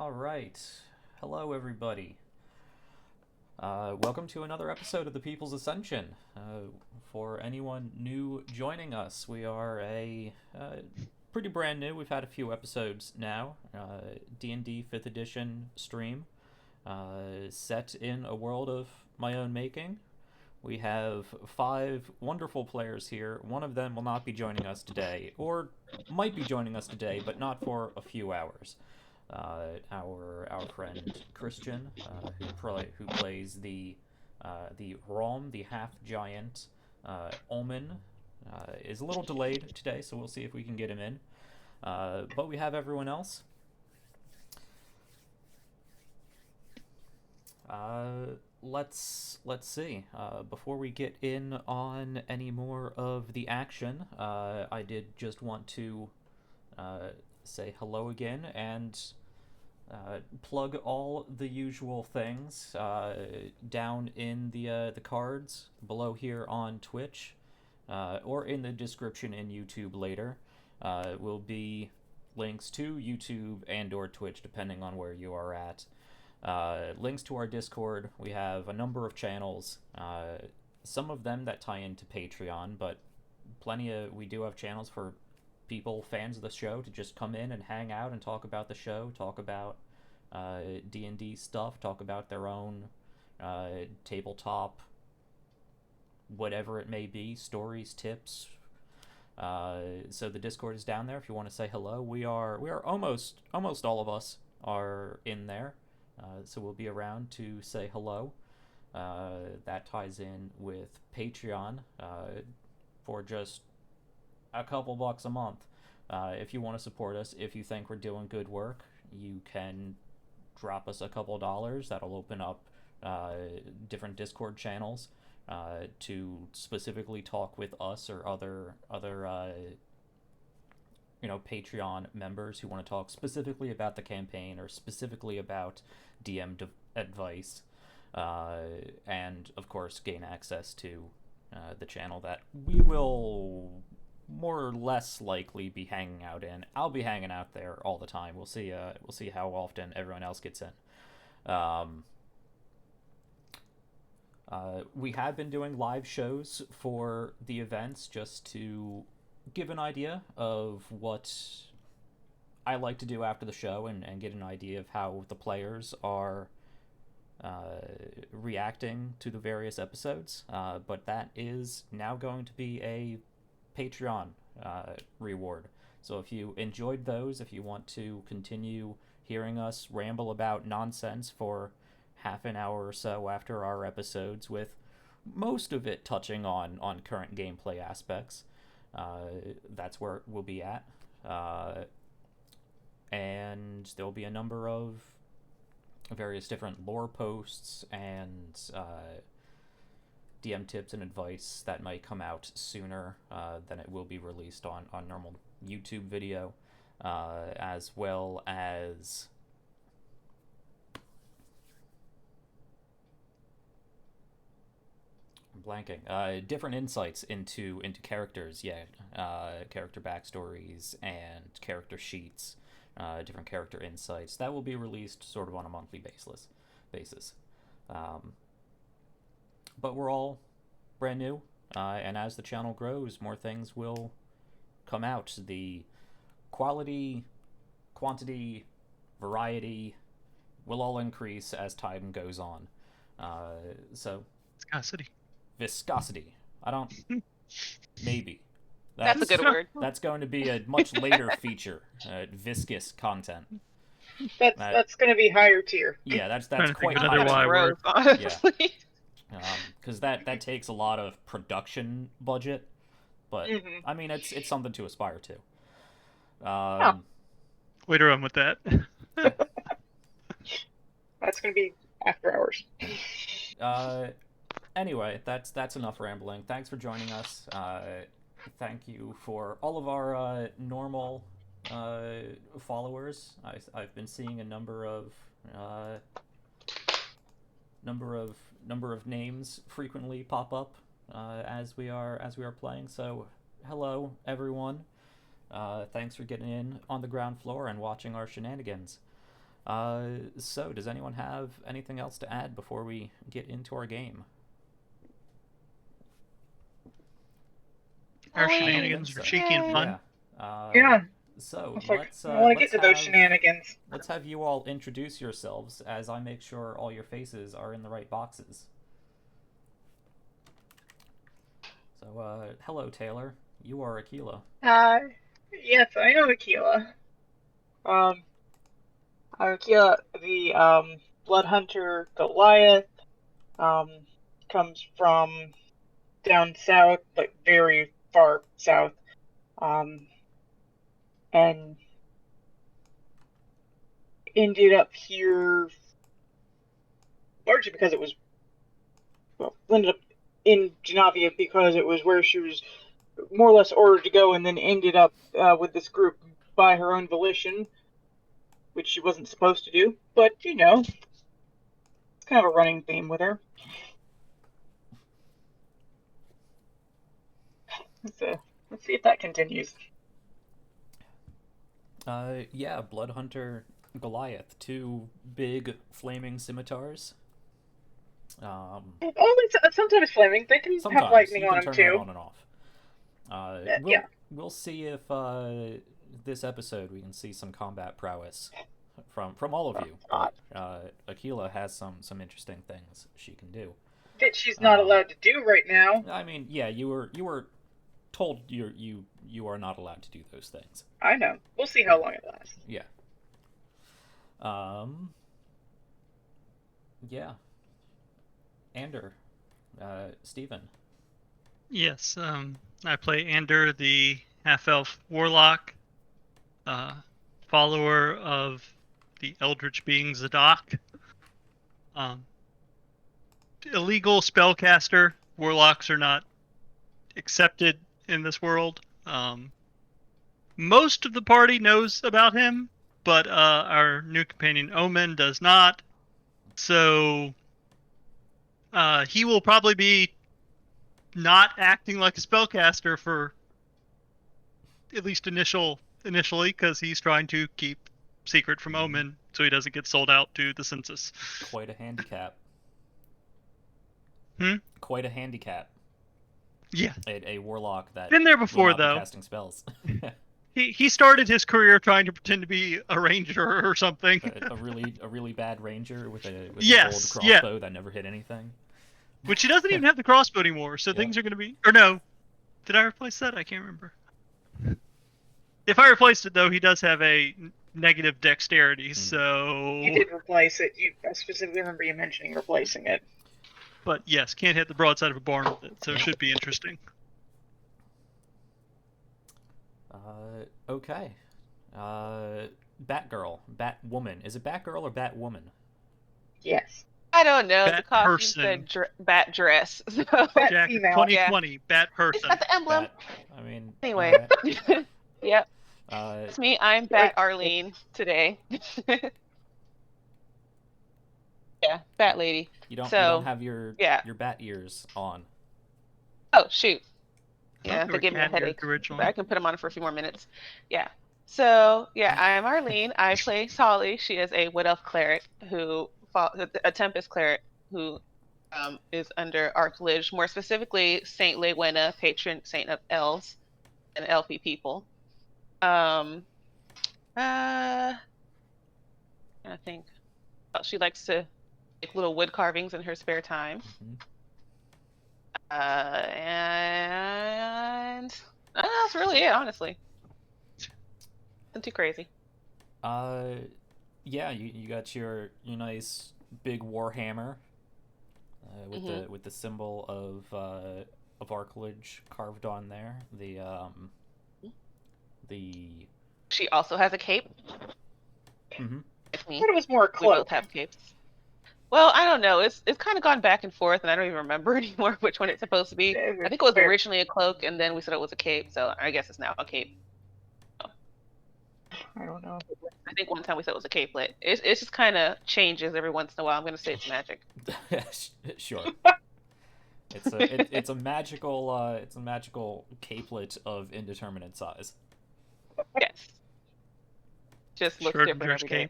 All right. Hello, everybody. Welcome to another episode of the People's Ascension. For anyone new joining us, we are a pretty brand new. We've had a few episodes now. D&D 5th edition stream, set in a world of my own making. We have 5 wonderful players here. One of them will not be joining us today, or might be joining us today, but not for a few hours. Our friend Christian, who plays the Rom, the half giant Omen, is a little delayed today, so we'll see if we can get him in. But we have everyone else. Let's see. Before we get in on any more of the action, I did just want to say hello again and plug all the usual things down in the cards below here on Twitch, or in the description in YouTube later. Will be links to YouTube and/or Twitch, depending on where you are at. Links to our Discord. We have a number of channels, some of them that tie into Patreon, but we do have channels for people, fans of the show, to just come in and hang out and talk about the show, talk about D&D stuff, talk about their own tabletop, whatever it may be, stories, tips. So the Discord is down there if you want to say hello. We are almost all of us are in there. So we'll be around to say hello. That ties in with Patreon for just a couple bucks a month. If you want to support us, if you think we're doing good work, you can drop us a couple dollars. That'll open up different Discord channels to specifically talk with us or other Patreon members who want to talk specifically about the campaign or specifically about DM advice, and of course gain access to the channel that we will more or less likely be hanging out in. I'll be hanging out there all the time. We'll see how often everyone else gets in. We have been doing live shows for the events just to give an idea of what I like to do after the show and get an idea of how the players are reacting to the various episodes. But that is now going to be a Patreon reward. So if you enjoyed those, if you want to continue hearing us ramble about nonsense for half an hour or so after our episodes, with most of it touching on current gameplay aspects, that's where we'll be at. And there'll be a number of various different lore posts and DM tips and advice that might come out sooner than it will be released on normal YouTube video, as well as different insights into characters, character backstories and character sheets, different character insights that will be released sort of on a monthly basis. But we're all brand new, and as the channel grows, more things will come out. The quality, quantity, variety will all increase as time goes on. So viscosity. I don't. Maybe. That's a good word. That's going to be a much later feature. Viscous content. That's going to be higher tier. Yeah, that's quite Another high. word, honestly. Yeah. Because that takes a lot of production budget, but I mean it's something to aspire to. Way to run with that. That's going to be after hours. Anyway, that's enough rambling. Thanks for joining us. Thank you for all of our normal followers. I've been seeing a number of names frequently pop up as we are playing. So hello everyone. Thanks for getting in on the ground floor and watching our shenanigans. So does anyone have anything else to add before we get into our game? Our Wait. shenanigans were cheeky and fun. Yeah. Yeah. So It's like, let's I want to get let's to those have shenanigans. let's have you all introduce yourselves as I make sure all your faces are in the right boxes. So hello Taylor, you are Aquila. Yes, I know Aquila. I'm Aquila, the, blood hunter Goliath, comes from down south, like very far south, and ended up here largely because it was, well, ended up in Genavia because it was where she was more or less ordered to go, and then ended up with this group by her own volition, which she wasn't supposed to do. But it's kind of a running theme with her. Let's see if that continues. Yeah, blood hunter Goliath, two big flaming scimitars. Only sometimes flaming. They can have Sometimes lightning you on can them turn that too. on and off. Yeah. We'll see if this episode we can see some combat prowess from all of you. But, Aquila has some interesting things she can do. That she's not allowed to do right now. I mean, yeah, you were told you are not allowed to do those things. I know. We'll see how long it lasts. Yeah. Yeah. Ander, Stephen. Yes, I play Ander, the half-elf warlock, follower of the eldritch being Zadok. Illegal spellcaster. Warlocks are not accepted in this world. Most of the party knows about him, but our new companion Omen does not. So he will probably be not acting like a spellcaster for at least initially, because he's trying to keep secret from Omen so he doesn't get sold out to the census. Quite a handicap. Quite a handicap. Yeah. A warlock that been there before will not be though. casting spells. He started his career trying to pretend to be a ranger or something. a really bad ranger with an old Yes, crossbow that never hit anything. Which he doesn't even have the crossbow anymore, so things are going to be... Or no. Did I replace that? I can't remember. If I replaced it, though, he does have a negative dexterity, so... You did replace it. I specifically remember you mentioning replacing it. But yes, can't hit the broadside of a barn with it, so it should be interesting. Okay. Batgirl. Batwoman. Is it Batgirl or Batwoman? Yes. I don't know. Bat the costume person. said bat dress. So. Bat Jack, female. 2020, bat person. It's got the emblem. I mean... Anyway. Yep. It's me. I'm Bat Arlene today. Yeah, Bat Lady. You don't have your bat ears on. Oh, shoot. Yeah, they give me a headache. Originally. But I can put them on for a few more minutes. Yeah. So, yeah, I'm Arlene. I play Solly. She is a Wood Elf cleric a Tempest cleric who is under Archlage, more specifically Saint Lewena, patron saint of elves and elfy people. I think she likes to make little wood carvings in her spare time. And that's really it, honestly. Nothing too crazy. Yeah, you got your nice big warhammer with the symbol of Archlage carved on there. She also has a cape. Mm-hmm. I thought it was more a We cloak. both have capes. Well, I don't know. It's kind of gone back and forth, and I don't even remember anymore which one it's supposed to be. I think it was originally a cloak, and then we said it was a cape, so I guess it's now a cape. I don't know. I think one time we said it was a capelet. It just kind of changes every once in a while. I'm gonna say it's magic. Sure. It's a magical capelet of indeterminate size. Yes. Just looks different every day.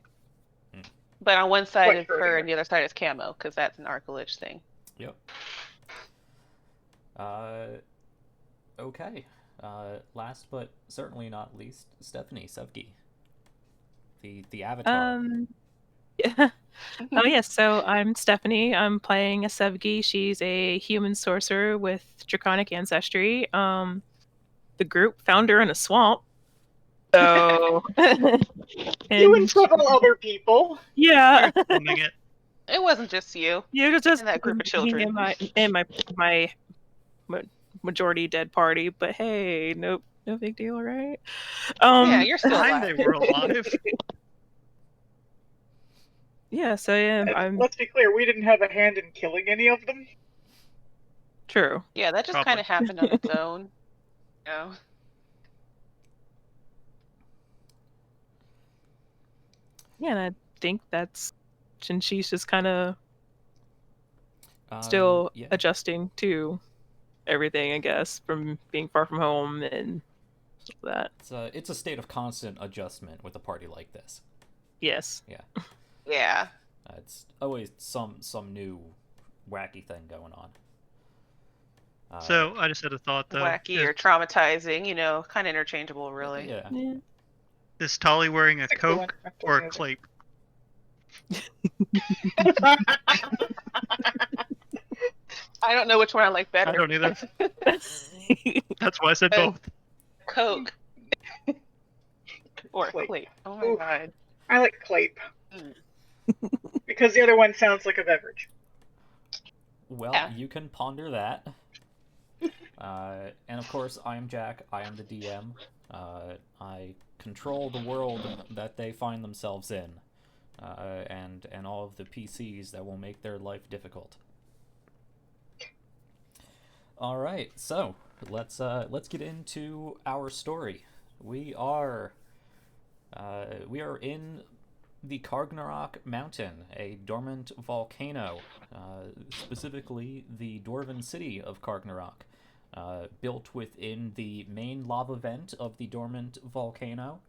But on one side Quite is further. fur and the other side is camo, because that's an Archlich thing. Yep. Okay. Last but certainly not least, Stephanie Sevgi, the avatar. Yeah. Oh yes, so I'm Stephanie. I'm playing a Sevgi. She's a human sorcerer with draconic ancestry. The group found her in a swamp. So You and and several other people. yeah. Filming it. It wasn't just you. Yeah, it was just And that group of me children. and my majority dead party, but hey, no big deal, right? Yeah, you're still Time alive. they were alive. Yeah, so yeah, I'm Let's be clear, we didn't have a hand in killing any of them. true. Yeah, that just Probably. kind of happened on its own. Yeah, and I think that's and she's just kind of still Yeah. adjusting to everything, I guess, from being far from home and stuff like that. It's a state of constant adjustment with a party like this. Yes. Yeah. It's always some new wacky thing going on. So I just had a thought though. Wacky or traumatizing, kind of interchangeable, really. Yeah. Yeah. Is Tolly wearing a Excellent. coke or a clape? I don't know which one I like better. I don't either. That's why I said both. Coke. Or Clape. clape. Oh my Ooh. god. I like clape. Mm. Because the other one sounds like a beverage. Well, Yeah. you can ponder that. And of course, I am Jack. I am the DM. I control the world that they find themselves in, and all of the PCs that will make their life difficult. All right, so let's get into our story. We are in the Kargnorak mountain, a dormant volcano, specifically the dwarven city of Kargnorak, built within the main lava vent of the dormant volcano.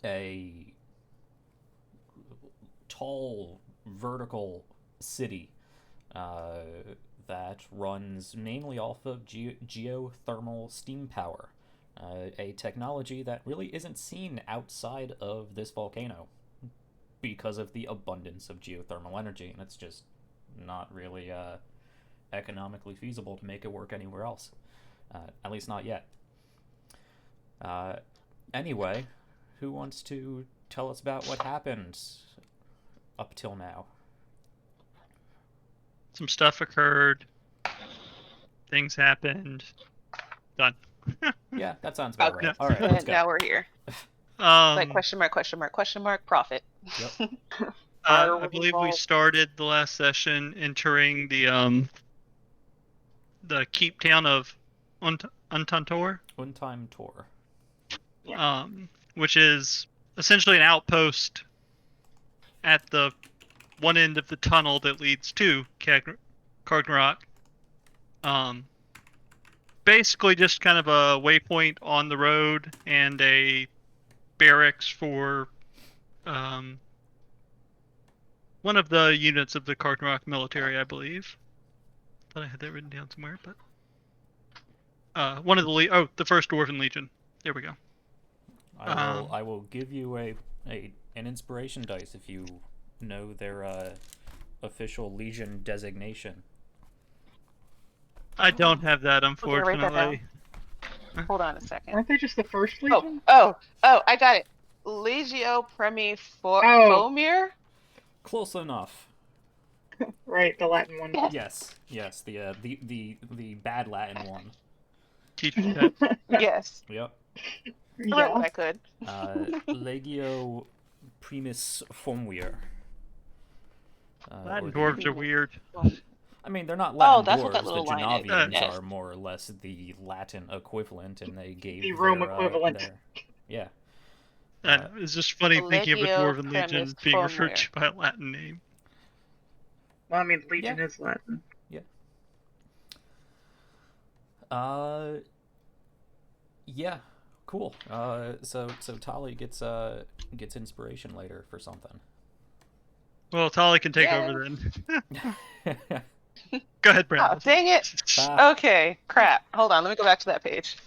A tall vertical city that runs mainly off of geothermal steam power, a technology that really isn't seen outside of this volcano because of the abundance of geothermal energy, and it's just not really economically feasible to make it work anywhere else, at least not yet. Anyway, who wants to tell us about what happened up till now? Some stuff occurred. Things happened. Done. Yeah, that sounds about Okay. right. All right, let's go. Now we're here. Like question mark, profit. Yep. I believe we started the last session entering the keep town of Untantor, Untime tour. which is essentially an outpost at the one end of the tunnel that leads to Kargnorak. Basically just kind of a waypoint on the road and a barracks for one of the units of the Kargnorak military, I believe. Thought I had that written down somewhere, but one of the the First Dwarven Legion. There we go. I will give you an inspiration dice if you know their official Legion designation. I don't have that, Okay, write that unfortunately. Hold on a second. Aren't they just the first Legion? Oh, I got it. Legio Premi Fomir? Close enough. Right, the Latin one. Yes, the bad Latin one. Teach me that. Yes. Yep. I wrote what I could. Legio Primus Fomir. Latin or dwarves are weird. I mean, they're not Latin that's dwarves. what that little The line is. Genavians Yes. are more or less the Latin equivalent, and they gave The Rome their, equivalent. yeah. It's just funny thinking of a Legio Dwarven Legion Premis being referred Fomir. to by a Latin name. Well, I mean, Legion is Latin. Yeah, Cool. So Tali gets inspiration later for something. Well, Tali can take Yeah. over then. Go ahead, Oh, Brad. dang it. Ah, Okay, crap. Hold on, let me go back to that page.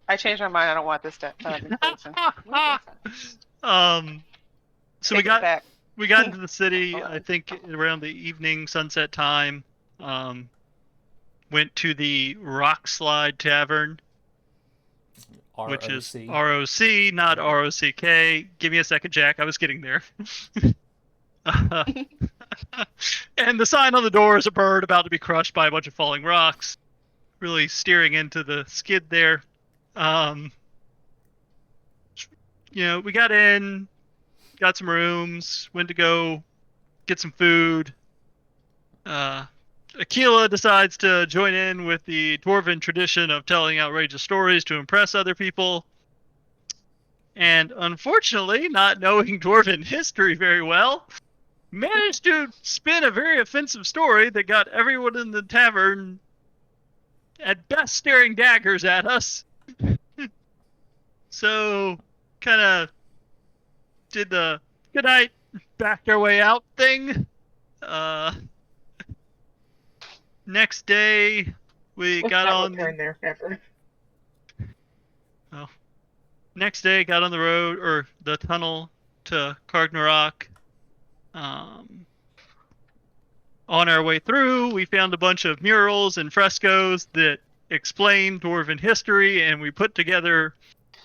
I changed my mind. I don't want this to inclusion. So Take it back. we got into the city, Hold on. I think around the evening sunset time. Went to the Rock Slide Tavern, which is ROC, not ROCK. Give me a second, Jack. I was getting there. And the sign on the door is a bird about to be crushed by a bunch of falling rocks, really steering into the skid there. We got in, got some rooms, went to go get some food. Aquila decides to join in with the dwarven tradition of telling outrageous stories to impress other people. And unfortunately, not knowing dwarven history very well, managed to spin a very offensive story that got everyone in the tavern at best staring daggers at us. So, kind of did the good night, backed our way out thing. Next day, we got on. Turn there ever. Oh. Next day, got on the road or the tunnel to Kargnorak. On our way through, we found a bunch of murals and frescoes that explain dwarven history, and we put together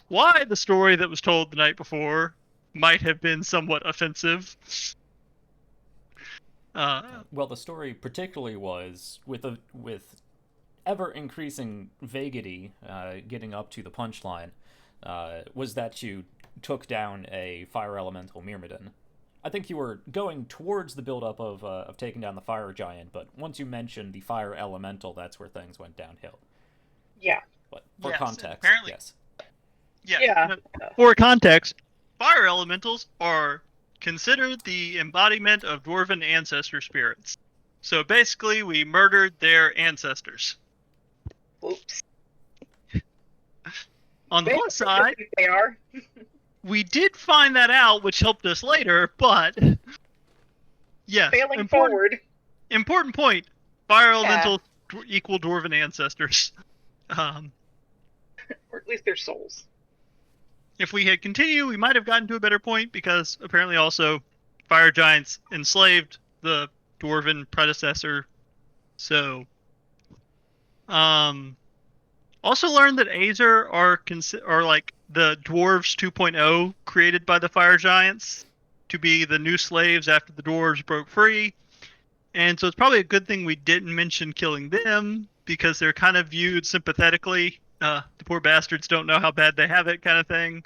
why the story that was told the night before might have been somewhat offensive. Well, the story particularly was with ever increasing vaguity, getting up to the punchline, was that you took down a fire elemental Myrmidon. I think you were going towards the buildup of taking down the fire giant, but once you mentioned the fire elemental, that's where things went downhill. Yeah. But for Yes, context, apparently. yes. Yeah. For context, fire elementals are considered the embodiment of dwarven ancestor spirits. So basically, we murdered their ancestors. Oops. On the plus side, They are. we did find that out, which helped us later, but yes, Failing forward. important point. Fire elementals equal dwarven ancestors. Or at least their souls. If we had continued, we might have gotten to a better point, because apparently also fire giants enslaved the dwarven predecessor. So, also learned that Azer are like the dwarves 2.0 created by the fire giants to be the new slaves after the dwarves broke free. And so it's probably a good thing we didn't mention killing them, because they're kind of viewed sympathetically. The poor bastards don't know how bad they have it, kind of thing.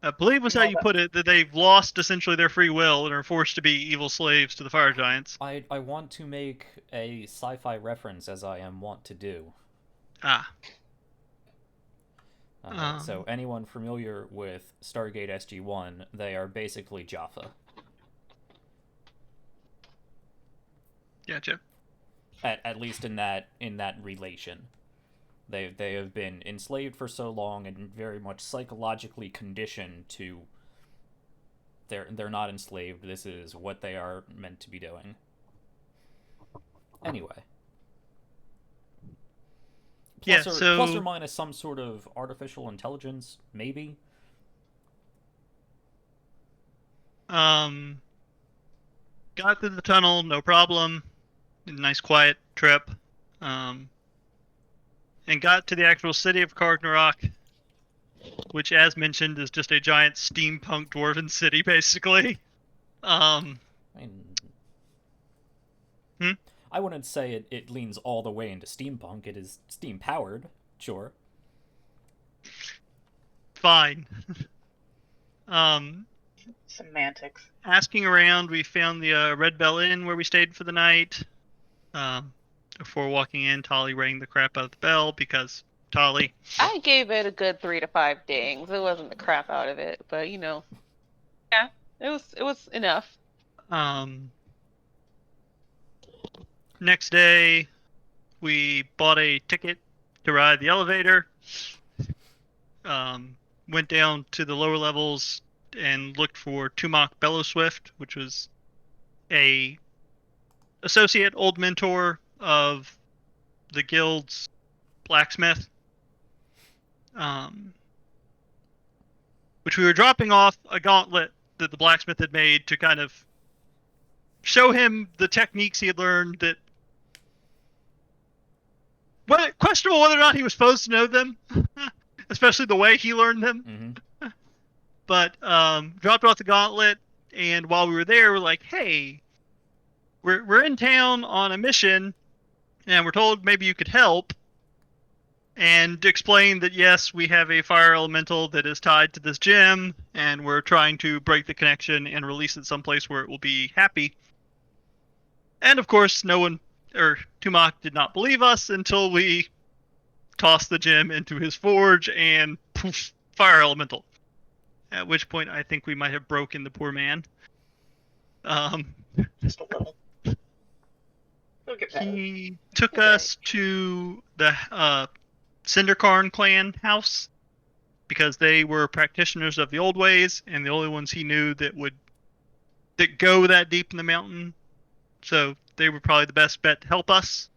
I believe was how you put it, that they've lost essentially their free will and are forced to be evil slaves to the fire giants. I want to make a sci-fi reference, as I am wont to do. So anyone familiar with Stargate SG-1, they are basically Jaffa. Gotcha. At least in that relation. They have been enslaved for so long and very much psychologically conditioned to they're not enslaved. This is what they are meant to be doing. Anyway. Plus or minus some sort of artificial intelligence, maybe. Got through the tunnel, no problem. Nice quiet trip. And got to the actual city of Kargnorak, which, as mentioned, is just a giant steampunk dwarven city, basically. I wouldn't say it leans all the way into steampunk. It is steam-powered, sure. Fine. Semantics. Asking around, we found the Red Bell Inn where we stayed for the night. Before walking in, Tali rang the crap out of the bell, because Tali. I gave it a good 3 to 5 dings. It wasn't the crap out of it, but yeah, it was enough. Next day, we bought a ticket to ride the elevator. Went down to the lower levels and looked for Tumok Bellowswift, which was a associate old mentor of the guild's blacksmith. Which we were dropping off a gauntlet that the blacksmith had made to kind of show him the techniques he had learned that questionable whether or not he was supposed to know them, especially the way he learned them. Mm-hmm. But dropped off the gauntlet, and while we were there, we're like, hey, we're in town on a mission, and we're told maybe you could help. And explain that, yes, we have a fire elemental that is tied to this gem, and we're trying to break the connection and release it someplace where it will be happy. And of course, Tumok did not believe us until we tossed the gem into his forge and poof, fire elemental. At which point, I think we might have broken the poor man. Just a little. Look at that. He took us to the Cinderkarn clan house because they were practitioners of the old ways and the only ones he knew that go that deep in the mountain. So they were probably the best bet to help us.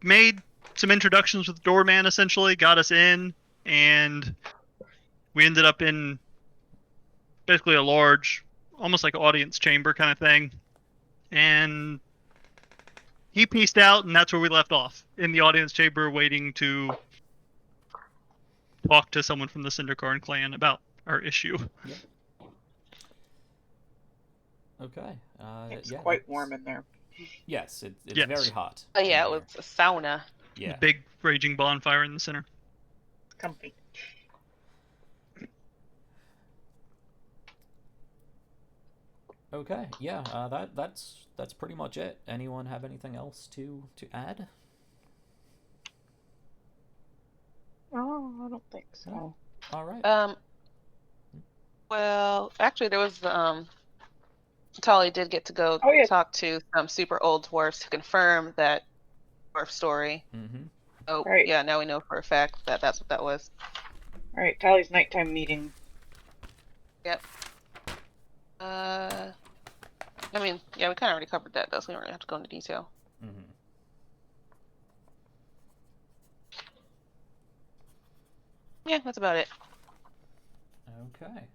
Made some introductions with the doorman, essentially, got us in, and we ended up in basically a large, almost like audience chamber kind of thing. And he pieced out, and that's where we left off, in the audience chamber, waiting to talk to someone from the Cinderkarn clan about our issue. Yep. Okay. It's yeah, quite warm in there. Yes, it's Yes. very hot. Oh yeah, it in was there. a sauna. Yeah. Big raging bonfire in the center. Comfy. Okay. Yeah. That's pretty much it. Anyone have anything else to add? Oh, I don't think so. All right. Well, actually, there was Tolly did get to go Oh, yeah. talk to some super old dwarfs to confirm that dwarf story. Mm-hmm. Oh, Right. yeah, now we know for a fact that that's what that was. All right, Tally's nighttime meeting. Yep. I mean, yeah, we kind of already covered that, though, so we don't really have to go into detail. Mm-hmm. Yeah, that's about it. Okay.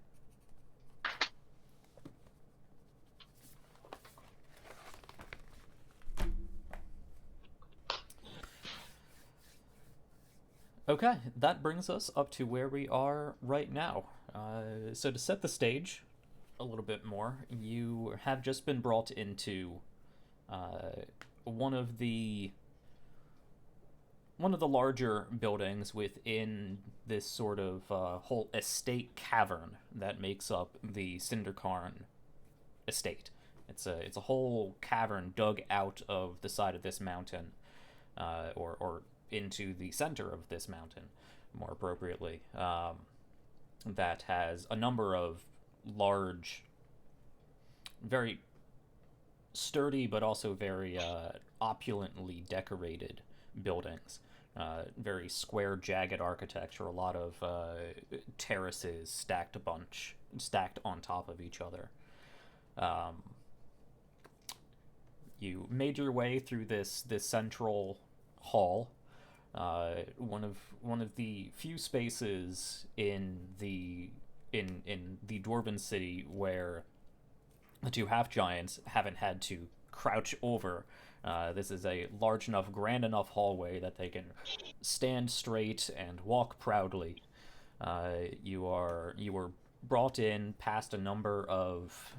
Okay, that brings us up to where we are right now. So to set the stage a little bit more, you have just been brought into one of the larger buildings within this sort of whole estate cavern that makes up the Cinderkarn estate. It's a whole cavern dug out of the side of this mountain, or into the center of this mountain, more appropriately, that has a number of large, very sturdy but also very opulently decorated buildings. Very square, jagged architecture, a lot of terraces stacked on top of each other. You made your way through this central hall, one of the few spaces in the dwarven city where the two half giants haven't had to crouch over. This is a large enough, grand enough hallway that they can stand straight and walk proudly. You were brought in past a number of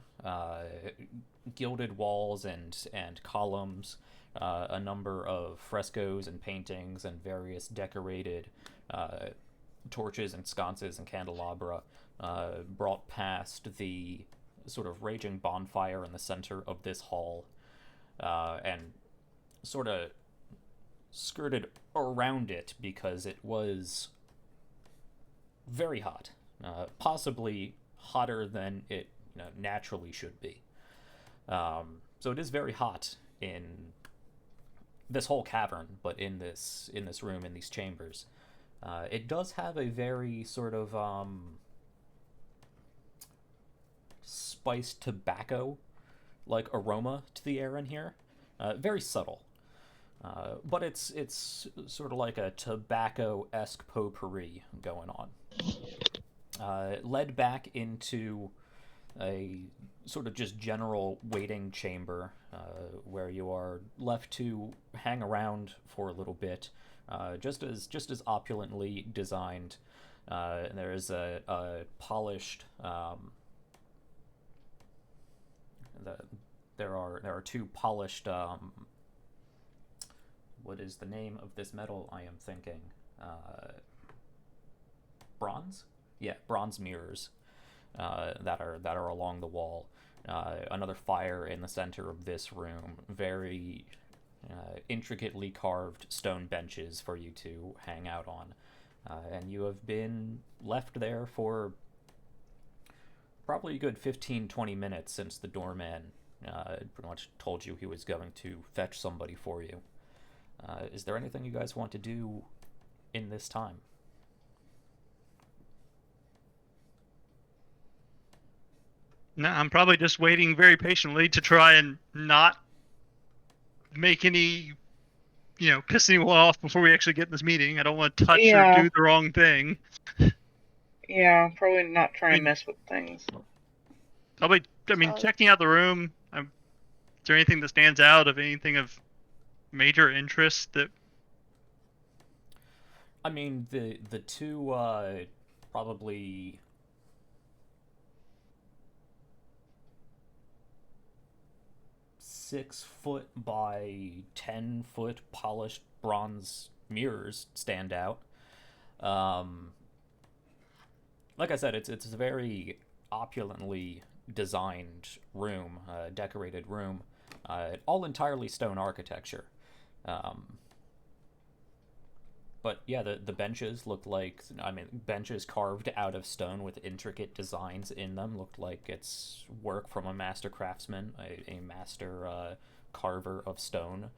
gilded walls and columns, a number of frescoes and paintings and various decorated torches and sconces and candelabra, brought past the sort of raging bonfire in the center of this hall, and sort of skirted around it because it was very hot, possibly hotter than it naturally should be. So it is very hot this whole cavern, but in this room, in these chambers. It does have a very sort of spiced tobacco like aroma to the air in here. Very subtle. But it's sort of like a tobacco-esque potpourri going on. Led back into a sort of just general waiting chamber where you are left to hang around for a little bit, just as opulently designed. There is a polished. There are two polished. What is the name of this metal? I am thinking. Bronze? Yeah, bronze mirrors that are along the wall. Another fire in the center of this room. Very intricately carved stone benches for you to hang out on. And you have been left there for probably a good 15-20 minutes since the doorman pretty much told you he was going to fetch somebody for you. Is there anything you guys want to do in this time? No, I'm probably just waiting very patiently to try and not make any, piss anyone off before we actually get in this meeting. I don't want to touch or do the wrong thing. Yeah, probably not try and mess with things. Checking out the room. Is there anything that stands out of anything of major interest that? I mean, the two probably 6-foot by 10-foot polished bronze mirrors stand out. Like I said, it's a very opulently designed room, decorated room, all entirely stone architecture. But yeah, the benches look like, benches carved out of stone with intricate designs in them. Looked like it's work from a master craftsman, a master carver of stone,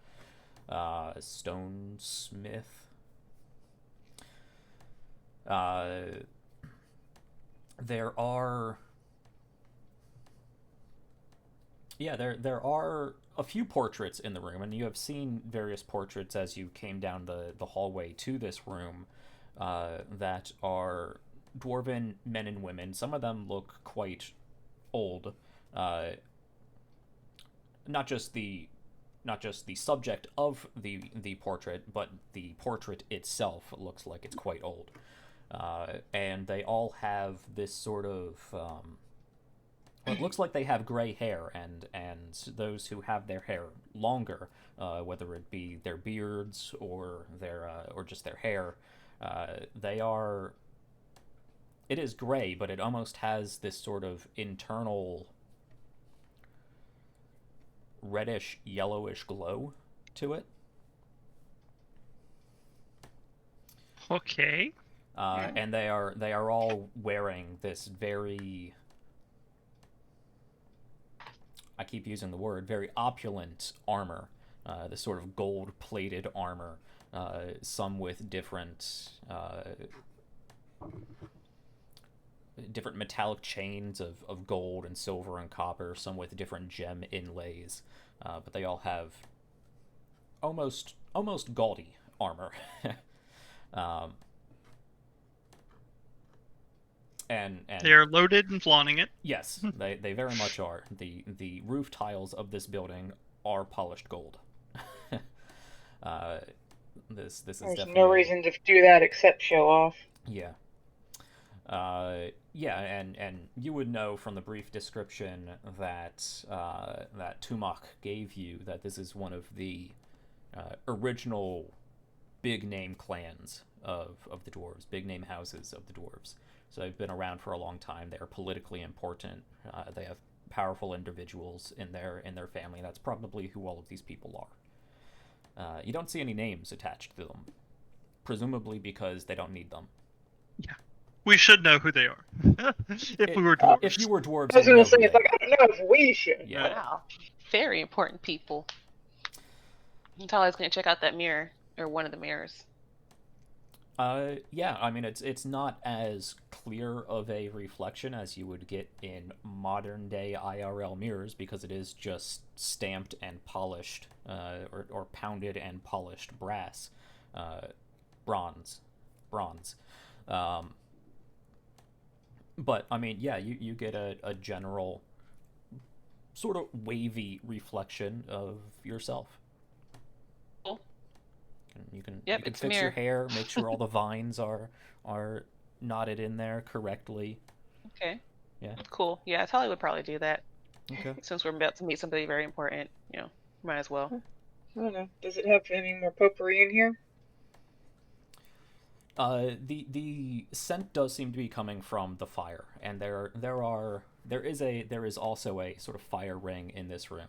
stonesmith. There are a few portraits in the room, and you have seen various portraits as you came down the hallway to this room that are dwarven men and women. Some of them look quite old. Not just the subject of the portrait, but the portrait itself looks like it's quite old. And they all have this sort of it looks like they have gray hair, and those who have their hair longer, whether it be their beards or just their hair, it is gray, but it almost has this sort of internal reddish yellowish glow to it. Okay. And they are all wearing this very, I keep using the word, very opulent armor, this sort of gold-plated armor, some with different metallic chains of gold and silver and copper, some with different gem inlays, but they all have almost gaudy armor. And they're loaded and flaunting it. Yes, they very much are. The roof tiles of this building are polished gold. This is There's definitely no reason to do that except show off. Yeah. And you would know from the brief description that Tumak gave you that this is one of the original big name clans of the dwarves, big name houses of the dwarves. So they've been around for a long time. They are politically important. They have powerful individuals in their family. That's probably who all of these people are. You don't see any names attached to them, presumably because they don't need them. Yeah, we should know who they are. If we were dwarves. If you were dwarves, I was going to say, I don't know if we should. Yeah. Wow. Very important people. Tali's gonna check out that mirror, or one of the mirrors. Yeah, I mean, it's not as clear of a reflection as you would get in modern day IRL mirrors because it is just stamped and polished, or pounded and polished brass, bronze. But I mean, yeah, you get a general sort of wavy reflection of yourself. Cool. You can Yep, you can it's a fix your mirror. hair, make sure all the vines are knotted in there correctly. Okay. Yeah. Cool. Yeah, Tali would probably do that. Okay. Since we're about to meet somebody very important, might as well. I don't know. Does it have any more potpourri in here? The scent does seem to be coming from the fire, and there is also a sort of fire ring in this room.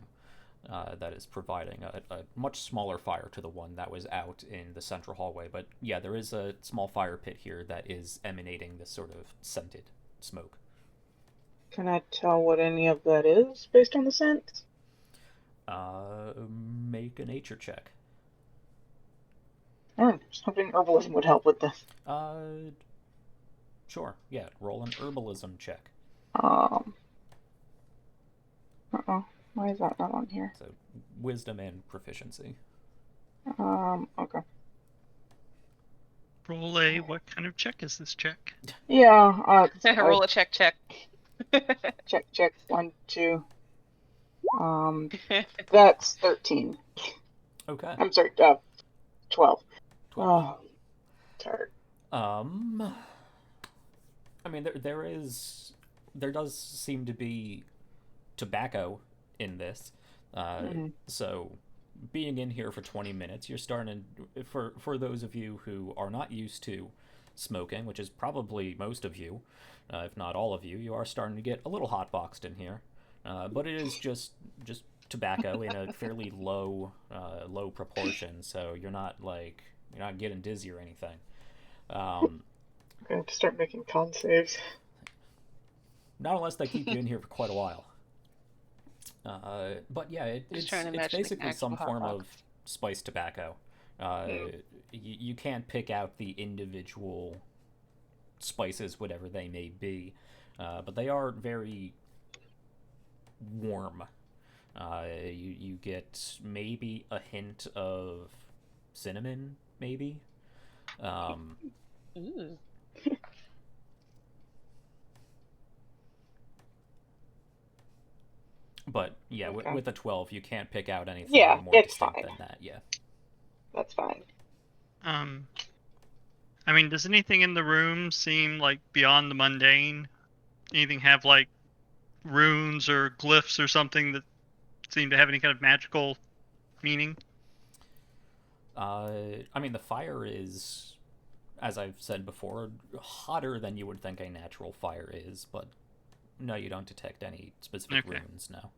That is providing a much smaller fire to the one that was out in the central hallway. But yeah, there is a small fire pit here that is emanating this sort of scented smoke. Can I tell what any of that is based on the scent? Make a nature check. I was hoping herbalism would help with this. Sure. Yeah, roll an herbalism check. Uh-oh. Why is that not on here? So, wisdom and proficiency. Okay. Roll a, what kind of check is this check? Yeah, Roll a check. check. 1, 2. That's 13. Okay. I'm sorry, 12. 12. Oh, tired. I mean, there does seem to be tobacco in this. So being in here for 20 minutes, you're starting to, for those of you who are not used to smoking, which is probably most of you, if not all of you, you are starting to get a little hotboxed in here. But it is just tobacco in a fairly low proportion, so you're not getting dizzy or anything. I'm going to start making con saves. Not unless they keep you in here for quite a while. But yeah, it's basically some form of spiced tobacco. You can't pick out the individual spices, whatever they may be, but they are very warm. You get maybe a hint of cinnamon, maybe. Ooh. But yeah, Okay. with a 12, you can't pick out anything Yeah, more it's distinct fine. than that. Yeah. That's fine. I mean, does anything in the room seem like beyond the mundane? Anything have like runes or glyphs or something that seem to have any kind of magical meaning? I mean, the fire is, as I've said before, hotter than you would think a natural fire is, but no, you don't detect any specific Okay. runes, no.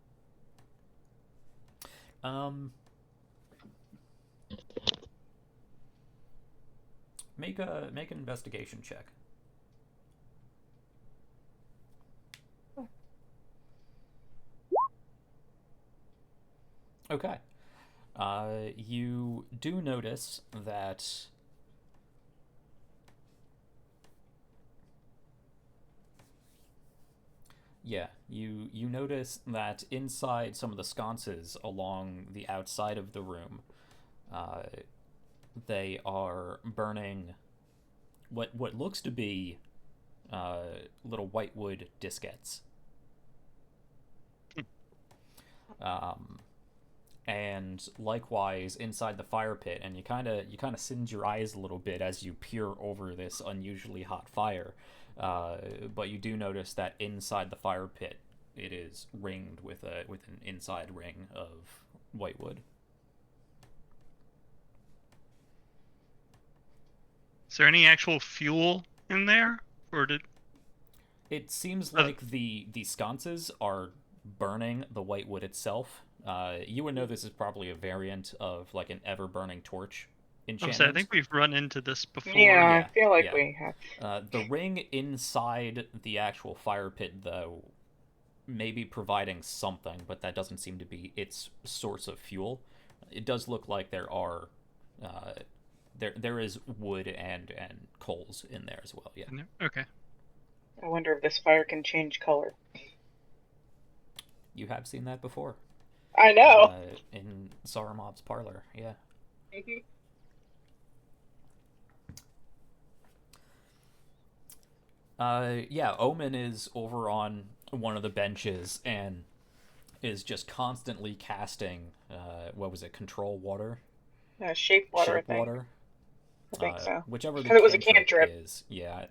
Make an investigation check. Okay. You do notice that you notice that inside some of the sconces along the outside of the room, they are burning what looks to be little whitewood diskettes. And likewise inside the fire pit, and you kind of singe your eyes a little bit as you peer over this unusually hot fire. But you do notice that inside the fire pit, it is ringed with an inside ring of whitewood. Is there any actual fuel in there, or did? It seems like the sconces are burning the whitewood itself. You would know this is probably a variant of like an ever-burning torch enchantment. I think we've run into this before. Yeah, I feel like we have. The ring inside the actual fire pit, though, may be providing something, but that doesn't seem to be its source of fuel. it does look like there are there is wood and coals in there as well. Yeah. Okay. I wonder if this fire can change color. You have seen that before. I know. In Sarumov's parlor. Yeah. Mhm. Yeah, Omen is over on one of the benches and is just constantly casting, what was it, control water? Shape water, Shape I think. water? I think so. Whichever the Because it was a cantrip cantrip. is, yeah.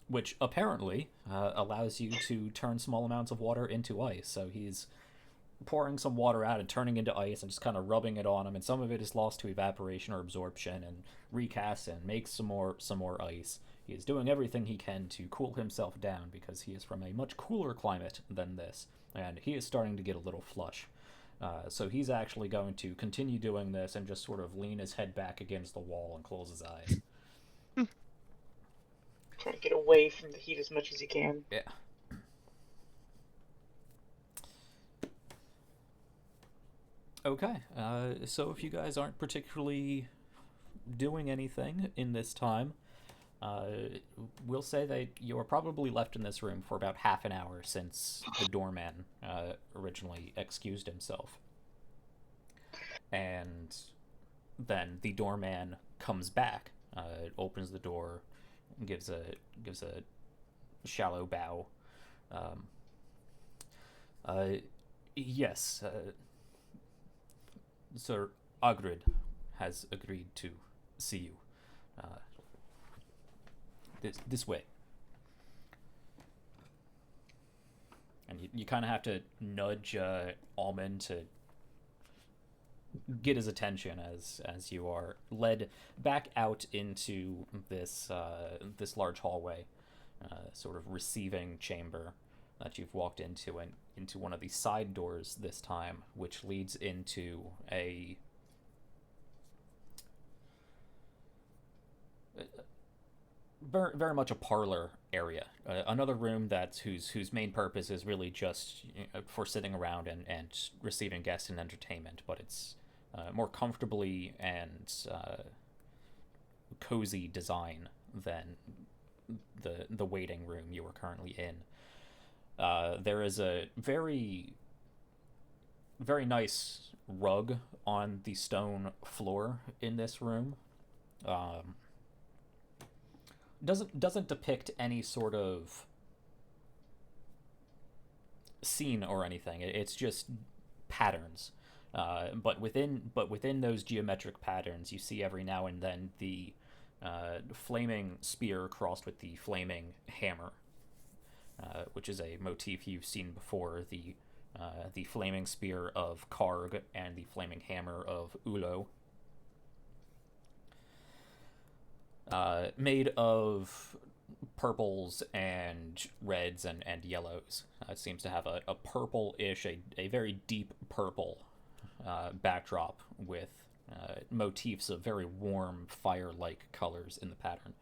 Which apparently allows you to turn small amounts of water into ice. So he's pouring some water out and turning into ice and just kind of rubbing it on him, and some of it is lost to evaporation or absorption, and recasts and makes some more ice. He is doing everything he can to cool himself down because he is from a much cooler climate than this, and he is starting to get a little flush. So he's actually going to continue doing this and just sort of lean his head back against the wall and close his eyes. Trying to get away from the heat as much as he can. Yeah. Okay, so if you guys aren't particularly doing anything in this time, we'll say that you were probably left in this room for about half an hour since the doorman originally excused himself. And then the doorman comes back, opens the door, gives a shallow bow. Yes, Sir Ogred has agreed to see you. This way. And you kind of have to nudge Almond to get his attention as you are led back out into this large hallway, sort of receiving chamber that you've walked into, and into one of the side doors this time, which leads into a very, very much a parlor area. Another room whose main purpose is really just for sitting around and receiving guests and entertainment, but it's more comfortably and cozy design than the waiting room you are currently in. There is a very, very nice rug on the stone floor in this room. Doesn't depict any sort of scene or anything. It's just patterns. But within those geometric patterns, you see every now and then the flaming spear crossed with the flaming hammer, which is a motif you've seen before. The flaming spear of Karg and the flaming hammer of Ulo. Made of purples and reds and yellows. It seems to have a purple-ish, a very deep purple backdrop with motifs of very warm, fire-like colors in the pattern.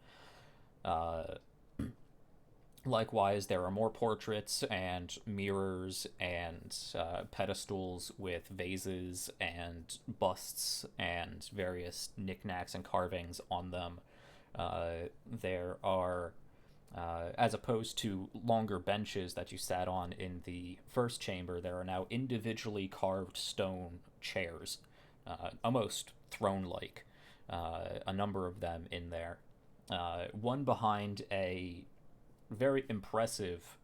Likewise, there are more portraits and mirrors and pedestals with vases and busts and various knickknacks and carvings on them. There are, as opposed to longer benches that you sat on in the first chamber, there are now individually carved stone chairs, almost throne-like, a number of them in there. One behind a very impressive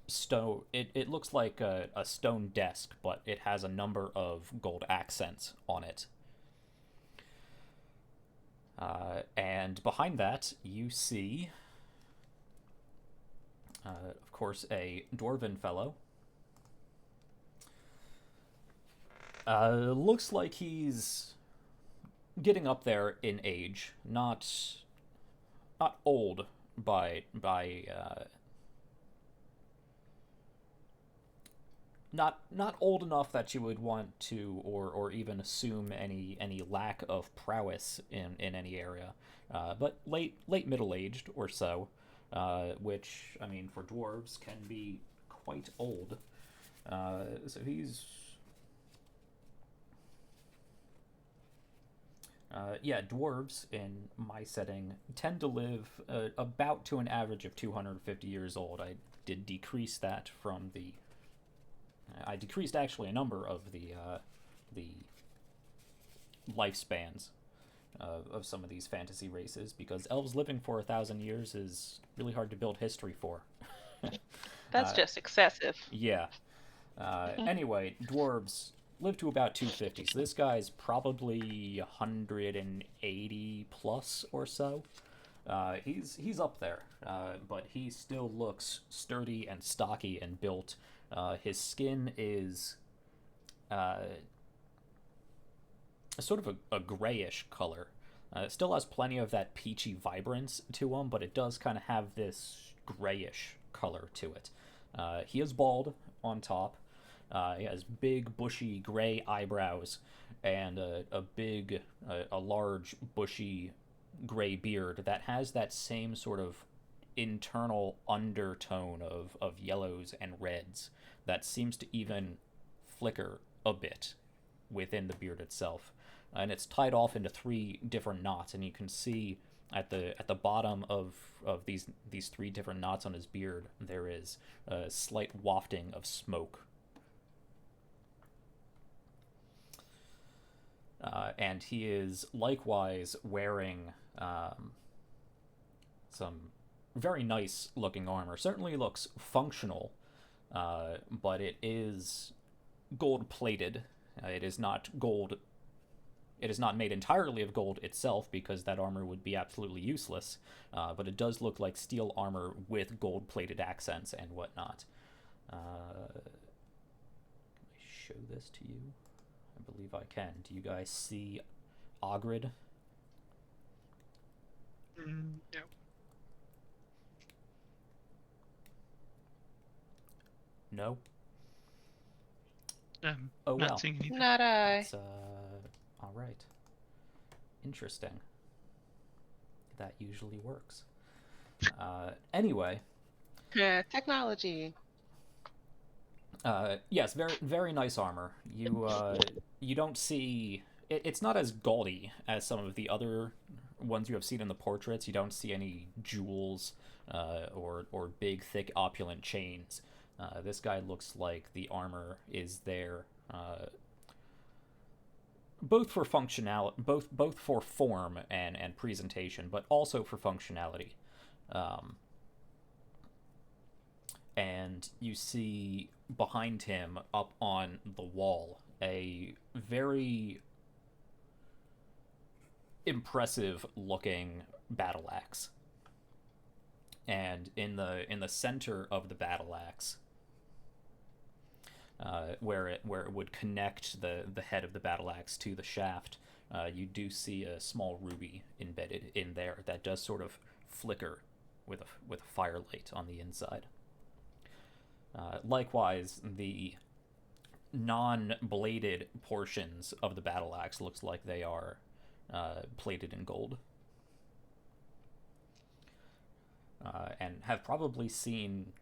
stone. It looks like a stone desk, but it has a number of gold accents on it. And behind that, you see, of course, a dwarven fellow. Looks like he's getting up there in age, not old by not old enough that you would want to or even assume any lack of prowess in any area, but late middle-aged or so, which, I mean, for dwarves can be quite old. So he's... yeah, dwarves in my setting tend to live about to an average of 250 years old. I did decrease that from the... I decreased actually a number of the lifespans of some of these fantasy races, because elves living for 1,000 years is really hard to build history for. That's just excessive. Yeah. Anyway, dwarves live to about 250, so this guy's probably 180 plus or so. He's up there, but he still looks sturdy and stocky and built. His skin is sort of a grayish color. It still has plenty of that peachy vibrance to him, but it does kind of have this grayish color to it. He is bald on top. He has big, bushy, gray eyebrows and a large, bushy, gray beard that has that same sort of internal undertone of yellows and reds that seems to even flicker a bit within the beard itself. And it's tied off into 3 different knots, and you can see at the bottom of these 3 different knots on his beard there is a slight wafting of smoke. And he is likewise wearing some very nice looking armor. Certainly looks functional, but it is gold plated. It is not gold. It is not made entirely of gold itself, because that armor would be absolutely useless, but it does look like steel armor with gold-plated accents and whatnot. Can I show this to you? I believe I can. Do you guys see Ogred? No. No? Oh, well. not seeing anything. Not I. It's, all right. Interesting. That usually works. Anyway. Yeah, technology. Yes, very very nice armor. You don't see it's not as gaudy as some of the other ones you have seen in the portraits. You don't see any jewels or big thick opulent chains. This guy looks like the armor is there both for functionality, both for form and presentation, but also for functionality. And you see behind him, up on the wall, a very impressive looking battle axe. And in the center of the battle axe, where it would connect the head of the battle axe to the shaft, you do see a small ruby embedded in there that does sort of flicker with a firelight on the inside. Likewise, the non-bladed portions of the battle axe looks like they are plated in gold, and have probably seen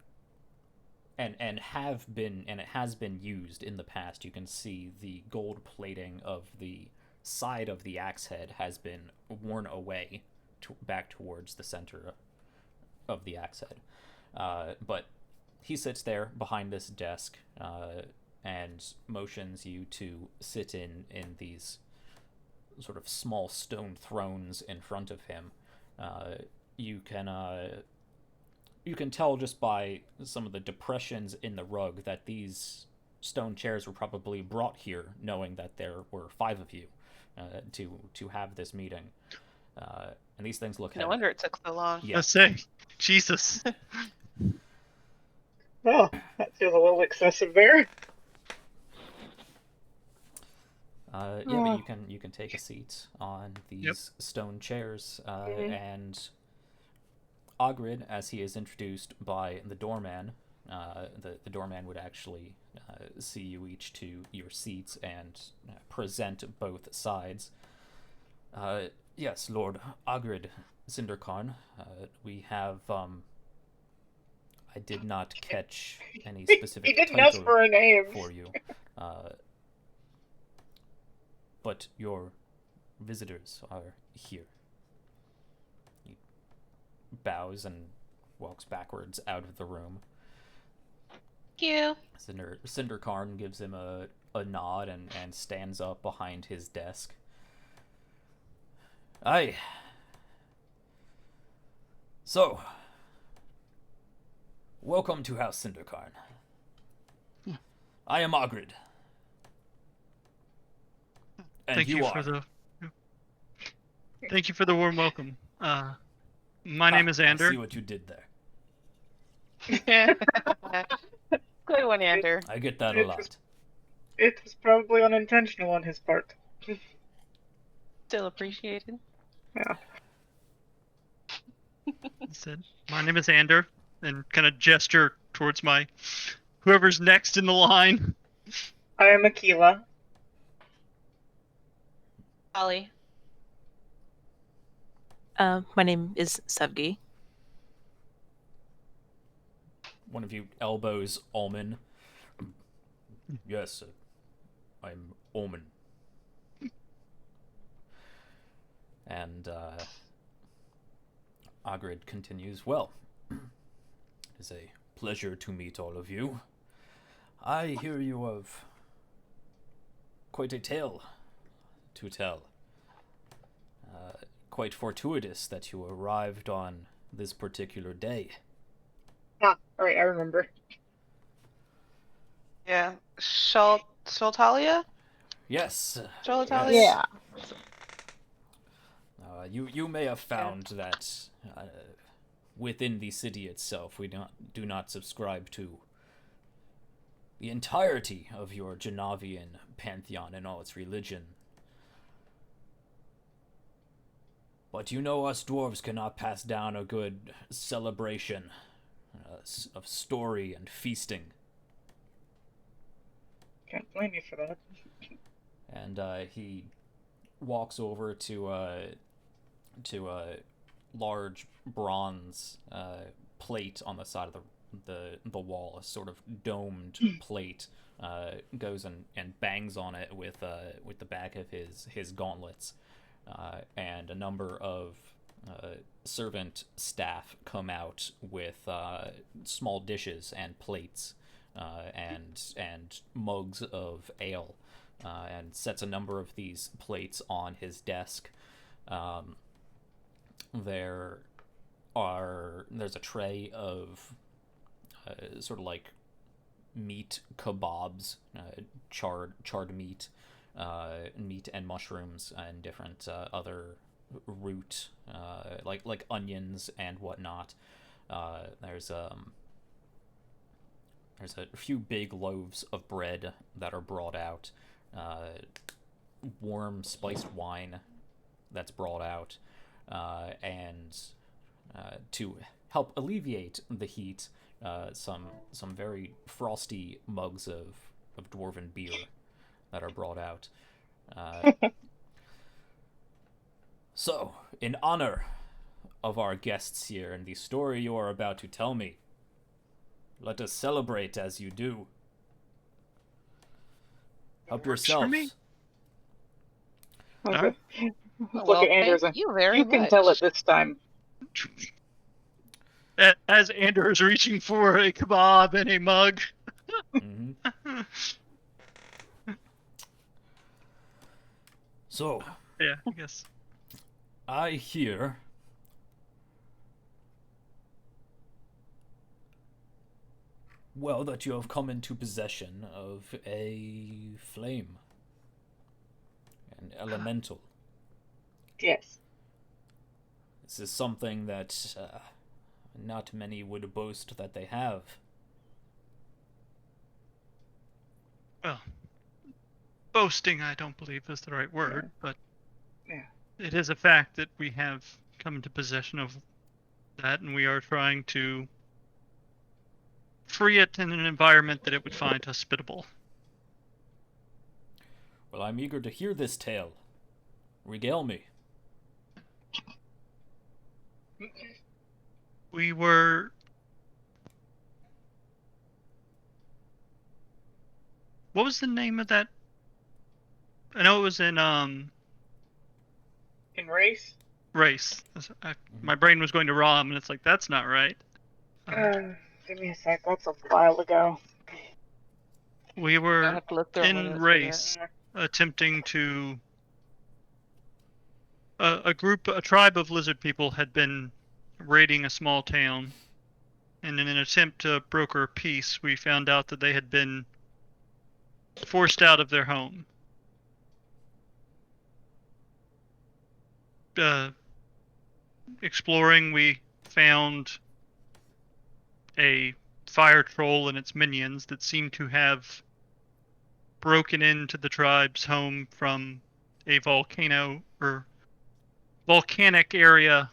and it has been used in the past. You can see the gold plating of the side of the axe head has been worn away back towards the center of the axe head, but he sits there behind this desk and motions you to sit in these sort of small stone thrones in front of him. You can tell just by some of the depressions in the rug that these stone chairs were probably brought here knowing that there were 5 of you to have this meeting. And these things look heavy. No wonder it took so long. Yeah. Let's say, Jesus. Well, that feels a little excessive there. But you can take a seat on these stone chairs, and Ogred, as he is introduced by the doorman, the doorman would actually see you each to your seats and present both sides. Yes, Lord Ogred Cinderkarn, we have I did not catch any He specific didn't ask title for a name. for you. But your visitors are here. He bows and walks backwards out of the room. Thank you. Cinderkarn gives him a nod and stands up behind his desk. Aye. So, welcome to House Cinderkarn. I am Ogred. And Thank you are. Thank you for the warm welcome. My name is Ander. I see what you did there. Good one, Ander. I get that a lot. It was probably unintentional on his part. Still appreciated. Yeah. He said, my name is Ander, and kind of gesture towards whoever's next in the line. I am Akila. Ollie. My name is Sevgi. One of you elbows Omen. Yes, I'm Omen. And Ogred continues, well, it is a pleasure to meet all of you. I hear you of quite a tale to tell. Quite fortuitous that you arrived on this particular day. Ah, alright, I remember. Yeah. Sholtalia? Yes. Sholtalia? Yeah. You may have found that within the city itself, we do not subscribe to the entirety of your Genavian pantheon and all its religion. But you know us dwarves cannot pass down a good celebration of story and feasting. Can't blame you for that. And he walks over to a large bronze plate on the side of the wall, a sort of domed plate. Goes and bangs on it with the back of his gauntlets, and a number of servant staff come out with small dishes and plates and mugs of ale, and sets a number of these plates on his desk. There's a tray of sort of like meat kebabs, charred meat, meat and mushrooms, and different other root, like onions and whatnot. There's a few big loaves of bread that are brought out, warm spiced wine that's brought out, and to help alleviate the heat, some very frosty mugs of dwarven beer that are brought out. So, in honor of our guests here and the story you are about to tell me, let us celebrate as you do. Help yourselves. Okay. Alright. Look at Anders. Thank you very You can much. tell it this time. As Ander is reaching for a kebab and a mug. Mm-hmm. So, Yeah, I guess. I hear that you have come into possession of a flame, an elemental. Yes. This is something that not many would boast that they have. Well, boasting I don't believe is the right word, but Yeah. it is a fact that we have come into possession of that, and we are trying to free it in an environment that it would find hospitable. Well, I'm eager to hear this tale. Regale me. We were What was the name of that? I know it was in race. Race. My brain was going to ROM, and it's like that's not right. Give me a sec. That's a while ago. We I were have to look through my in notes for Race, attempting to. A tribe of lizard people had been raiding a small town, and in an attempt to broker peace, we found out that they had been forced out of their home. Exploring, we found a fire troll and its minions that seemed to have broken into the tribe's home from a volcano or volcanic area.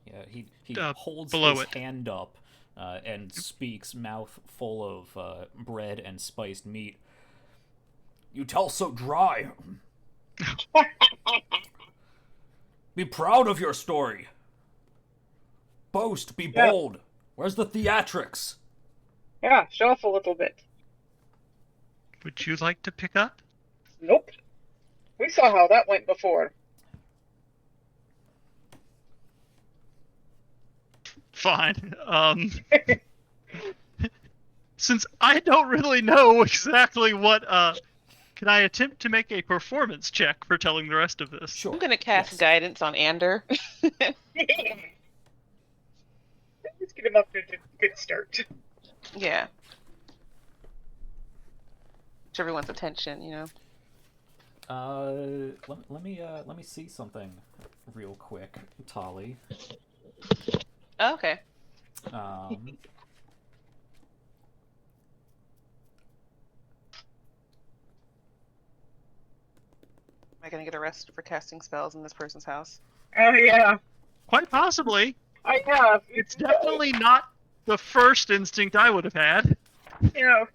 Yeah, he holds below his it. hand up and speaks, mouth full of bread and spiced meat. You tell so dry. Be proud of your story. Boast, be bold. Where's the theatrics? Yeah, show off a little bit. Would you like to pick up? Nope. We saw how that went before. Fine. Since I don't really know exactly what, can I attempt to make a performance check for telling the rest of this? Sure. I'm gonna cast guidance on Ander. Let's get him up to a good start. Yeah. To everyone's attention, you know. Let me see something real quick, Tali. Oh, okay. Um, Am I gonna get arrested for casting spells in this person's house? Oh, yeah. Quite possibly. I have. It's definitely not the first instinct I would have had. You know,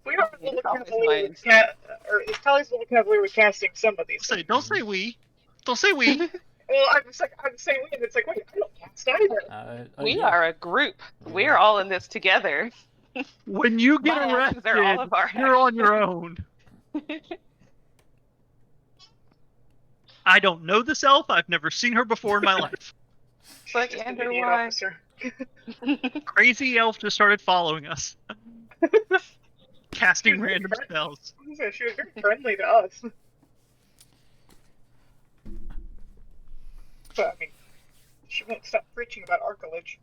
we don't have a little Probably cavalier mine. with or is Tally's a little cavalier with casting some of these things. Don't say we. Don't say we. Well, I'm saying we, and it's like, wait, I don't cast either. We yeah. are a group. We're all in this together. When you get My arrested, actions are all of our you're on your own. I don't know this elf. I've never seen her before in my life. It's like Just an Ander, idiot why? officer. Crazy elf just started following us. Casting random spells. She was very friendly to us. But, I mean, she won't stop preaching about archilage.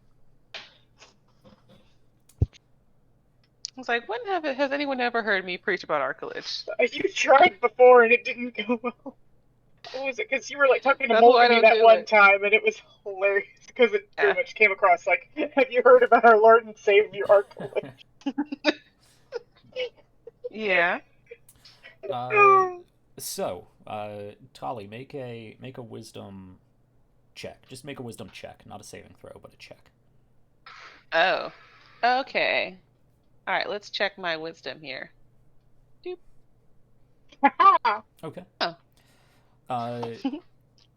I was like, has anyone ever heard me preach about archilage? You tried before and it didn't go well. What was it? Because you were like talking to That's why I Morgan don't that do one it. time, and it was hilarious because it very much came across like, "Have you heard about our Lord and Savior archilage?" Yeah. So, Tali, make a wisdom check. Just make a wisdom check, not a saving throw, but a check. Oh. Okay. All right. Let's check my wisdom here. Okay. Oh.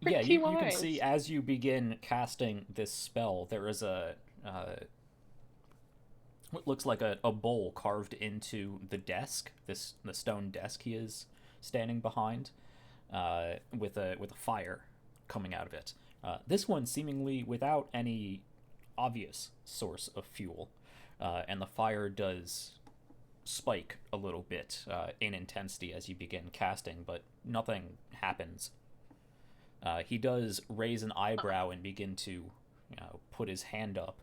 Yeah, you can wise. see as you begin casting this spell, there is a what looks like a bowl carved into the desk, the stone desk he is standing behind, with a fire coming out of it. This one seemingly without any obvious source of fuel, and the fire does spike a little bit in intensity as you begin casting, but nothing happens. He does raise an eyebrow and begin to put his hand up.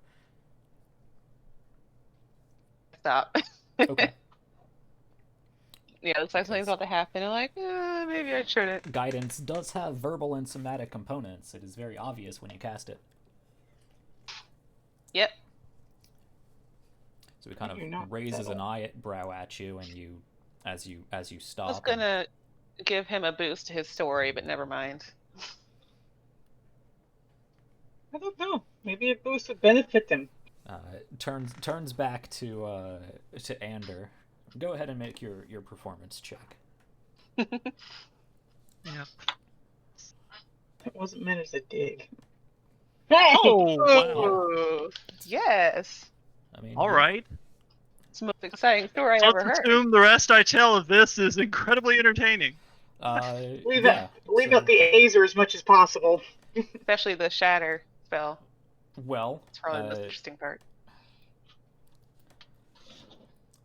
Stop. Okay. Yeah, looks like something's about to happen. I'm like, maybe I shouldn't. Guidance does have verbal and somatic components. It is very obvious when you cast it. Yep. So he kind of raises an eyebrow at you, and you, as you stop. I was gonna give him a boost to his story, but never mind. I don't know. Maybe a boost would benefit them. Turns back to Ander. Go ahead and make your performance check. Yeah. It wasn't meant as a dig. Oh, wow. Ooh, yes. I mean, All right. It's the most exciting story I Let's ever heard. assume the rest I tell of this is incredibly entertaining. Leave Yeah. out the Azer as much as possible. Especially the shatter spell. Well, It's probably the most interesting part.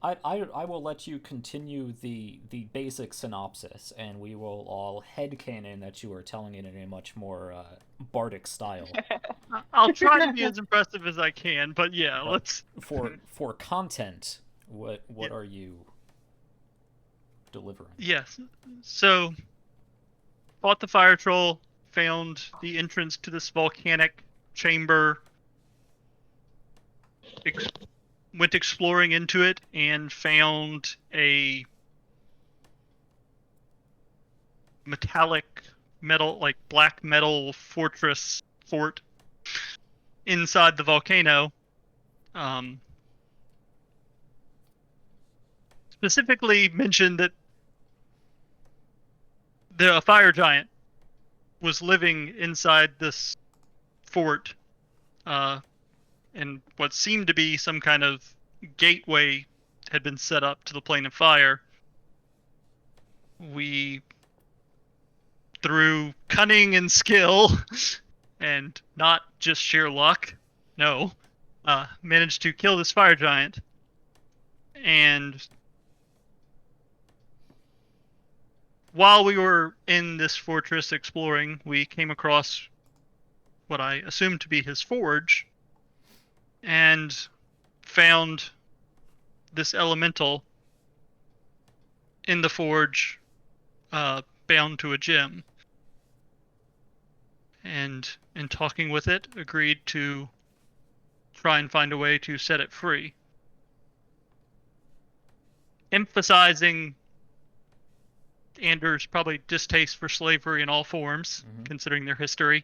I will let you continue the basic synopsis, and we will all headcanon that you are telling it in a much more bardic style. I'll try to be as impressive as I can, but yeah, let's. For content, what Yeah. are you delivering? Yes. So, fought the fire troll, found the entrance to this volcanic chamber, went exploring into it, and found a metallic metal, like black metal fort inside the volcano. Specifically mentioned that a fire giant was living inside this fort, and what seemed to be some kind of gateway had been set up to the plane of fire. We, through cunning and skill, and not just sheer luck, managed to kill this fire giant. And while we were in this fortress exploring, we came across what I assumed to be his forge, and found this elemental in the forge, bound to a gem. And in talking with it, agreed to try and find a way to set it free. Emphasizing Anders' probably distaste for slavery in all forms, considering their history.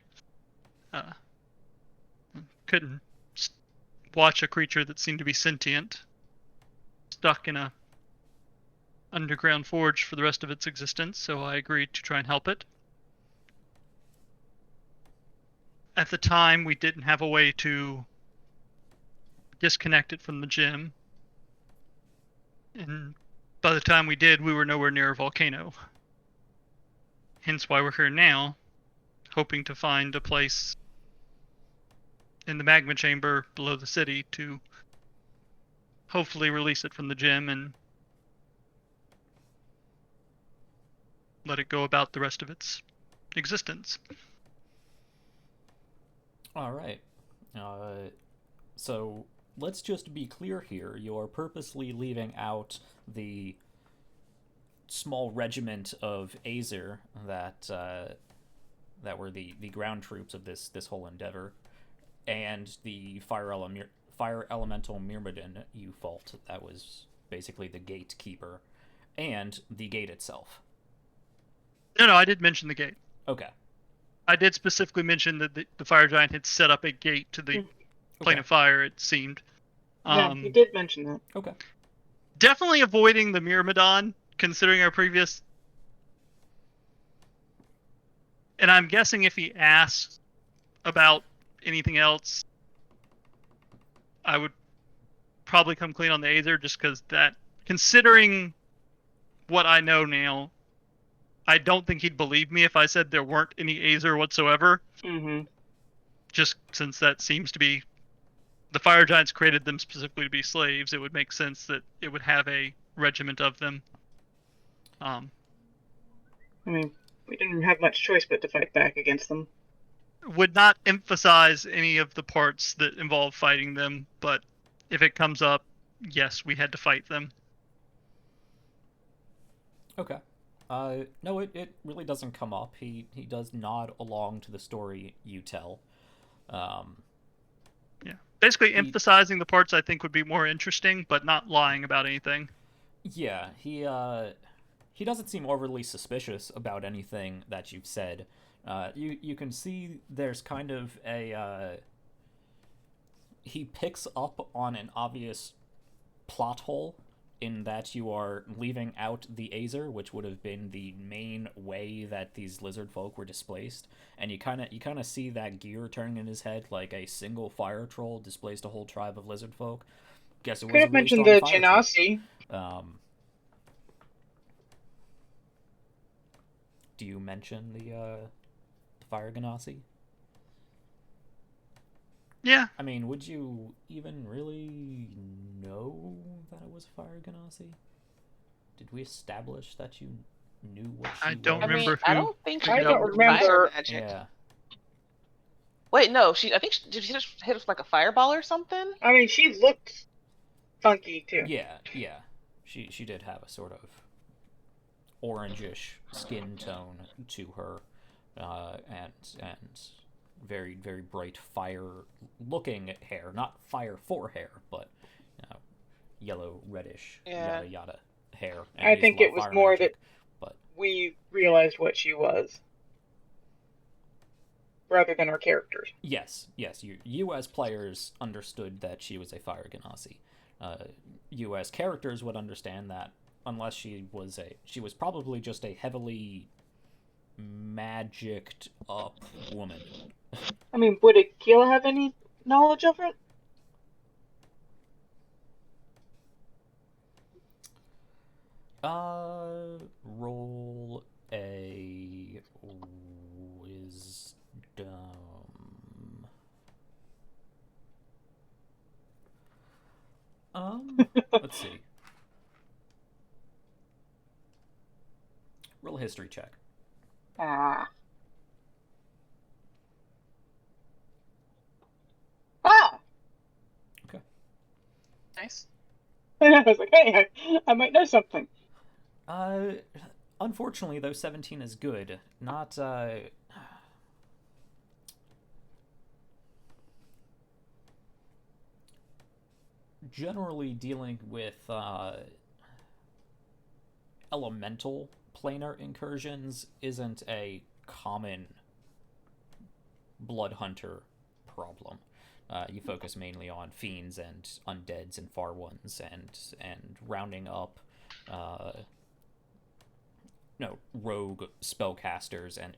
Couldn't watch a creature that seemed to be sentient stuck in a underground forge for the rest of its existence, so I agreed to try and help it. At the time, we didn't have a way to disconnect it from the gem, and by the time we did, we were nowhere near a volcano. Hence why we're here now, hoping to find a place in the magma chamber below the city to hopefully release it from the gem and let it go about the rest of its existence. All right. So let's just be clear here. You're purposely leaving out the small regiment of Azer that were the ground troops of this whole endeavor, and the fire elemental Myrmidon you fought. That was basically the gatekeeper, and the gate itself. No, I did mention the gate. Okay. I did specifically mention that the fire giant had set up a gate to the plane of fire, it seemed. Yeah, you did mention that. Okay. Definitely avoiding the Myrmidon, considering our previous... And I'm guessing if he asks about anything else, I would probably come clean on the Aether, just because that, considering what I know now, I don't think he'd believe me if I said there weren't any Aether whatsoever. Mm-hmm. Just since that seems to be... The fire giants created them specifically to be slaves, it would make sense that it would have a regiment of them. I mean, we didn't have much choice but to fight back against them. Would not emphasize any of the parts that involve fighting them, but if it comes up, yes, we had to fight them. Okay. No, it really doesn't come up. He does nod along to the story you tell. Yeah. Basically emphasizing the parts I think would be more interesting, but not lying about anything. Yeah, he doesn't seem overly suspicious about anything that you've said. You can see there's kind of a... he picks up on an obvious plot hole in that you are leaving out the Aether, which would have been the main way that these lizard folk were displaced, and you kind of see that gear turning in his head, like a single fire troll displaced a whole tribe of lizard folk. guess it Could was a have really mentioned strong the fire Genasi. trick. Do you mention the fire ganassi? Yeah. I mean, would you even really know that it was a fire ganassi? Did we establish that you knew what she I don't was? I mean, remember I who don't think she I knows don't fire remember. magic. Yeah. Wait, no. I think did she just hit us like a fireball or something? I mean, she looked funky too. Yeah. She did have a sort of orangish skin tone to her, and very very bright fire looking hair, not fire for hair, but yellow reddish Yeah. yada yada hair. And I used a think lot it of was fire more magic, that but we realized what she was, rather than our characters. yes, you as players understood that she was a fire ganassi. You as characters would understand that unless she was probably just a heavily magicked up woman. I mean, would Akila have any knowledge of it? Roll a wisdom. Let's see. Roll a history check. Ah. Okay. Nice. I was like, hey, I might know something. Unfortunately, though, 17 is good. Not, generally dealing with, elemental planar incursions isn't a common blood hunter problem. You focus mainly on fiends and undeads and far ones and rounding up rogue spellcasters and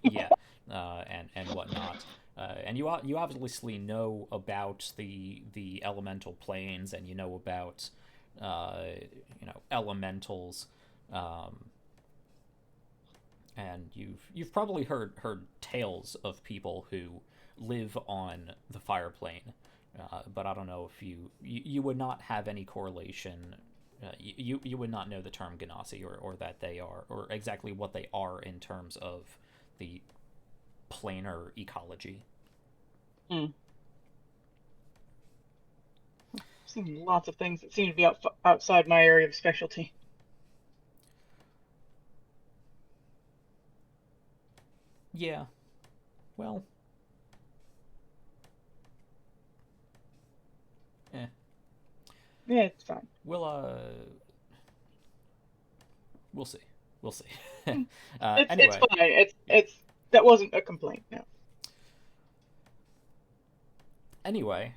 and whatnot. And you obviously know about the elemental planes, and you know about elementals, and you've probably heard tales of people who live on the fire plane, but I don't know if you would not have any correlation. You would not know the term ganassi or that they are, or exactly what they are in terms of the planar ecology. I've seen lots of things that seem to be outside my area of specialty. Yeah. Well. Yeah, it's fine. We'll see. We'll see. It's Anyway. fine. It's that wasn't a complaint. No. Anyway,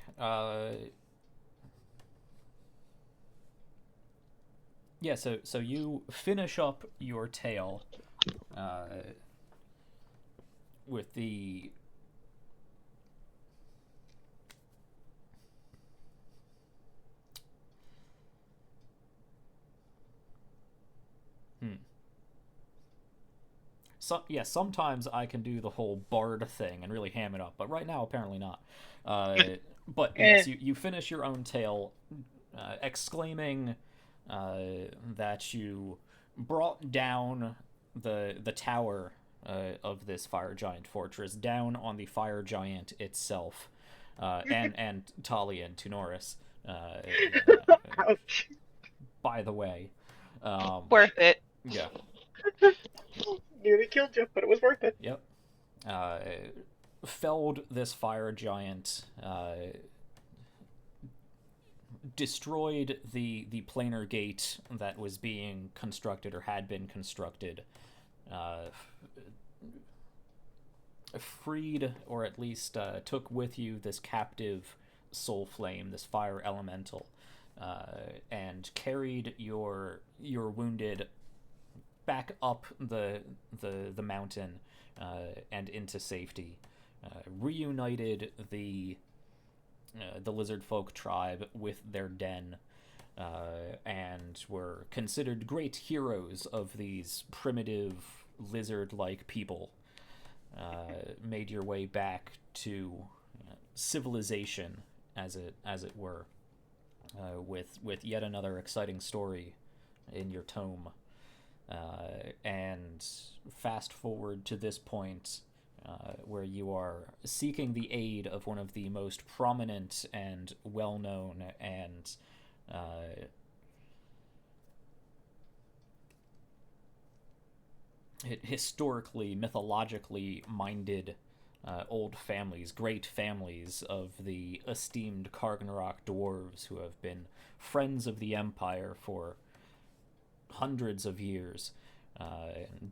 yeah. So you finish up your tale, with the. Sometimes I can do the whole bard thing and really ham it up, but right now apparently not. But yes, you finish your own tale, exclaiming that you brought down the tower of this fire giant fortress down on the fire giant itself, and Talia and Tunoris. Ouch. By the way, Worth it. yeah. Nearly killed you, but it was worth it. Yep. Felled this fire giant, destroyed the planar gate that was being constructed or had been constructed, freed, or at least took with you this captive soul flame, this fire elemental, and carried your wounded back up the mountain, and into safety. Reunited the lizard folk tribe with their den, and were considered great heroes of these primitive lizard-like people. Made your way back to civilization, as it were, with yet another exciting story in your tome. And fast forward to this point, where you are seeking the aid of one of the most prominent and well-known and historically, mythologically minded old families, great families of the esteemed Kargnorak dwarves who have been friends of the Empire for hundreds of years,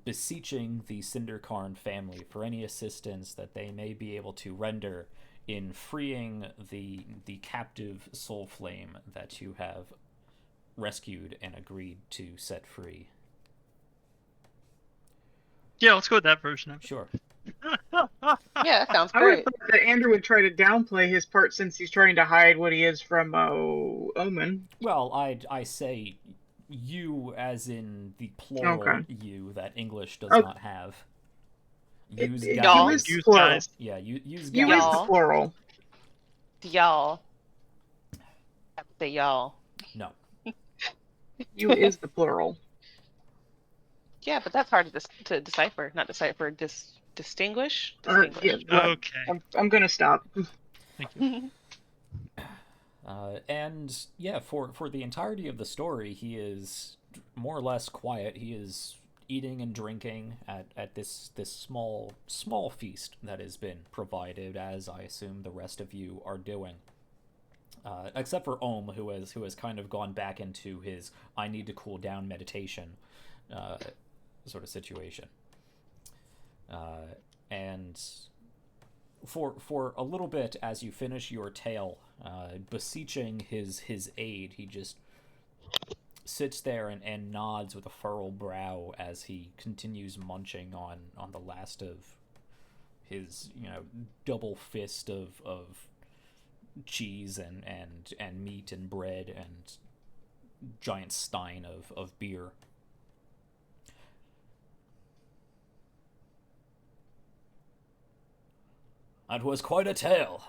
beseeching the Cinderkarn family for any assistance that they may be able to render in freeing the captive soul flame that you have rescued and agreed to set free. Yeah, let's go with that version of it. Sure. Yeah, that sounds I would have great. thought that Andrew would try to downplay his part since he's trying to hide what he is from Omen. Well, I say you as in the plural Okay. you that English does Oh. not have. Use You Y'all. is Use plural. guys. Yeah, use You guys. is Y'all. the plural. Y'all. I have to say y'all. No. You is the plural. Yeah, but that's hard to decipher. Not decipher, distinguish? Yeah, Distinguish. what? Okay. I'm gonna stop. Thank you. And yeah, for the entirety of the story, he is more or less quiet. He is eating and drinking at this small feast that has been provided, as I assume the rest of you are doing. Except for Ohm, who has kind of gone back into his I need to cool down meditation sort of situation. And for a little bit, as you finish your tale, beseeching his aid, he just sits there and nods with a furrowed brow as he continues munching on the last of his double fist of cheese and meat and bread and giant stein of beer. That was quite a tale.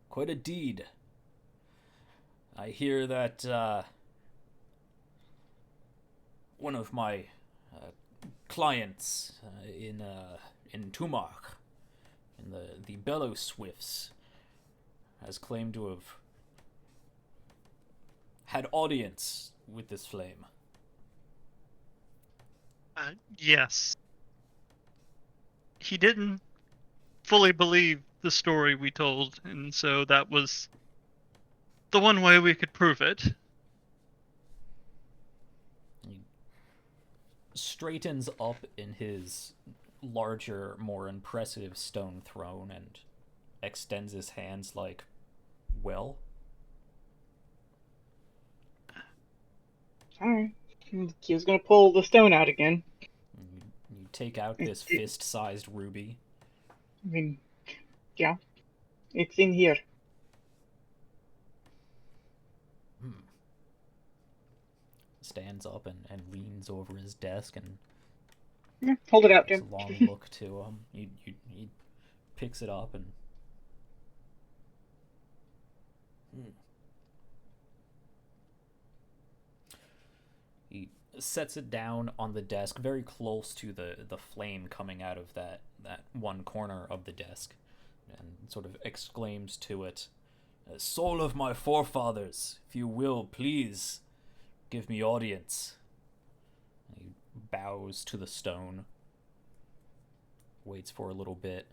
Quite a deed. I hear that one of my clients in Tumark, in the Bellow Swifts, has claimed to have had audience with this flame. Yes. He didn't fully believe the story we told, and so that was the one way we could prove it. He straightens up in his larger, more impressive stone throne and extends his hands like, well? Alright. He was gonna pull the stone out again. You take out this fist-sized ruby. I mean, yeah. It's in here. Stands up and leans over his desk and Yeah, hold it out to gives him. a long look to him. He picks it up and he sets it down on the desk, very close to the flame coming out of that one corner of the desk, and sort of exclaims to it, "Soul of my forefathers, if you will, please give me audience." He bows to the stone, waits for a little bit.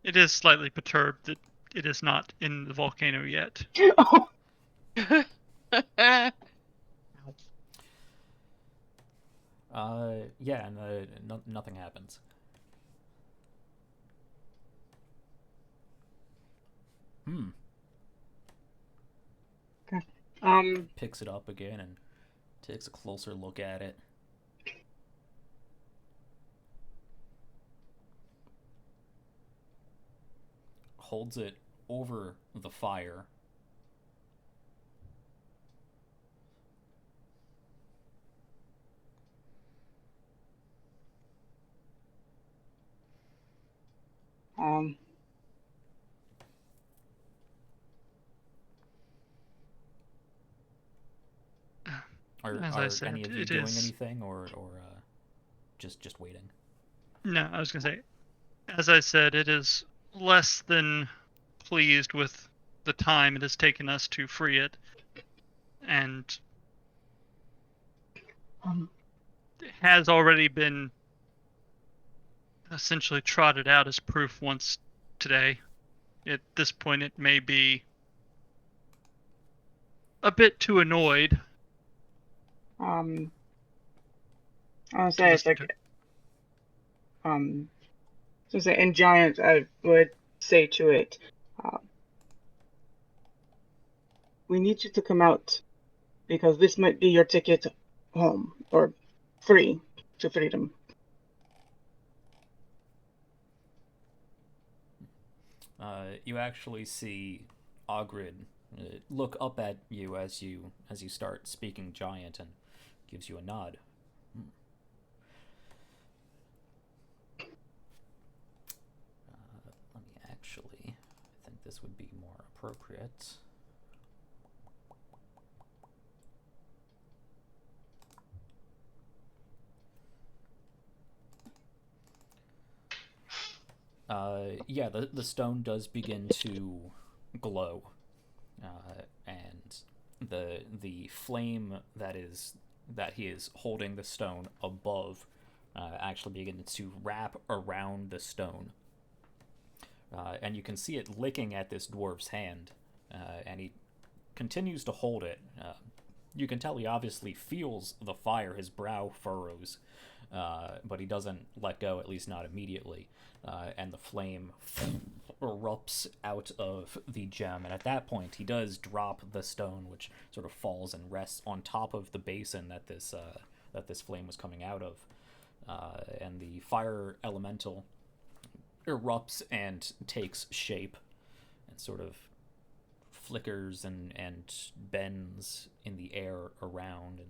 It is slightly perturbed that it is not in the volcano yet. Oh, Yeah, and nothing happens. Picks it up again and takes a closer look at it. holds it over the fire. As I said, any of you it doing is... anything, or just waiting? No, I was going to say, as I said, it is less than pleased with the time it has taken us to free it, and has already been essentially trotted out as proof once today. At this point, it may be a bit too annoyed. I would say it's like, so in Giant, I would say to it, we need you to come out, because this might be your ticket home, or free to freedom. You actually see Ogred look up at you as you start speaking Giant, and gives you a nod. Let me actually, I think this would be more appropriate. Yeah, the stone does begin to glow, and the flame that he is holding the stone above actually begins to wrap around the stone, and you can see it licking at this dwarf's hand, and he continues to hold it. You can tell he obviously feels the fire. His brow furrows, but he doesn't let go, at least not immediately. And the flame erupts out of the gem, and at that point he does drop the stone, which sort of falls and rests on top of the basin that this flame was coming out of, and the fire elemental erupts and takes shape and sort of flickers and bends in the air around, and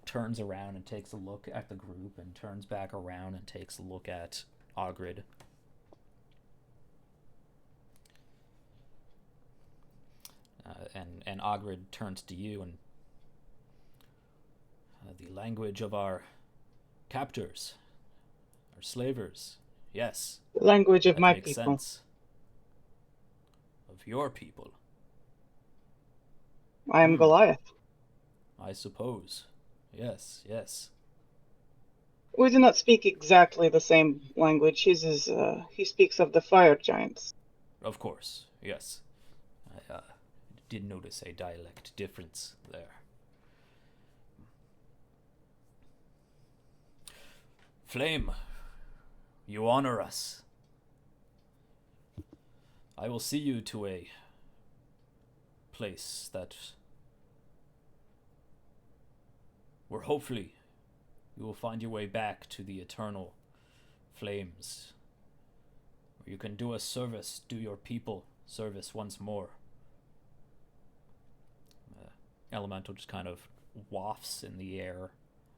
turns around and takes a look at the group, and turns back around and takes a look at Ogred. And Ogred turns to you, and the language of our captors, our slavers, yes. The language of that my makes people. Sense. Of your people. I am Goliath. I suppose. Yes. We do not speak exactly the same language. His is, he speaks of the fire giants. Of course, yes. I did notice a dialect difference there. Flame, you honor us. I will see you to a place that where hopefully you will find your way back to the eternal flames, where you can do us service, do your people service once more. Elemental just kind of wafts in the air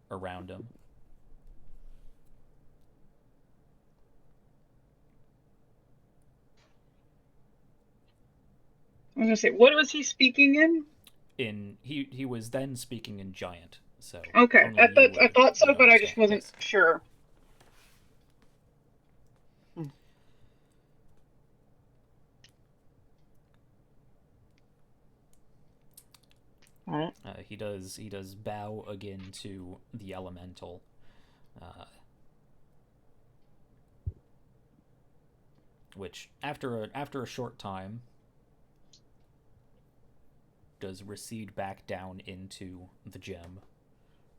around him. I was gonna say, what was he speaking in? He was then speaking in Giant, so Okay, I thought so, but I just wasn't sure. All right. He does bow again to the elemental, which after a short time does recede back down into the gem,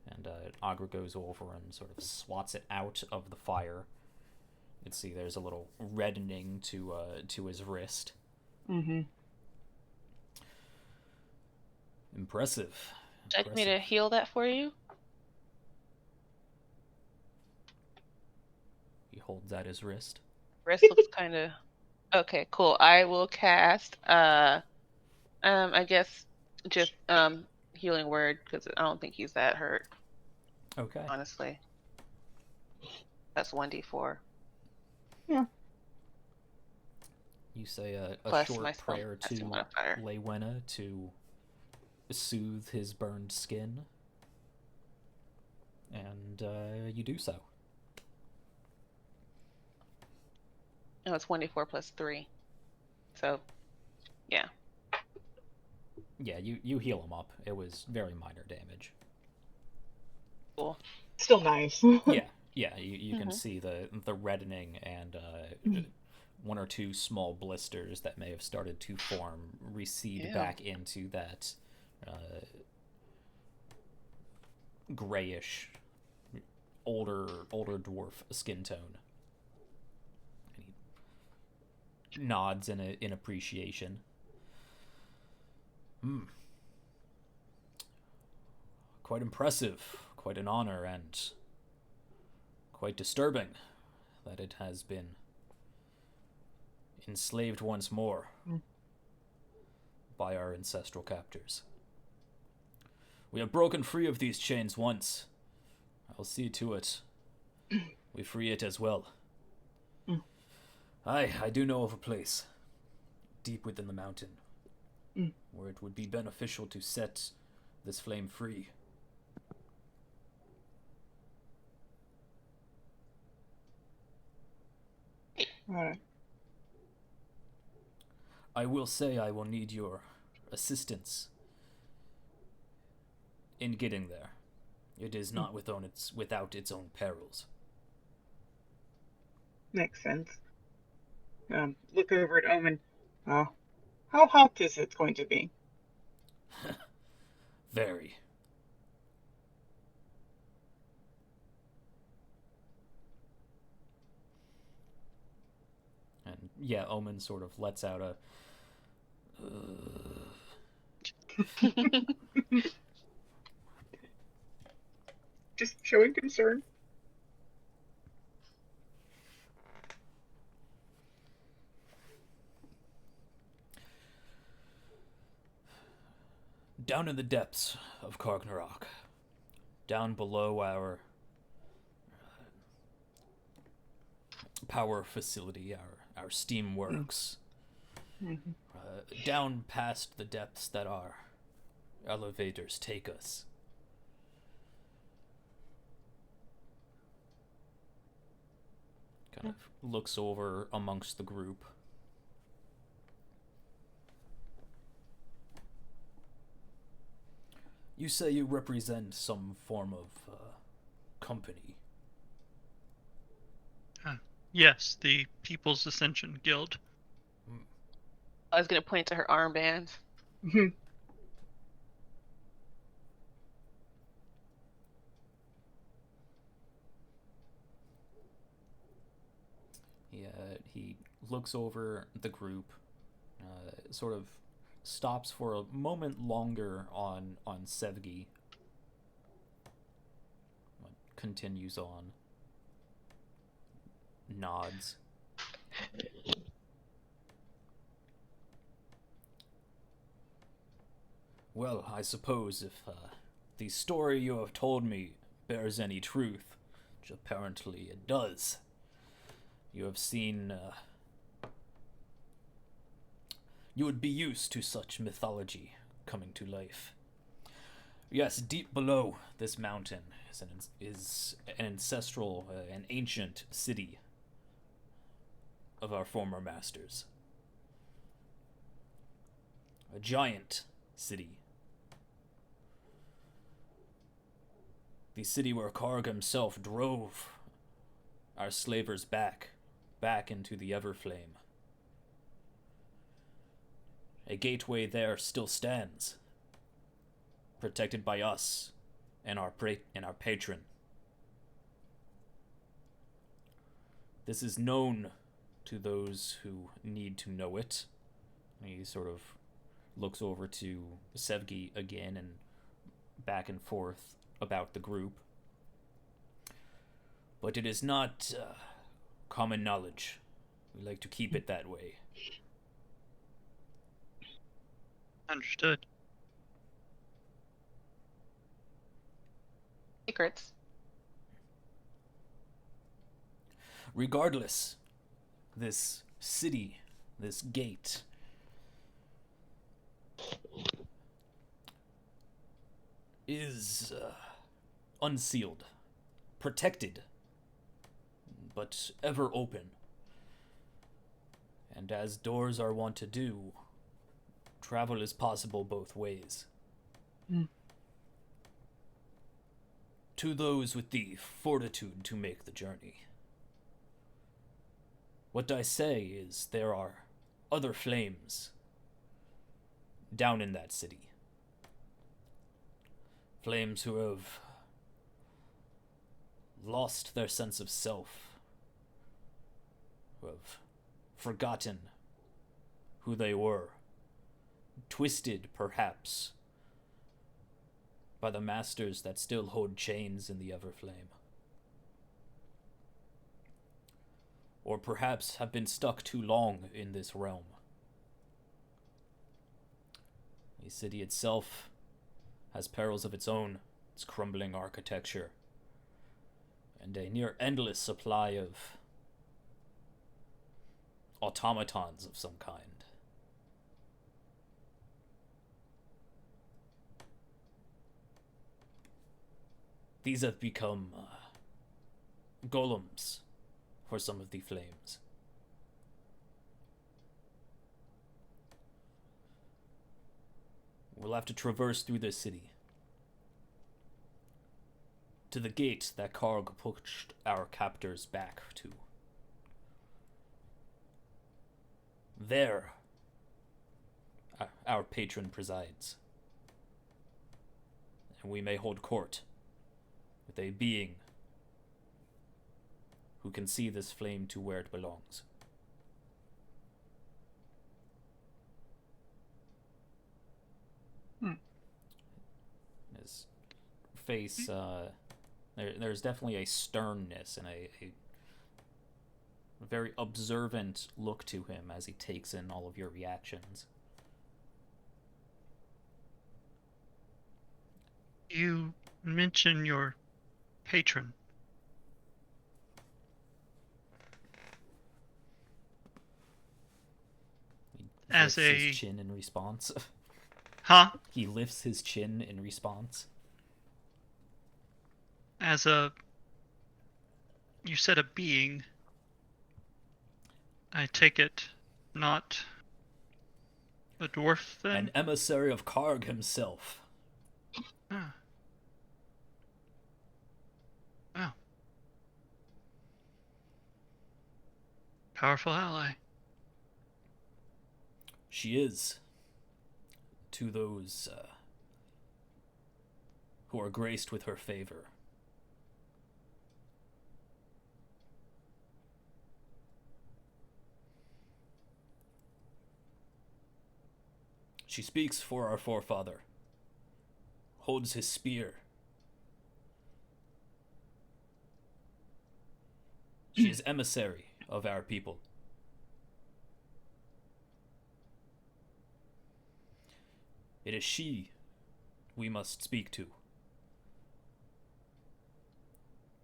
and Ogre goes over and sort of swats it out of the fire. You can see there's a little reddening to his wrist. Mm-hmm. Impressive. Would you like me to heal that for you? He holds out his wrist. Wrist looks kind of... Okay, cool. I will cast I guess just healing word because I don't think he's that hurt, Okay. honestly. That's 1d4 You say a plus my short prayer spellcasting to modifier. Lewena to soothe his burned skin, and you do so. No, it's 1d4 plus 3. So, yeah. Yeah, you heal him up. It was very minor damage. Cool. Still nice. Yeah, you can see the reddening and one or two small blisters that may have started to form recede Ew. back into that grayish, older dwarf skin tone. And he nods in appreciation. Quite impressive, quite an honor, and quite disturbing that it has been enslaved once more by our ancestral captors. We have broken free of these chains once. I'll see to it we free it as well. I do know of a place deep within the mountain where it would be beneficial to set this flame free. Alright. I will say I will need your assistance in getting there. It is not without its own perils. Makes sense. Look over at Omen. How hot is it going to be? Very. And yeah, Omen sort of lets out a Just showing concern. down in the depths of Kargnorak, down below our power facility, our Steamworks, down past the depths that our elevators take us. Kind of looks over amongst the group. You say you represent some form of company. Yes, the People's Ascension Guild. I was going to point to her armbands. He looks over the group, sort of stops for a moment longer on Sevgi, continues on, nods. Well, I suppose if the story you have told me bears any truth, which apparently it does, you have seen... you would be used to such mythology coming to life. Yes, deep below this mountain is an ancestral, an ancient city of our former masters. A giant city. The city where Karg himself drove our slavers back into the Everflame. A gateway there still stands, protected by us and our patron. This is known to those who need to know it. He sort of looks over to Sevgi again and back and forth about the group. But it is not common knowledge. We like to keep it that way. Understood. Secrets. Regardless, this city, this gate, is unsealed, protected, but ever open. And as doors are wont to do, travel is possible both ways. To those with the fortitude to make the journey. What I say is there are other flames down in that city. Flames who have lost their sense of self, who have forgotten who they were, twisted perhaps by the masters that still hold chains in the Everflame. Or perhaps have been stuck too long in this realm. The city itself has perils of its own, its crumbling architecture, and a near endless supply of automatons of some kind. These have become golems for some of the flames. We'll have to traverse through this city to the gate that Karg pushed our captors back to. There, our patron presides, and we may hold court with a being who can see this flame to where it belongs. His face, there's definitely a sternness and a very observant look to him as he takes in all of your reactions. You mention your patron. He As lifts a... his chin in response. Huh? He lifts his chin in response. As a... You said a being. I take it not a dwarf, then? An emissary of Karg himself. Ah. Wow. Powerful ally. She is. To those who are graced with her favor. She speaks for our forefather, holds his spear. She is emissary of our people. It is she we must speak to,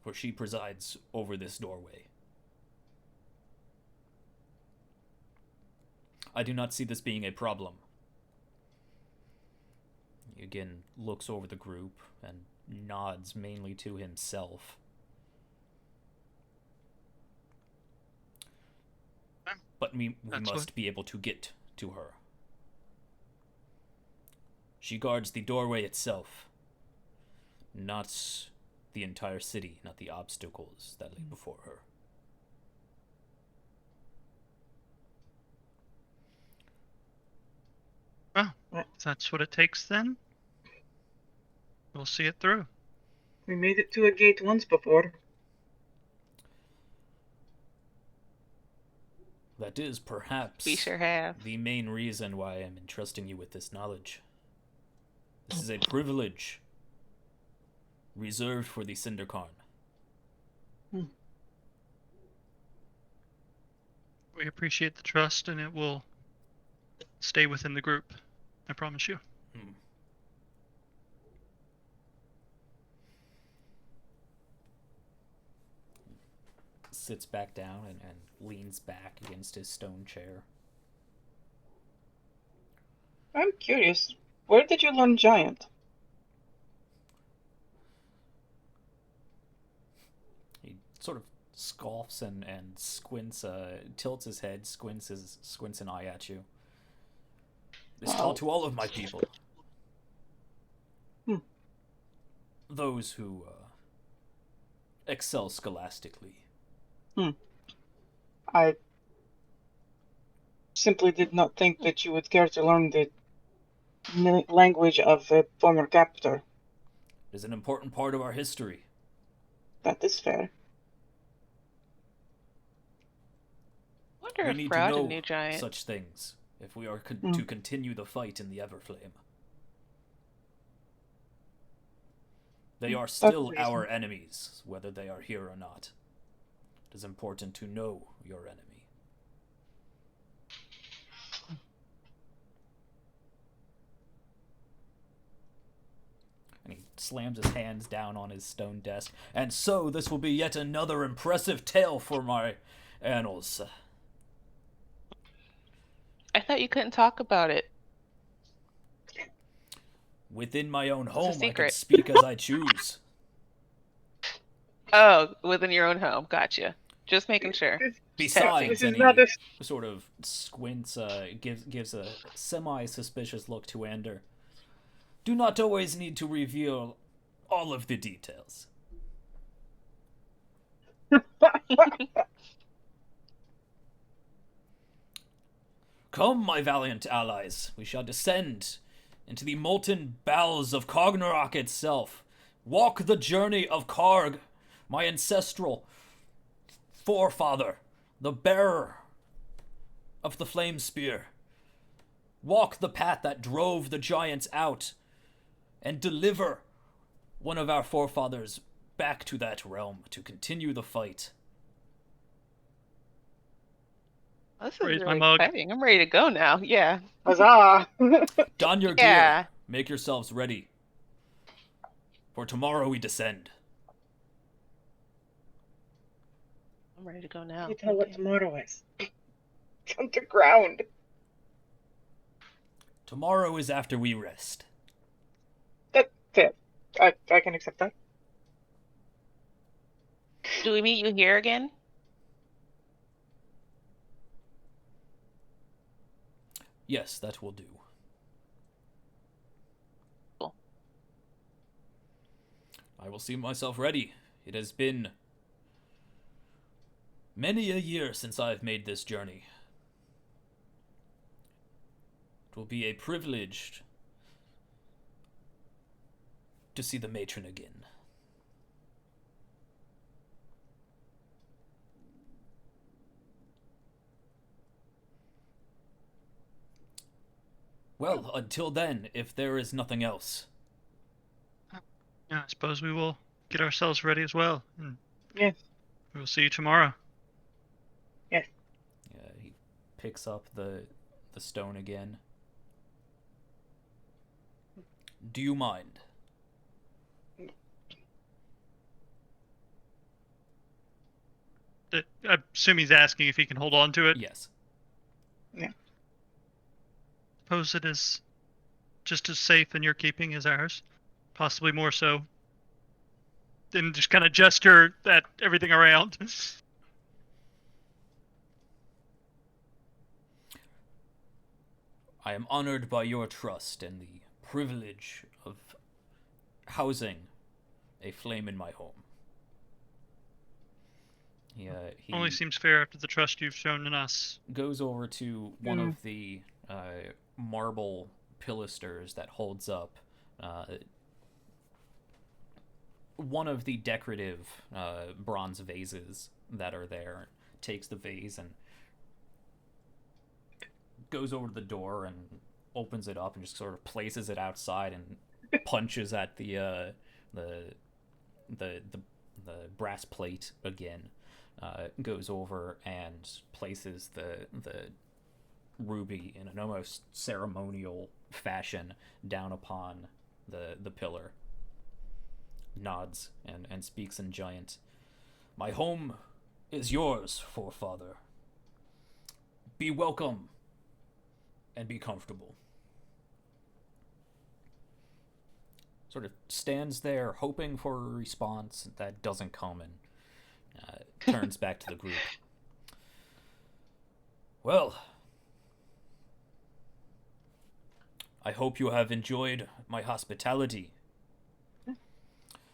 for she presides over this doorway. I do not see this being a problem. He again looks over the group and nods mainly to himself. But we must be able to get to her. She guards the doorway itself, not the entire city, not the obstacles that lay before her. Well, if that's what it takes then, we'll see it through. We made it to a gate once before. That is perhaps We sure have. the main reason why I'm entrusting you with this knowledge. This is a privilege reserved for the Cinderkarn. We appreciate the trust, and it will stay within the group. I promise you. Sits back down and leans back against his stone chair. I'm curious. Where did you learn giant? He sort of scoffs and squints, tilts his head, squints an eye at you. It's taught to all of my people. Those who excel scholastically. I simply did not think that you would care to learn the language of a former captor. It is an important part of our history. That is fair. Wonder We if need to Proud know knew giant. such things if we are to continue the fight in the Everflame. They are still our enemies, whether they are here or not. It is important to know your enemy. And he slams his hands down on his stone desk. And so this will be yet another impressive tale for my annals. I thought you couldn't talk about it. Within my own home, I can secret. speak as I choose. Oh, within your own home. Gotcha. Just making sure. Besides, This and is not he a... sort of squints, gives a semi-suspicious look to Ender. Do not always need to reveal all of the details. Come, my valiant allies, we shall descend into the molten bowels of Kargnorak itself. Walk the journey of Karg, my ancestral forefather, the bearer of the flame spear. Walk the path that drove the giants out and deliver one of our forefathers back to that realm to continue the fight. This is Raise my really mug. exciting. I'm ready to go now. Yeah. Huzzah! Don your Yeah. gear. Make yourselves ready. For tomorrow we descend. I'm ready to go now. You tell what tomorrow is. It's underground. Tomorrow is after we rest. That's fair. I can accept that. Do we meet you here again? Yes, that will do. Cool. I will see myself ready. It has been many a year since I've made this journey. It will be a privilege to see the matron again. Well, until then, if there is nothing else. Yeah, I suppose we will get ourselves ready as well. And Yes. we will see you tomorrow. Yes. He picks up the stone again. Do you mind? I assume he's asking if he can hold on to it. Yes. Suppose it is just as safe in your keeping as ours. Possibly more so. And just kind of gesture at everything around. I am honored by your trust and the privilege of housing a flame in my home. He Only seems fair after the trust you've shown in us. goes over to one of the marble pilasters that holds up one of the decorative bronze vases that are there, takes the vase and goes over to the door and opens it up and just sort of places it outside and punches at the brass plate again. goes over and places the ruby in an almost ceremonial fashion down upon the pillar. Nods and speaks in giant. My home is yours, forefather. Be welcome and be comfortable. Sort of stands there hoping for a response that doesn't come, and turns back to the group. Well, I hope you have enjoyed my hospitality.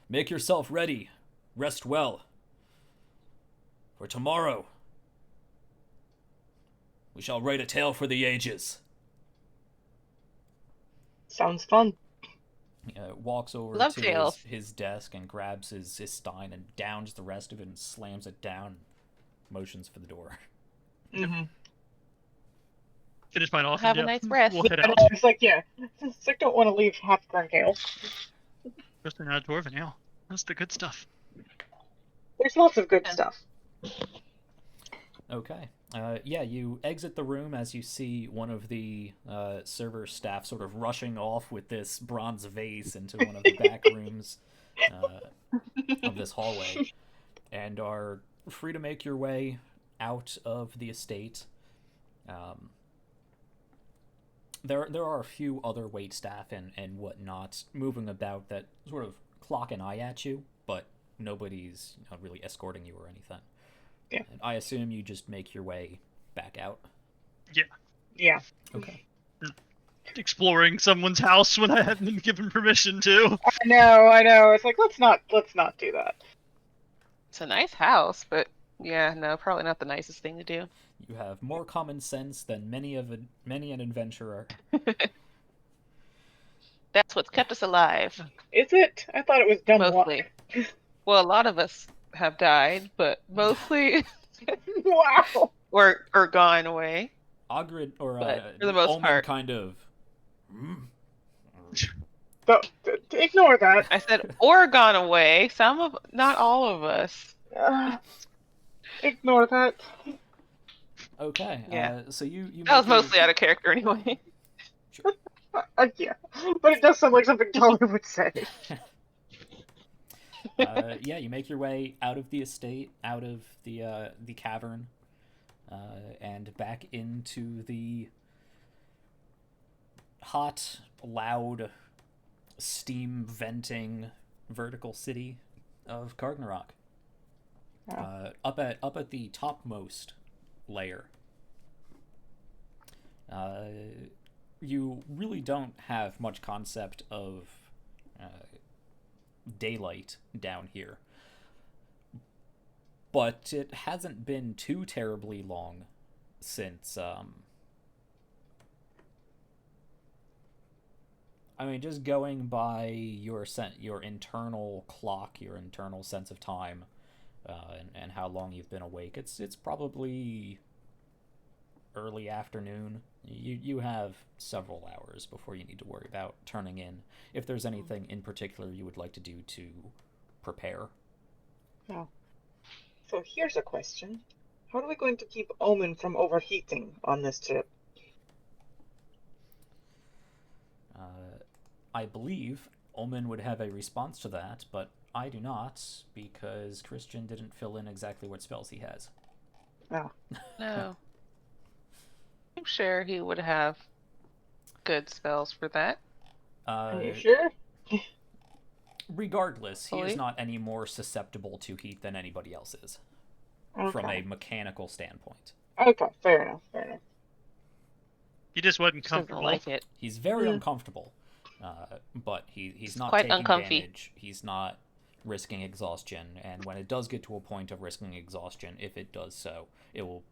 Make yourself ready. Rest well. For tomorrow, we shall write a tale for the ages. Sounds fun. He walks over Love to tales. his desk and grabs his stein and downs the rest of it and slams it down. Motions for the door. Mm-hmm. Finish mine off. Have and, a nice rest. We'll head And out. it's like, yeah. It's like, don't want to leave half drunk ale. Especially not dwarven ale. That's the good stuff. There's lots of good stuff. Okay. Yeah, you exit the room as you see one of the server staff sort of rushing off with this bronze vase into one of the back rooms of this hallway, and are free to make your way out of the estate. There are a few other wait staff and whatnot moving about that sort of clock an eye at you, but nobody's really escorting you or anything. Yeah. And I assume you just make your way back out. Yeah. Okay. Exploring someone's house when I hadn't been given permission to. I know. It's like, let's not do that. It's a nice house, but yeah, no, probably not the nicest thing to do. You have more common sense than many an adventurer. That's what's kept us alive, Is it? I thought it was dumb mostly. luck. Well, a lot of us have died, but mostly Wow. or gone away. Ogred, or But for the most Omen part. kind of. Ignore that. I said or gone away. Not all of us. Ignore that. Okay. Yeah. So you That was make your- mostly out of character anyway. Sure. Yeah, but it does sound like something Dolly would say. Yeah, you make your way out of the estate, out of the cavern, and back into the hot, loud, steam venting vertical city of Kargnorak. Oh. Up at the topmost layer. You really don't have much concept of daylight down here. But it hasn't been too terribly long since, I mean, just going by your internal clock, your internal sense of time, and how long you've been awake, it's probably early afternoon. You have several hours before you need to worry about turning in. If there's anything in particular you would like to do to prepare. Oh. So here's a question. How are we going to keep Omen from overheating on this trip? I believe Omen would have a response to that, but I do not, because Christian didn't fill in exactly what spells he has. Oh. No. I'm sure he would have good spells for that. Are you sure? Regardless, he is Fully? not any more susceptible to heat than anybody else is, Okay. from a mechanical standpoint. Okay, fair enough. He just wasn't Just doesn't comfortable. like it. He's very Yeah. uncomfortable, but he's not quite taking uncomfy. damage. He's not risking exhaustion, and when it does get to a point of risking exhaustion, if it does so, it will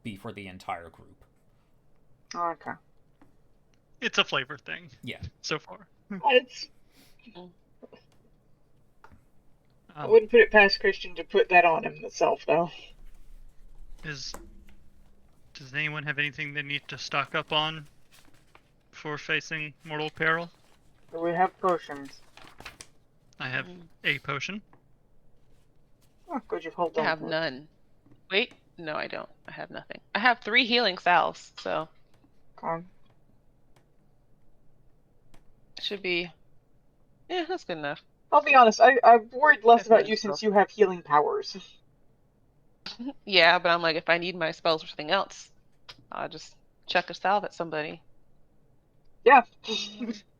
be for the entire group. Okay. It's a flavor thing. Yeah. So far. I wouldn't put it past Christian to put that on himself, though. Does anyone have anything they need to stock up on before facing mortal peril? We have potions. I have a potion. Oh, good, you've held I on. have to it. none. Wait, no, I don't. I have nothing. I have 3 healing salves, so Okay. it should be. Yeah, that's good enough. I'll be honest, I've worried less about Definitely you spell. since you have healing powers. Yeah, but I'm like, if I need my spells or something else, I'll just chuck a salve at somebody. Yeah.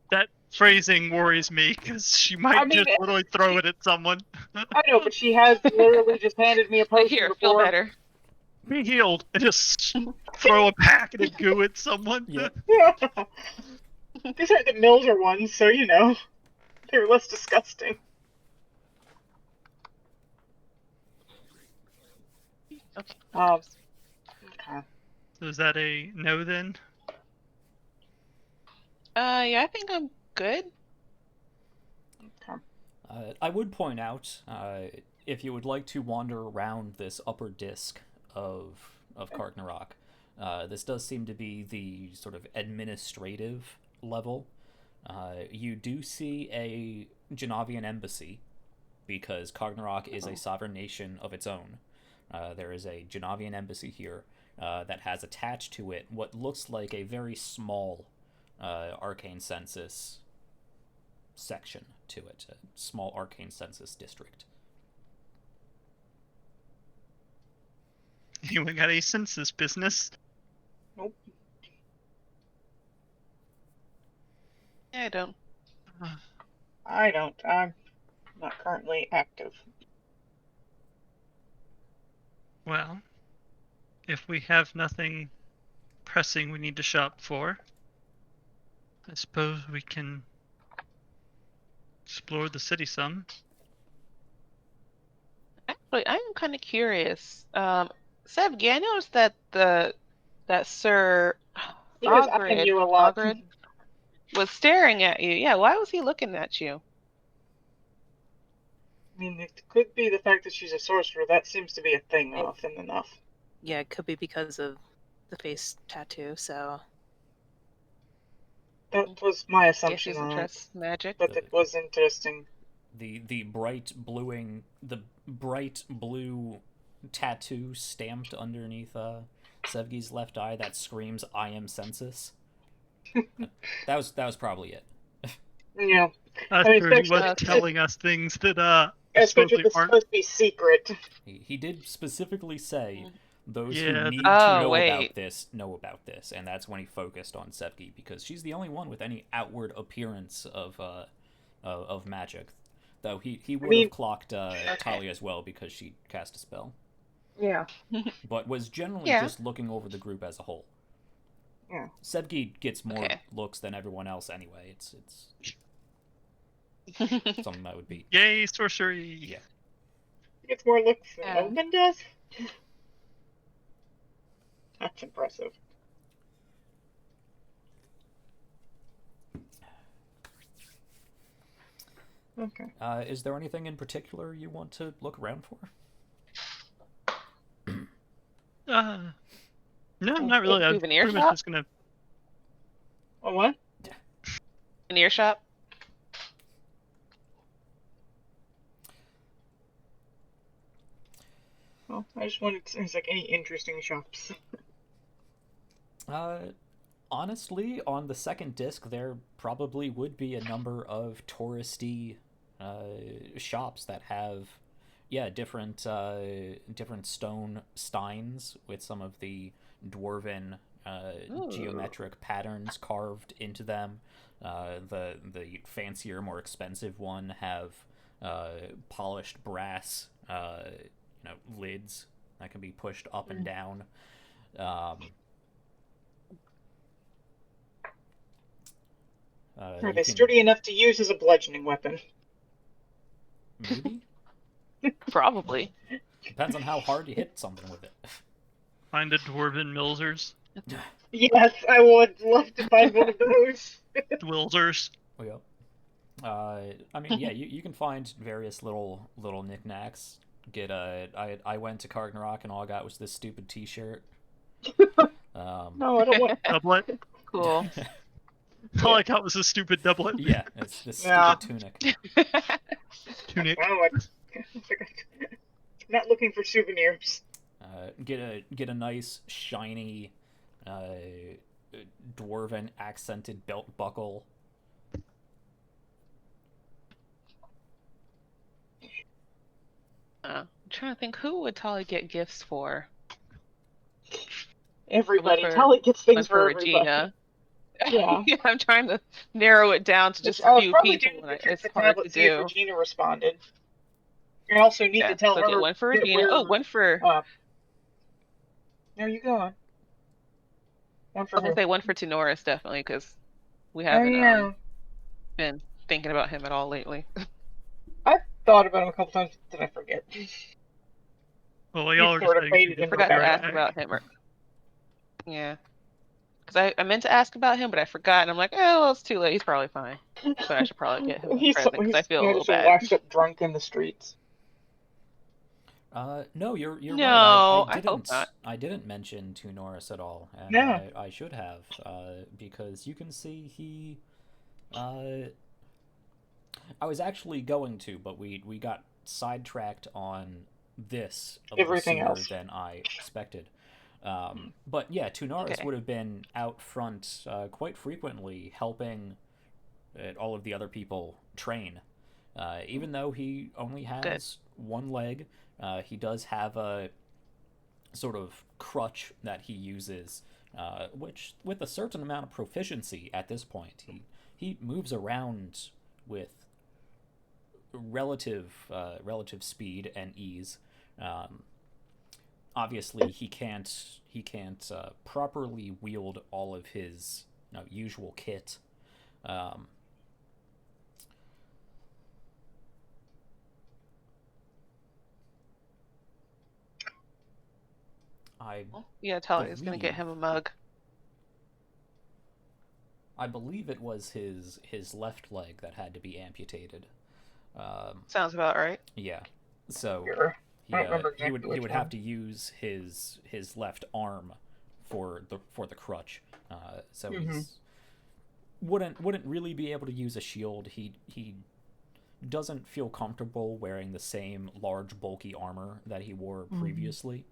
That phrasing worries me because she might I mean, just literally throw it at someone. I know, but she has literally just handed me a potion Here, before. feel better. Be healed and just throw a packet of goo at someone. Yep. These aren't the Milner ones, so you know. They're less disgusting. Okay. Okay. So is that a no then? Yeah, I think I'm good. I would point out, if you would like to wander around this upper disk of Kargnorak, this does seem to be the sort of administrative level. You do see a Genovian embassy, because Kargnorak is a sovereign nation of its own. There is a Genovian embassy here that has attached to it what looks like a very small arcane census section to it, a small arcane census district. Anyone got a census business? Nope. Yeah, I don't. I don't. I'm not currently active. Well, if we have nothing pressing we need to shop for, I suppose we can explore the city some. Actually, I am kind of curious. Sevgi, I noticed that that Sir He was eyeing Ogred, you a lot. Ogred was staring at you. Yeah, why was he looking at you? I mean, it could be the fact that she's a sorcerer. That seems to be a thing often enough. Yeah, it could be because of the face tattoo, so. That was my Guess assumption he's on it. interested in magic. But it was interesting. The bright blue tattoo stamped underneath Sevgi's left eye that screams "I am census." that was probably it. Yeah. That's I mean, true. He especially- was telling us things that Especially if supposedly it's aren't. supposed to be secret. He did specifically say those Yeah, who need Oh, to know wait. about this know about this, and that's when he focused on Sevgi because she's the only one with any outward appearance of magic. Though he would have clocked Talia as well because she cast a spell, Yeah. but was generally Yeah. just looking over the group as a whole. Yeah. Sevgi gets more Okay. looks than everyone else anyway. It's something that would be. Yay, sorcery! Yeah. He gets more looks than Yeah. Omen does. That's impressive. Okay. Is there anything in particular you want to look around for? No, not really. I'm Souvenir pretty much shop? just gonna. Oh, what? An ear shop? Well, I just wanted to see if there's any interesting shops. Honestly, on the second disc, there probably would be a number of touristy shops that have, different stone steins with some of the dwarven geometric patterns carved into them. The fancier, more expensive one have polished brass lids that can be pushed up and down. Are they sturdy enough to use as a bludgeoning weapon? Maybe. Probably. Depends on how hard you hit something with it. Find a dwarven Milzers. Yes, I would love to find one of those. Dwilzers. Oh, yeah. I mean, yeah, you can find various little knickknacks. I went to Kargnorak and all I got was this stupid T-shirt. No, I don't want. Doublet. Cool. All I got was a stupid doublet. Yeah, it's this Yeah. stupid tunic. Tunic. Oh, I'm not looking for souvenirs. Get a nice shiny, dwarven accented belt buckle. I'm trying to think, who would Tali get gifts for? Everybody. for- Tali gets One things for for everybody. Regina. Yeah. Yeah, I'm trying to narrow it down to just I a was few probably people. doing And it's the hard to tablet, see if do. Regina responded. You also need Yeah, to tell so her get one for that Regina. Oh, one for. There you go. One I was for gonna who? say one for Tenoris, definitely, because we Oh, haven't yeah. been thinking about him at all lately. I've thought about him a couple times, did I forget? Well, y'all are sort of just faded in the Forgot to background. ask about him. Yeah. Because I meant to ask about him, but I forgot, and I'm like, oh, well, it's too late. He's probably fine. So I should probably get him a present, because I feel a little bad. Washed up drunk in the streets. No, you're No, right. I hope not. I didn't mention to Norris at all, and No. I should have, because you can see he. I was actually going to, but we got sidetracked on this a little Everything sooner else. than I expected. But yeah, Tunaris Okay. would have been out front quite frequently, helping all of the other people train. Even though he only has one leg, he does have a sort of crutch that he uses, which, with a certain amount of proficiency at this point, he moves around with relative speed and ease. Obviously, he can't properly wield all of his usual kit. Yeah, Tali's going to get him a mug. I believe it was his left leg that had to be amputated. Sounds about right. Yeah, so Sure. I don't remember he would exactly which have one. to use his left arm for the crutch. So he's wouldn't really be able to use a shield. He doesn't feel comfortable wearing the same large bulky armor that he wore previously,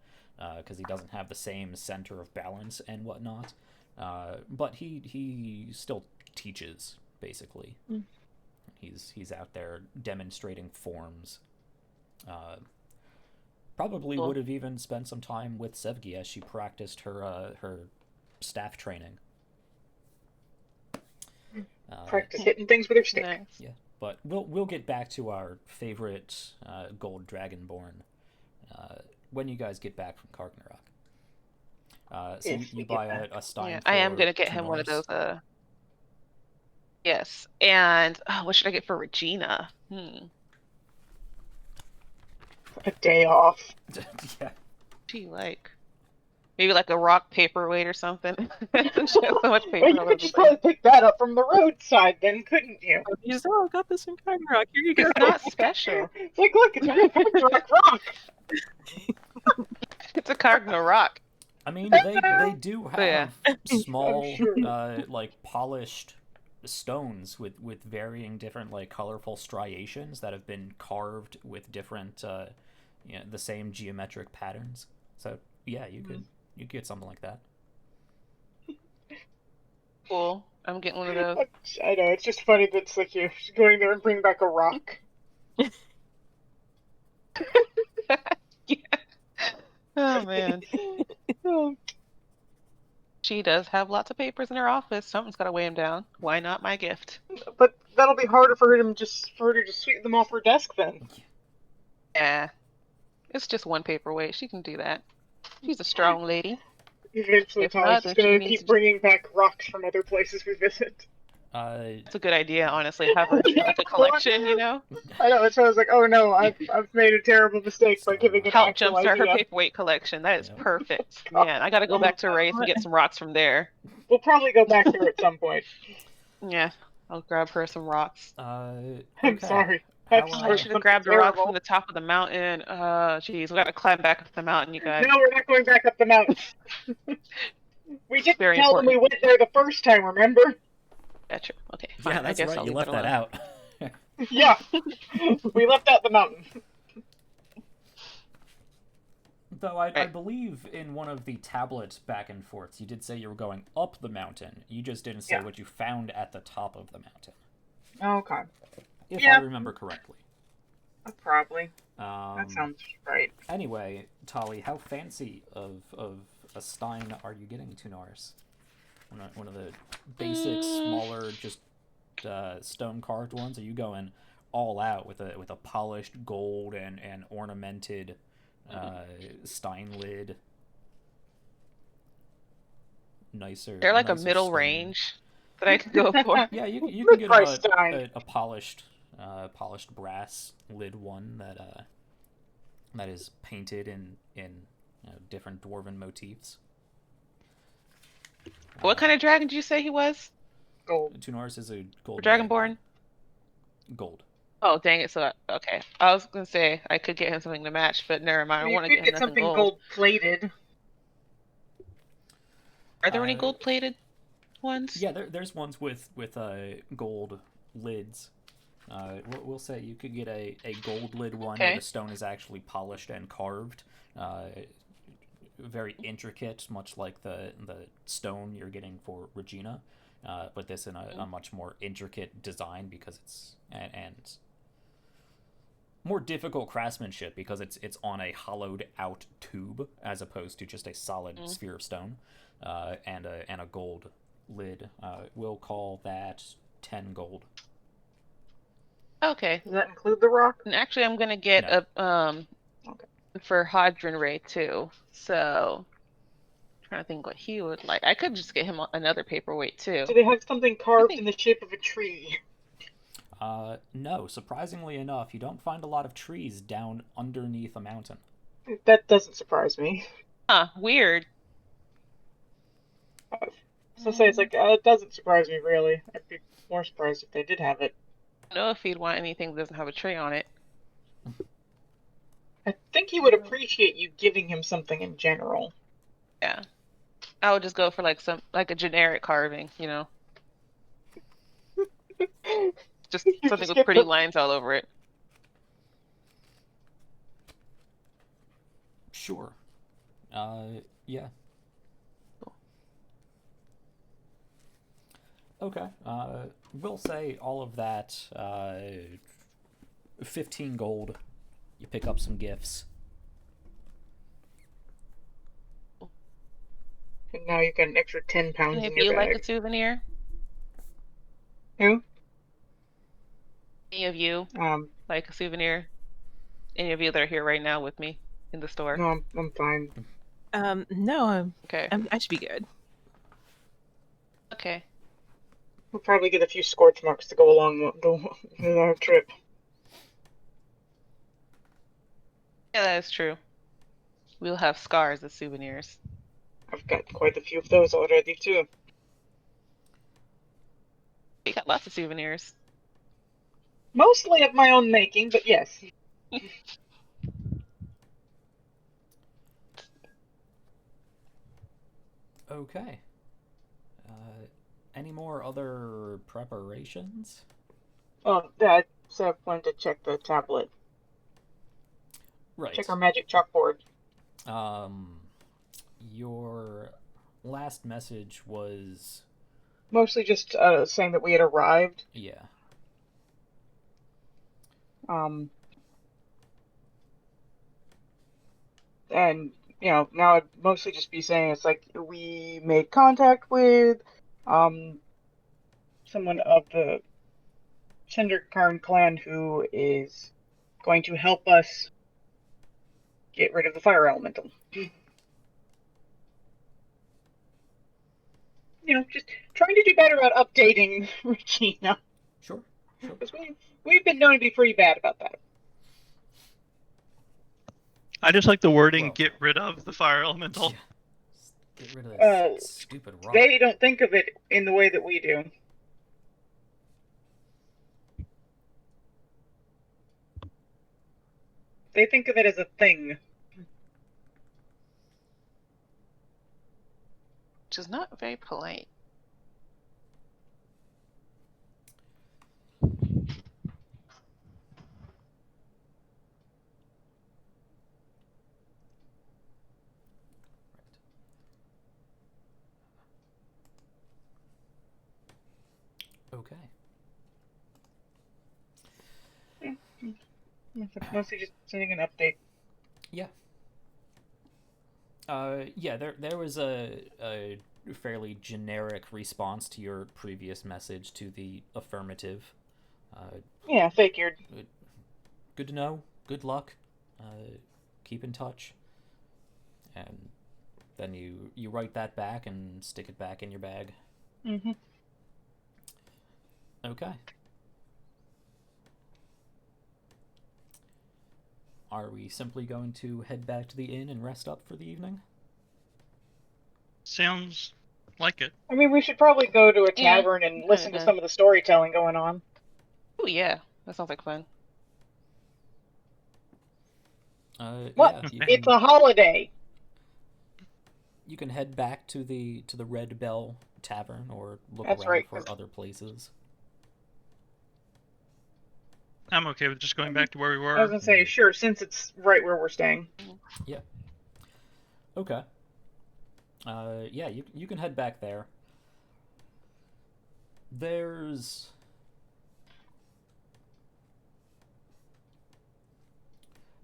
because he doesn't have the same center of balance and whatnot. But he still teaches, basically. He's out there demonstrating forms. Probably Cool. would have even spent some time with Sevgi as she practiced her staff training. Practice hitting things with her stick. Nice. Yeah, but we'll get back to our favorite gold dragonborn when you guys get back from Kargnorak. So If you we buy get a stein. Yeah, I am going to get him one of those. Yes. And what should I get for Regina? A day off. Yeah. She like maybe like a rock paperweight or something. She has so much paper. Well, you could just probably pick that up from the roadside then, couldn't you? You just, I got this in Kargnorak. Here you go. It's not special. It's like, look, it's a Kargnorak rock. It's a Kargnorak. I mean, they do have Yeah. small, I'm sure. like polished stones with varying different like colorful striations that have been carved with different, the same geometric patterns. So yeah, you could get something like that. Cool. I'm getting one of those. I know, it's just funny that it's like you're going there and bring back a rock. Yeah. Oh man. She does have lots of papers in her office. Someone's got to weigh them down. Why not my gift? But that'll be harder for her to just sweep them off her desk then. Yeah. It's just one paperweight. She can do that. She's a strong lady. Eventually, If Tali's not, just then she gonna needs keep to- bringing back rocks from other places we visit. It's a good idea, honestly. Have her like a collection, you know? I know, that's why I was like, oh no, I've made a terrible mistake by giving an Help actual jumpstart her idea. paperweight collection. That is Yep. perfect. Man, I got to go back to Wraith and get some rocks from there. We'll probably go back there at some point. Yeah. I'll grab her some rocks. I'm Okay. sorry. How, That's I should have grabbed a rock terrible. from the top of the mountain. Jeez, we got to climb back up the mountain, you guys. No, we're not going back up the mountain. We didn't Very tell them we important. went there the first time, remember? That's true. Okay, fine. Yeah, I that's guess right. I'll You leave left it that alone. out. Yeah. We left out the mountain. Though I Right. believe in one of the tablet back and forths, you did say you were going up the mountain. You just didn't say Yeah. what you found at the top of the mountain, Okay. if Yeah. I remember correctly. Probably. That sounds right. Anyway, Tali, how fancy of a stein are you getting to Norris? One of the basic, smaller, just stone carved ones? Are you going all out with a polished gold and ornamented stein lid? Nicer. They're like a nicer middle stone. range that I can go for. Yeah, you can get Mid-price stein. a polished brass lid one that is painted in different dwarven motifs. What kind of dragon did you say he was? Gold. Tunars is a gold Dragonborn? gold. Oh, dang it. So, okay. I was going to say I could get him something to match, but never mind. I You want to could get him get nothing something gold. gold-plated. Are there any gold-plated ones? Yeah, there's ones with gold lids. We'll say you could get a gold lid one where the stone is actually polished and carved. Very intricate, much like the stone you're getting for Regina, but this in a much more intricate design because it's and more difficult craftsmanship because it's on a hollowed out tube as opposed to just a solid sphere of stone, and a gold lid. We'll call that 10 gold. Okay. Does that include the rock? And actually, I'm going to get for Hadron Ray too. So, trying to think what he would like. I could just get him another paperweight too. Do they have something carved in the shape of a tree? No, surprisingly enough, you don't find a lot of trees down underneath a mountain. That doesn't surprise me. Huh, weird. So say it's like, it doesn't surprise me really. I'd be more surprised if they did have it. I don't know if he'd want anything that doesn't have a tree on it. I think he would appreciate you giving him something in general. Yeah. I would just go for like a generic carving, you know. Just something with pretty lines all over it. Sure. Yeah. Okay. We'll say all of that. 15 gold. You pick up some gifts. And now you've got an extra 10 pounds Any in of your you bag. like a souvenir? Who? Any of you like a souvenir? Any of you that are here right now with me in the store? No, I'm fine. No, Okay. I should be good. Okay. We'll probably get a few scorch marks to go along with our trip. Yeah, that is true. We'll have scars as souvenirs. I've got quite a few of those already, too. You got lots of souvenirs. Mostly of my own making, but yes. Okay. Any more other preparations? Oh, yeah, so I wanted to check the tablet. Right. Check our magic chalkboard. Your last message was... Mostly just saying that we had arrived. Yeah. And, you know, now I'd mostly just be saying it's like we made contact with someone of the Cinderkarn clan who is going to help us get rid of the fire elemental. You know, just trying to do better about updating Regina. Sure. Because we've been known to be pretty bad about that. I just like the wording, Well, get rid of the fire elemental. Yeah. Get rid of this stupid rock. They don't think of it in the way that we do. They think of it as a thing. Which is not very polite. Okay. Mostly just sending an update. Yeah. Yeah, there was a fairly generic response to your previous message to the affirmative. Yeah, figured. Good to know. Good luck. Keep in touch. And then you write that back and stick it back in your bag. Mm-hmm. Okay. Are we simply going to head back to the inn and rest up for the evening? Sounds like it. I mean, we should probably go to a Yeah, tavern and kinda listen to done. some of the storytelling going on. Oh yeah, that sounds like fun. What? Yeah, you It's can, a holiday. you can head back to the Red Bell Tavern or look That's around right, for 'cause- other places. I'm okay with just going back to where we I was were. gonna say, sure, since it's right where we're staying. Yeah. Okay. Yeah, you can head back there. There's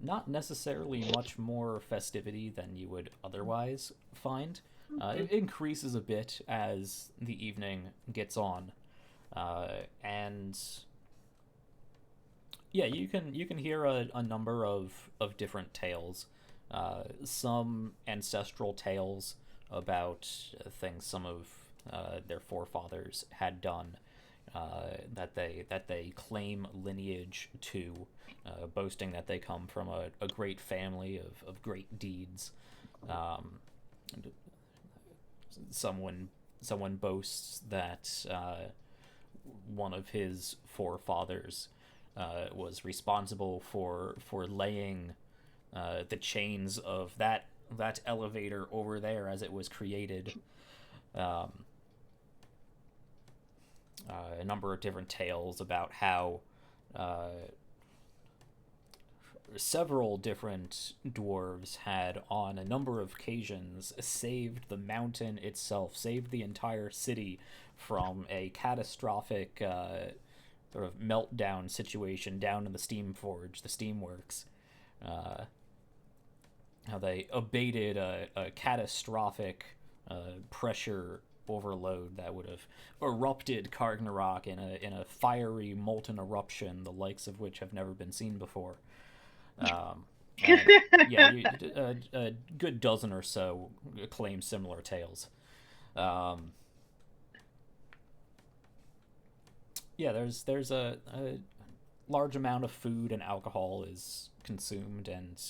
not necessarily much more festivity than you would otherwise find. It increases a bit as the evening gets on, and yeah, you can hear a number of different tales. Some ancestral tales about things some of their forefathers had done, that they claim lineage to, boasting that they come from a great family of great deeds. Someone boasts that one of his forefathers was responsible for laying the chains of that elevator over there as it was created. A number of different tales about how several different dwarves had, on a number of occasions, saved the mountain itself, saved the entire city from a catastrophic sort of meltdown situation down in the steam forge, the Steamworks. How they abated a catastrophic pressure overload that would have erupted Kargnorak in a fiery molten eruption, the likes of which have never been seen before. And, yeah, a good dozen or so claim similar tales. Yeah, there's a large amount of food and alcohol is consumed, and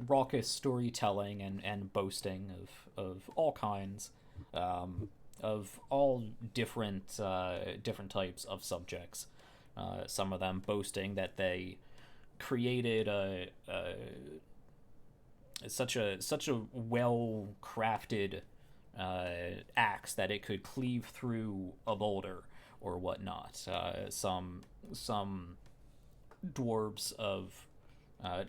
raucous storytelling and boasting of all kinds, of all different types of subjects. Some of them boasting that they created such a well crafted axe that it could cleave through a boulder or whatnot. Some dwarves of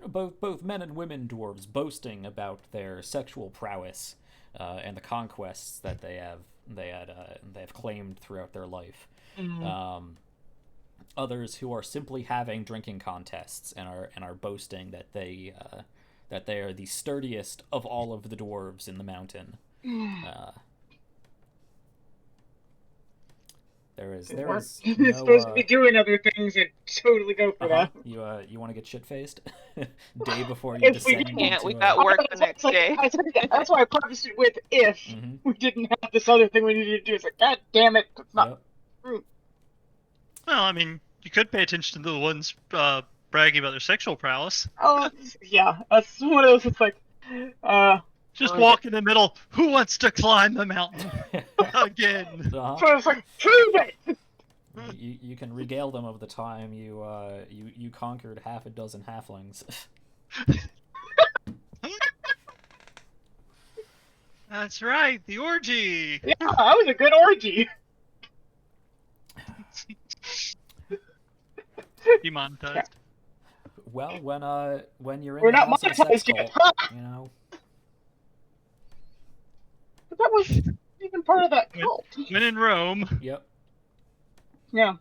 both men and women dwarves boasting about their sexual prowess and the conquests that they have claimed throughout their life. Mm-hmm. Others who are simply having drinking contests and are boasting that they are the sturdiest of all of the dwarves in the mountain. There is no supposed to be doing other things and totally go for that. You want to get shit faced day before you If we descend didn't- Can't. into We got work the next day. That's why I prefaced it with if we didn't have this other thing we needed to do. It's like, God damn it, it's not true. Well, I mean, you could pay attention to the ones bragging about their sexual prowess. Oh, yeah, that's one of those. It's like, Just walk in the middle. Who wants to climb the mountain again? so it's like, prove it. You can regale them of the time you conquered half a dozen halflings. That's right, the orgy. Yeah, that was a good orgy. Demonetized. Yeah. Well, when you're in We're the not house of a sex monetized yet. cult, you know. But that was even part of that cult. When in Rome. Yep. Yeah.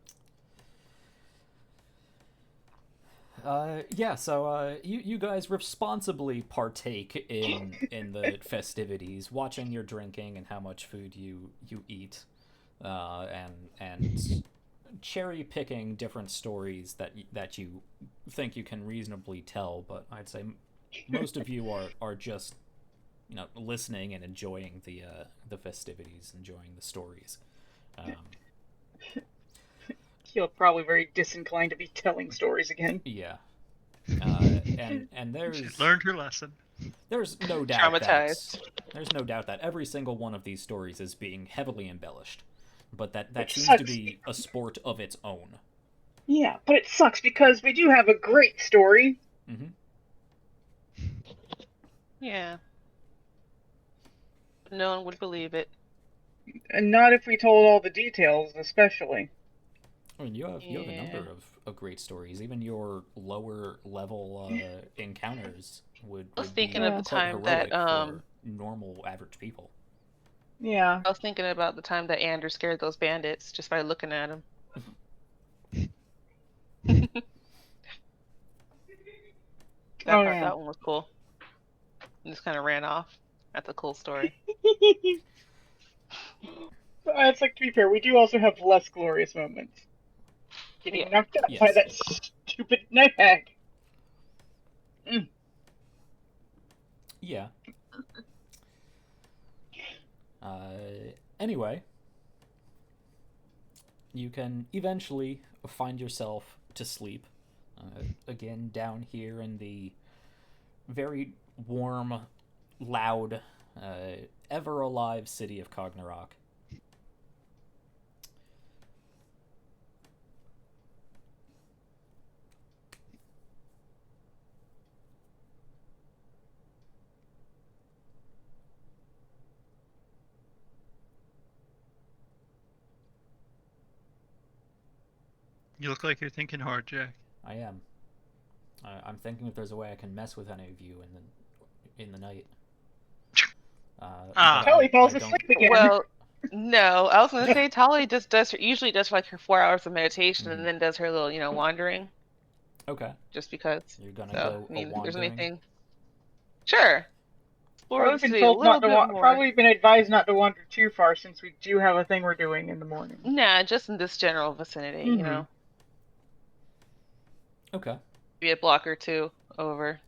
So you guys responsibly partake in the festivities, watching your drinking and how much food you eat, and cherry picking different stories that you think you can reasonably tell. But I'd say most of you are just listening and enjoying the festivities, enjoying the stories. Feel probably very disinclined to be telling stories again. Yeah. And She learned her lesson. There's no doubt Traumatized. that every single one of these stories is being heavily embellished, but that Which seems sucks. to be a sport of its own. Yeah, but it sucks because we do have a great story. Mm-hmm. Yeah. No one would believe it. And not if we told all the details, especially. I mean, you have a Yeah. number of great stories. Even your lower level encounters would I was be thinking of quite the time heroic that, for normal average people. Yeah. I was thinking about the time that Andrew scared those bandits just by looking at him. Oh, yeah. That one was cool. And just kind of ran off. That's a cool story. It's like, to be fair, we do also have less glorious moments. Getting Yeah. knocked out Yes. by that stupid night hag. Yeah. Anyway, you can eventually find yourself to sleep. Again, down here in the very warm, loud, ever alive city of Kargnorak. You look like you're thinking hard, Jack. I am. I'm thinking if there's a way I can mess with any of you in the night. Kelly falls I don't- asleep again. Well, no, I was gonna say Tali just usually does like her 4 hours of meditation and then does her little, wandering. Okay. Just because. You're gonna So, go I mean, a if there's wandering. anything. Sure. Explore Probably the been city told a little not to bit more. probably been advised not to wander too far since we do have a thing we're doing in the morning. Nah, just in this general vicinity, Mhm. Okay. Be a block or two over.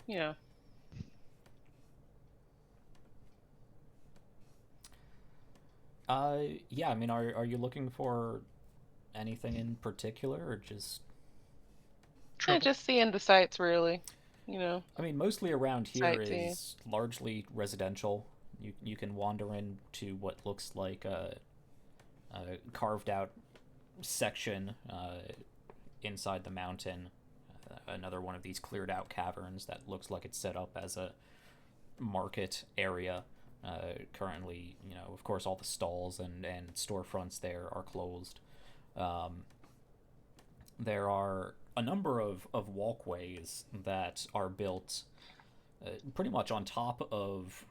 Yeah. I mean, are you looking for anything in particular, or just? Yeah, Trouble. just seeing the sights really. I mean, mostly around here Sightseeing. is largely residential. You can wander into what looks like a carved out section inside the mountain. Another one of these cleared out caverns that looks like it's set up as a market area. Currently, of course, all the stalls and storefronts there are closed. There are a number of walkways that are built pretty much on top of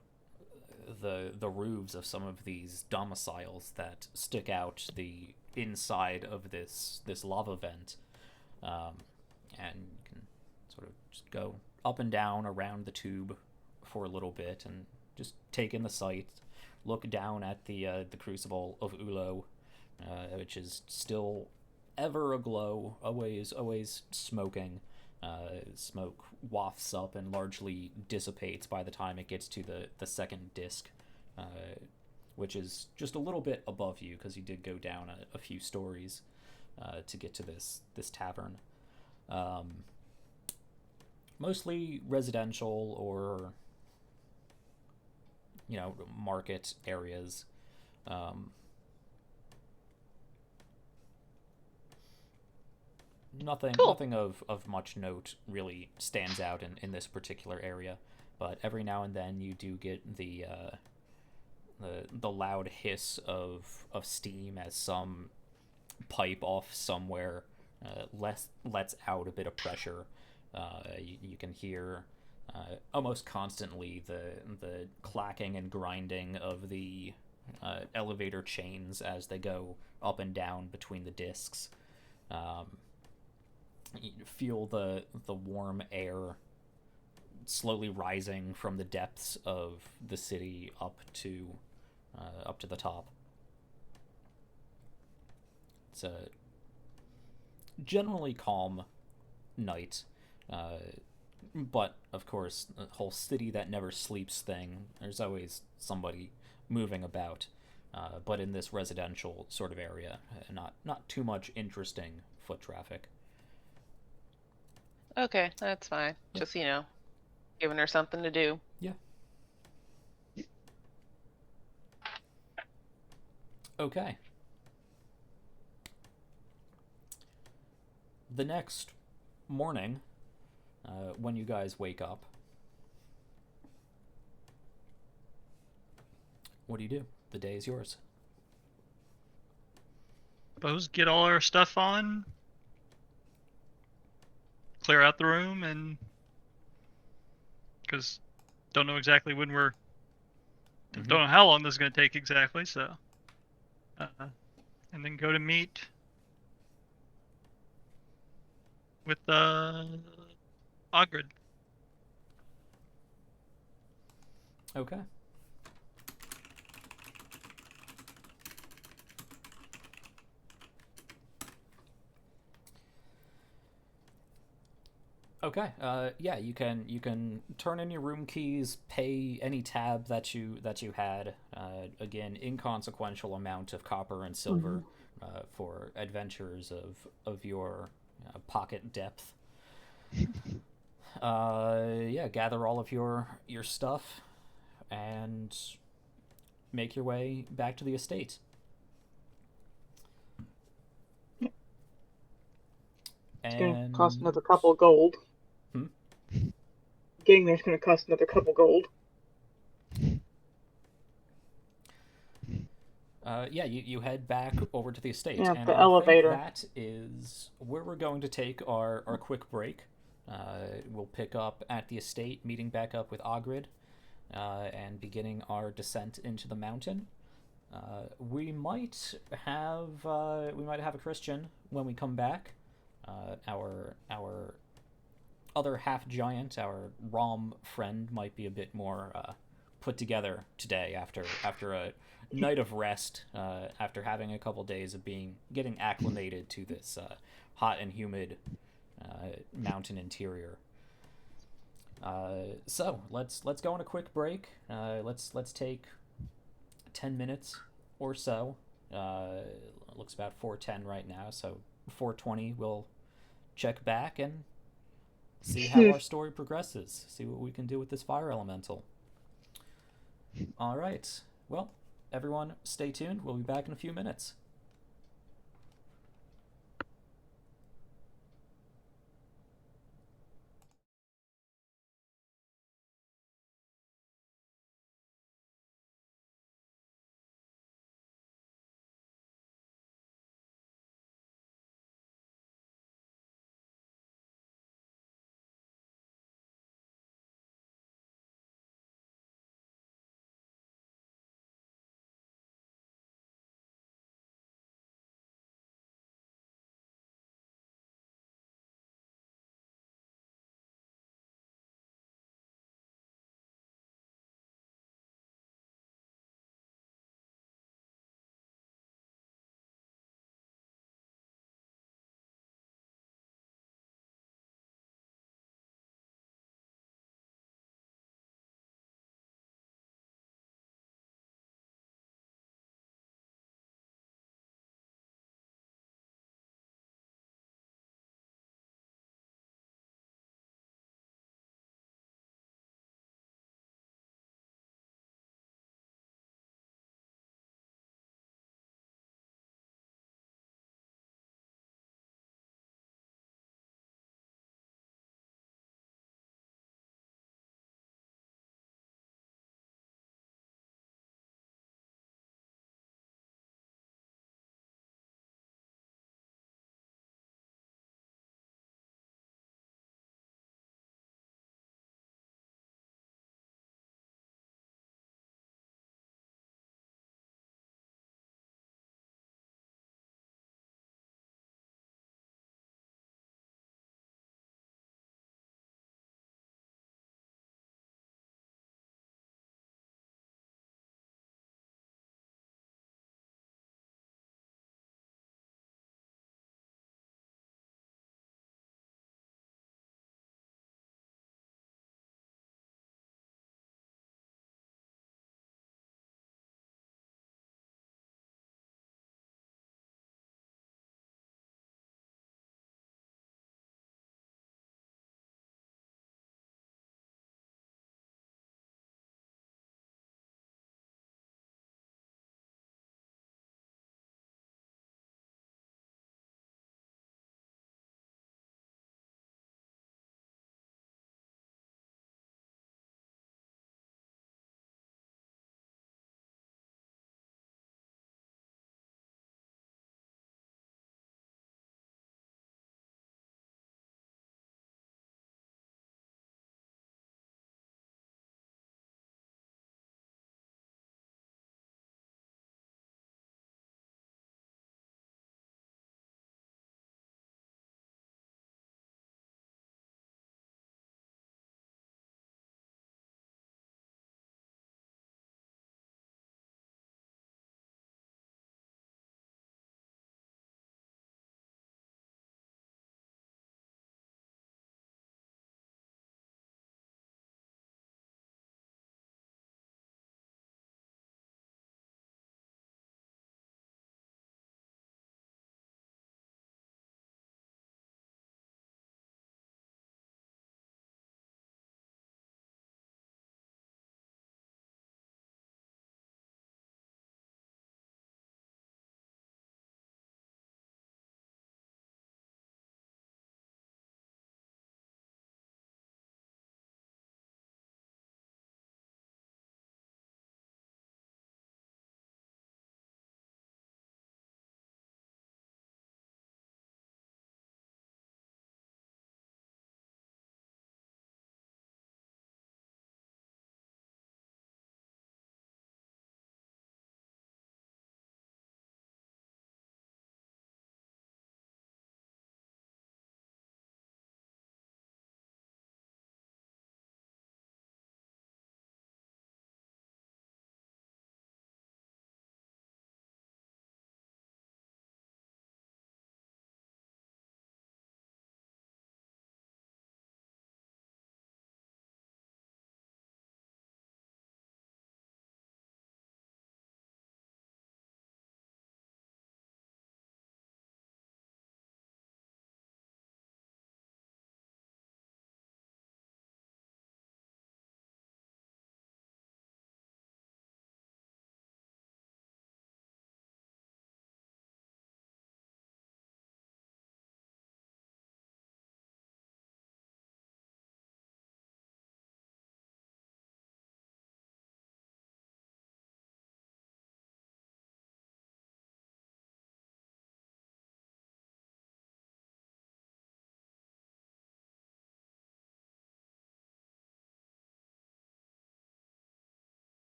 the roofs of some of these domiciles that stick out the inside of this lava vent, and you can sort of just go up and down around the tube for a little bit and just take in the sight, look down at the crucible of Ulo, which is still ever aglow, always smoking. Smoke wafts up and largely dissipates by the time it gets to the second disc, which is just a little bit above you because you did go down a few stories to get to this tavern. Mostly residential or market areas. Nothing of much note really stands out in this particular area, but every now and then you do get the loud hiss of steam as some pipe off somewhere lets out a bit of pressure. You can hear almost constantly the clacking and grinding of the elevator chains as they go up and down between the discs. You feel the warm air slowly rising from the depths of the city up to the top. It's a generally calm night, but of course, the whole city that never sleeps thing. There's always somebody moving about, but in this residential sort of area, not too much interesting foot traffic. Okay, that's fine. Yeah. Just, giving her something to do. Yeah. Okay. The next morning, when you guys wake up, what do you do? The day is yours. Suppose get all our stuff on, clear out the room, and because don't know exactly when we're don't know how long this is going to take exactly, so and then go to meet with Ogred. Okay. Okay. Yeah, you can turn in your room keys, pay any tab that you had. Again, inconsequential amount of copper and silver for adventures of your pocket depth. Yeah, gather all of your stuff and make your way back to the estate. It's going to cost another couple gold. Getting there's going to cost another couple gold. Yeah, you head back over to the estate. Yeah, and the I elevator. think that is where we're going to take our quick break. We'll pick up at the estate, meeting back up with Ogred, and beginning our descent into the mountain. We might have a Christian when we come back. Our other half giant, our Rom friend, might be a bit more put together today after a night of rest, after having a couple days of getting acclimated to this hot and humid mountain interior. So let's go on a quick break. Let's take 10 minutes or so. It looks about 4:10 right now, so 4:20 we'll check back and see how our story progresses. See what we can do with this fire elemental. All right. Well, everyone, stay tuned. We'll be back in a few minutes.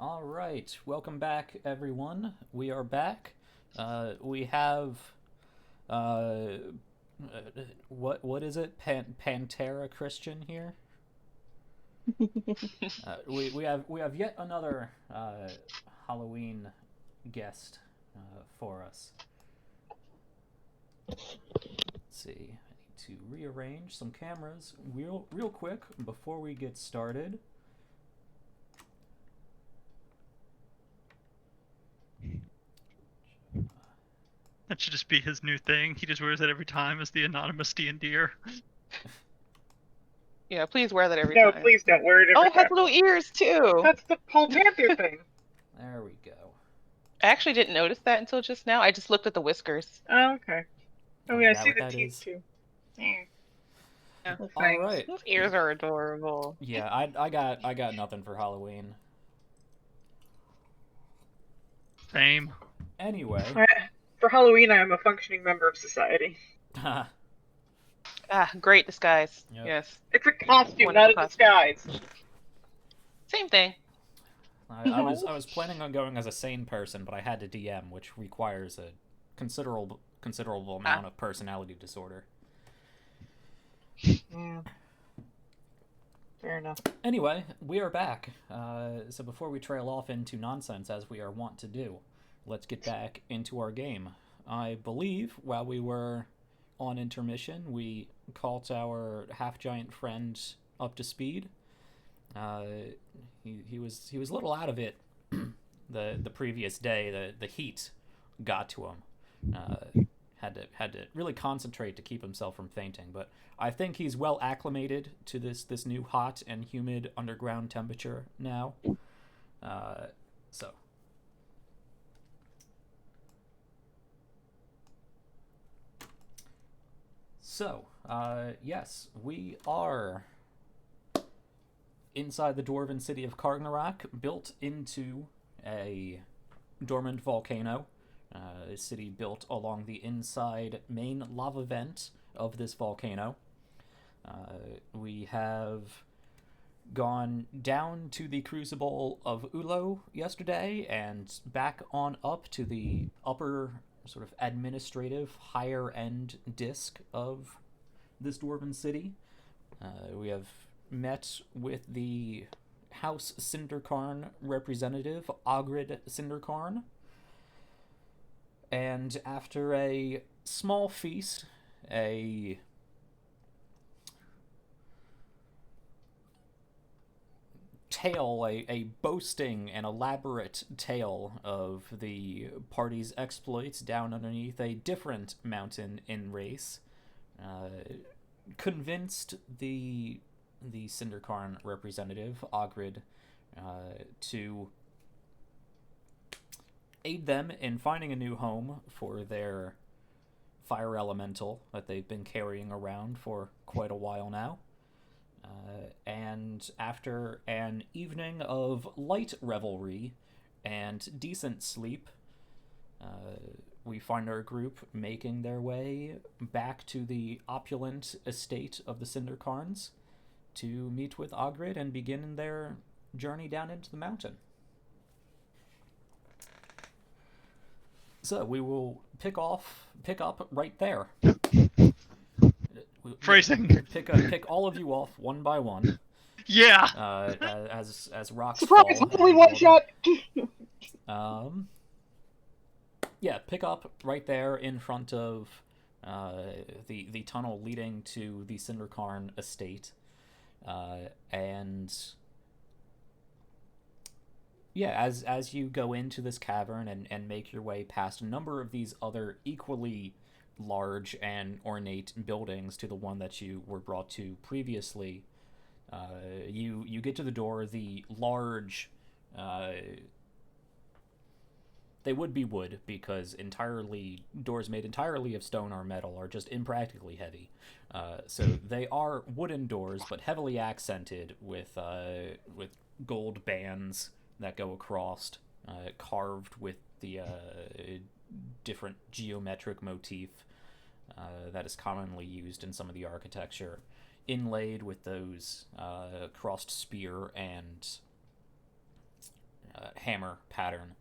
All right, welcome back, everyone. We are back. We have what is it? Pantera Christian here. We have yet another Halloween guest for us. Let's see. I need to rearrange some cameras real quick before we get started. That should just be his new thing. He just wears it every time as the anonymous D&D'er. Yeah, please wear that every No, time. please don't wear it every Oh, it has time. little ears too. That's the whole Panther thing. There we go. I actually didn't notice that until just now. I just looked at the whiskers. Oh, okay. Oh, Is yeah, I that see what the that teeth is? too. Yeah. Little All fangs. right. Those ears are adorable. Yeah, I got nothing for Halloween. Same. Anyway. For Halloween, I am a functioning member of society. Ah, great disguise. Yep. Yes. It's a costume, Wonderful not a costume. disguise. Same thing. I was planning on going as a sane person, but I had to DM, which requires a considerable amount of personality disorder. Yeah. Fair enough. Anyway, we are back. So before we trail off into nonsense, as we are wont to do, let's get back into our game. I believe while we were on intermission, we caught our half-giant friend up to speed. He was a little out of it the previous day. The heat got to him. Had to really concentrate to keep himself from fainting, but I think he's well acclimated to this new hot and humid underground temperature now. So, yes, we are inside the dwarven city of Kargnorak, built into a dormant volcano. A city built along the inside main lava vent of this volcano. We have gone down to the Crucible of Ulo yesterday and back on up to the upper sort of administrative higher end disc of this dwarven city. We have met with the House Cinderkarn representative, Ogred Cinderkarn. And after a small feast, a tale, a boasting and elaborate tale of the party's exploits down underneath a different mountain in Race, convinced the Cinderkarn representative, Ogrid, to aid them in finding a new home for their fire elemental that they've been carrying around for quite a while now. And after an evening of light revelry and decent sleep, we find our group making their way back to the opulent estate of the Cinderkarns to meet with Ogrid and begin their journey down into the mountain. So we will pick up right there. Phrasing. Pick all of you off one by one. Yeah. As rocks Surprise! fall. Only one shot! Yeah, pick up right there in front of the tunnel leading to the Cinderkarn estate. And yeah, as you go into this cavern and make your way past a number of these other equally large and ornate buildings to the one that you were brought to previously, you get to the door. The large, they would be wood because doors made entirely of stone or metal are just impractically heavy. So they are wooden doors, but heavily accented with gold bands that go across, carved with the different geometric motif that is commonly used in some of the architecture, inlaid with those crossed spear and hammer pattern.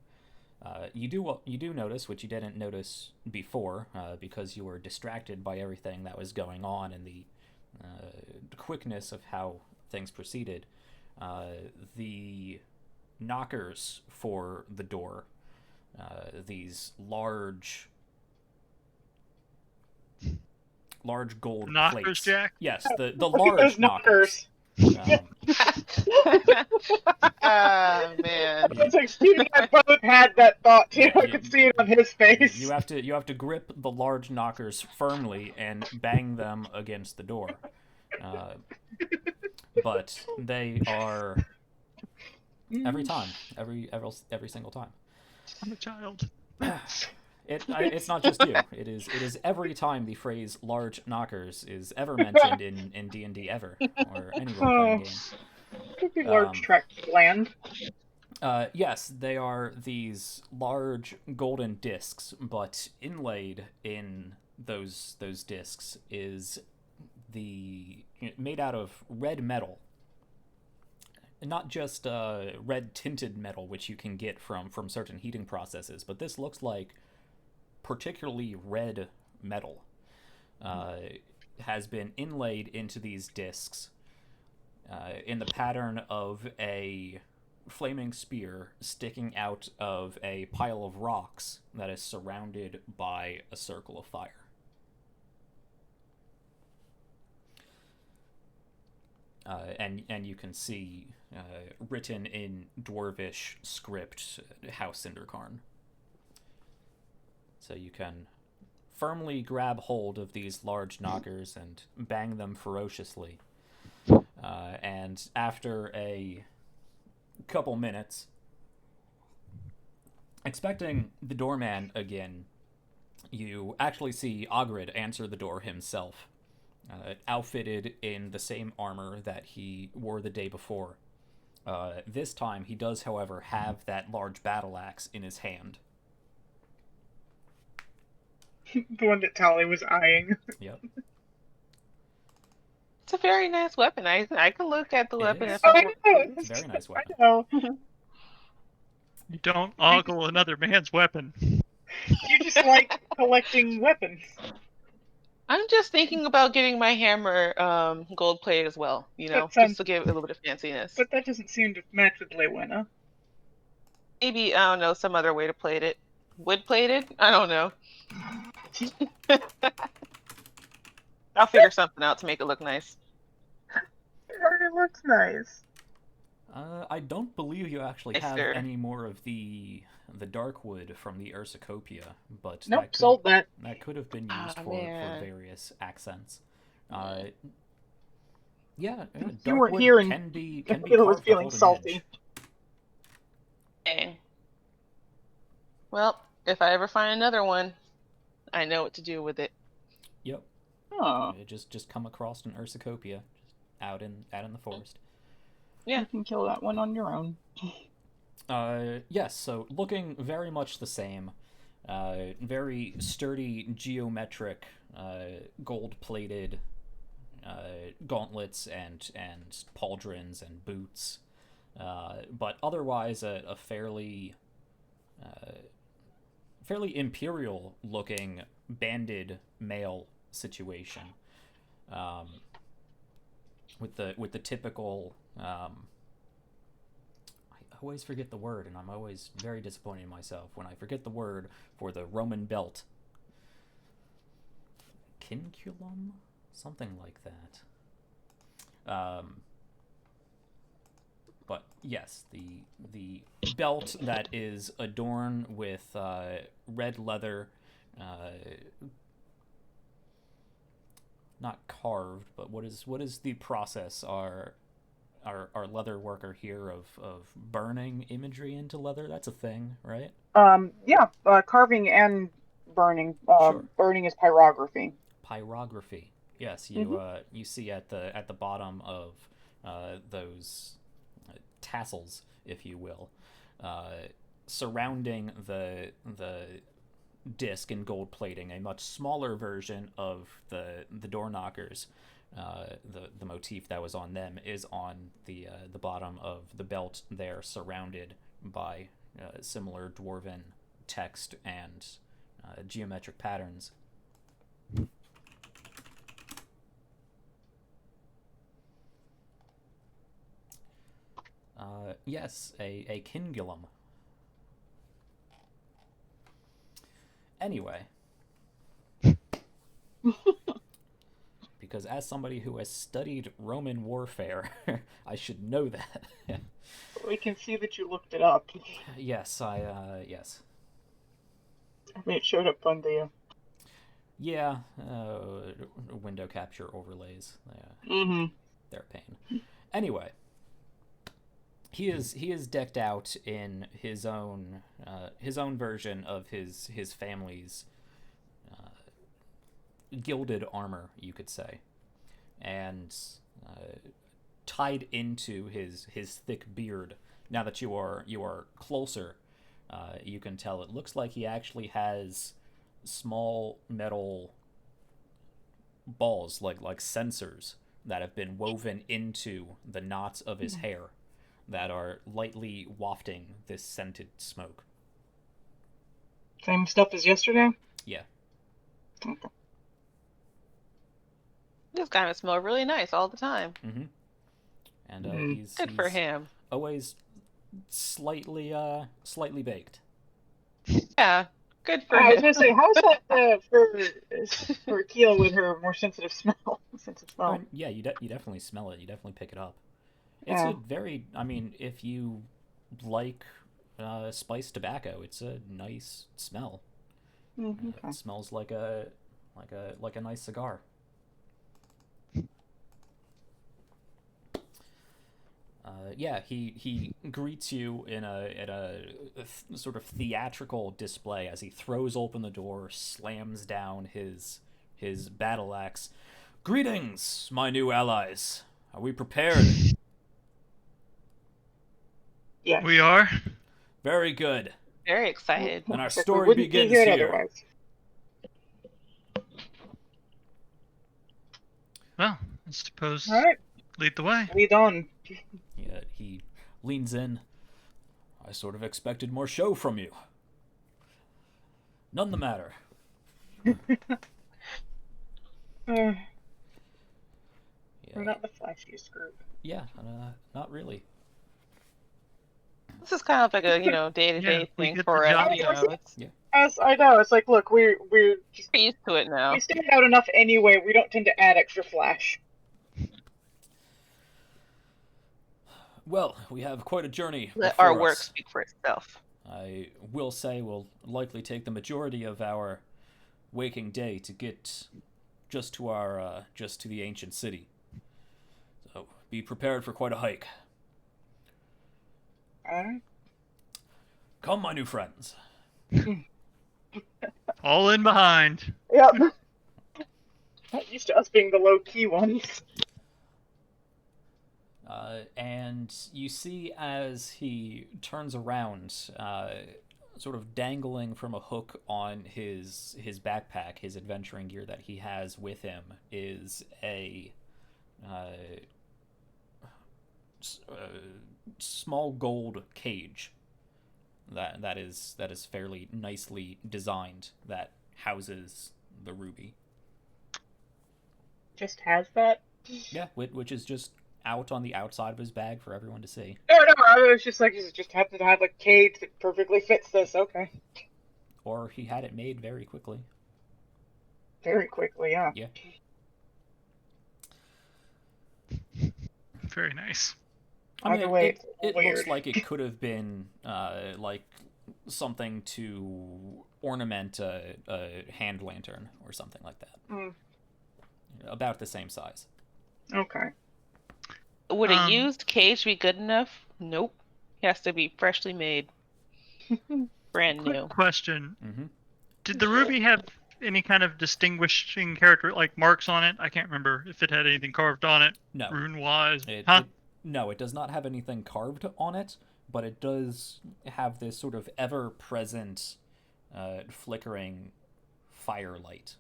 You do notice, which you didn't notice before, because you were distracted by everything that was going on and the quickness of how things proceeded. The knockers for the door, these large gold Knockers, plates. Jack? Yes, the Look at large those knockers. Man. It's like Steve and I both had that thought too. I You- could see it on his face. You have to grip the large knockers firmly and bang them against the door. But they are every time, every single time. I'm a child. It's not just you. It is every time the phrase "large knockers" is ever mentioned in D&D ever, or any role-playing game. Could be large tract of land. Yes, they are these large golden discs, but inlaid in those discs is made out of red metal. Not just red tinted metal, which you can get from certain heating processes, but this looks like particularly red metal. Has been inlaid into these discs in the pattern of a flaming spear sticking out of a pile of rocks that is surrounded by a circle of fire. And you can see written in Dwarvish script, House Cinderkarn. So you can firmly grab hold of these large knockers and bang them ferociously. And after a couple minutes, expecting the doorman again, you actually see Ogred answer the door himself, outfitted in the same armor that he wore the day before. This time, he does, however, have that large battle axe in his hand. The one that Tally was eyeing. Yep. It's a very nice weapon. I can look at the It weapon is. if I I want. know. It's a very nice weapon. I know. You don't ogle another man's weapon. You just like collecting weapons. I'm just thinking about getting my hammer gold plated as well, That sounds- just to give it a little bit of fanciness. But that doesn't seem to match with Lewena. Maybe, I don't know, some other way to plate it. Wood plated? I don't know. I'll figure something out to make it look nice. It already looks nice. I don't believe you actually have Nicer. any more of the dark wood from the Ursicopia, but Nope, sold that. that could have been used Ah, for man. various accents. Yeah, You dark weren't wood here and can be Peter was carved to feeling hold an salty. edge. Dang. Well, if I ever find another one, I know what to do with it. Yep. Oh, Just come across an Ursicopia, just out in the forest. Yeah. you can kill that one on your own. Yes, so looking very much the same. Very sturdy, geometric, gold-plated gauntlets and pauldrons and boots. But otherwise a fairly imperial-looking banded mail situation. With the typical... I always forget the word, and I'm always very disappointed in myself when I forget the word for the Roman belt. Cinculum? Something like that. But yes, the belt that is adorned with red leather, not carved, but what is the process? Our leather worker here of burning imagery into leather? That's a thing, right? Yeah, carving and burning. Sure. Burning is pyrography. Pyrography. Yes, you you see at the bottom of those tassels, if you will, surrounding the disc in gold plating, a much smaller version of the door knockers. The motif that was on them is on the bottom of the belt there, surrounded by similar dwarven text and geometric patterns. Yes, a Kingulum. Anyway. Because as somebody who has studied Roman warfare, I should know that. We can see that you looked it up. Yes, yes. I mean, it showed up on the... Yeah, window capture overlays. They're a pain. Anyway, he is decked out in his own version of his family's gilded armor, you could say, and tied into his thick beard. Now that you are closer, you can tell it looks like he actually has small metal balls, like sensors, that have been woven into the knots of his hair that are lightly wafting this scented smoke. Same stuff as yesterday? Yeah. Okay. This guy would smell really nice all the time. Mm-hmm. And he's Good for him. Always slightly baked. Yeah, good for I was him. gonna say, how's that for Keel with her more sensitive smell? I mean, yeah, you definitely smell it. You definitely pick it up. It's a very, I mean, if you like spiced tobacco, it's a nice smell. Okay. It smells like a nice cigar. Yeah, he greets you in a sort of theatrical display as he throws open the door, slams down his battle axe. Greetings, my new allies. Are we prepared? Yeah. We are. Very good. Very excited. And our Except we story wouldn't begins be here here. otherwise. Well, I suppose All right, lead the way. lead on. Yeah, he leans in. I sort of expected more show from you. None the matter. We're Yeah, not the flashiest group. yeah, not really. This is kind of like a day-to-day Yeah, we thing get for the us. job It's As I know, it's like, look, we're just we're used to it now. we stand out enough anyway. We don't tend to add extra flash. Well, we have quite a journey Let before our us. work speak for itself. I will say we'll likely take the majority of our waking day to get just to the ancient city. So be prepared for quite a hike. All right. Come, my new friends. All in behind. Yep. Not used to us being the low-key ones. And you see as he turns around, sort of dangling from a hook on his backpack, his adventuring gear that he has with him, is a small gold cage that is fairly nicely designed that houses the ruby. Just has that? Yeah, which is just out on the outside of his bag for everyone to see. No, I was just like, you just happen to have a cage that perfectly fits this. Okay. Or he had it made very quickly. Very quickly, yeah. Yeah. Very nice. I mean, Either way, it it's looks weird. like it could have been like something to ornament a hand lantern or something like that. Mm. About the same size. Okay. Would a used cage be good enough? Nope. It has to be freshly made. Brand new. Quick question. Mm-hmm. Did the ruby have any kind of distinguishing character, like marks on it? I can't remember if it had anything carved on it, No. rune-wise. No, it does not have anything carved on it, but it does have this sort of ever-present flickering firelight.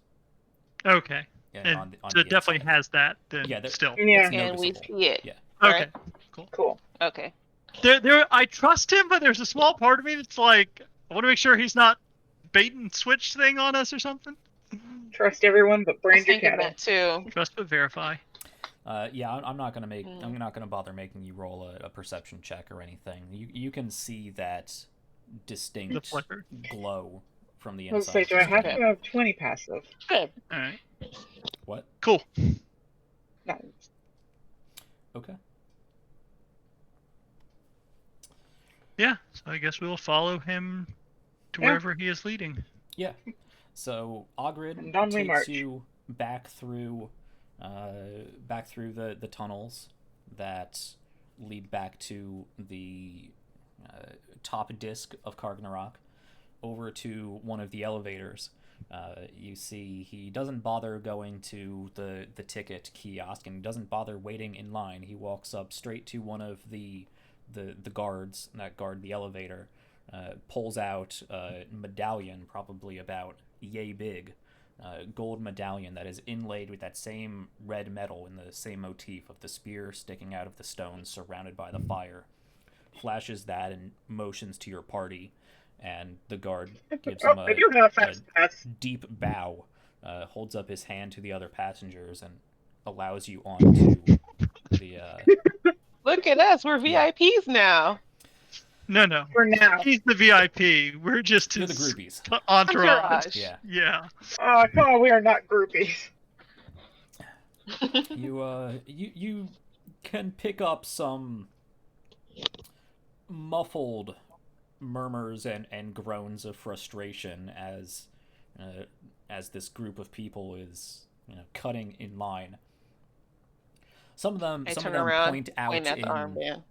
Okay. on So the it definitely inside. has that then Yeah, still. Yeah. And we noticeable. see it. Yeah. Right? Okay. Cool. Cool. Okay. I trust him, but there's a small part of me that's like, I want to make sure he's not bait and switch thing on us or something. Trust everyone but I was brand your thinking cattle. that too. Trust but verify. Yeah, I'm not gonna make. Mm. I'm not gonna bother making you roll a perception check or anything. You can see that The distinct flicker. glow from the Let's inside. say, do I have Okay. to have 20 passive? Good. All right. What? Cool. No. Okay. Yeah. So I guess we'll follow him to Yeah. wherever he is leading. Yeah. So Ogred And on we takes march. you back through the tunnels that lead back to the top disc of Kargnorak, over to one of the elevators. You see he doesn't bother going to the ticket kiosk, and he doesn't bother waiting in line. He walks up straight to one of the guards that guard the elevator, pulls out a medallion, probably about yay big, gold medallion that is inlaid with that same red metal in the same motif of the spear sticking out of the stone surrounded by the fire. Flashes that and motions to your party, and the guard gives him I do have a fast pass. deep bow, holds up his hand to the other passengers, and allows you on to the Look at us. We're Yeah. VIPs now. No. For now. He's the VIP. We're just you're the his groupies. entourage. Entourage. Yeah. Yeah. Come on, we are not groupies. You can pick up some muffled murmurs and groans of frustration as this group of people is cutting in line. Some of them I turn them around, point out point at in the armband.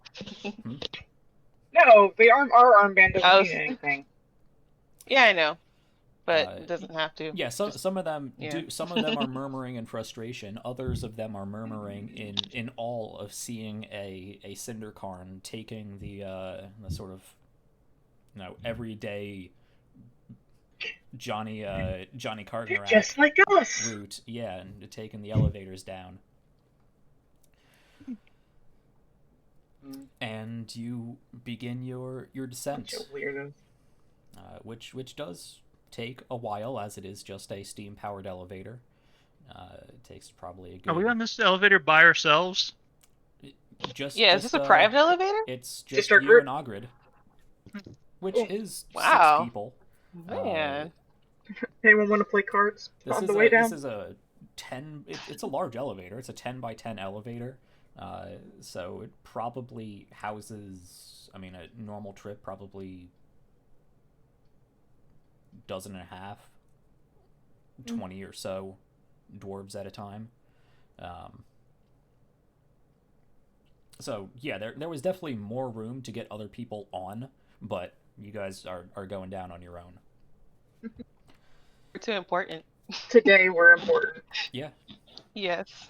No, our armband doesn't Oh, mean anything. Yeah, I know, but Uh, it doesn't have to. Yeah, some of them yeah. do. Some of them are murmuring in frustration. Others of them are murmuring in awe of seeing a Cinderkarn taking the sort of everyday Johnny They're Kargnorak just like us. route. Yeah, and taking the elevators down. And you begin your descent, Bunch of weirdos. which does take a while, as it is just a steam-powered elevator. It takes probably a good. Are we on this elevator by ourselves? Just Yeah, is this a private elevator? It's Just just our you group. and Ogred, which Cool. is Wow. 6 people. Man. Anyone want to play cards This on is the way down? This is a 10. It's a large elevator. It's a 10 by 10 elevator. So it probably houses. I mean, a normal trip probably dozen and a half, 20 or so dwarves at a time. So yeah, there was definitely more room to get other people on, but you guys are going down on your own. We're too important. Today we're important. Yeah. Yes.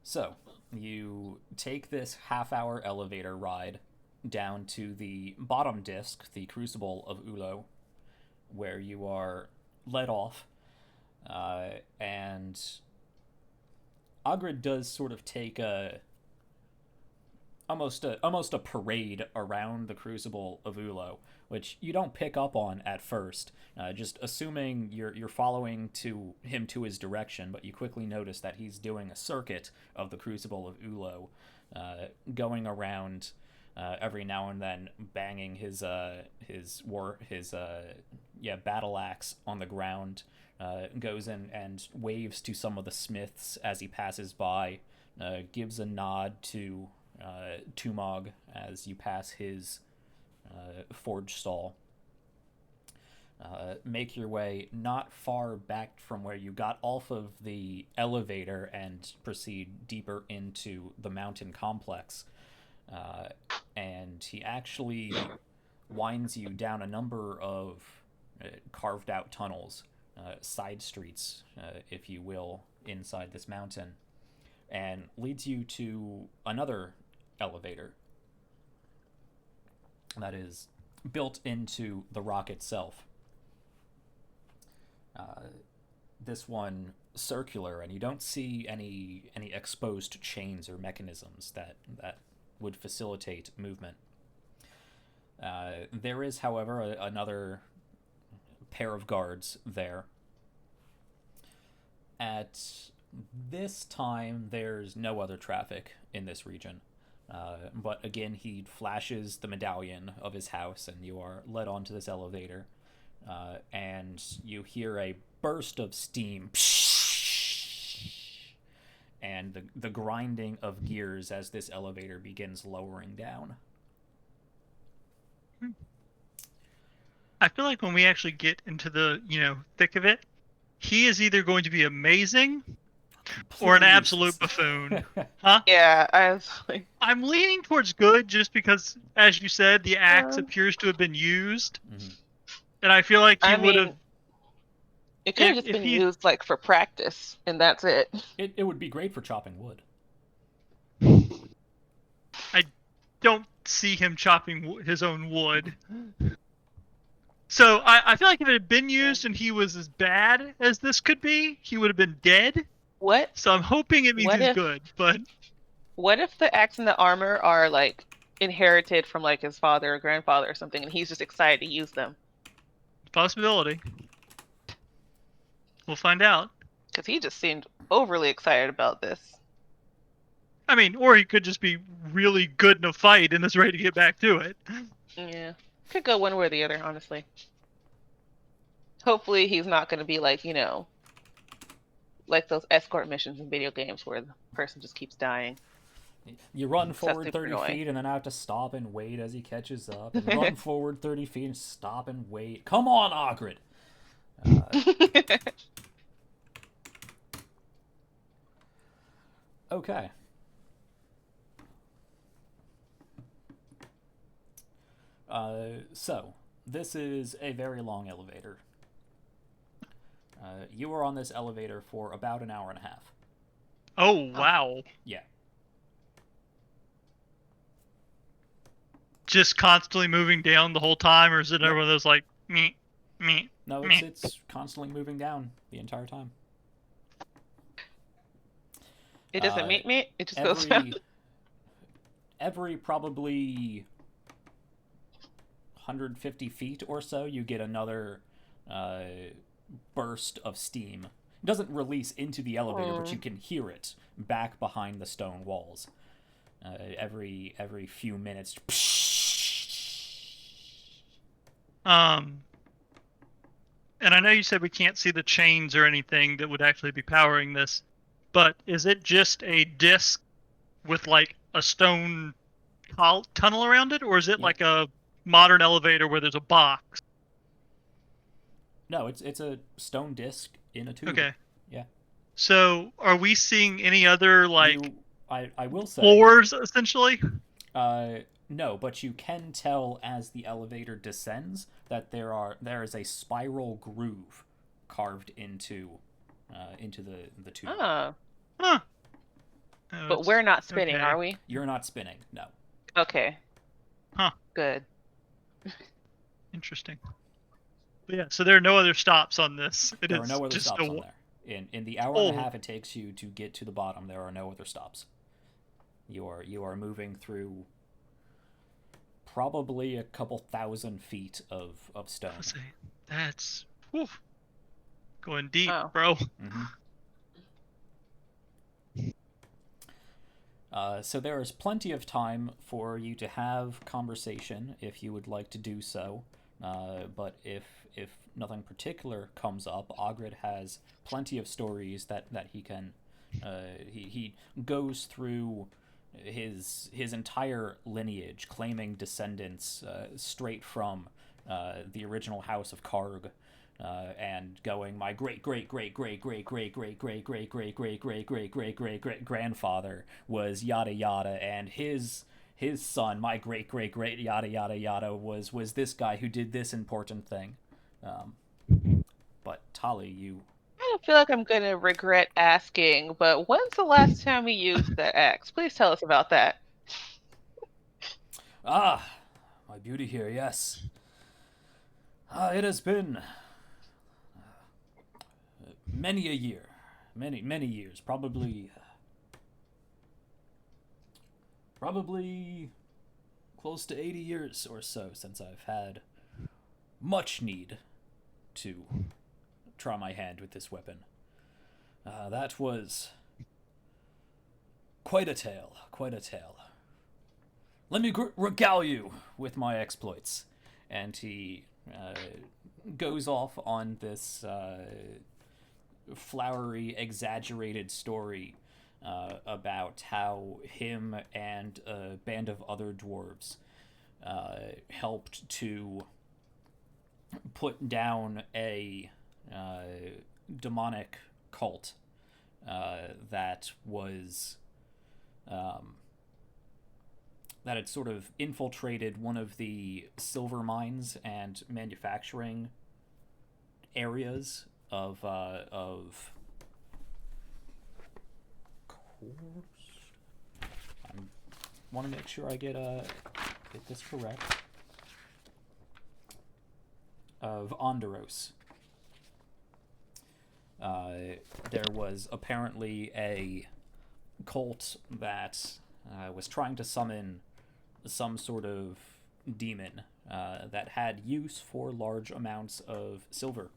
So you take this half-hour elevator ride down to the bottom disc, the Crucible of Ulo, where you are led off, and Ogred does sort of take almost a parade around the Crucible of Ulo, which you don't pick up on at first, just assuming you're following him to his direction, but you quickly notice that he's doing a circuit of the Crucible of Ulo, going around every now and then, banging his battle axe on the ground, goes in and waves to some of the smiths as he passes by, gives a nod to Tumog as you pass his forge stall. Make your way not far back from where you got off of the elevator and proceed deeper into the mountain complex. And he actually winds you down a number of carved out tunnels, side streets, if you will, inside this mountain, and leads you to another elevator that is built into the rock itself. this one circular, and you don't see any exposed chains or mechanisms that would facilitate movement. There is, however, another pair of guards there. At this time, there's no other traffic in this region. But again, he flashes the medallion of his house, and you are led onto this elevator. And you hear a burst of steam. And the grinding of gears as this elevator begins lowering down. I feel like when we actually get into the, thick of it, he is either going to be amazing or an absolute buffoon. Huh? Yeah, I was like, I'm leaning towards good just because, as you said, the axe appears to have been used. Mhm. And I feel like he would have... It could have just if been he- used like for practice, and that's it. It would be great for chopping wood. I don't see him chopping his own wood. So I feel like if it had been used and he was as bad as this could be, he would have been dead. What? So I'm hoping it means What he's if- good. But What if the axe and the armor are like inherited from like his father or grandfather or something, and he's just excited to use them? possibility. We'll find out. Because he just seemed overly excited about this. I mean, or he could just be really good in a fight and is ready to get back to it. Yeah. Could go one way or the other, honestly. Hopefully he's not going to be like, like those escort missions in video games where the person just keeps dying. You run forward super 30 annoying. feet and then have to stop and wait as he catches up. And run forward 30 feet and stop and wait. Come on, Ogred! Okay. So, this is a very long elevator. You were on this elevator for about an hour and a half. Oh, wow. Yeah. Just constantly moving down the whole time, or is it Yep. one of those like, me? No, it's constantly moving down the entire time. It doesn't meet me. It just goes down. Every probably 150 feet or so, you get another burst of steam. It doesn't release into the elevator, but you can hear it back behind the stone walls. Every few minutes. And I know you said we can't see the chains or anything that would actually be powering this, but is it just a disc with like a stone tunnel around it, or is it like a modern elevator where there's a box? No, it's a stone disc in a tube. Okay. Yeah. So are we seeing any other like I will say floors essentially? No, but you can tell as the elevator descends that there is a spiral groove carved into the tube. Oh. Huh. But we're not spinning, okay. are we? You're not spinning, no. Okay. Huh. Good. Interesting. But yeah, so there are no other stops on this. There are no other just stops on there. In the hour and a half it takes you to get to the bottom, there are no other stops. You are moving through probably a couple thousand feet of stone. That's going deep, Oh. bro. Mm-hmm. So there is plenty of time for you to have conversation if you would like to do so. But if nothing particular comes up, Ogred has plenty of stories that he can. He goes through his entire lineage, claiming descendants straight from the original house of Karg. And going, my great grandfather was yada yada, and his son, my great yada yada yada, was this guy who did this important thing. But Tali, you. I don't feel like I'm going to regret asking, but when's the last time we used that axe? Please tell us about that. Ah, my beauty here, yes. It has been many a year, many years, probably close to 80 years or so since I've had much need to try my hand with this weapon. That was quite a tale, quite a tale. Let me regale you with my exploits. And he goes off on this flowery, exaggerated story about how him and a band of other dwarves helped to put down a demonic cult that was that had sort of infiltrated one of the silver mines and manufacturing areas of course. I want to make sure I get this correct. Of Onderos. There was apparently a cult that was trying to summon some sort of demon that had use for large amounts of silver.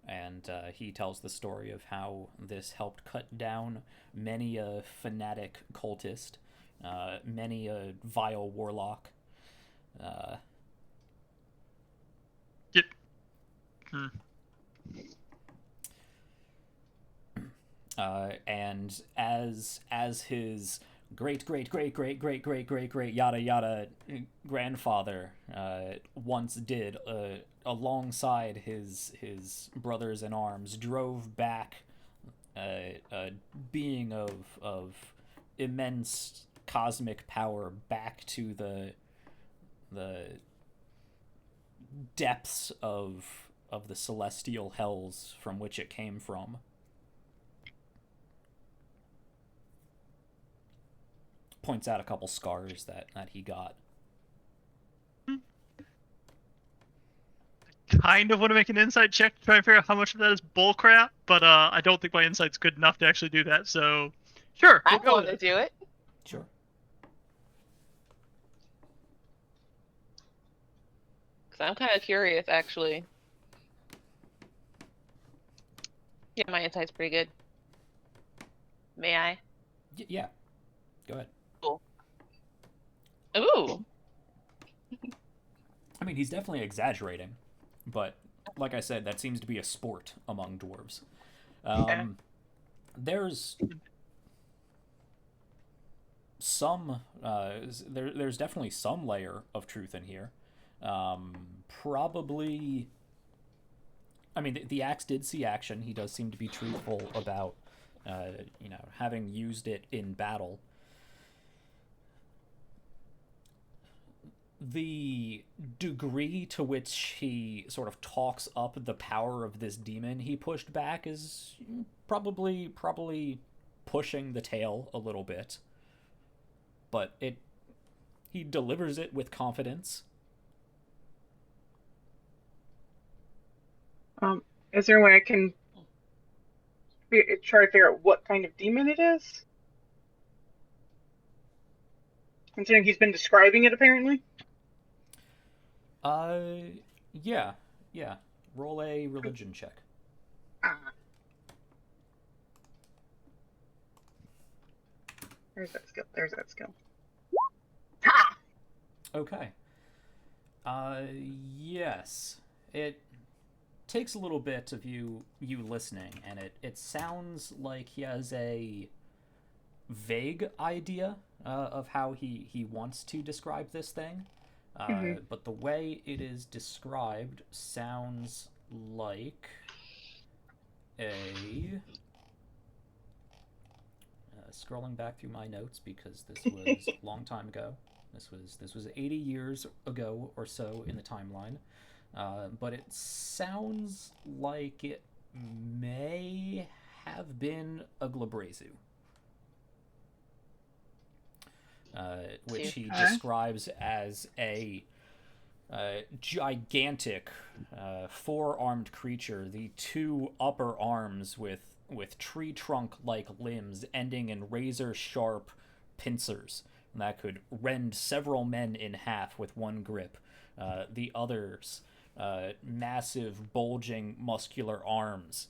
And he tells the story of how this helped cut down many a fanatic cultist, many a vile warlock. Yep. And as his great yada yada grandfather once did, alongside his brothers in arms, drove back a being of immense cosmic power back to the depths of the celestial hells from which it came from. Points out a couple scars that he got. Kind of want to make an insight check to try and figure out how much of that is bullcrap, but I don't think my insight's good enough to actually do that, so sure, I we'll go want with to it. do it. Sure. Because I'm kind of curious, actually. Yeah, my insight's pretty good. May I? Yeah. Go ahead. Cool. Ooh. I mean, he's definitely exaggerating, but like I said, that seems to be a sport among dwarves. Okay. There's some there's definitely some layer of truth in here. Probably, I mean, the axe did see action. He does seem to be truthful about having used it in battle. The degree to which he sort of talks up the power of this demon he pushed back is probably pushing the tale a little bit. But he delivers it with confidence. Is there a way I can try to figure out what kind of demon it is? Considering he's been describing it, apparently. Yeah. Roll a religion check. There's that skill. Ha! Okay. Yes. It takes a little bit of you listening, and it sounds like he has a vague idea of how he wants to describe this thing. But the way it is described sounds like a... scrolling back through my notes because this was a long time ago. This was 80 years ago or so in the timeline. But it sounds like it may have been a Glabrezu. Which he describes as a gigantic, four-armed creature. The two upper arms with tree trunk-like limbs ending in razor-sharp pincers that could rend several men in half with one grip. The others, massive, bulging, muscular arms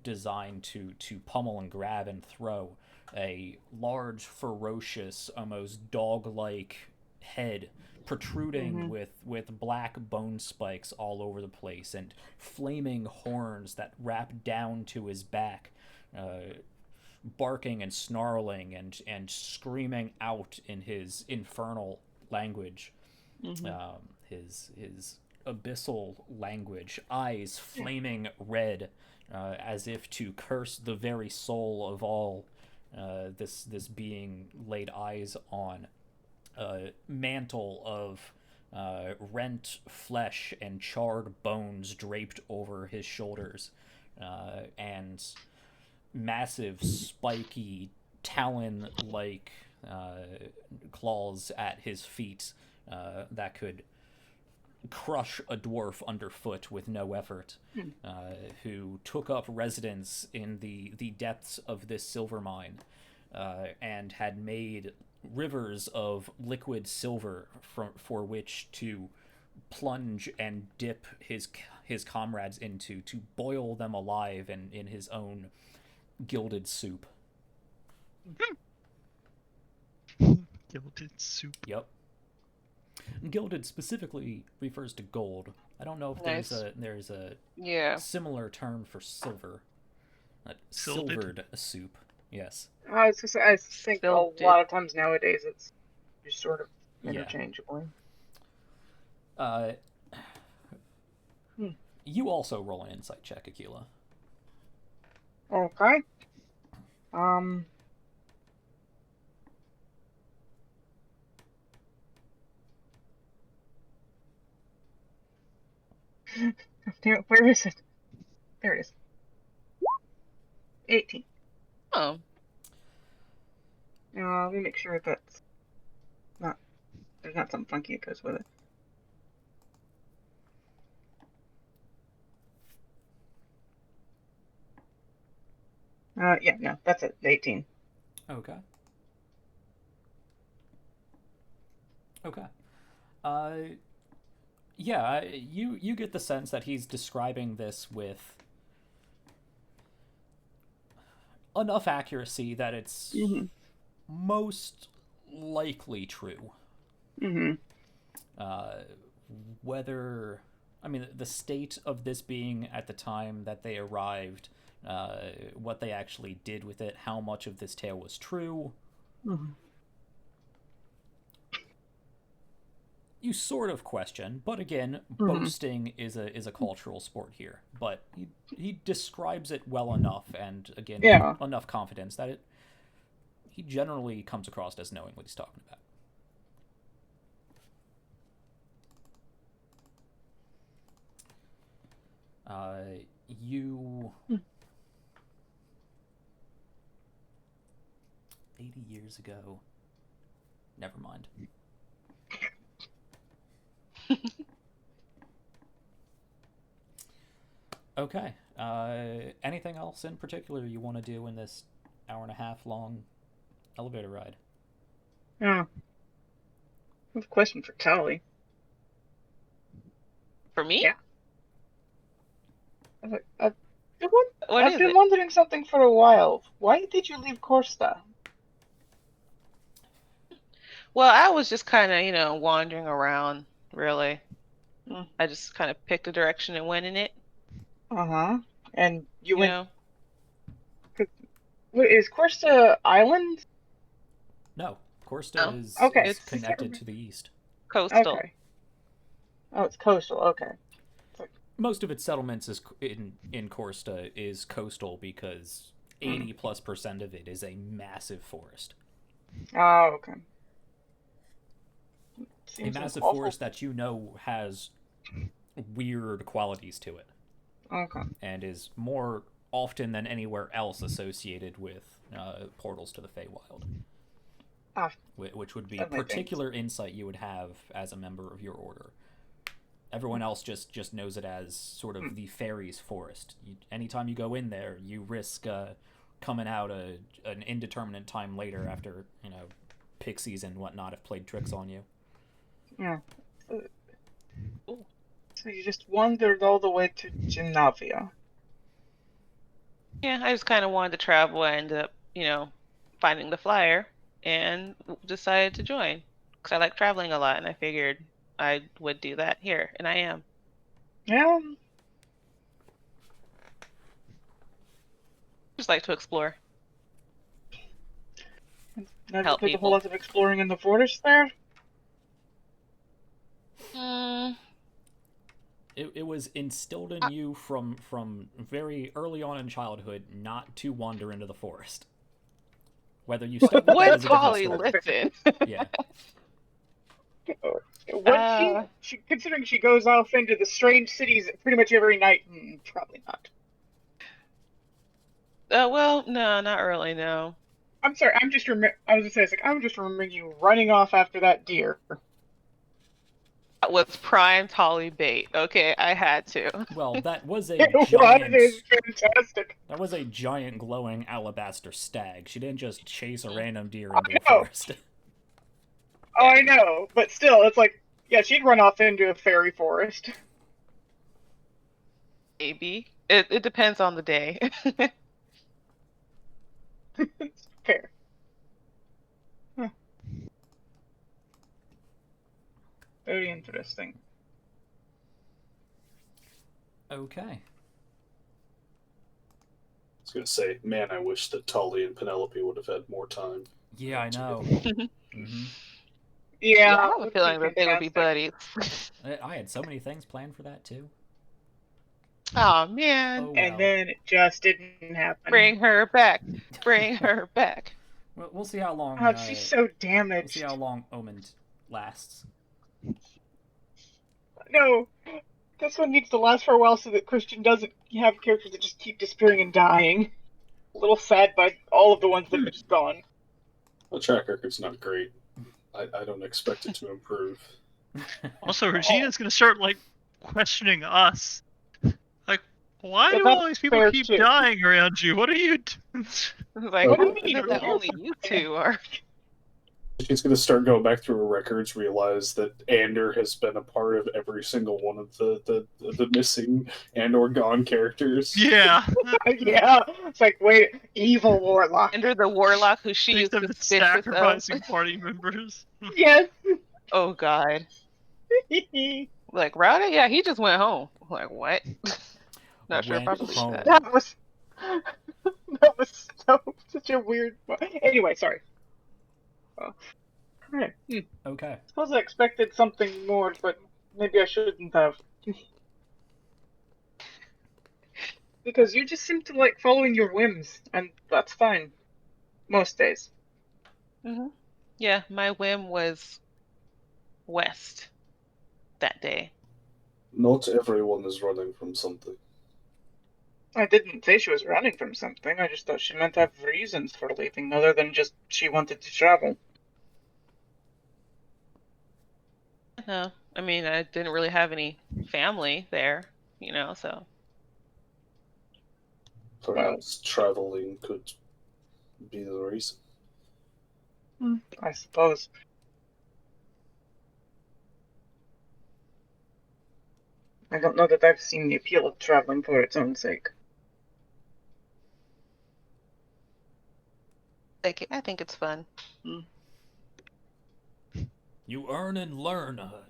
designed to pummel and grab and throw. A large, ferocious, almost dog-like head protruding with black bone spikes all over the place, and flaming horns that wrap down to his back, barking and snarling and screaming out in his infernal language, his abyssal language, eyes flaming red, as if to curse the very soul of all this being laid eyes on. Mantle of rent flesh and charred bones draped over his shoulders, and massive spiky talon-like claws at his feet that could crush a dwarf underfoot with no effort, who took up residence in the depths of this silver mine, and had made rivers of liquid silver for which to plunge and dip his comrades into, to boil them alive in his own gilded soup. Gilded soup. Yep. Gilded specifically refers to gold. I don't know if there's a similar term for silver. Silvered soup. Yes. I think a lot of times nowadays it's just sort of interchangeably. You also roll an insight check, Akila. Okay. Where is it? There it is. 18. Oh. Let me make sure that's there's not something funky that goes with it. Yeah, no, that's it. 18. Okay. Yeah, you get the sense that he's describing this with enough accuracy that it's most likely true. Whether, I mean, the state of this being at the time that they arrived, what they actually did with it, how much of this tale was true. You sort of question, but again, boasting is a cultural sport here. But he describes it well enough, and again, with enough confidence that he generally comes across as knowing what he's talking about. You 80 years ago. Never mind. Okay. Anything else in particular you want to do in this hour and a half long elevator ride? I have a question for Tali. For me? Yeah. I've been wondering something for a while. Why did you leave Korsta? Well, I was just kind of, wandering around, really. I just kind of picked a direction and went in it. And you went... Is Korsta island? No. Korsta is connected to the east. Coastal. Okay. Oh, it's coastal. Okay. Most of its settlements is in Korsta is coastal because 80+% of it is a massive forest. Oh, okay. A massive forest that has weird qualities to it. Okay. And is more often than anywhere else associated with portals to the Feywild. Ah, which would be that might particular insight you would have as a member of your order. Everyone else just knows it as sort of the fairies' forest. Anytime you go in there, you risk coming out an indeterminate time later after, pixies and whatnot have played tricks on you. Yeah. So you just wandered all the way to Genavia. Yeah, I just kind of wanted to travel. I ended up, finding the flyer and decided to join because I like traveling a lot, and I figured I would do that here, and I am. Yeah. Just like to explore. Never Help did a people. whole lot of exploring in the forest there. It was instilled in you from very early on in childhood not to wander into the forest. Whether you stuck with that What, is a different Polly? story. Listen. Yeah. When she, considering she goes off into the strange cities pretty much every night, probably not. Well, no, not really. No. I'm sorry. I was just remembering you running off after that deer. That was prime Polly bait. Okay, I had to. Well, that was a It giant. was fantastic. That was a giant glowing alabaster stag. She didn't just chase a random deer I into the know. forest. Oh, I know, but still, it's like, yeah, she'd run off into a fairy forest. Maybe. It depends on the day. It's fair. Huh. Very interesting. Okay. I was gonna say, man, I wish that Tully and Penelope would have had more time. Yeah, I know. Yeah, I have a feeling that they would be buddies. I had so many things planned for that too. Oh man. Oh well. And then it just didn't happen. Bring her back. Bring her back. We'll see how long. Oh, she's so damaged. We'll see how long Omen lasts. No, this one needs to last for a while so that Christian doesn't have characters that just keep disappearing and dying. A little sad by all of the ones that are just gone. The track record's not great. I don't expect it to improve. Also, Regina's gonna start questioning us. Why Yeah, do that's all these people fair, keep too. dying around you? What are you doing? Like, What do how you is mean? it that only you two are? She's gonna start going back through her records, realize that Ander has been a part of every single one of the missing and or gone characters. Yeah. Yeah, it's like, wait, evil warlock. Under the warlock who she is Think of the suspicious of. sacrificing party members. Yes. Oh god. Like, Rowdy? Yeah, he just went home. Like, what? Not sure if I Went believe home. that. that was such a weird. Anyway, sorry. Alright. Okay. Suppose I expected something more, but maybe I shouldn't have. Because you just seem to like following your whims, and that's fine. Most days. Yeah, my whim was west that day. Not everyone is running from something. I didn't say she was running from something, I just thought she meant to have reasons for leaving, other than just she wanted to travel. No, I mean, I didn't really have any family there, so. Perhaps traveling could be the reason. I suppose. I don't know that I've seen the appeal of traveling for its own sake. I think it's fun. You earn and learn a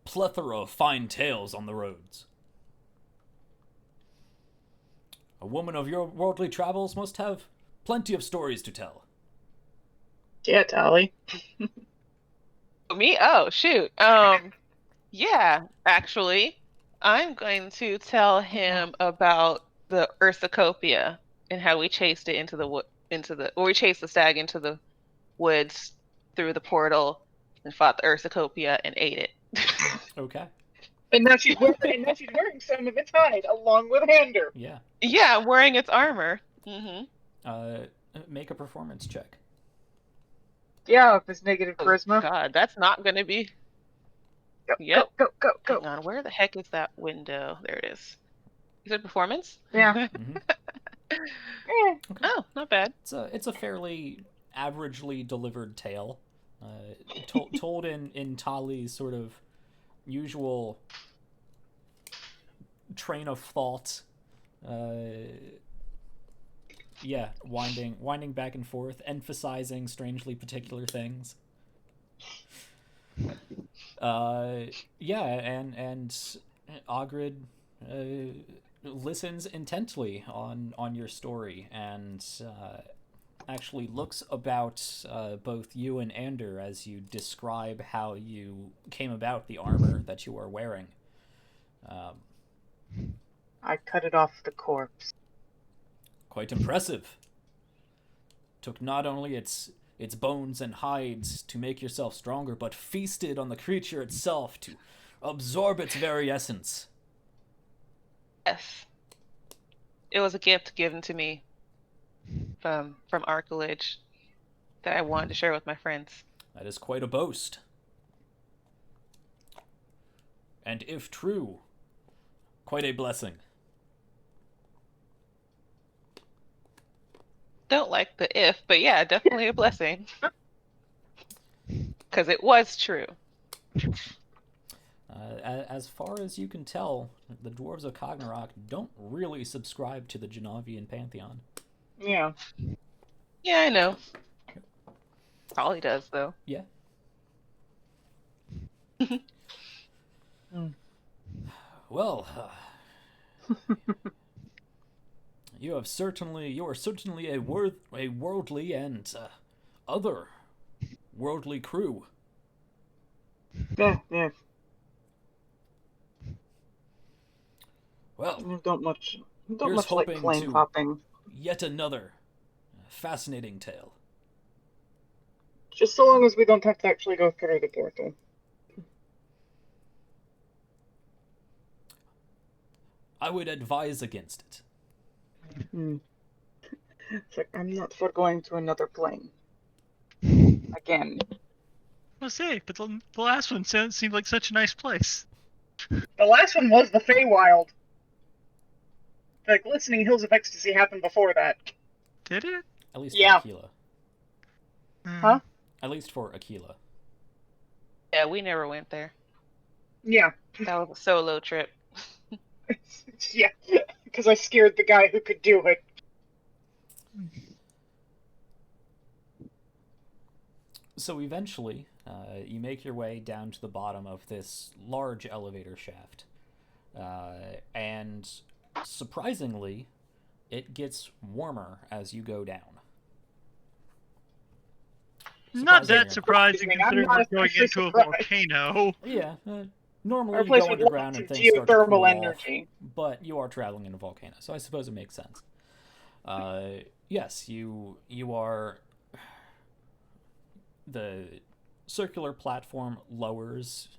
plethora of fine tales on the roads. A woman of your worldly travels must have plenty of stories to tell. Yeah, Tally. Me? Oh, shoot. Yeah, actually, I'm going to tell him about the Ursicopia and how we chased it we chased the stag into the woods through the portal and fought the Ursicopia and ate it. Okay. And now she's wearing some of its hide along with Hander. Yeah. Yeah, I'm wearing its armor. Make a performance check. Yeah, with his negative Oh, charisma. God, that's not going to be. Go, Yep. go. Hang on, where the heck is that window? There it is. Is it performance? Yeah. Mm-hmm. Eh. Okay. Oh, not bad. It's a fairly averagely delivered tale, told in Tali's sort of usual train of thought. Yeah, winding back and forth, emphasizing strangely particular things. Yeah, and Ogred listens intently on your story and actually looks about both you and Ander as you describe how you came about the armor that you are wearing. I cut it off the corpse. Quite impressive. Took not only its bones and hides to make yourself stronger, but feasted on the creature itself to absorb its very essence. Yes. It was a gift given to me from Arculage that I wanted to share with my friends. That is quite a boast. And if true, quite a blessing. Don't like the if, but yeah, definitely a blessing. Because it was true. As far as you can tell, the dwarves of Kargnorak don't really subscribe to the Genavian pantheon. Yeah. Yeah, I know. Probably does, though. Yeah. Well, you are certainly a worldly and other worldly crew. Yeah. Well, Don't much here's like hoping flame to popping. yet another fascinating tale. Just so long as we don't have to actually go through the portal. I would advise against it. It's like, I'm not for going to another plane. Again. Well, say, but the last one seemed like such a nice place. The last one was the Feywild. The glistening hills of ecstasy happened before that. Did it? At least Yeah. for Aquila. Huh? At least for Aquila. Yeah, we never went there. Yeah. That was a solo trip. Yeah. Because I scared the guy who could do it. So eventually, you make your way down to the bottom of this large elevator shaft. And surprisingly, it gets warmer as you go down. Not that Surprisingly. surprising considering I'm we're not going especially into a surprised. volcano. Yeah, normally Our you place go with underground lots and of things start to cool geothermal off, energy. but you are traveling in a volcano, so I suppose it makes sense. Yes, you are... The circular platform lowers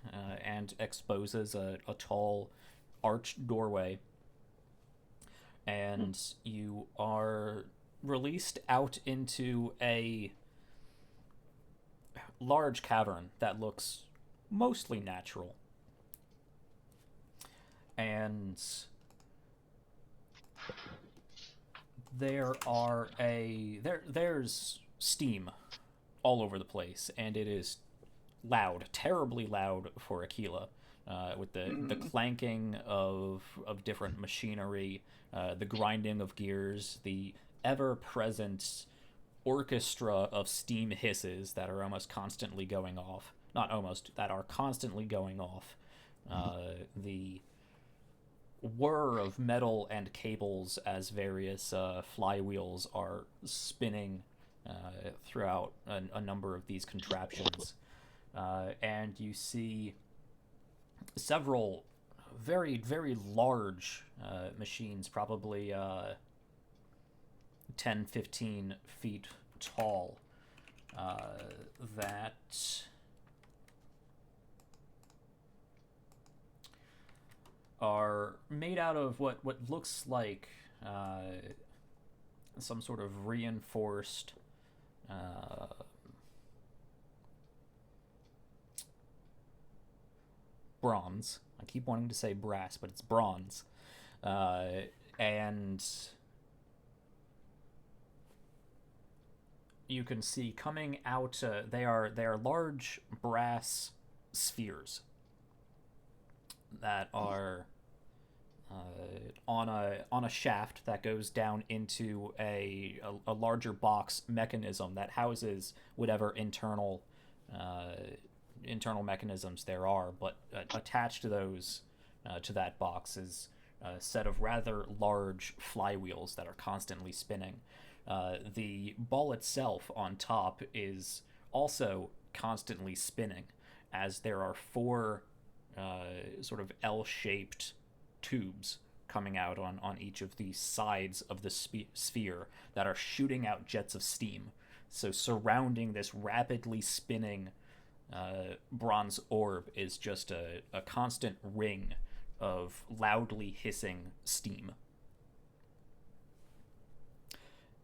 and exposes a tall arched doorway, and you are released out into a large cavern that looks mostly natural. And there's steam all over the place, and it is loud, terribly loud for Aquila, with the clanking of different machinery, the grinding of gears, the ever-present orchestra of steam hisses that are almost constantly going off. Not almost, that are constantly going off. The whir of metal and cables as various flywheels are spinning throughout a number of these contraptions. And you see several very, very large machines, probably 10, 15 feet tall, that are made out of what looks like some sort of reinforced bronze. I keep wanting to say brass, but it's bronze. And you can see coming out. They are large brass spheres that are on a shaft that goes down into a larger box mechanism that houses whatever internal mechanisms there are. But attached to those to that box is a set of rather large flywheels that are constantly spinning. The ball itself on top is also constantly spinning, as there are four sort of L-shaped tubes coming out on each of the sides of the sphere that are shooting out jets of steam. So surrounding this rapidly spinning bronze orb is just a constant ring of loudly hissing steam.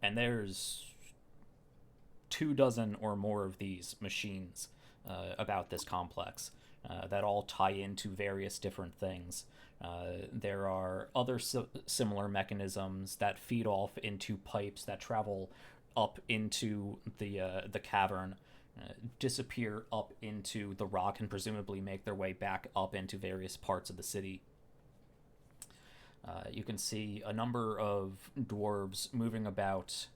And there's 24 or more of these machines about this complex that all tie into various different things. There are other similar mechanisms that feed off into pipes that travel up into the cavern, disappear up into the rock, and presumably make their way back up into various parts of the city. You can see a number of dwarves moving about,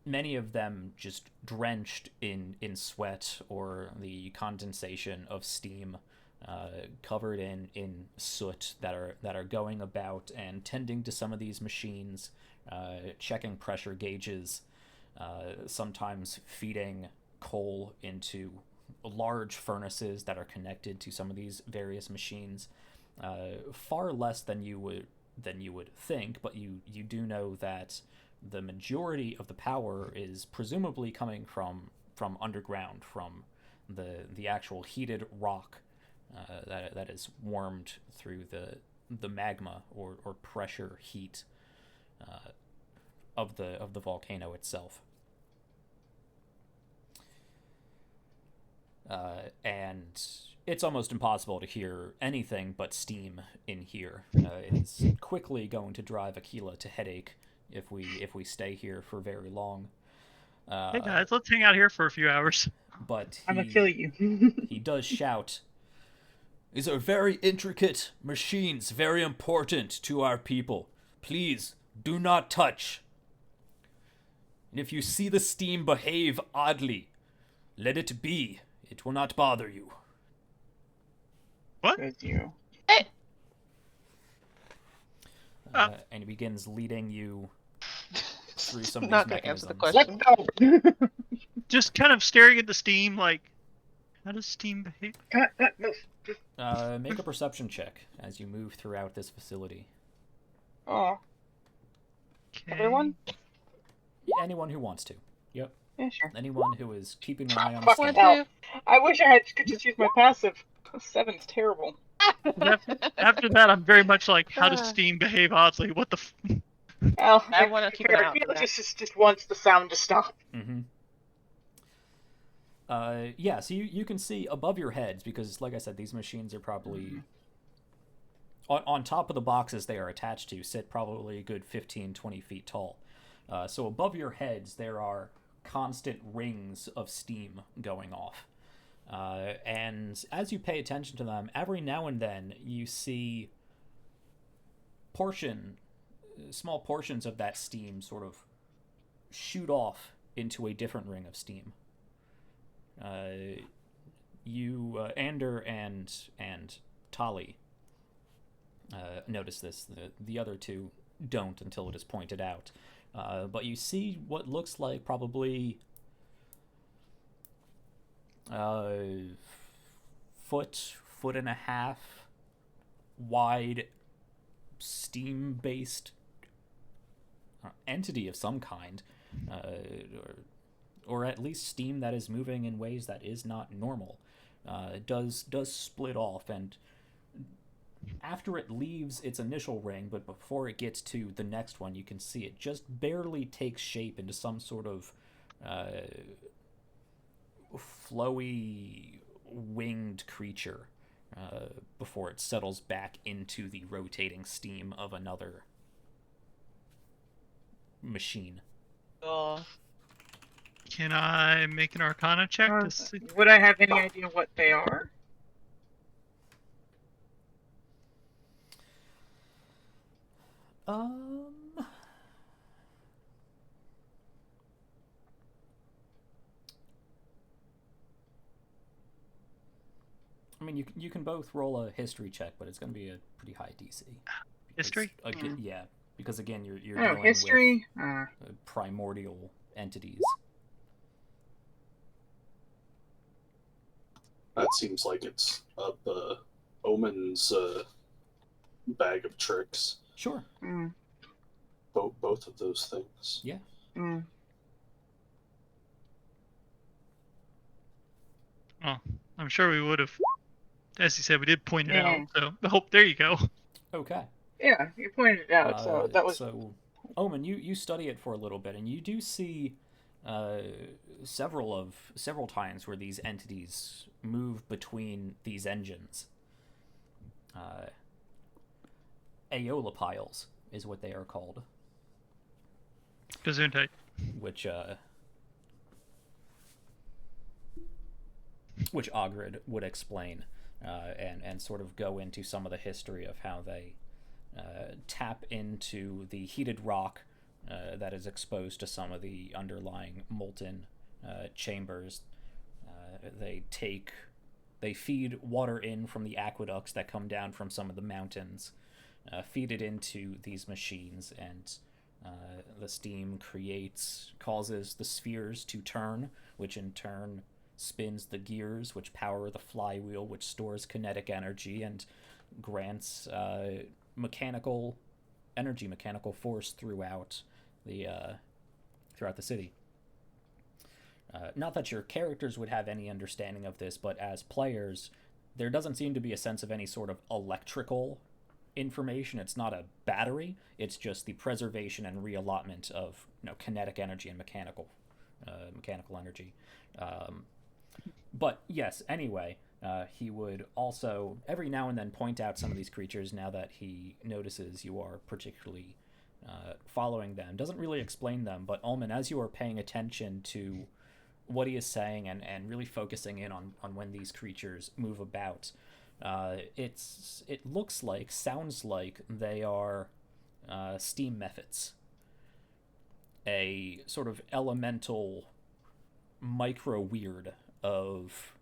many of them just drenched in sweat or the condensation of steam, covered in soot that are going about and tending to some of these machines, checking pressure gauges, sometimes feeding coal into large furnaces that are connected to some of these various machines. Far less than you would think, but you do know that the majority of the power is presumably coming from underground, from the actual heated rock that is warmed through the magma or pressure heat of the volcano itself. And it's almost impossible to hear anything but steam in here. It is quickly going to drive Aquila to headache if we stay here for very long. Hey guys, let's hang out here for a few hours. But I'm gonna kill you. he does shout, "These are very intricate machines, very important to our people. Please do not touch. And if you see the steam behave oddly, let it be. It will not bother you." What? Good you. And he begins leading you through some of Not these gonna answer the mechanisms. question. Let go. Just kind of staring at the steam, like, how does steam behave? No. Make a perception check as you move throughout this facility. Oh, Okay. everyone? Anyone who wants to. Yep. Yeah, sure. Anyone who is keeping an eye on Fuck steam. One, hell. two. I wish I could just use my passive. 7's terrible. After that, I'm very much like, how does steam behave oddly? What the? Well, I wanna keep an eye out for that. Just wants the sound to stop. Mm-hmm. Yeah, so you can see above your heads, because, like I said, these machines are probably... On top of the boxes they are attached to sit probably a good 15-20 feet tall. So above your heads there are constant rings of steam going off. And as you pay attention to them, every now and then you see small portions of that steam sort of shoot off into a different ring of steam. Ander and Tali notice this. The other two don't until it is pointed out. But you see what looks like probably foot and a half wide steam-based entity of some kind, or at least steam that is moving in ways that is not normal. It does split off, and after it leaves its initial ring, but before it gets to the next one, you can see it just barely takes shape into some sort of flowy winged creature before it settles back into the rotating steam of another machine. Cool. Can I make an Arcana check to see? Would I have any idea what they are? I mean, you can both roll a history check, but it's going to be a pretty high DC. History? Yeah, because again, you're Oh, dealing history? with primordial entities. That seems like it's up Omen's bag of tricks. Sure. Both of those things. Yeah. Oh, I'm sure we would have. As you said, we did point it Yeah. out. So, there you go. Okay. Yeah, you pointed it out, so that was... So, Omen, you study it for a little bit, and you do see several times where these entities move between these engines. Aeola piles is what they are called. Gesundheit. Which Ogred would explain, and sort of go into some of the history of how they tap into the heated rock that is exposed to some of the underlying molten chambers. They feed water in from the aqueducts that come down from some of the mountains, feed it into these machines, and the steam causes the spheres to turn, which in turn spins the gears, which power the flywheel, which stores kinetic energy and grants mechanical force throughout the city. Not that your characters would have any understanding of this, but as players, there doesn't seem to be a sense of any sort of electrical information. It's not a battery. It's just the preservation and reallotment of kinetic energy and mechanical energy. But yes, anyway, he would also every now and then point out some of these creatures now that he notices you are particularly following them. Doesn't really explain them, but Ullman, as you are paying attention to what he is saying and really focusing in on when these creatures move about, sounds like they are steam methods. A sort of elemental micro weird of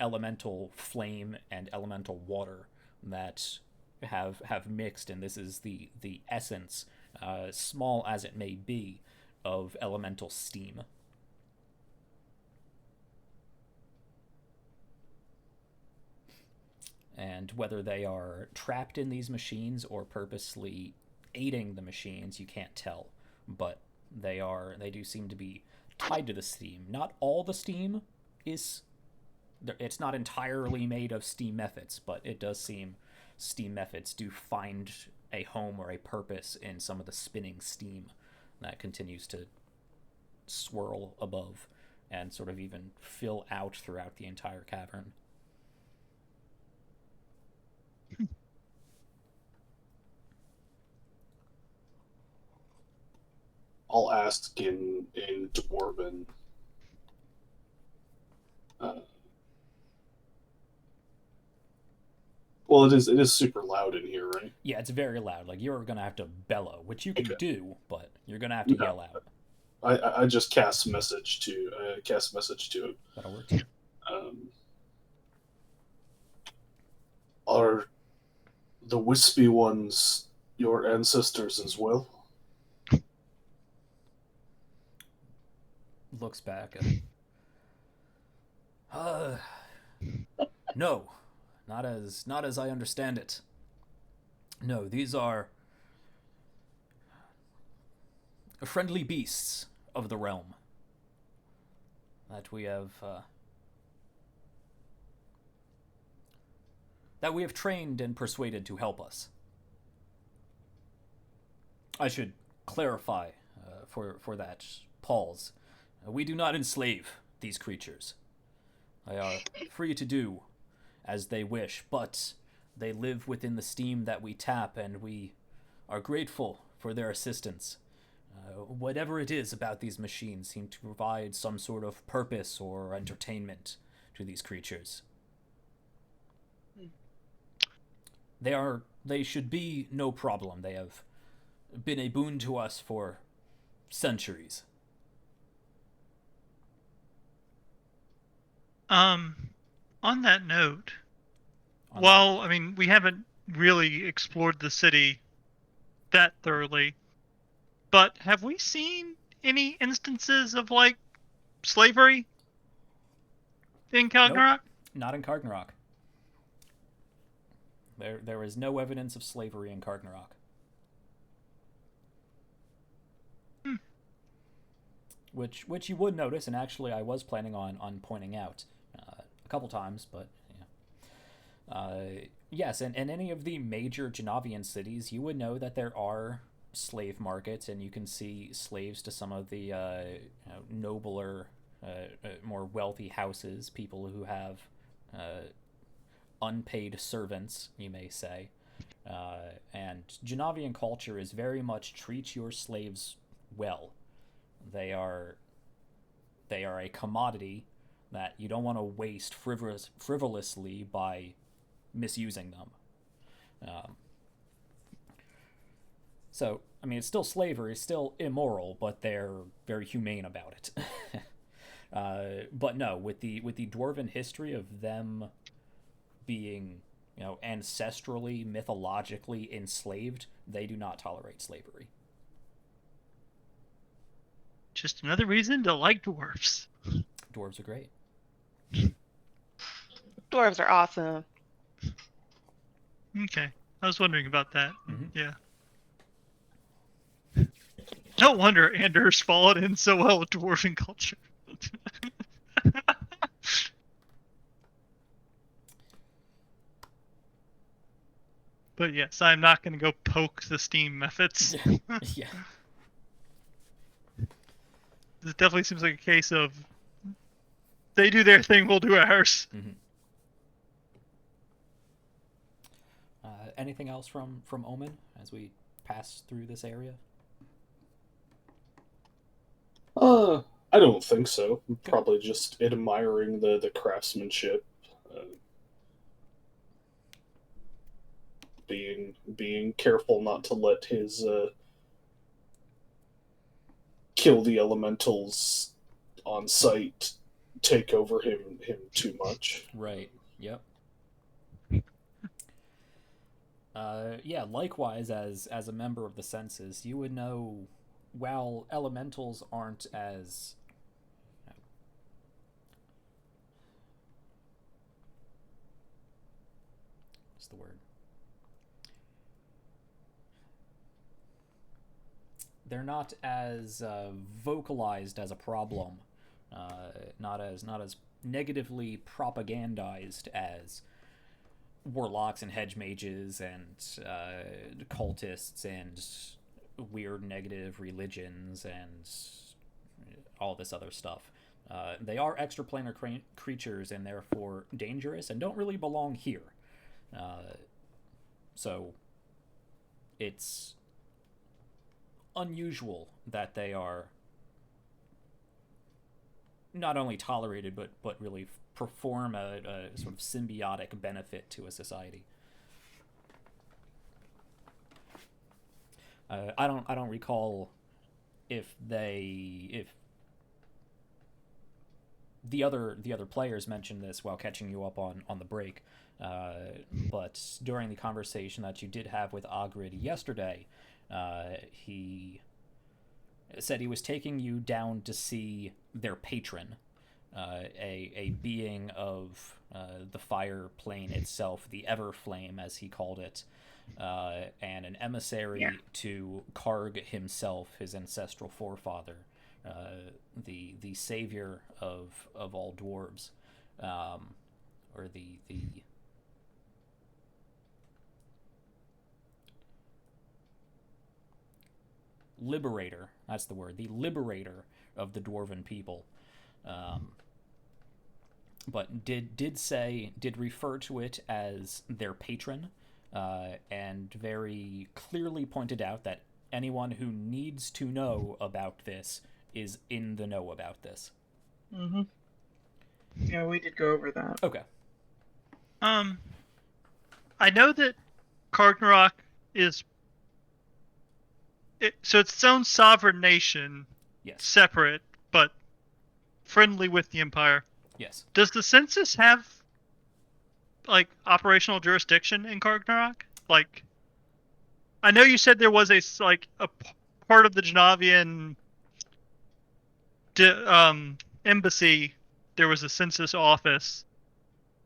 elemental flame and elemental water that have mixed, and this is the essence, small as it may be, of elemental steam. And whether they are trapped in these machines or purposely aiding the machines, you can't tell. But they do seem to be tied to the steam. Not all the steam is... It's not entirely made of steam methods, but it does seem steam methods do find a home or a purpose in some of the spinning steam that continues to swirl above and sort of even fill out throughout the entire cavern. I'll ask in Dwarven. Well, it is super loud in here, right? Yeah, it's very loud. Like, you're gonna have to bellow, which you can do, but you're gonna have to yell out. I just cast message to him. That'll work. Are the wispy ones your ancestors as well? Looks back. No, not as I understand it. No, these are friendly beasts of the realm that we have trained and persuaded to help us. I should clarify for that pause. We do not enslave these creatures. They are free to do as they wish, but they live within the steam that we tap, and we are grateful for their assistance. Whatever it is about these machines seem to provide some sort of purpose or entertainment to these creatures. They should be no problem. They have been a boon to us for centuries. On that note, On well, I mean, we haven't really explored the city that thoroughly, but have we seen any instances of, like, slavery in Kargnorak? Not in Kargnorak. There is no evidence of slavery in Kargnorak. Which you would notice, and actually I was planning on pointing out a couple times, but yeah. Yes, and in any of the major Genavian cities, you would know that there are slave markets, and you can see slaves to some of the nobler, more wealthy houses, people who have unpaid servants, you may say. And Genavian culture is very much treat your slaves well. They are a commodity that you don't want to waste frivolously by misusing them. So, I mean, it's still slavery, it's still immoral, but they're very humane about it. But no, with the dwarven history of them being, ancestrally, mythologically enslaved, they do not tolerate slavery. Just another reason to like dwarves. Dwarves are great. Dwarves are awesome. Okay, I was wondering about that. Mm-hmm. Yeah. No wonder Anders followed in so well with dwarven culture. But yes, I'm not going to go poke the Steam methods. Yeah. This definitely seems like a case of they do their thing, we'll do ours. Mm-hmm. Anything else from Omen as we pass through this area? I don't think so. Probably just admiring the craftsmanship, being careful not to let his kill the elementals on sight take over him too much. Right. Yep. Yeah, likewise, as a member of the senses, you would know, while elementals aren't as what's the word? They're not as vocalized as a problem, not as negatively propagandized as warlocks and hedge mages and cultists and weird negative religions and all this other stuff. They are extraplanar creatures and therefore dangerous and don't really belong here. So it's unusual that they are not only tolerated but really perform a sort of symbiotic benefit to a society. I don't recall if the other players mentioned this while catching you up on the break, but during the conversation that you did have with Ogred yesterday, he said he was taking you down to see their patron, a being of the fire plane itself, the Everflame, as he called it, and an emissary to Karg himself, his ancestral forefather, the savior of all dwarves, or the liberator. That's the word. The liberator of the dwarven people. but did refer to it as their patron, and very clearly pointed out that anyone who needs to know about this is in the know about this. Mm-hmm. Yeah, we did go over that. Okay. I know that Kargnorak is so it's its own sovereign nation, Yes. separate but friendly with the Empire. Yes. Does the census have like operational jurisdiction in Kargnorak? Like, I know you said there was a part of the Genavian embassy. There was a census office,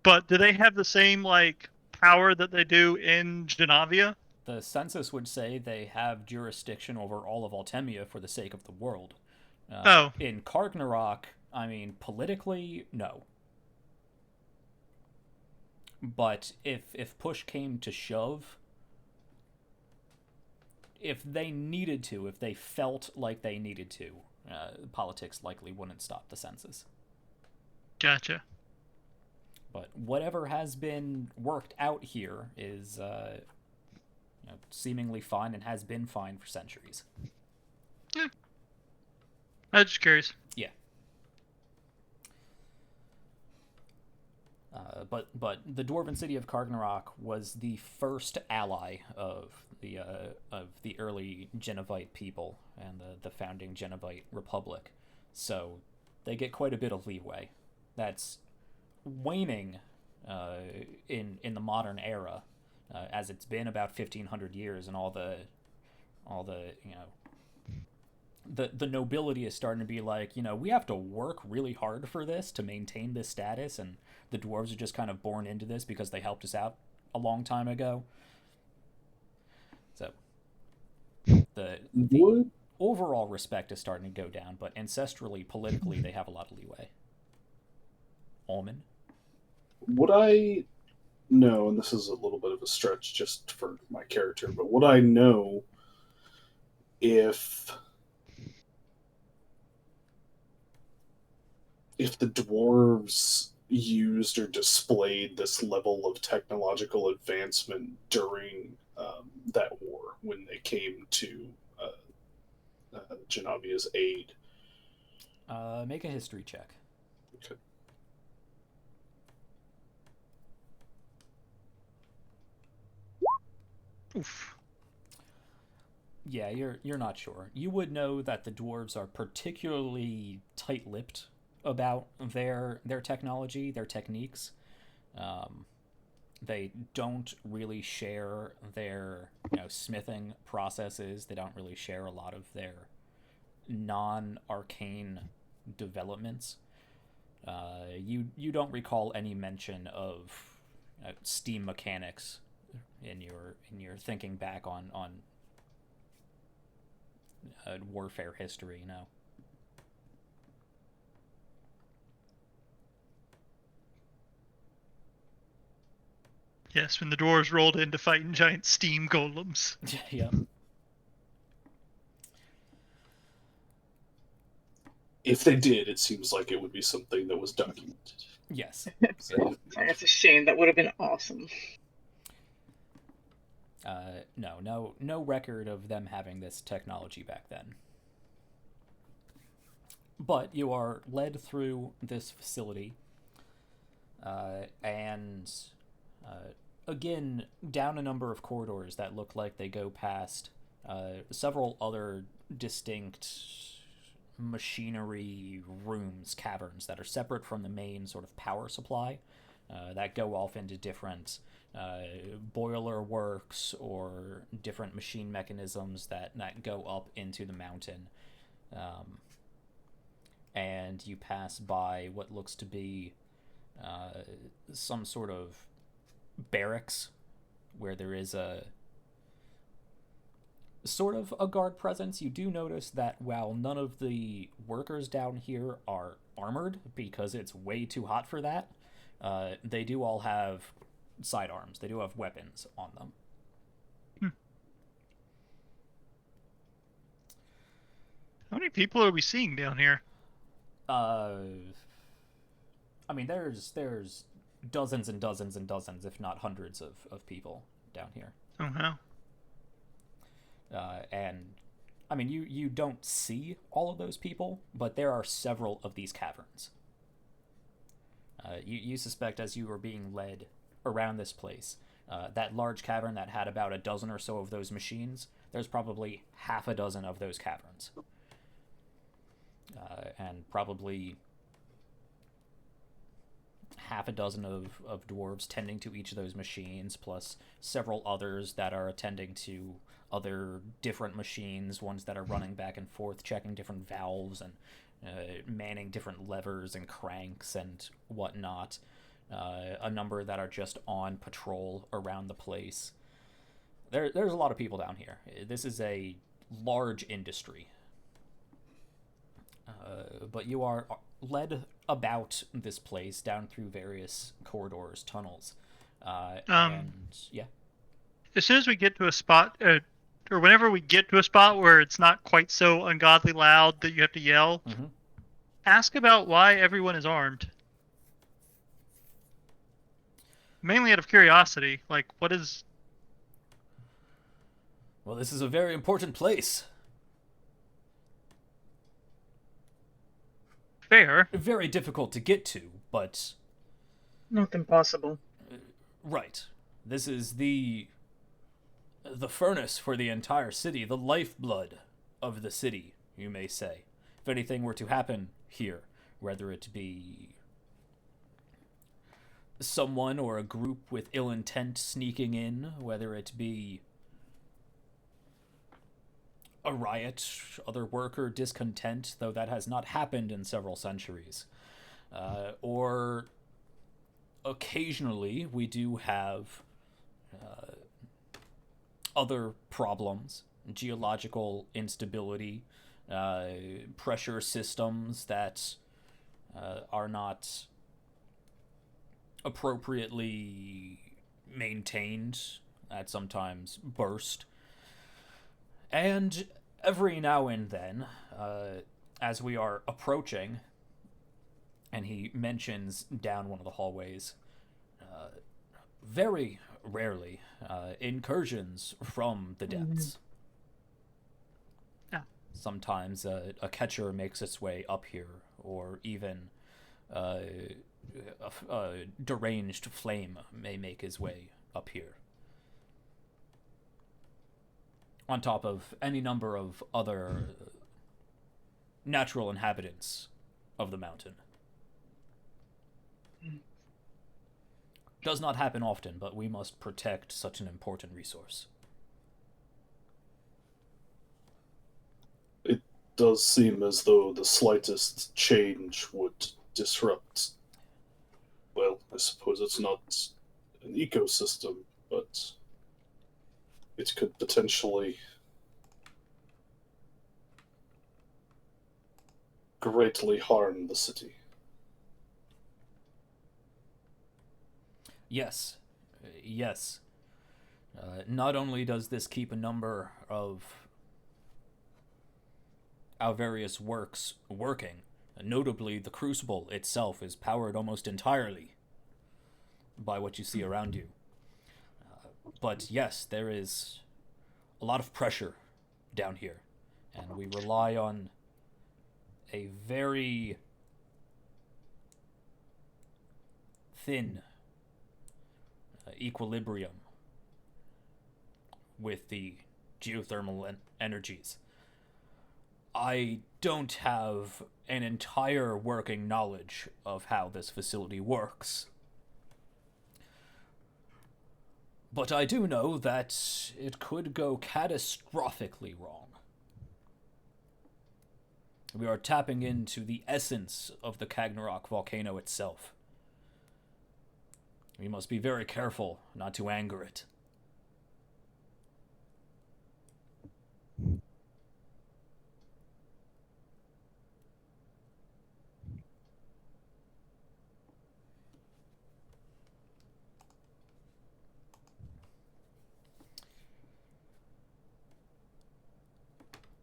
but do they have the same like power that they do in Genavia? The census would say they have jurisdiction over all of Altemia for the sake of the world. In Kargnorak, I mean, politically, no. But if push came to shove, if they needed to, if they felt like they needed to, politics likely wouldn't stop the census. Gotcha. But whatever has been worked out here is seemingly fine and has been fine for centuries. Yeah. I'm just curious. Yeah. But the dwarven city of Kargnorak was the first ally of the early Genevite people and the founding Genevite republic, so they get quite a bit of leeway. That's waning in the modern era, as it's been about 1,500 years, and all the the nobility is starting to be like, we have to work really hard for this to maintain this status, and the dwarves are just kind of born into this because they helped us out a long time ago. So the overall respect is starting to go down, but ancestrally, politically, they have a lot of leeway. Almond? Would I know, and this is a little bit of a stretch just for my character, but would I know if the dwarves used or displayed this level of technological advancement during that war when they came to Genavia's aid? Make a history check. Okay. Oof. Yeah, you're not sure. You would know that the dwarves are particularly tight-lipped about their technology, their techniques. They don't really share their smithing processes. They don't really share a lot of their non-arcane developments. You don't recall any mention of steam mechanics in your thinking back on warfare history, no. Yes, when the dwarves rolled in to fighting giant steam golems. Yep. If they did, it seems like it would be something that was documented. Yes. That's a shame. That would have been awesome. No record of them having this technology back then. But you are led through this facility, and again, down a number of corridors that look like they go past several other distinct machinery rooms, caverns that are separate from the main sort of power supply, that go off into different boiler works or different machine mechanisms that go up into the mountain. And you pass by what looks to be some sort of barracks where there is a sort of a guard presence. You do notice that while none of the workers down here are armored because it's way too hot for that, they do all have sidearms. They do have weapons on them. How many people are we seeing down here? I mean, there's dozens and dozens and dozens, if not hundreds of people down here. Oh wow. And I mean, you don't see all of those people, but there are several of these caverns. You suspect, as you were being led around this place, that large cavern that had about a dozen or so of those machines, there's probably half a dozen of those caverns. And probably half a dozen of dwarves tending to each of those machines, plus several others that are attending to other different machines, ones that are running back and forth, checking different valves and manning different levers and cranks and whatnot. A number that are just on patrol around the place. There's a lot of people down here. This is a large industry. But you are led about this place down through various corridors, tunnels. And yeah. As soon as we get to a spot, or whenever we get to a spot where it's not quite so ungodly loud that you have to yell, ask about why everyone is armed. Mainly out of curiosity, like, what is... Well, this is a very important place. Fair. Very difficult to get to, but... Not impossible. Right. This is the furnace for the entire city, the lifeblood of the city, you may say. If anything were to happen here, whether it be someone or a group with ill intent sneaking in, whether it be a riot, other worker discontent, though that has not happened in several centuries, or occasionally we do have other problems, geological instability, pressure systems that are not appropriately maintained, that sometimes burst. And every now and then, as we are approaching, and he mentions down one of the hallways, very rarely, incursions from the depths. Yeah. Sometimes a catcher makes its way up here, or even a deranged flame may make his way up here. On top of any number of other natural inhabitants of the mountain. Does not happen often, but we must protect such an important resource. It does seem as though the slightest change would disrupt, well, I suppose it's not an ecosystem, but it could potentially greatly harm the city. Yes. Yes. Not only does this keep a number of our various works working, notably the Crucible itself is powered almost entirely by what you see around you. But yes, there is a lot of pressure down here, and we rely on a very thin equilibrium with the geothermal energies. I don't have an entire working knowledge of how this facility works, but I do know that it could go catastrophically wrong. We are tapping into the essence of the Kargnorak volcano itself. We must be very careful not to anger it.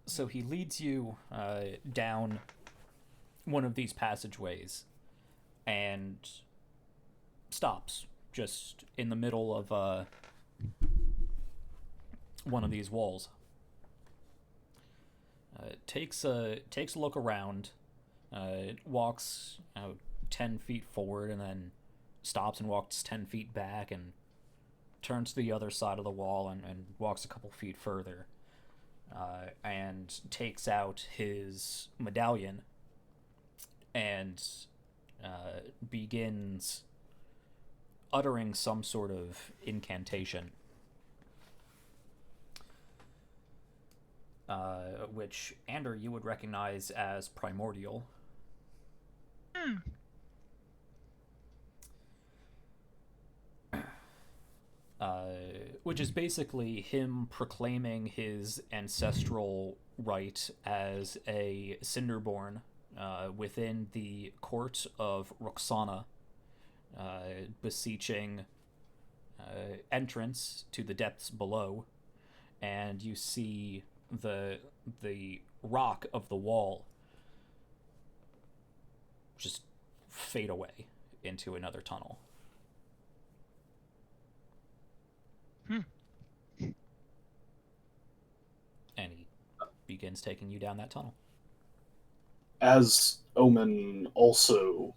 So he leads you down one of these passageways, and stops just in the middle of one of these walls. Takes a look around, walks 10 feet forward, and then stops and walks 10 feet back, and turns to the other side of the wall and walks a couple feet further, and takes out his medallion and begins uttering some sort of incantation, which, Ander, you would recognize as primordial. Which is basically him proclaiming his ancestral right as a Cinderborn within the court of Roxana, beseeching entrance to the depths below, and you see the rock of the wall just fade away into another tunnel. And he begins taking you down that tunnel. As Omen also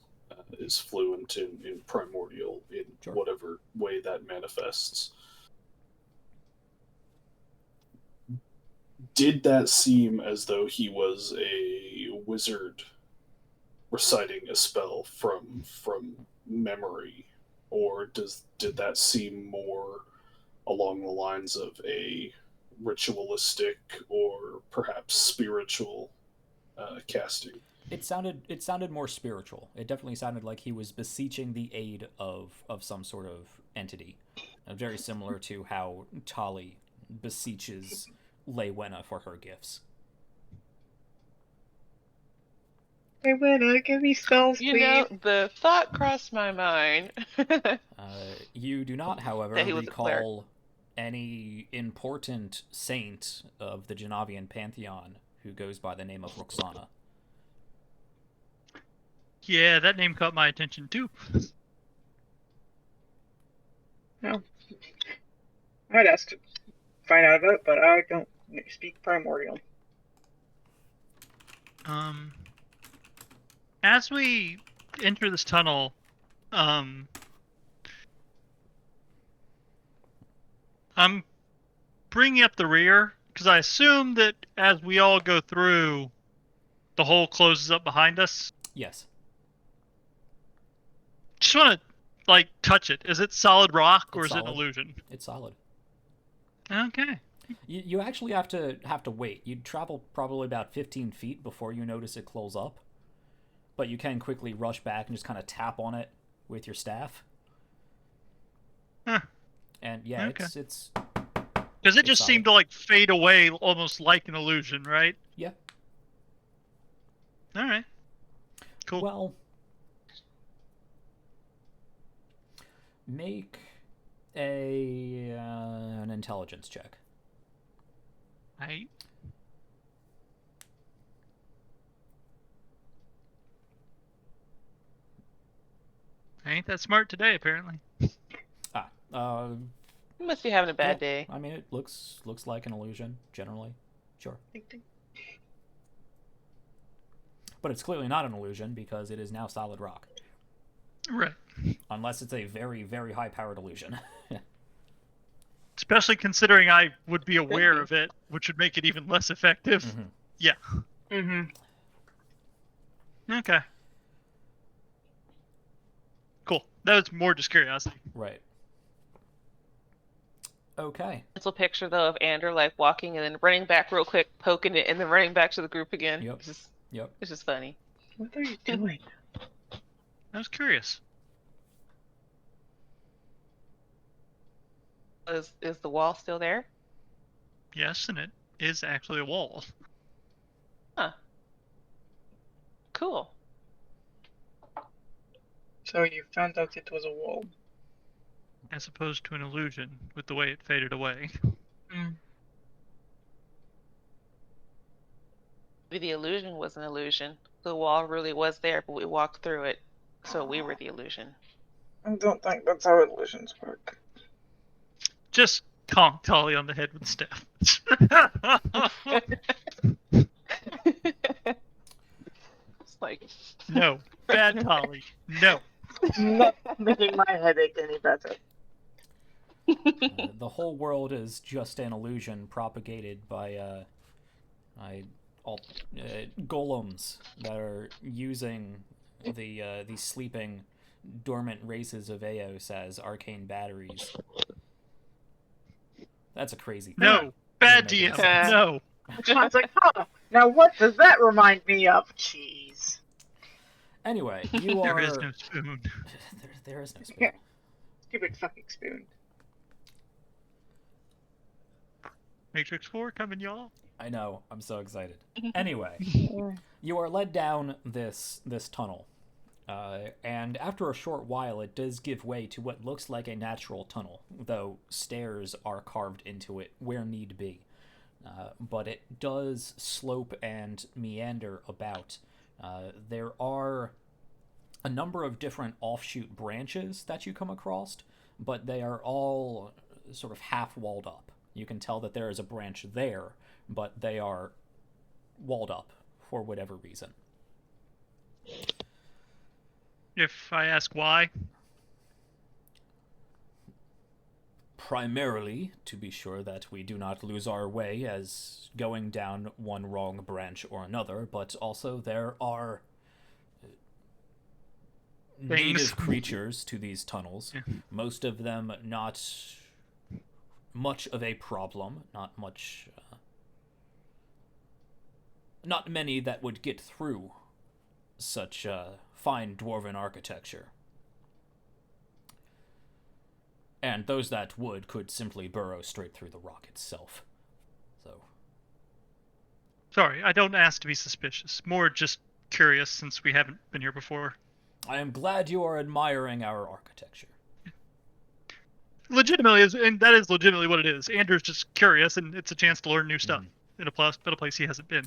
is fluent in primordial in Sure. whatever way that manifests, did that seem as though he was a wizard reciting a spell from memory, or did that seem more along the lines of a ritualistic or perhaps spiritual casting? It sounded more spiritual. It definitely sounded like he was beseeching the aid of some sort of entity, very similar to how Tali beseeches Leywena for her gifts. Hey, Winna, give me spells, please. You know, the thought crossed my mind. You do not, however, That he was a cleric. recall any important saint of the Genavian pantheon who goes by the name of Roxana. Yeah, that name caught my attention too. No. I'd ask to find out about it, but I don't speak primordial. As we enter this tunnel, I'm bringing up the rear because I assume that as we all go through, the hole closes up behind us. Yes. Just want to touch it. Is it solid rock or It's is it solid. an illusion? It's solid. Okay. You actually have to wait. You'd travel probably about 15 feet before you notice it close up, but you can quickly rush back and just kind of tap on it with your staff. Huh. And yeah, Okay. it's Because it It's just solid. seemed to fade away almost like an illusion, right? yeah. All right. Cool. Well, make an intelligence check. I ain't that smart today, apparently. You must be having a bad Yeah, day. I mean, it looks like an illusion generally. Sure. But it's clearly not an illusion because it is now solid rock. Right. Unless it's a very, very high-powered illusion. Especially considering I would be aware be. of it, which would make it even less effective. Mhm. Yeah. Mm-hmm. Okay. Cool. That was more just curiosity. Right. Okay. Mental picture though of Ander walking and then running back real quick, poking it, and then running back to the group again. Yep. It's just funny. What are you doing? I was curious. Is the wall still there? Yes, and it is actually a wall. Huh. Cool. So you found out it was a wall. As opposed to an illusion with the way it faded away. Maybe the illusion was an illusion. The wall really was there, but we walked through it. So we were the illusion. I don't think that's how illusions work. Just conk Tolly on the head with the staff. It's like No. Bad Tolly. No. Not making my headache any better. The whole world is just an illusion propagated by golems that are using the sleeping dormant races of Eos as arcane batteries. That's a crazy thing. No. Bad Doesn't make any DM. sense. No. John's like, huh, now what does that remind me of? Cheese. Anyway, you are... There is no spoon. there is no spoon. Yeah. Stupid fucking spoon. Matrix 4 coming, y'all. I know. I'm so excited. Anyway, you are led down this tunnel. And after a short while, it does give way to what looks like a natural tunnel, though stairs are carved into it where need be. But it does slope and meander about. There are a number of different offshoot branches that you come across, but they are all sort of half-walled up. You can tell that there is a branch there, but they are walled up for whatever reason. If I ask why, Primarily to be sure that we do not lose our way as going down one wrong branch or another, but also there are native creatures to these tunnels. Yeah. Most of them not much of a problem, not many that would get through such fine dwarven architecture. And those that would could simply burrow straight through the rock itself. So. sorry, I don't ask to be suspicious. More just curious since we haven't been here before. I am glad you are admiring our architecture. Legitimately, and that is legitimately what it is. Andrew's just curious, and it's a chance to learn new stuff in a place he hasn't been.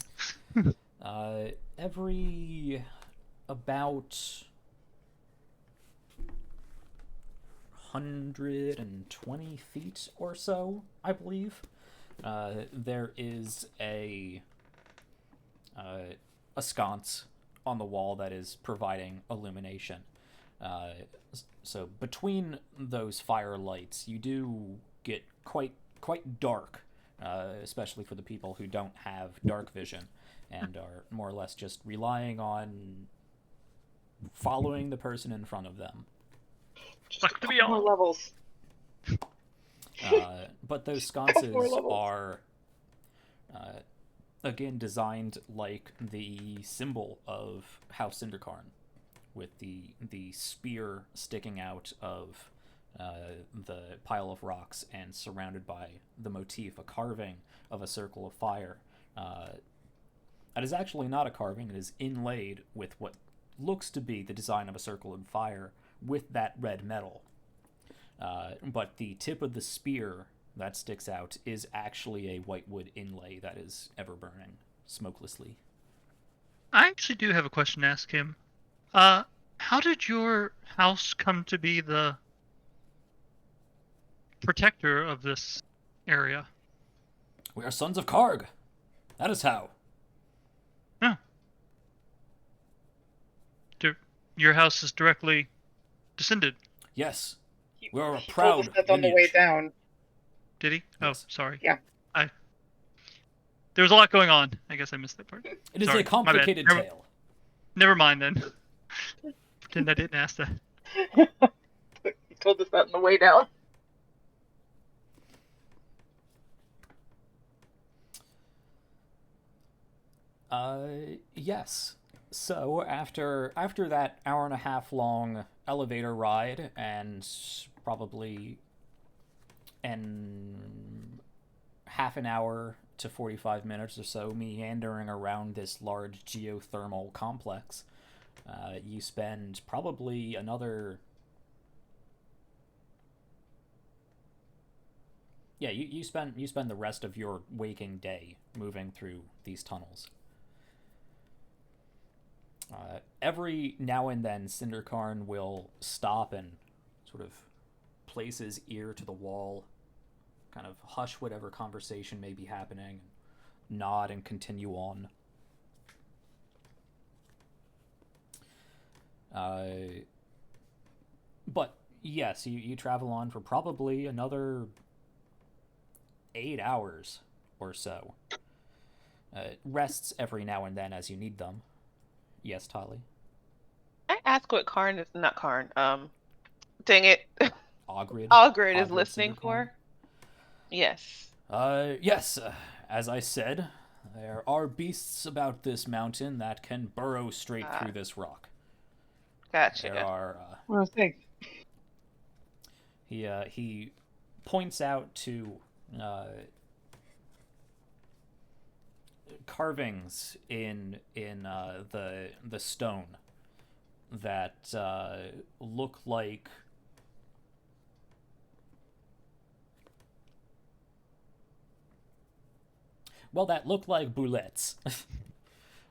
Every about 120 feet or so, I believe, there is a sconce on the wall that is providing illumination. So between those firelights, you do get quite dark, especially for the people who don't have dark vision and are more or less just relying on following the person in front of them. Fuck to be More all. levels. But those sconces are, again, designed like the symbol of House Cinderkarn, with the spear sticking out of the pile of rocks and surrounded by the motif, a carving of a circle of fire. That is actually not a carving, it is inlaid with what looks to be the design of a circle of fire with that red metal. But the tip of the spear that sticks out is actually a white wood inlay that is ever burning smokelessly. I actually do have a question to ask him. How did your house come to be the protector of this area? We are sons of Karg. That is how. Huh. Your house is directly descended. Yes. We are a He proud told us that's on the way lineage. down. Did he? Yes. Oh, sorry. Yeah. There was a lot going on. I guess I missed that part. It is Sorry, a my bad. complicated tale. Never mind then. Pretend I didn't ask that. He told us that on the way down. Yes. So after that hour and a half long elevator ride and probably half an hour to 45 minutes or so meandering around this large geothermal complex, you spend probably another... Yeah, you spend the rest of your waking day moving through these tunnels. Every now and then, Cinderkarn will stop and sort of place his ear to the wall, kind of hush whatever conversation may be happening, nod and continue on. But yes, you travel on for probably another 8 hours or so. Rests every now and then as you need them. Yes, Tali? I ask what Karn is not Karn. Dang it. Ogred? Ogred is Ogred listening Cinderkarn? for. Yes. Yes, as I said, there are beasts about this mountain that can burrow straight through this rock. Gotcha. There are, Well, thanks. he points out to, carvings in the stone that look like boulettes.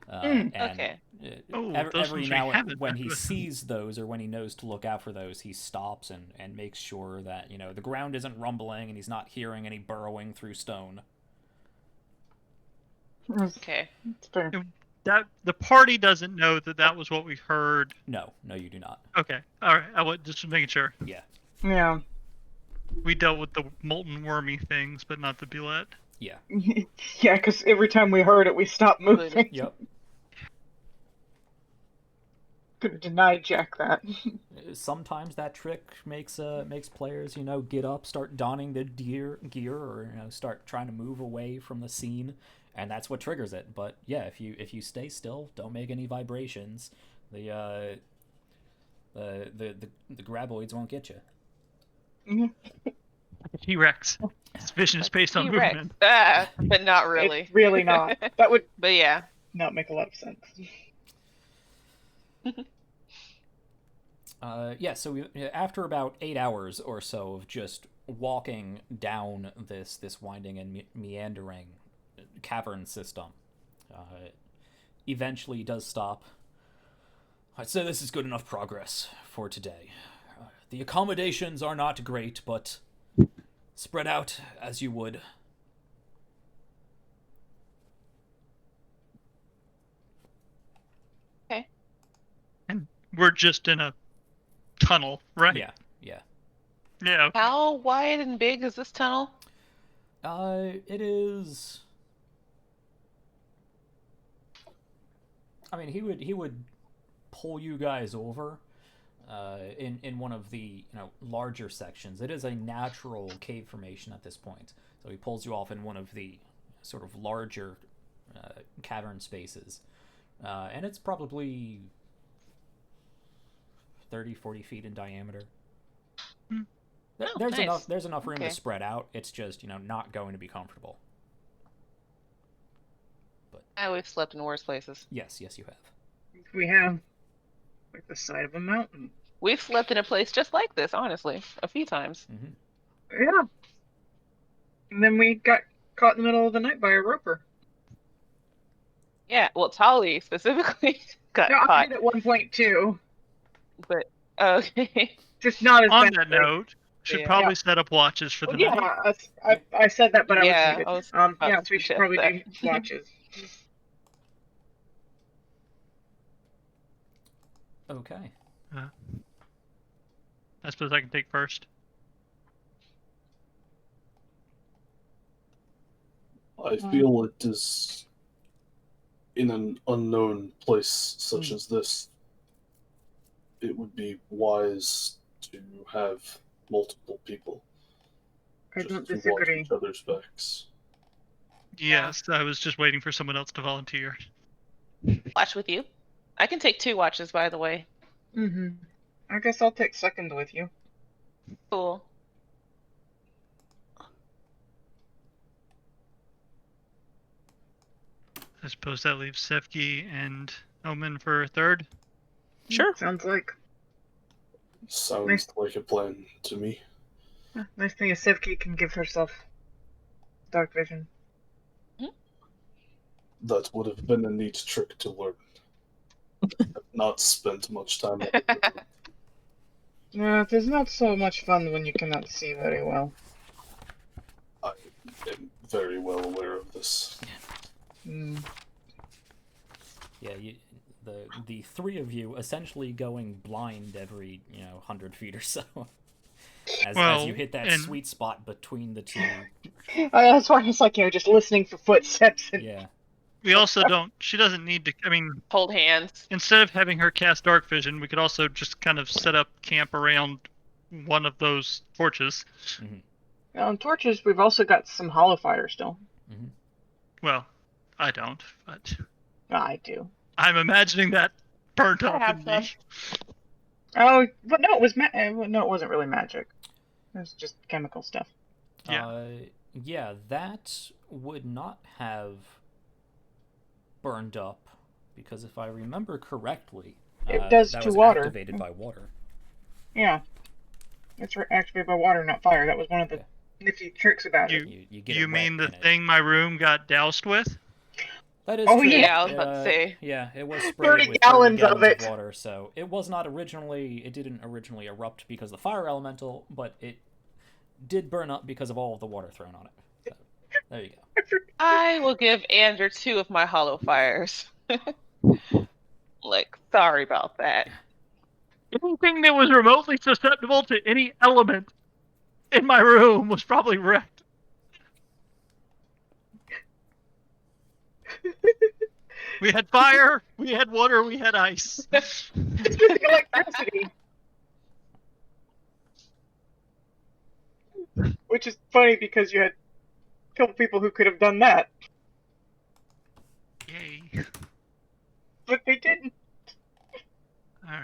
And Okay. every now and when he sees those, or when he knows to look out for those, he stops and makes sure that the ground isn't rumbling and he's not hearing any burrowing through stone. Okay. That's fair. That the party doesn't know that was what we heard. No, you do not. Okay, all right. I was just making sure. Yeah. Yeah. We dealt with the molten wormy things, but not the boulette. Yeah. Yeah, because every time we heard it, we stopped moving. Yep. Couldn't deny Jack that. Sometimes that trick makes players get up, start donning the gear, or start trying to move away from the scene, and that's what triggers it. But yeah, if you stay still, don't make any vibrations, the graboids won't get you. T-Rex. Its vision is based on T-Rex. movement. But not really. It's really not. That would But yeah. not make a lot of sense. So after about 8 hours or so of just walking down this winding and meandering cavern system, eventually does stop. I'd say this is good enough progress for today. The accommodations are not great, but spread out as you would. Okay. And we're just in a tunnel, right? Yeah. Yeah. Okay. How wide and big is this tunnel? It is. I mean, he would pull you guys over in one of the larger sections. It is a natural cave formation at this point, so he pulls you off in one of the sort of larger cavern spaces, and it's probably 30-40 feet in diameter. There's nice. There's enough room Okay. to spread out. It's just not going to be comfortable. I always slept in worse places. Yes, you have. We have like the side of a mountain. We've slept in a place just like this, honestly, a few times. Mm-hmm. Yeah. And then we got caught in the middle of the night by a roper. Yeah, well, Tali specifically got No, I caught. did at one point too. But okay. Just not as On bad. that note, should Yeah. probably set up watches for the Yeah, night. I said that, but Yeah, I I was was muted. about Yeah, to so we should suggest probably that. do watches. Okay. I suppose I can take first. I feel it is in an unknown place such as this. It would be wise to have multiple people I just don't to watch disagree. each other's backs. Yes, I was just waiting for someone else to volunteer. Watch with you. I can take 2 watches, by the way. Mm-hmm. I guess I'll take second with you. Cool. I suppose that leaves Sefki and Omen for third. Sure. Sounds like. Sounds Nice. like a plan to me. Nice thing is Sivki can give herself dark vision. That would have been a neat trick to learn. I've not spent much time on it. No, it is not so much fun when you cannot see very well. I am very well aware of this. Mm. Yeah, the three of you essentially going blind every 100 feet or so, as you hit that sweet spot between the two. That's why it's like, just listening for footsteps. And... Yeah. We also don't. She doesn't need to. I mean, Hold hands. instead of having her cast dark vision, we could also just kind of set up camp around one of those torches. Mm-hmm. On torches, we've also got some hollow fire still. Mm-hmm. Well, I don't, but I do. I'm imagining that burnt I up have in some. me. Oh, but no, it was no, it wasn't really magic. It was just chemical stuff. Yeah. Yeah, that would not have burned up, because if I remember correctly, It does that to was water. activated by water. Yeah. It's activated by water, not fire. That was one of the nifty tricks about it. You get You it mean wet the in thing my room got doused with? That is Oh, true. yeah. I was about to say. Yeah, it was 30 sprayed with 30 gallons of gallons it. of water, so it was not originally. It didn't originally erupt because of the fire elemental, but it did burn up because of all of the water thrown on it. So, there you go. I will give Andrew 2 of my hollow fires. Like, sorry about that. Anything that was remotely susceptible to any element in my room was probably wrecked. We had fire, we had water, we had ice. It's missing electricity. Which is funny because you had a couple people who could have done that, Yay. but they didn't. Alright.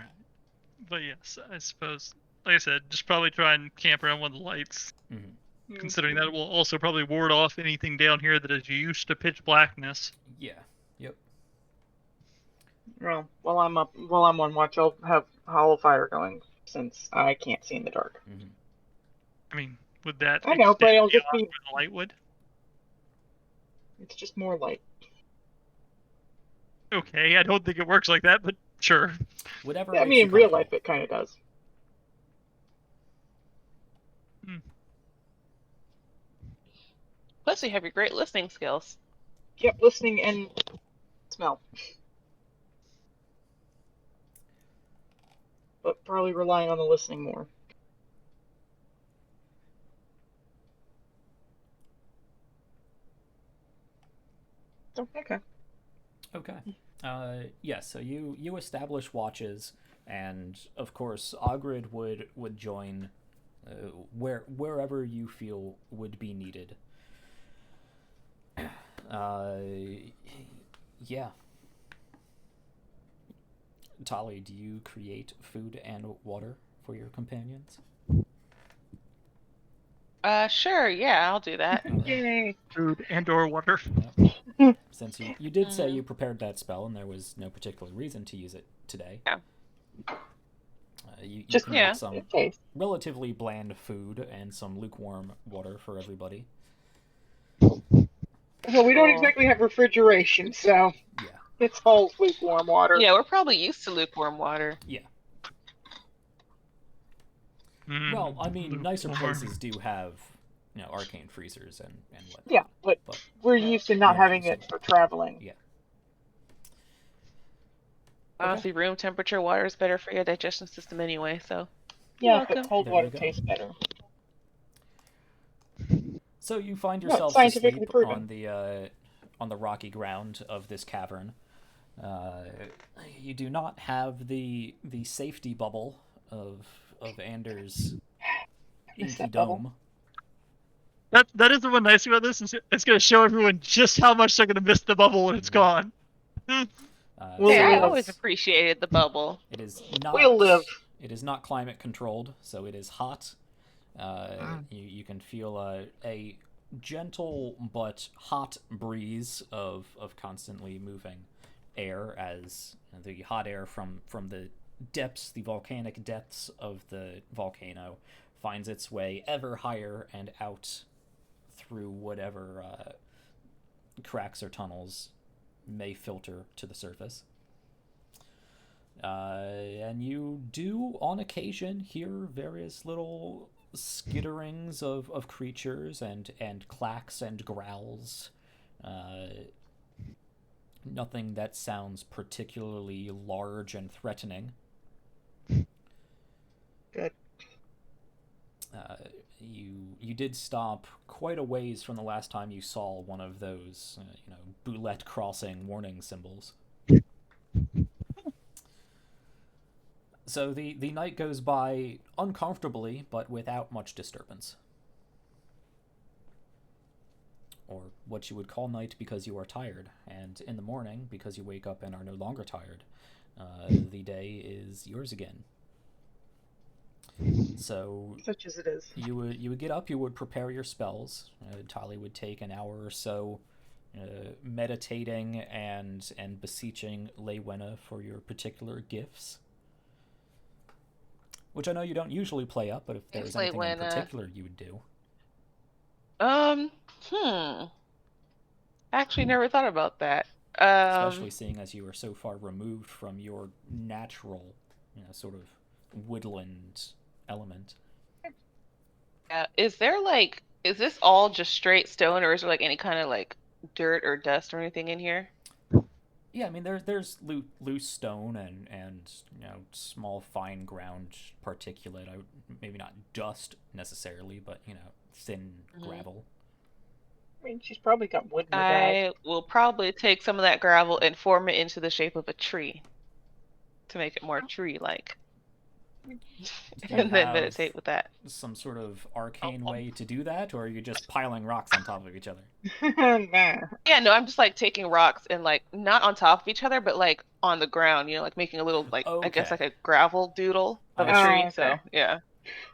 But yes, I suppose, like I said, just probably try and camp around one of the lights. Mm-hmm. Considering that it will also probably ward off anything down here that is used to pitch blackness. Yeah. Yep. Well, while I'm on watch, I'll have hollow fire going since I can't see in the dark. Mm-hmm. I mean, would that I know, but extend it'll just beyond be. where the light would? It's just more light. Okay, I don't think it works like that, but sure. Whatever. Yeah, I makes mean, you in real comfortable. life, it kind of does. Plus, you have your great listening skills. Yep, listening and smell. But probably relying on the listening more. So, okay. Okay. Yeah, so you establish watches, and of course Ogred would join wherever you feel would be needed. Yeah. Tali, do you create food and water for your companions? Sure, yeah, I'll do that. Yay! Food and or water. Yep. Since you did say you prepared that spell and there was no particular reason to use it today. Yeah. You Just can make some Okay. relatively bland food and some lukewarm water for everybody. Well, we don't Cool. exactly have refrigeration, so Yeah. it's all lukewarm water. Yeah, we're probably used to lukewarm water. Yeah. Mm, Well, I mean, nicer lukewarm. places do have, arcane freezers and whatnot. Yeah, but But we're used to not Yeah, having used it to for traveling. Yeah. Honestly, room temperature water is better for your digestion system anyway, so. Yeah, Welcome. but cold There water you go. tastes better. So you find No, yourselves scientifically asleep proven. on the rocky ground of this cavern. You do not have the safety bubble of Anders' Miss inky that bubble. dome. That is the one nice about this, is it's going to show everyone just how much they're going to miss the bubble when it's gone. We'll Hey, so I live. always appreciated the bubble. it is not. We'll live. It is not climate controlled, so it is hot. You can feel a gentle but hot breeze of constantly moving air as the hot air from the depths, the volcanic depths of the volcano, finds its way ever higher and out through whatever cracks or tunnels may filter to the surface. And you do, on occasion, hear various little skitterings of creatures and clacks and growls. Nothing that sounds particularly large and threatening. Good. You did stop quite a ways from the last time you saw one of those, boulette crossing warning symbols. So the night goes by uncomfortably, but without much disturbance. Or what you would call night because you are tired, and in the morning, because you wake up and are no longer tired, the day is yours again. So Such as it is. you would get up, you would prepare your spells. Tali would take an hour or so meditating and beseeching Leywena for your particular gifts. Which I know you don't usually play up, but if there's anything in particular you would do. Actually never thought about that. Especially seeing as you are so far removed from your natural, sort of woodland element. Is this all just straight stone, or is there like any kind of like dirt or dust or anything in here? Yeah, I mean there's loose stone and small fine ground particulate. Maybe not dust necessarily, but thin gravel. I mean, she's probably got wood in her bag. I will probably take some of that gravel and form it into the shape of a tree to make it more tree-like. And then meditate with that. Some sort of arcane way to do that, or are you just piling rocks on top of each other? Nah. Yeah, no, I'm just like taking rocks and like not on top of each other, but like on the ground, like making a little like I guess like a gravel doodle of a tree. Okay. So yeah.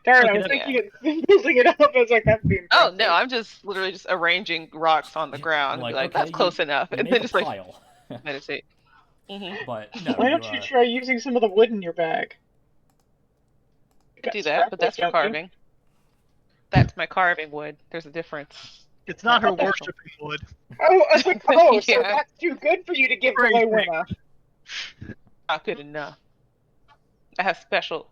Darn, I was thinking of building it up. I was like, that'd be impressive. Oh no, I'm just literally just arranging rocks on the ground. Like, okay, that's close enough, you and make then a just pile. like meditate. But no, why don't you try using some of the wood in your bag? You could do that, but that's for carving. That's my carving wood. There's a difference. It's not her worshipping wood. Oh, I was like, oh, so Yeah. that's too good for you to give to Leywena. Not good enough. I have special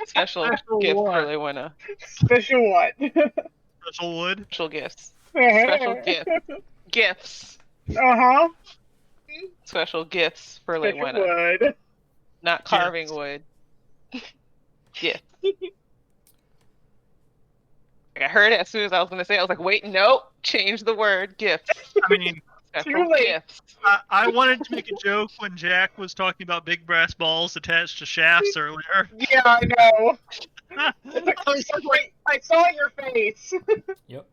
Special gift what? for Leywena. Special what? Special wood? Special gifts. Special gifts. Uh-huh. Special gifts for Special Leywena. wood. Not carving wood. Gifts. I heard it as soon as I was going to say it. I was like, wait, nope. Change the word. Gifts. I mean, Special gifts. I wanted to make a joke when Jack was talking about big brass balls attached to shafts earlier. Yeah, I know. I saw your face. Yep.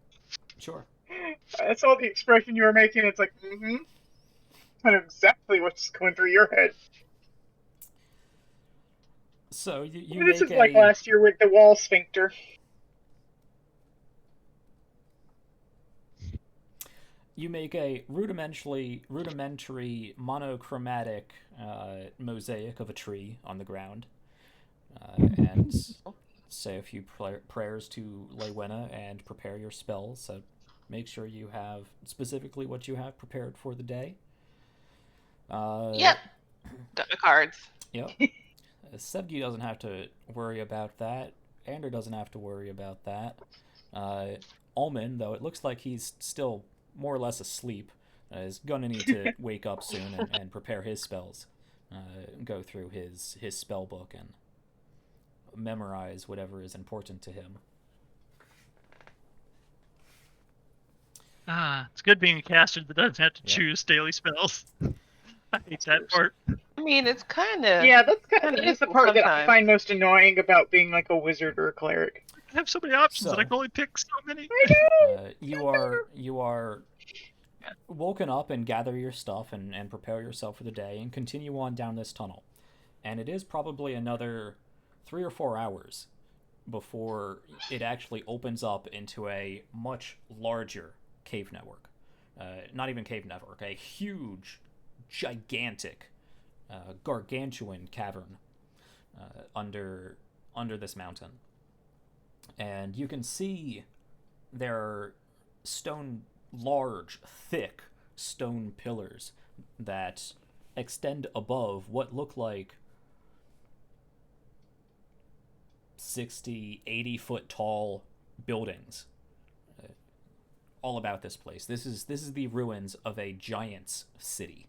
Sure. I saw the expression you were making. It's like, kind of exactly what's going through your head. So you This make is like last year with the wall sphincter. You make a rudimentary monochromatic mosaic of a tree on the ground, and say a few prayers to Leywena and prepare your spells. So make sure you have specifically what you have prepared for the day. Yep. Got the cards. Yep. Sebgi doesn't have to worry about that. Ander doesn't have to worry about that. Ullman, though, it looks like he's still more or less asleep, is going to need to wake up soon and prepare his spells. Go through his spell book and memorize whatever is important to him. It's good being a caster that doesn't have to choose daily spells. I hate that part. I mean, it's kind of... Yeah, that's kind of the part that I sometimes. find most annoying about being like a wizard or a cleric. I have so many options that I can only pick so many. You are woken up and gather your stuff and prepare yourself for the day and continue on down this tunnel. And it is probably another 3 or 4 hours before it actually opens up into a much larger cave network. Not even cave network, a huge, gigantic, gargantuan cavern under this mountain. And you can see there are large, thick stone pillars that extend above what look like 60, 80-foot tall buildings all about this place. This is the ruins of a giant's city.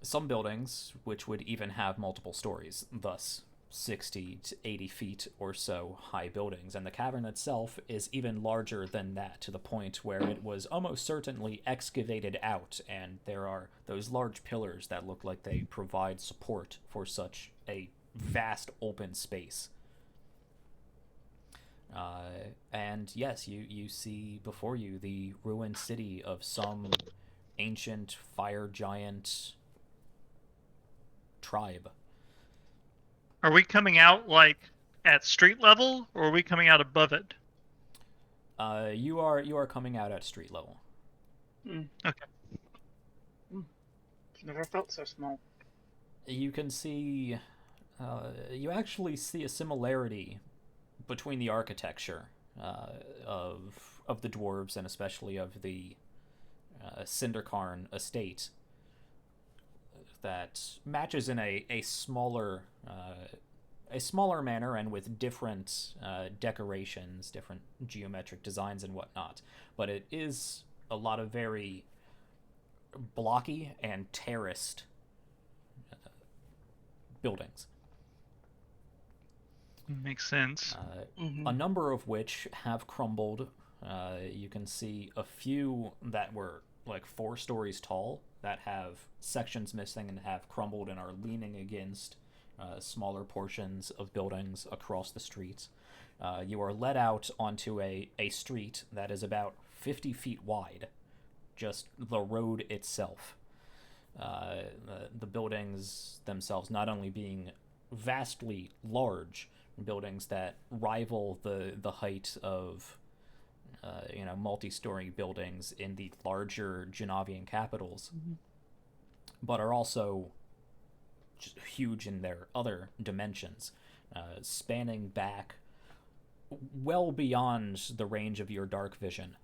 Some buildings which would even have multiple stories, thus 60 to 80 feet or so high buildings, and the cavern itself is even larger than that, to the point where it was almost certainly excavated out, and there are those large pillars that look like they provide support for such a vast open space. And yes, you see before you the ruined city of some ancient fire giant tribe. Are we coming out like at street level, or are we coming out above it? You are coming out at street level. Okay. Never felt so small. You can see, you actually see a similarity between the architecture of the dwarves, and especially of the Cinderkarn estate, that matches in a smaller manner and with different decorations, different geometric designs and whatnot. But it is a lot of very blocky and terraced buildings. Makes sense. A number of which have crumbled. You can see a few that were like 4 stories tall that have sections missing and have crumbled and are leaning against smaller portions of buildings across the streets. You are led out onto a street that is about 50 feet wide, just the road itself. The buildings themselves not only being vastly large, buildings that rival the height of multi-story buildings in the larger Genavian capitals, but are also just huge in their other dimensions, spanning back well beyond the range of your dark vision.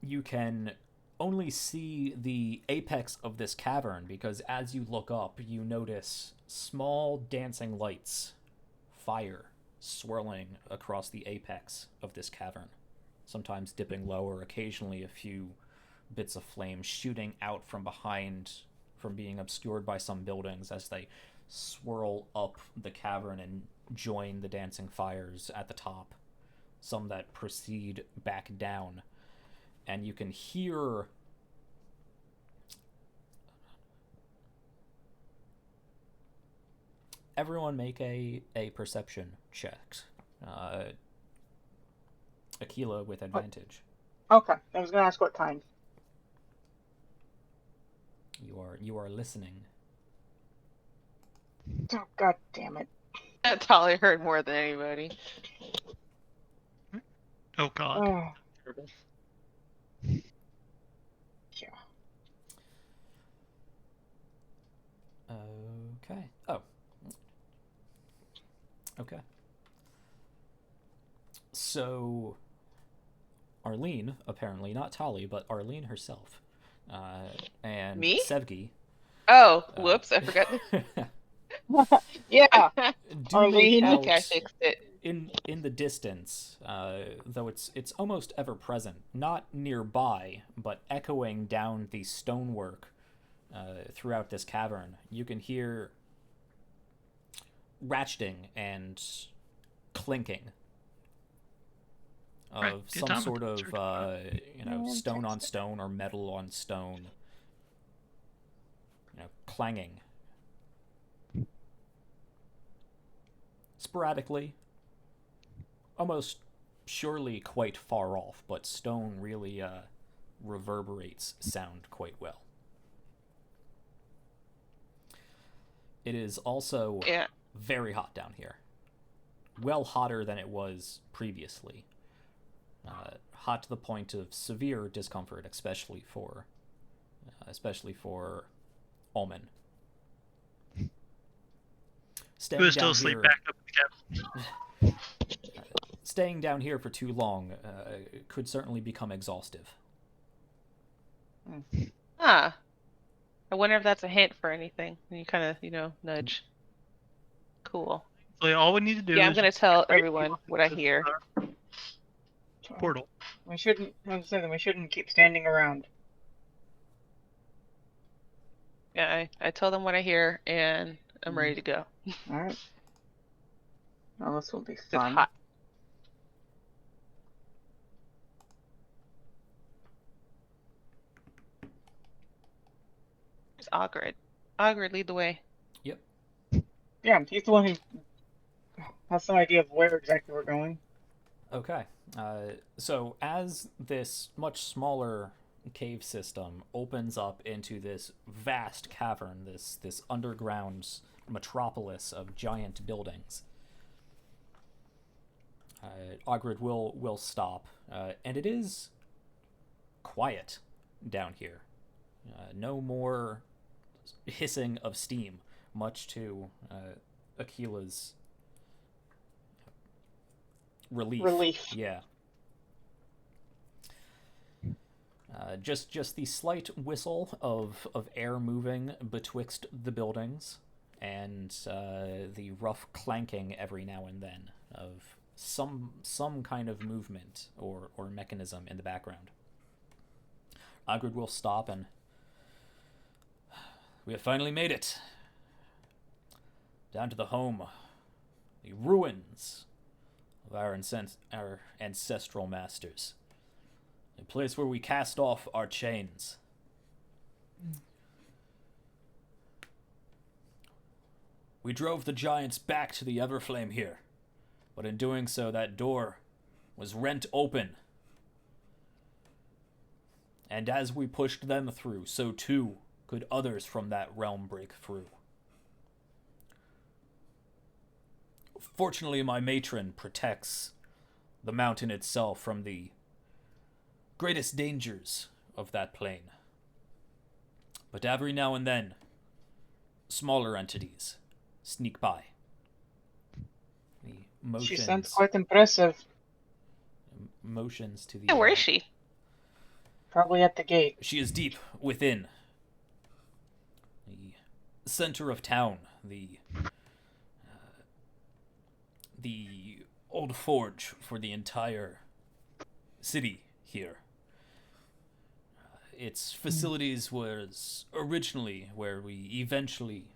You can only see the apex of this cavern because as you look up, you notice small dancing lights, fire, swirling across the apex of this cavern, sometimes dipping lower, occasionally a few bits of flame shooting out from behind, from being obscured by some buildings as they swirl up the cavern and join the dancing fires at the top, some that proceed back down. And you can hear everyone make a perception check. Aquila with advantage. Okay, I was gonna ask what kind. You are listening. Oh, God damn it. Tali heard more than anybody. Oh God. Oh, yeah. Okay. Oh. Okay. So, Arlene, apparently, not Tali, but Arlene herself, and Me? Sevgi. Oh, whoops, I forgot. Yeah. Do Arlene. make Okay, I out fixed it. in the distance, though it's almost ever present, not nearby, but echoing down the stonework throughout this cavern. You can hear ratcheting and clinking of Right, the some sort of Yeah, stone on stone or metal on stone, clanging sporadically, almost surely quite far off, but stone really reverberates sound quite well. It is also very hot down here. Well hotter than it was previously. Hot to the point of severe discomfort, especially for Omen. Who is still asleep back up in the cabin? staying down here for too long could certainly become exhaustive. Huh. I wonder if that's a hint for anything. And you kind of, nudge. Cool. So all we need to do Yeah, I'm is going to tell everyone what I hear. portal. We shouldn't. I was saying we shouldn't keep standing around. Yeah, I tell them what I hear, and I'm ready to go. All right. Well, this will be It's fun. hot. It's Ogred. Ogred, lead the way. Yep. Yeah, he's the one who has some idea of where exactly we're going. Okay. So as this much smaller cave system opens up into this vast cavern, this underground metropolis of giant buildings, Ogred will stop, and it is quiet down here. No more hissing of steam, much to Akila's relief. Yeah. Just the slight whistle of air moving betwixt the buildings, and the rough clanking every now and then of some kind of movement or mechanism in the background. Ogred will stop, and we have finally made it. Down to the home, the ruins of our ancestral masters. A place where we cast off our chains. We drove the giants back to the Everflame here, but in doing so, that door was rent open. And as we pushed them through, so too could others from that realm break through. Fortunately, my matron protects the mountain itself from the greatest dangers of that plane. But every now and then, smaller entities sneak by. The She sounds quite impressive. Motions to the... Yeah, where is she? Probably at the gate. She is deep within the center of town, the old forge for the entire city here. Its facilities was originally where we eventually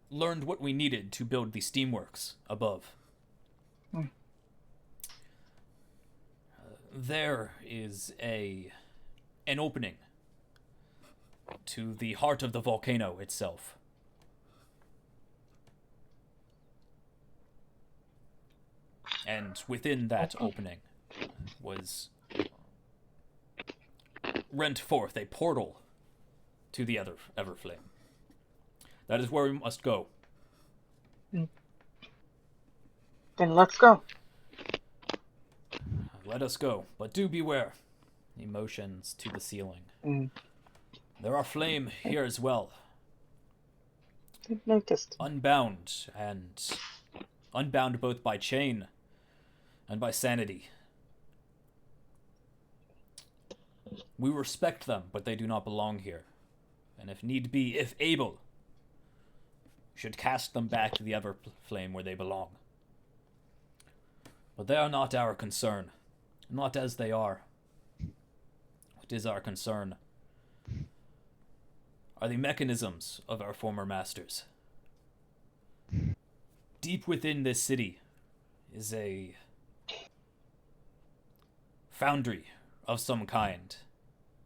learned what we needed to build the Steamworks above. There is an opening to the heart of the volcano itself. And within that opening was rent forth a portal to the Everflame. That is where we must go. Then let's go. Let us go, but do beware. He motions to the ceiling. There are flame here as well. I've noticed. Unbound both by chain and by sanity. We respect them, but they do not belong here. And if need be, if able, should cast them back to the Everflame where they belong. But they are not our concern. Not as they are. What is our concern are the mechanisms of our former masters. Deep within this city is a foundry of some kind,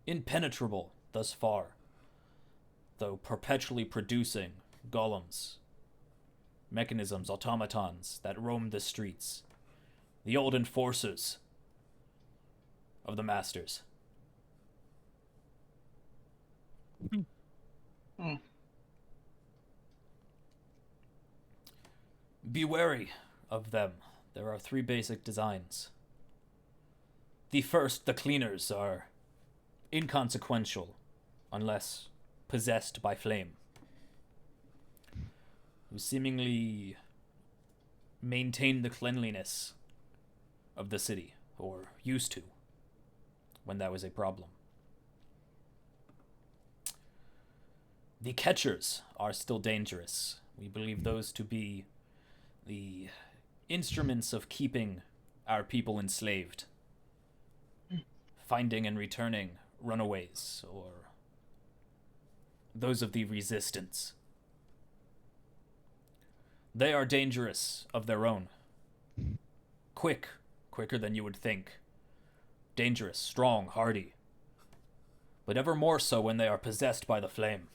impenetrable thus far, though perpetually producing golems, mechanisms, automatons that roam the streets, the old enforcers of the masters. Be wary of them. There are 3 basic designs. The first, the cleaners, are inconsequential unless possessed by flame, who seemingly maintain the cleanliness of the city, or used to, when that was a problem. The catchers are still dangerous. We believe those to be the instruments of keeping our people enslaved, finding and returning runaways, or those of the resistance. They are dangerous of their own. Quicker than you would think. Dangerous, strong, hardy. But ever more so when they are possessed by the flame.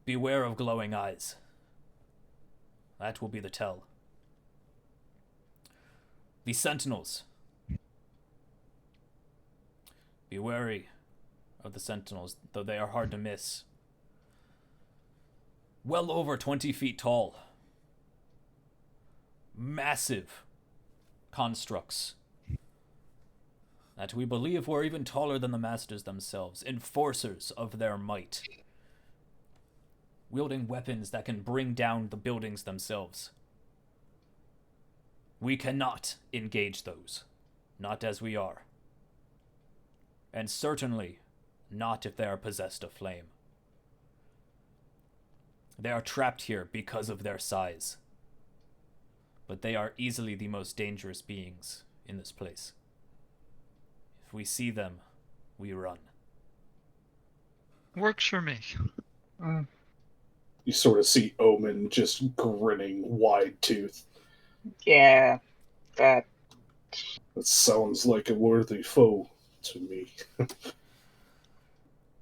Beware of glowing eyes. That will be the tell. The sentinels. Be wary of the sentinels, though they are hard to miss. Well over 20 feet tall. Massive constructs that we believe were even taller than the masters themselves, enforcers of their might, wielding weapons that can bring down the buildings themselves. We cannot engage those, not as we are, and certainly not if they are possessed of flame. They are trapped here because of their size, but they are easily the most dangerous beings in this place. If we see them, we run. Works for me. You sort of see Omen just grinning wide-toothed. Yeah, that. That sounds like a worthy foe to me.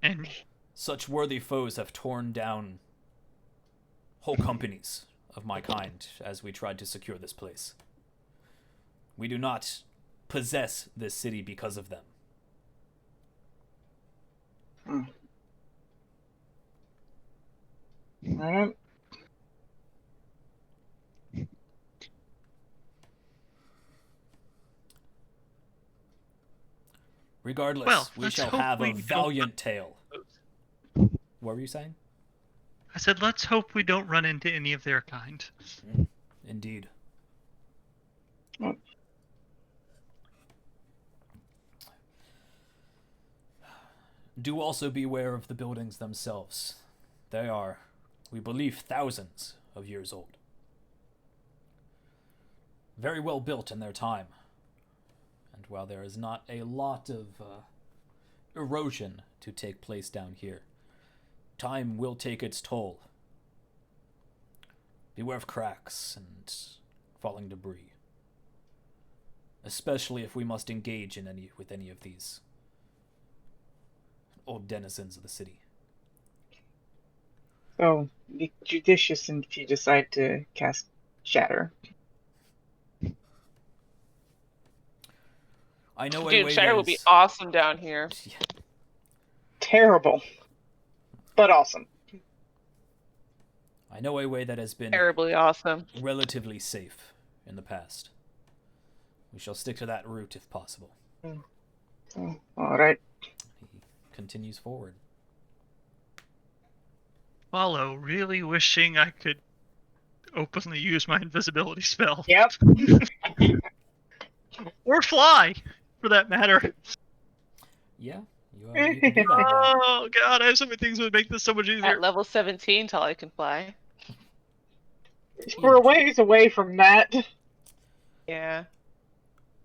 And Such worthy foes have torn down whole companies of my kind as we tried to secure this place. We do not possess this city because of them. Alright. Regardless, Well, we let's shall hope have we a don't valiant tale. What were you saying? I said, let's hope we don't run into any of their kind. Indeed. Mm. Do also beware of the buildings themselves. They are, we believe, thousands of years old. Very well built in their time. And while there is not a lot of erosion to take place down here, time will take its toll. Beware of cracks and falling debris, especially if we must engage with any of these old denizens of the city. So, be judicious if you decide to cast Shatter. I know a Dude, way Shatter that would be is- awesome down here. Yeah. Terrible, but awesome. I know a way that has been Terribly awesome. relatively safe in the past. We shall stick to that route if possible. Oh, alright. He continues forward. Follow, really wishing I could openly use my invisibility spell. Yep. Or fly, for that matter. Yeah, you can do that. Oh god, I have so many things that would make this so much easier. At level 17, Tali can fly. We're a ways away from that. Yeah.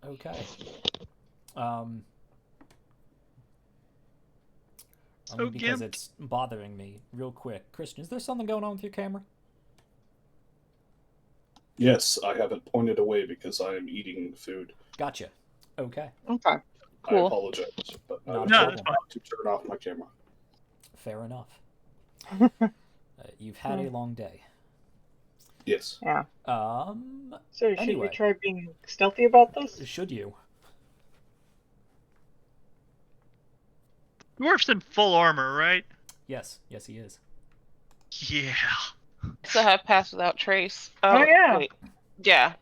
Okay. So, Only because Gimp. it's bothering me real quick. Christian, is there something going on with your camera? Yes, I have it pointed away because I am eating food. Gotcha. Okay. Okay. I Cool. apologize, but I No, was no, told it's not to turn off my camera. Fair enough. You've had a long day. Yes. Yeah. So, should Anyway. we try being stealthy about this? Should you? Dwarf's in full armor, right? Yes. Yes, he is. Yeah. Still have Pass Without Trace. Oh, yeah. Wait. Yeah.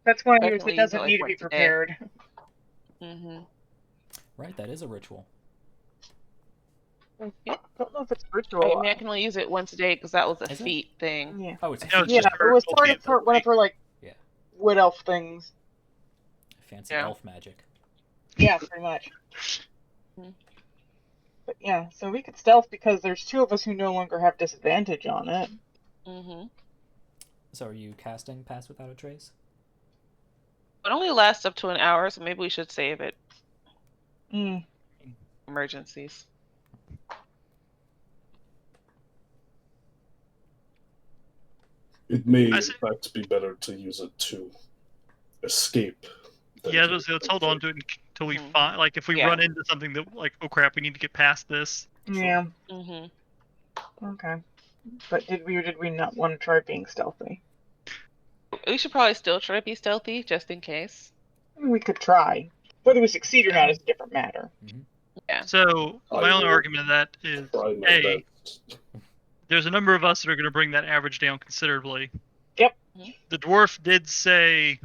That's one of those Definitely that doesn't use it, like, need to be once a day. prepared. Mm-hmm. Right, that is a ritual. I don't know if it's I virtual. mean, I can only use it once a day because that was a Is it? feat thing. Yeah. Oh, it's a No, it's feat. Yeah, just it was virtual part of her, one of her like Yeah. wood elf things. Fancy Yeah. elf magic. Yeah, pretty much. Mhm. But yeah, so we could stealth because there's two of us who no longer have disadvantage on it. Mm-hmm. So are you casting Pass Without a Trace? It only lasts up to an hour, so maybe we should save it. Mm. Emergencies. It may, I in see. fact, be better to use it to escape. than Yeah, to let's hold on to it until we Mhm. find. Like, if we Yeah. run into something that, like, oh crap, we need to get past this. Yeah. Mm-hmm. Okay. But did we or did we not want to try being stealthy? We should probably still try to be stealthy, just in case. We could try. Whether we succeed or Yeah. not is a different matter. Yeah. So I my only will argument of that is, try my A, best. there's a number of us that are going to bring that average down considerably. Yep. The dwarf did say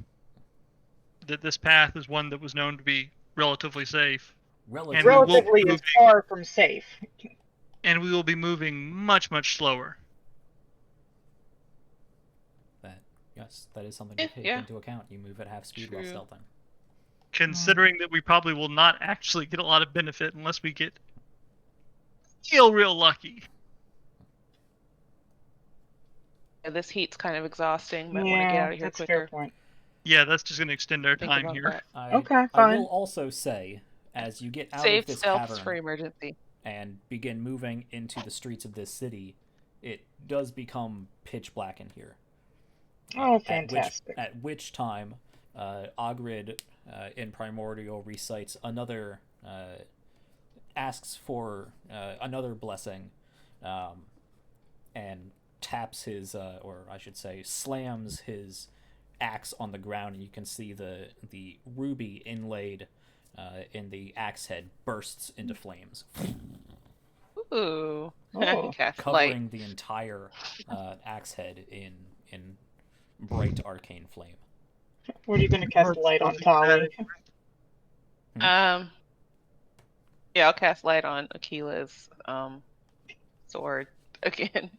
that this path is one that was known to be relatively safe, Relatively. And we will Relatively move is far from safe. and we will be moving much, much slower. Yes, that is something to take Yeah. into account. You move at half speed while True. stealthing. Considering that we probably will not actually get a lot of benefit unless we get real lucky. Yeah, this heat's kind of exhausting. Might want to get Yeah, out of here that's a quicker. fair point. Yeah, that's just going to extend our Think time about here. that. Okay, I fine. will also say, as you get out of Save this stealths cavern for emergency. and begin moving into the streets of this city, it does become pitch black in here. Oh, fantastic. At which time, Ogred in Primordial recites another, asks for another blessing, and taps his, or I should say, slams his axe on the ground, and you can see the ruby inlaid in the axe head bursts into flames, Ooh. Oh. Cast covering light. the entire axe head in bright arcane flame. What are you going to cast light on, Tali? Yeah, I'll cast light on Akila's sword again.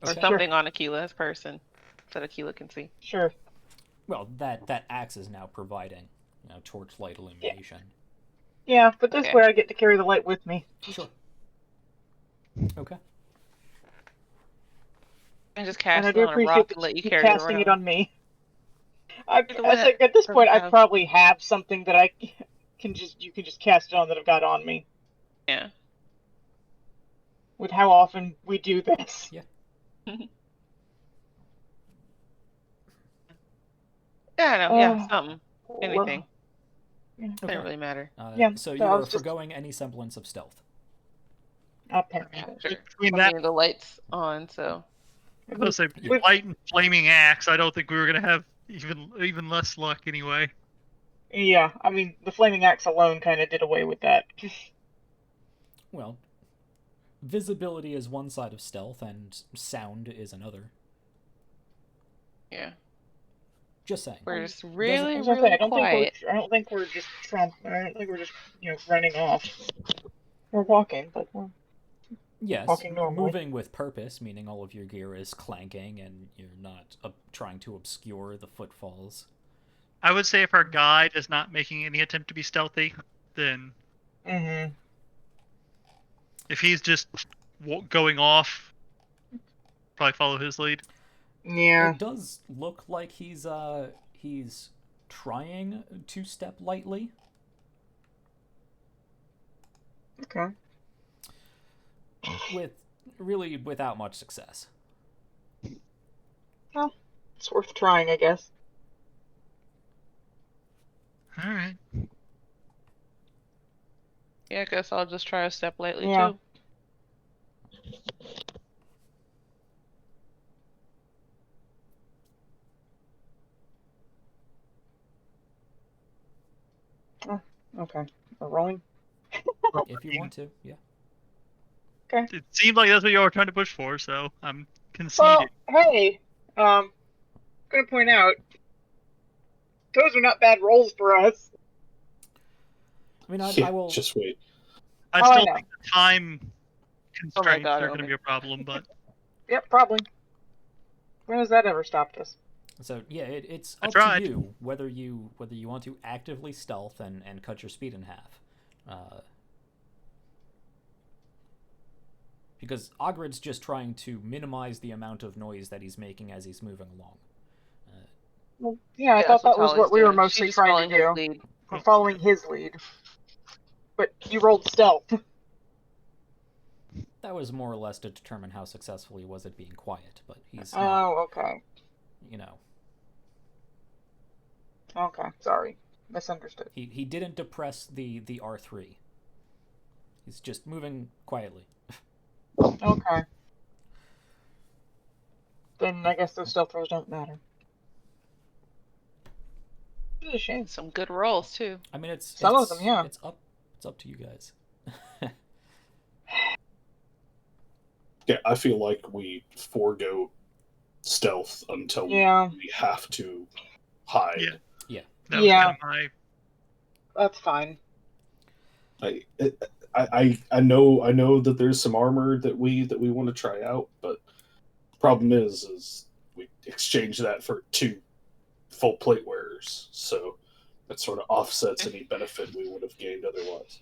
Or Okay. something on Akila's person so that Akila can see. Sure. Well, that axe is now providing, torchlight illumination. Yeah, but this Okay. way I get to carry the light with me. Sure. Okay. And just And cast I it do on a appreciate rock that and let you you keep carry it casting it around. on me. You're the one At this point, I have- probably have something that you can just cast it on that I've got on me. Yeah. With how often we do this. Yeah. Yeah, no, yeah, something. Anything. Yeah. Okay. Doesn't really matter. Yeah, So so you I are was just- foregoing any semblance of stealth. Apparently. Sure. Between I that, mean, the light's on, so. I was gonna say, We've- light and flaming axe, I don't think we were going to have even less luck anyway. Yeah, I mean, the flaming axe alone kind of did away with that. Well, visibility is one side of stealth, and sound is another. Yeah. Just saying. We're just I really, was gonna say, really quiet. I don't think we're just running off. We're walking, but we're Yes, walking normally. moving with purpose, meaning all of your gear is clanking and you're not trying to obscure the footfalls. I would say if our guide is not making any attempt to be stealthy, then Mm-hmm. if he's just going off, probably follow his lead. Yeah. It does look like he's trying to step lightly. Okay. Without much success. Well, it's worth trying, I guess. All right. Yeah, I guess I'll just try to step lightly Yeah. too. Okay. We're rolling. If you want to, yeah. It seemed like that's what y'all were trying to push for, so I'm Well, conceding. hey, gonna point out, those are not bad rolls for us. I mean, I Yeah, will. just wait. I Oh, I still know. think the time constraints God, are going to Omen. be a problem, but Yep, probably. When has that ever stopped us? So yeah, it's I up to tried. you whether you want to actively stealth and cut your speed in half. Because Ogred's just trying to minimize the amount of noise that he's making as he's moving along. Well, yeah, I Yeah, thought that's what that was Tolly's what we were doing. mostly She's just trying to following his do. lead. We're following his lead. But you rolled stealth. That was more or less to determine how successful he was at being quiet, but he's not, Oh, okay. you know, Okay, sorry. Misunderstood. he didn't depress the R3. He's just moving quietly. Okay. Then I guess those stealth rolls don't matter. It's a shame. Some good rolls too. I mean, it's Some of them, yeah. It's up to you guys. Yeah, I feel like we forego stealth until Yeah. we have to hide. Yeah. that was Yeah. kind of my. That's fine. I know that there's some armor that we want to try out, but the problem is we exchange that for 2 full plate wearers, so that sort of offsets any benefit we would have gained otherwise.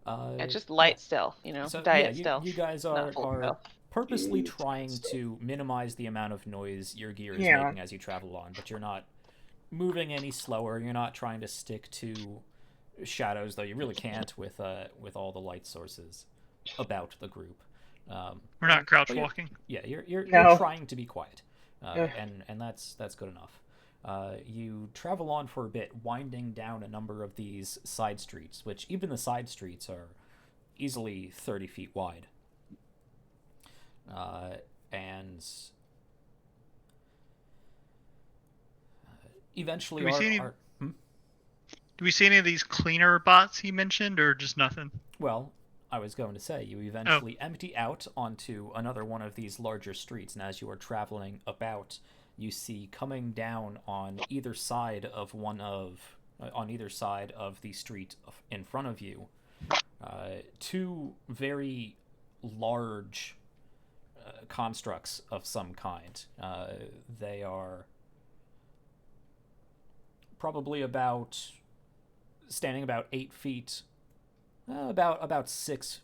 Yeah, just light stealth, So diet yeah, stealth. you guys not full are stealth. purposely trying to minimize the amount of noise your gear is Yeah. making as you travel on, but you're not moving any slower. You're not trying to stick to shadows, though you really can't with all the light sources about the group. We're not crouch but you're- walking. Yeah, you're No. trying to be quiet, Ugh. and that's good enough. You travel on for a bit, winding down a number of these side streets, which even the side streets are easily 30 feet wide. And eventually, Do we see any- our Do we see any of these cleaner bots he mentioned, or just nothing? well, I was going to say, you eventually empty out onto another one of these larger streets, and as you are traveling about, you see coming down on either side of the street in front of you, 2 very large constructs of some kind. They are probably standing about 8 feet, about 6.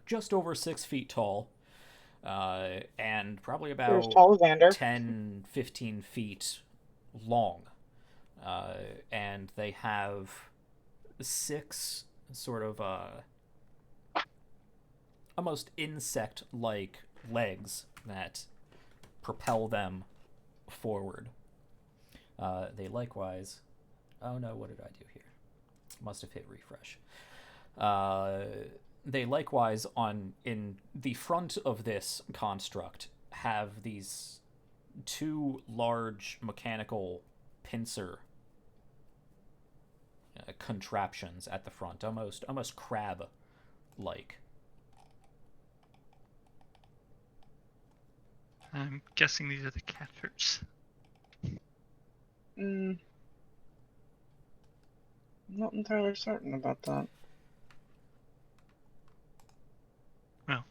Just over 6 feet tall, and probably There's about tall Xander. 10, 15 feet long. And they have 6 sort of almost insect-like legs that propel them forward. They likewise... Oh no, what did I do here? Must have hit refresh. They likewise, in the front of this construct, have these 2 large mechanical pincer contraptions at the front, almost crab-like. I'm guessing these are the catchers. Not entirely certain about that. Well,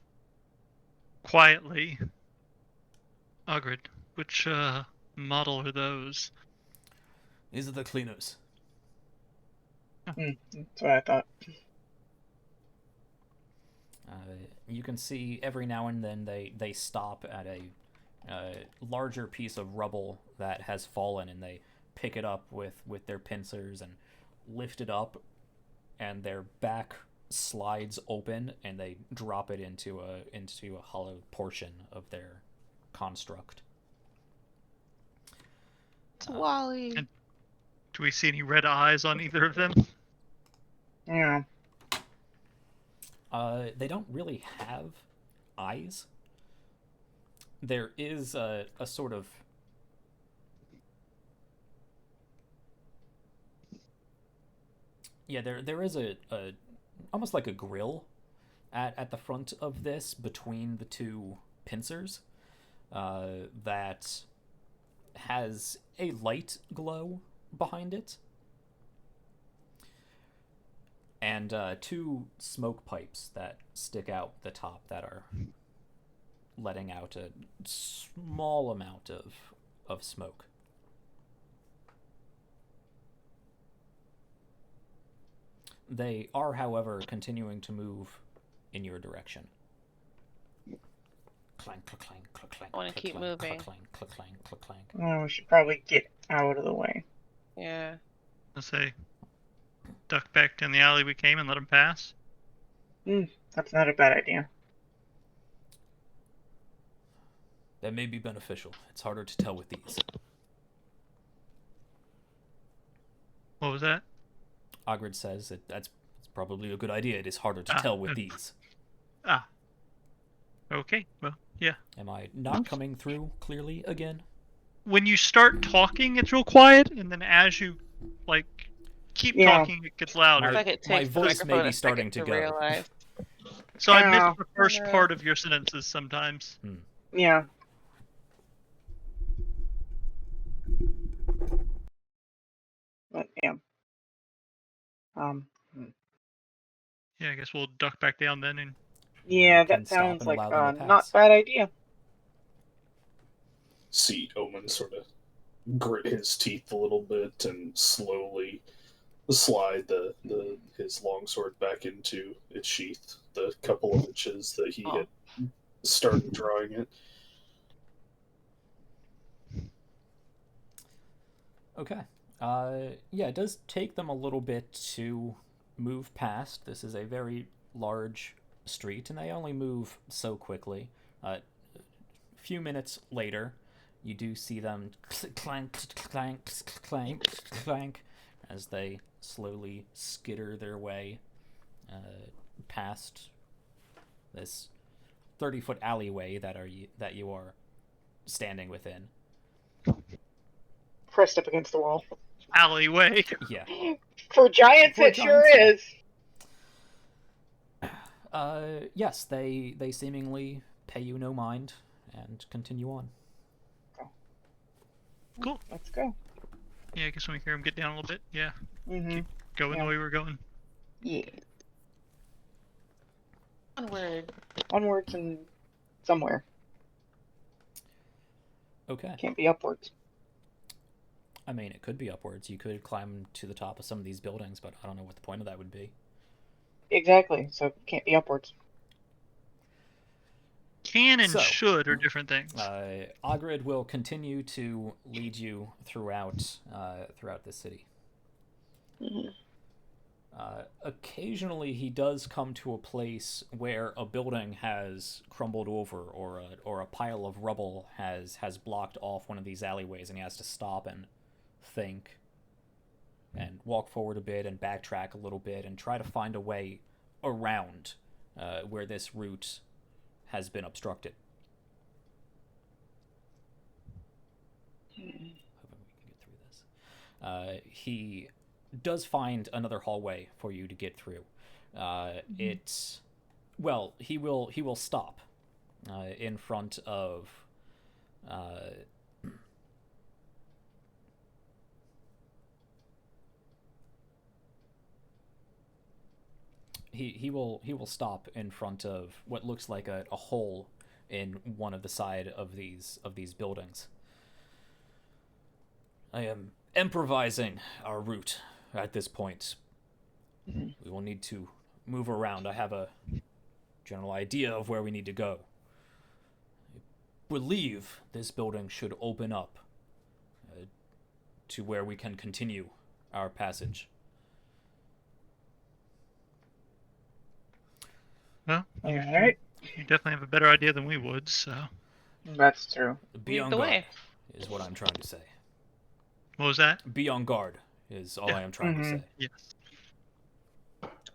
quietly, Ogred, which model are those? These are the cleaners. That's what I thought. You can see every now and then they stop at a larger piece of rubble that has fallen, and they pick it up with their pincers and lift it up, and their back slides open, and they drop it into a hollowed portion of their construct. It's Wally. and- Do we see any red eyes on either of them? Yeah. They don't really have eyes. There is a sort of... Yeah, there is a almost like a grill at the front of this between the 2 pincers. that has a light glow behind it, and 2 smoke pipes that stick out the top that are letting out a small amount of smoke. They are, however, continuing to move in your direction. Clank, clank, clank, clank, clank. I wanna keep moving. Clank, clank, clank, clank, clank. Oh, we should probably get out of the way. Yeah. Let's say, duck back down the alley we came and let him pass. That's not a bad idea. That may be beneficial. It's harder to tell with these. What was that? Ogred says that that's probably a good idea. It is harder to tell with these. Ah. Okay, well, yeah. Am I not coming through clearly again? When you start talking, it's real quiet, and then as you, keep talking, it gets louder. It's like it My takes the voice may microphone be a starting second to go. realize. So I Yeah. miss the first part of your sentences sometimes. Yeah. But yeah. Yeah, I guess we'll duck back down then and... Yeah, can that stop sounds and like allow them to not pass. bad idea. See Omen sort of grit his teeth a little bit and slowly slide his longsword back into its sheath, the couple of inches that he had started drawing it. Okay. Yeah, it does take them a little bit to move past. This is a very large street, and they only move so quickly. A few minutes later, you do see them clank, clank, clank, clank, as they slowly skitter their way past this 30-foot alleyway that you are standing within. Pressed up against the wall. Alleyway. Yeah. For giants, For it sure giants, is. Yes, they seemingly pay you no mind and continue on. Cool. Let's go. Yeah, I guess when we hear him get down a little bit, yeah. Mm-hmm. Going the way we're going. Yeah. Onward. Onwards and somewhere. Okay. Can't be upwards. I mean, it could be upwards. You could climb to the top of some of these buildings, but I don't know what the point of that would be. Exactly. So it can't be upwards. Can and So, should are different things. Ogred will continue to lead you throughout the city. Mm-hmm. Occasionally, he does come to a place where a building has crumbled over, or a pile of rubble has blocked off one of these alleyways, and he has to stop and think, and walk forward a bit, and backtrack a little bit, and try to find a way around where this route has been obstructed. Hoping we can get through this. He does find another hallway for you to get through. He will stop in front of he will stop in front of what looks like a hole in one of the side of these buildings. I am improvising our route at this point. We will need to move around. I have a general idea of where we need to go. I believe this building should open up to where we can continue our passage. Well, All right. you definitely have a better idea than we would, so... That's true. Be Lead on the guard way. is what I'm trying to say. What was that? Be on guard is all I am trying to say. Yes.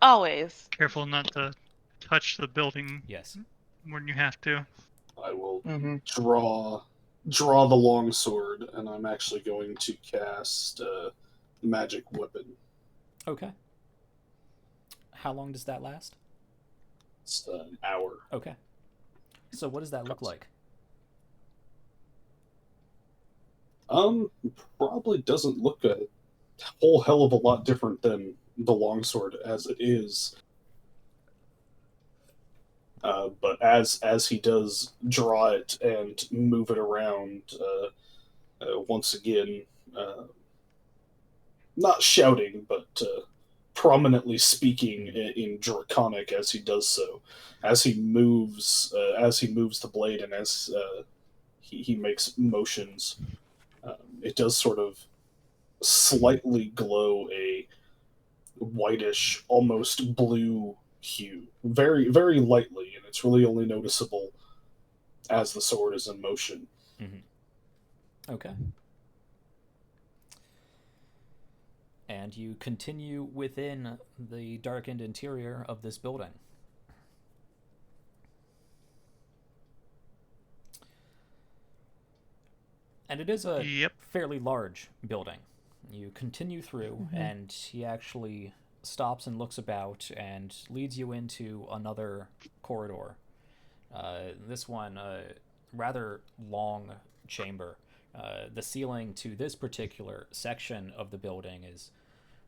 Always. Careful not to touch the building Yes. more than you have to. I will Mm-hmm. draw the longsword, and I'm actually going to cast magic weapon. Okay. How long does that last? It's an hour. Okay. So what does that look like? Probably doesn't look a whole hell of a lot different than the longsword as it is. But as he does draw it and move it around, once again, not shouting, but prominently speaking in Draconic as he does so, as he moves the blade, and as he makes motions, it does sort of slightly glow a whitish, almost blue hue, very very lightly, and it's really only noticeable as the sword is in motion. Mm-hmm. Okay. And you continue within the darkened interior of this building. And it is a fairly large building. You continue through, and he actually stops and looks about and leads you into another corridor. This one, rather long chamber. The ceiling to this particular section of the building is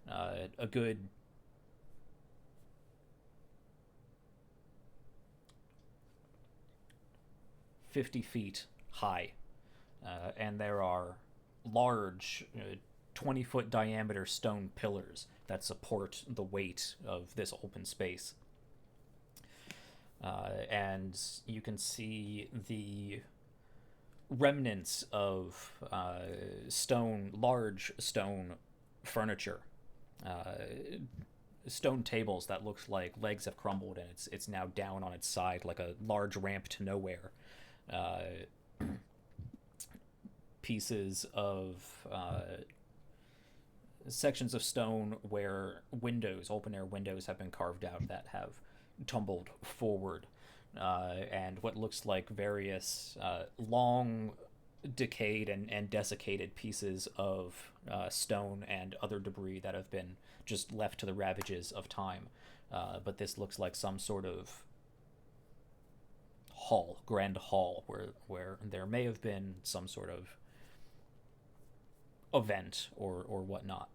a good 50 feet high. And there are large 20-foot diameter stone pillars that support the weight of this open space. And you can see the remnants of large stone furniture. Stone tables that looks like legs have crumbled, and it's now down on its side like a large ramp to nowhere. Pieces of sections of stone where open-air windows have been carved out that have tumbled forward, and what looks like various long decayed and desiccated pieces of stone and other debris that have been just left to the ravages of time. But this looks like some sort of grand hall, where there may have been some sort of event or whatnot.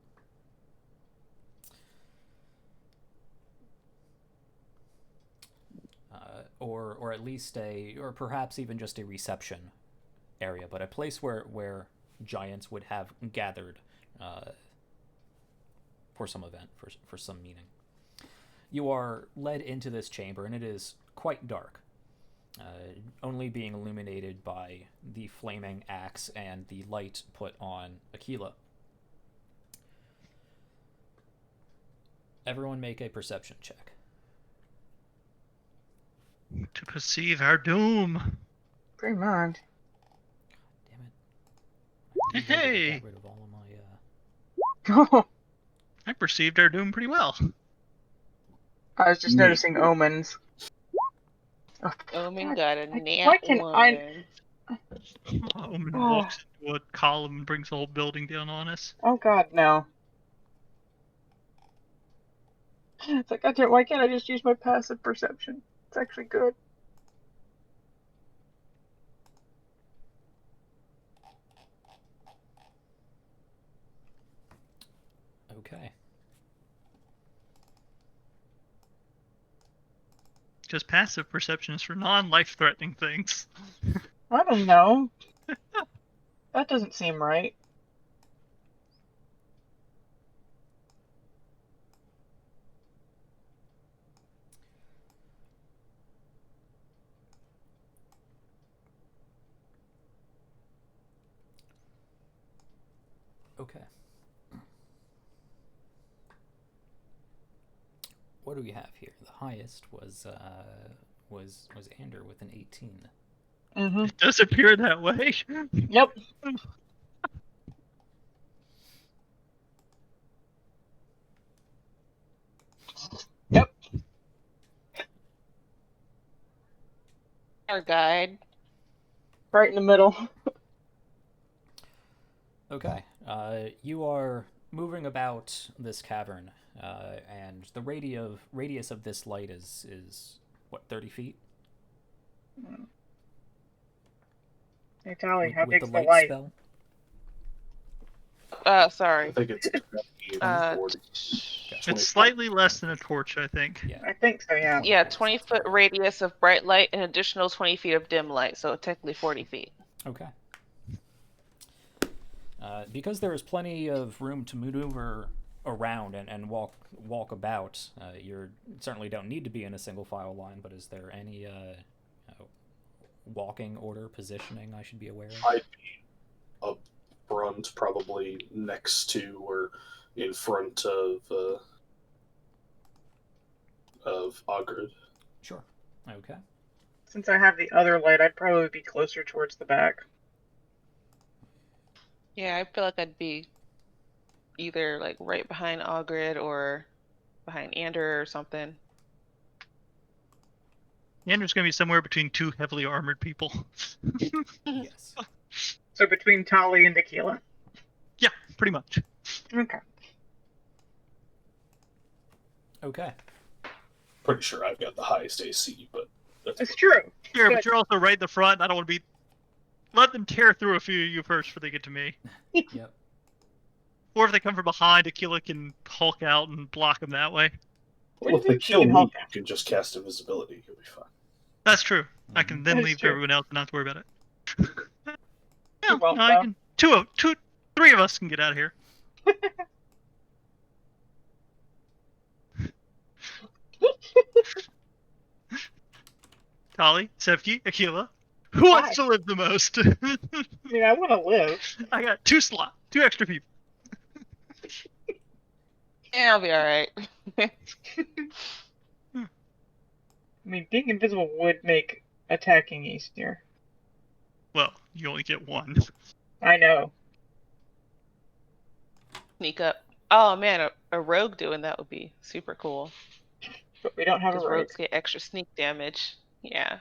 Or at least or perhaps even just a reception area, but a place where giants would have gathered for some event, for some meaning. You are led into this chamber, and it is quite dark, only being illuminated by the flaming axe and the light put on Aquila. Everyone make a perception check. To perceive our doom. Pretty much. Damn it. Hey! Got rid of all of my, I perceived our doom pretty well. I was just noticing omens. Omen got a nat why can one. Omen walks into a column and brings the whole building down on us. Oh god, no. It's like, why can't I just use my passive perception? It's actually good. Okay. Because passive perception is for non-life-threatening things. I don't know. That doesn't seem right. Okay. What do we have here? The highest was Ander with an 18. Mm-hmm. It does appear that way. Yep. Yep. Our guide. Right in the middle. Okay. You are moving about this cavern, and the radius of this light is what, 30 feet? Hey, Tally, how With big's the the light light? spell? I Sorry. think it's 20, 40. It's slightly less than a torch, I think. Yeah. I think so, yeah. Yeah, 20-foot radius of bright light and additional 20 feet of dim light, so technically 40 feet. Okay. Because there is plenty of room to maneuver around and walk about, you certainly don't need to be in a single file line, but is there any walking order positioning I should be aware of? I'd be up front, probably next to or in front of Ogred. Sure. Okay. Since I have the other light, I'd probably be closer towards the back. Yeah, I feel like I'd be either like right behind Ogred or behind Ander or something. Andrew's going to be somewhere between two heavily armored people. Yes. So between Tali and Tequila. Yeah, pretty much. Okay. Okay. Pretty sure I've got the highest AC, but It's true. Sure, but you're also right in the front, and I don't want to be... Let them tear through a few of you first before they get to me. Yep. Or if they come from behind, Aquila can Hulk out and block them that way. well, if they kill me, you can just cast invisibility. You'll be fine. That's true. I can then That's leave true. everyone else and not have to worry about it. You're welcome. I can, three of us can get out of here. Tali, Sevki, Aquila. Who wants to live the most? I mean, I want to live. I got two extra people. Yeah, I'll be alright. I mean, being invisible would make attacking easier. Well, you only get one. I know. Sneak up. Oh man, a rogue doing that would be super cool. But we don't have a Because rogue. rogues get extra sneak damage. Yeah.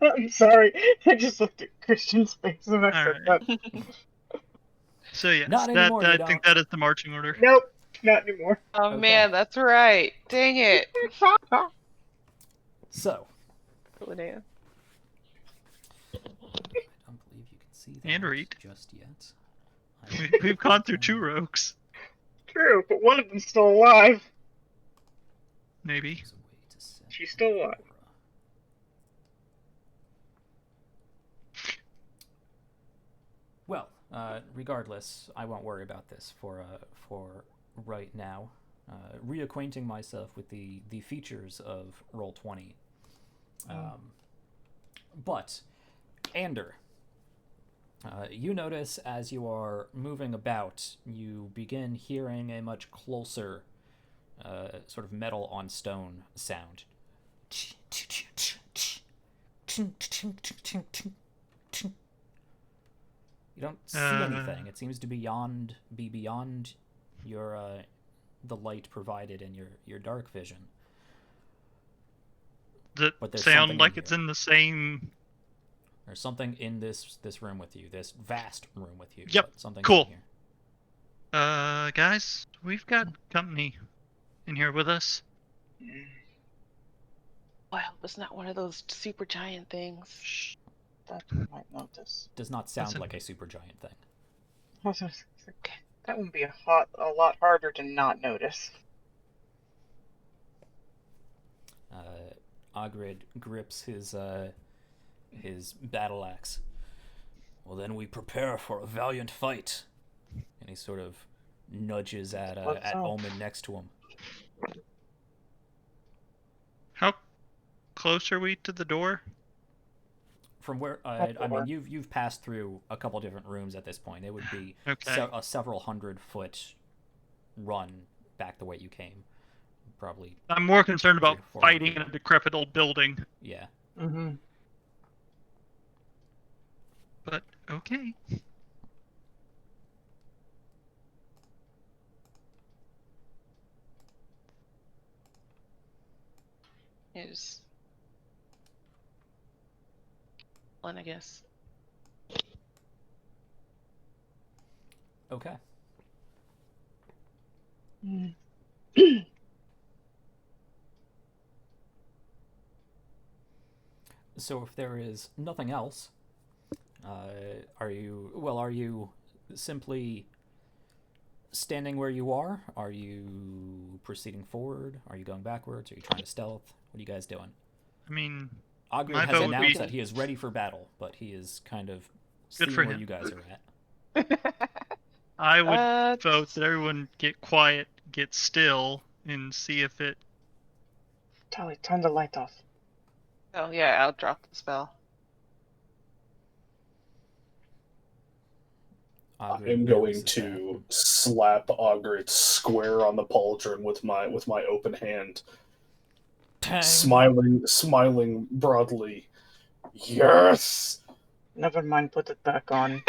I'm sorry. I just looked at Christian's face and I said Alright. that. So yes, Not anymore, I you think don't. that is the marching order. Nope, not anymore. Oh Okay. man, that's right. Dang it. So, Linnea. I don't believe you can see that And read. just yet. We've gone through two rogues. True, but one of them's still alive. Maybe. There's a way to set She's still alive. aura. Well, regardless, I won't worry about this for right now. Reacquainting myself with the features of Roll20. But, Ander, you notice as you are moving about, you begin hearing a much closer sort of metal on stone sound. You don't see anything. It seems to be beyond your the light provided in your dark vision. Does But it there's sound something like in it's here. in the same... There's something in this room with you, this vast room with you. Yep, but something cool. in here. Guys, we've got company in here with us. Oh, I hope it's not one of those super giant things. Shh. That you might notice. Does not sound Listen. like a supergiant thing. Also, that would be a lot harder to not notice. Ogred grips his battle axe. Well, then we prepare for a valiant fight. And he sort of nudges at Omen next to him. How close are we to the door? From where I mean, you've passed through a couple different rooms at this point. It would be Okay. a several 100-foot run back the way you came. Probably, I'm more concerned about 300 to 400 fighting feet. in a decrepit old building. yeah. Mm-hmm. But okay. Is one, I guess. Okay. So if there is nothing else, are you simply standing where you are you proceeding forward? Are you going backwards? Are you trying to stealth? What are you guys doing? I mean, Ogred my has vote would announced be- that he is ready for battle, but he is kind of Good seeing for where him. you guys are at. I would Uh, vote that everyone get quiet, get still, and see if it. Tali, turn the light off. Oh yeah, I'll drop the spell. Ogred I'm going notices to slap Ogred square on the pauldron with my open hand, that. smiling broadly. Yes. Never mind, put it back on.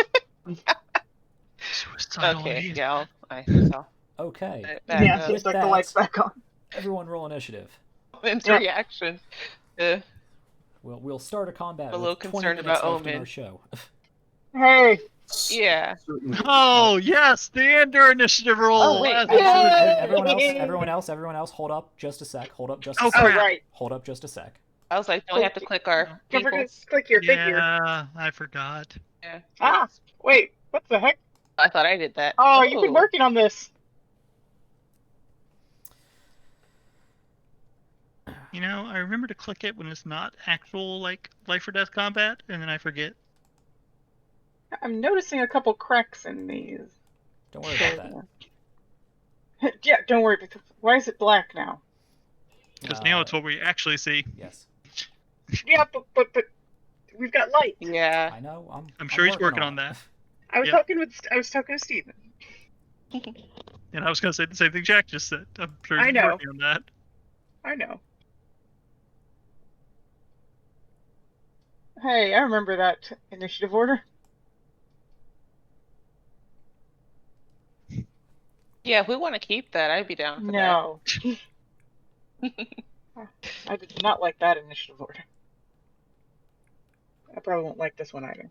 Suicidal Okay, idiot. yeah, I saw. Okay. Back Yeah, up. so With stuck the that- lights back on. Everyone roll initiative. Omen's Yep. reaction. We'll start a combat A little with 20 concerned minutes about left in Omen. our show. Hey! Yeah. Certainly. Oh yes, the Ender initiative roll. Oh, wait. Everyone else, hold up just a sec. Hold up just Oh, a Oh, sec. crap. right. Hold up just a sec. I was like, don't we have to click our Don't forget people? to click your figure. Yeah, I forgot. Yeah. Ah, wait, what the heck? I thought I did that. Oh, you've been working on this. You know, I remember to click it when it's not actual like life or death combat, and then I forget. I'm noticing a couple cracks in these. Don't worry about that. Yeah, don't worry. Why is it black now? Because now it's what we actually see. Yes. Yeah, but we've got light. Yeah. I know. I'm sure he's working on it. that. I was Yep. talking to Steven. And I was going to say the same thing Jack just said. I'm sure I he's know. working on that. I know. Hey, I remember that initiative order. Yeah, if we want to keep that, I'd be down for No. I did not like that initiative order. I probably won't like this one either.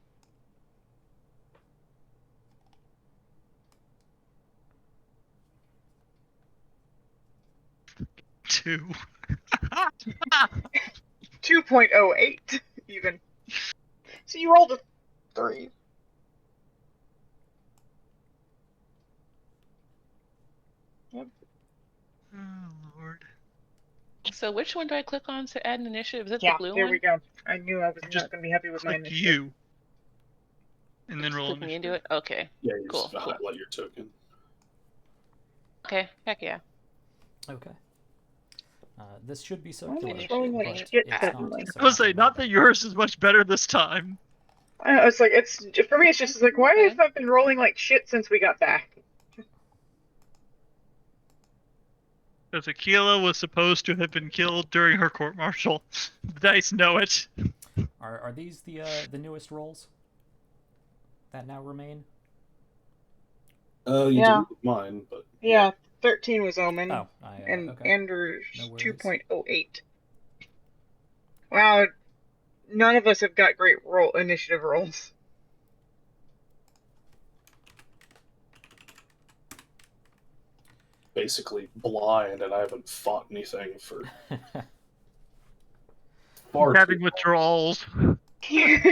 Two. 2.08 even. So you rolled a 3. Oh Lord. that. So which one do I click on to add an initiative? Is it Yeah, the blue there one? we go. I knew I was Just not going to be happy with my Click initiative. you. And then Just roll click me initiative. into it? Okay. Yeah, you Cool, just cool. highlight your token. Okay. Heck yeah. Okay. This should be Why am I circular, throwing like but shit it's suddenly? not. So I was say, not that yours is much better this time. I know, it's like, for me, it's just like, why Okay. have I been rolling like shit since we got back? Because Aquila was supposed to have been killed during her court martial. The dice know it. Are these the newest rolls that now remain? You Yeah. didn't mine, but Yeah, 13 was Omen, Oh, and okay. Anders No worries. 2.08. Wow, none of us have got great initiative rolls. basically blind, and I haven't fought anything for far Having too withdrawals. Okay,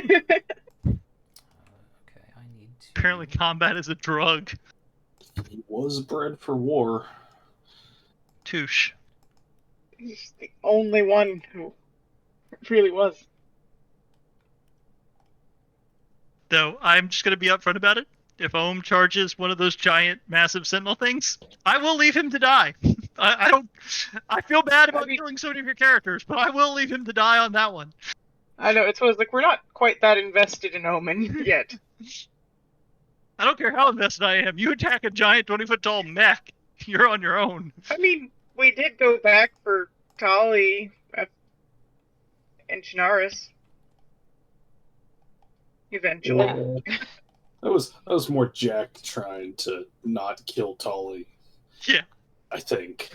I need to. Apparently, combat is a drug. long. He was bred for war. Touche. He's the only one who really was. Though, I'm just going to be upfront about it. If Ohm charges one of those giant, massive sentinel things, I will leave him to die. I don't. I feel bad about killing so many of your characters, but I will leave him to die on that one. I know, it's like we're not quite that invested in Omen yet. I don't care how invested I am. You attack a giant 20-foot tall mech, you're on your own. I mean, we did go back for Tali and Chinaris. Eventually. That was more Jack trying to not kill Tali. Yeah. I think.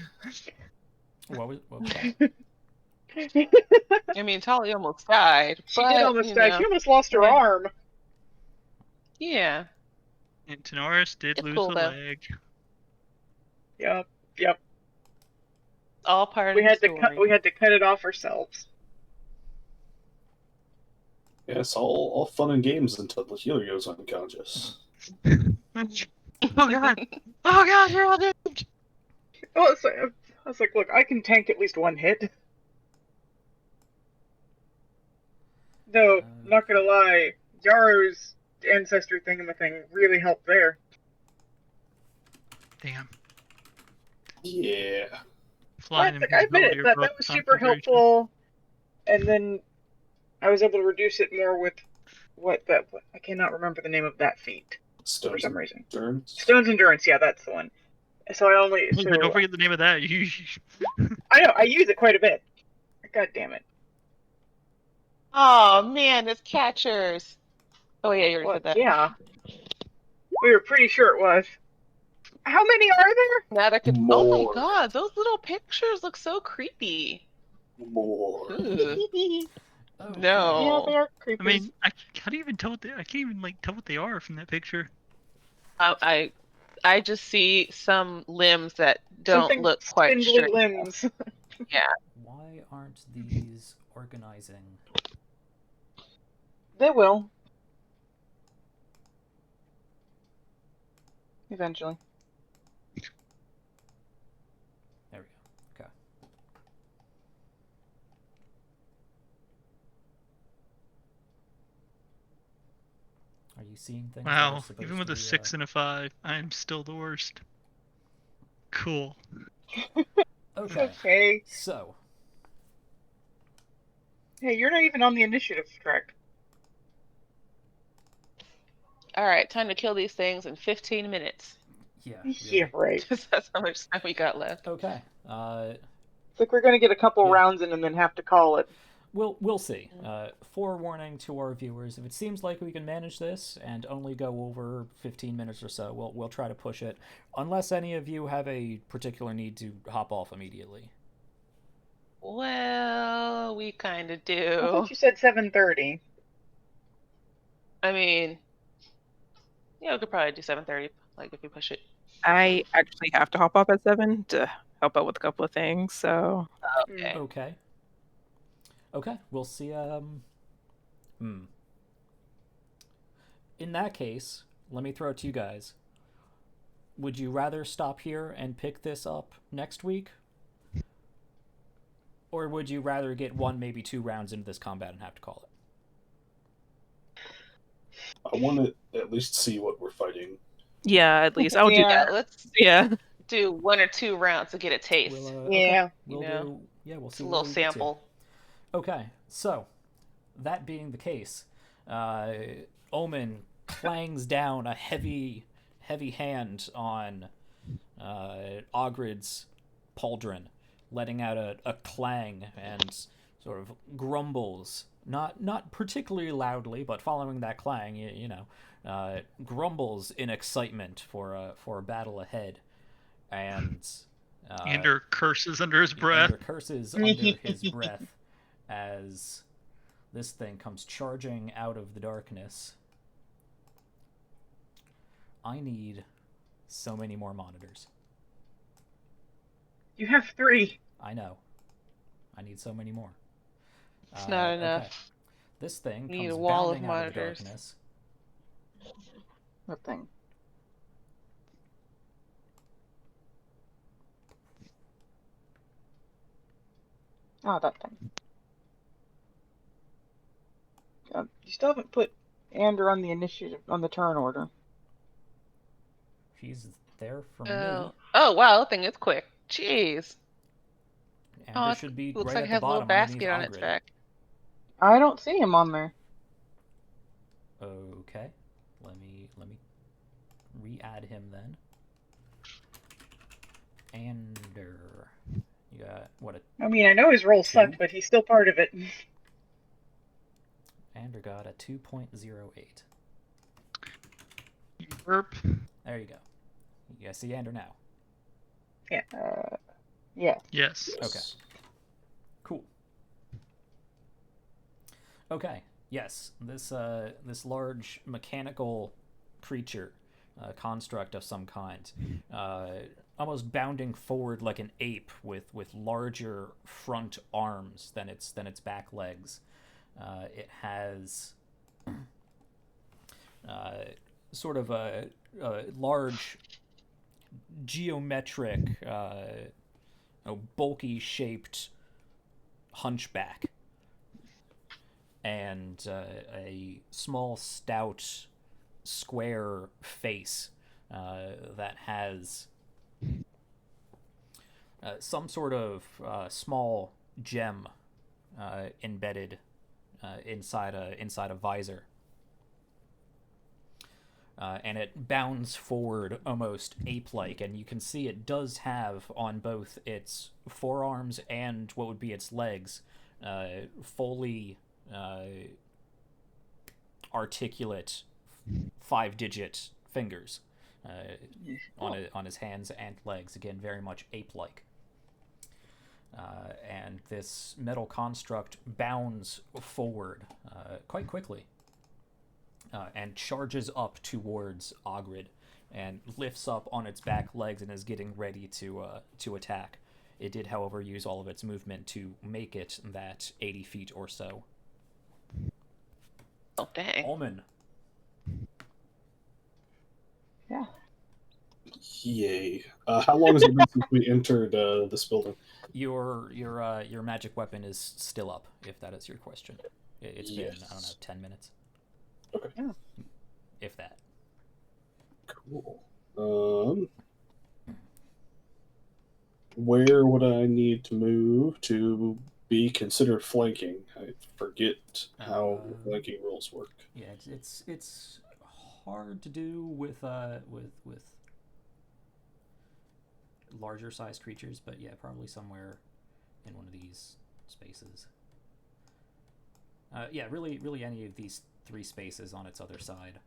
What was that? I mean, Tali almost died. She but, did almost you die. know, She almost lost her Yeah. arm. Yeah. And Tenoris did It's lose cool, a though. leg. Yep. All part We of had the to story. we had to cut it off ourselves. Yes, all fun and games until the healer goes unconscious. Oh god! Oh god, we're all doomed! Well, I was like, look, I can tank at least one hit. Though, not gonna lie, Yaro's ancestry thingamathing really helped there. Damn. Yeah. Flying I admit it, that was super helpful. And then I was able to reduce it more with I cannot remember the name of that feat for some reason. Endurance? Stone's Endurance, yeah, that's the one. So I only. So, Don't forget the name of that. I know, I use it quite a bit. God damn it. Oh man, it's catchers. Oh yeah, you already Well, said that. yeah. We were pretty sure it was. How many are there? Now that could. Oh my More. god, those little pictures look so creepy. More. Ugh. Oh, No. Yeah, they are I creepy. mean, I can't even tell what they are from that picture. I just see some limbs that don't Something look quite spindly straight. limbs. Yeah. Why aren't these organizing? They will. Eventually. There we go. Okay. Are you seeing things? that are Wow, supposed even with to a be, 6 and a 5, I'm still the worst. Cool. Okay. Okay. So, Hey, you're not even on the initiative track. All right, time to kill these things in 15 minutes. yeah. Yeah, right. That's how much time we got left. Okay. It's like we're gonna get a couple Yeah. rounds in and then have to call it. We'll see. Forewarning to our viewers: if it seems like we can manage this and only go over 15 minutes or so, we'll try to push it. Unless any of you have a particular need to hop off immediately. Well, we kind of I do. thought you said 7:30. I mean, yeah, we could probably do 7:30, like if we push it. I actually have to hop off at 7 to help out with a couple of things, so Okay. Okay. Okay. We'll see. In that case, let me throw it to you guys. Would you rather stop here and pick this up next week? Or would you rather get 1, maybe 2 rounds into this combat and have to call it? I want to at least see what we're fighting. yeah, at least I'll do Yeah, that. let's Yeah. do 1 or 2 rounds to get a taste. Yeah. We'll You know, do. Yeah, we'll It's see. a where little we get to. sample. Okay, so that being the case, Omen clangs down a heavy hand on Ogred's pauldron, letting out a clang and sort of grumbles, not particularly loudly, but following that clang, you know, grumbles in excitement for a battle ahead, and Ander curses under his breath. Ander curses under his breath as this thing comes charging out of the darkness. I need so many more monitors. You have 3. I know. I need so many more. It's not enough. Okay. This thing You need comes a wall of bounding out of the monitors. darkness. What thing? Oh, that thing. You still haven't put Ander on the initiative, on the turn order. He's there for Oh. me. Oh wow, that thing is quick. Jeez. Ander it should be looks right like at it the has a little bottom basket on underneath its Ogred. back. I don't see him on there. Okay. Let me re-add him then. Ander. You got what I mean, I know his roll sucked, but he's still part of it. Ander got a 2.08. Burp. There you go. You guys see Ander now. Yeah. Yeah. Yes. Okay. Cool. Okay. Yes, this large mechanical creature, construct of some kind, almost bounding forward like an ape with larger front arms than its back legs. It has sort of large geometric, bulky shaped hunchback, and a small, stout, square face that has some sort of small gem embedded inside a visor. And it bounds forward almost ape-like, and you can see it does have on both its forearms and what would be its legs fully articulate 5-digit fingers on his hands and legs. Again, very much ape-like. And this metal construct bounds forward quite quickly. And charges up towards Ogred and lifts up on its back legs and is getting ready to attack. It did, however, use all of its movement to make it that 80 feet or so. Oh, dang. Omen. Yeah. Yay. How long has it been since we entered this building? Your magic weapon is still up, if that is your question. It's been, I don't know, 10 minutes. Okay. Yeah. If that. Cool. Where would I need to move to be considered flanking? I forget how flanking rules work. Yeah, it's hard to do with larger sized creatures, but yeah, probably somewhere in one of these spaces. Yeah, really any of these 3 spaces on its other side.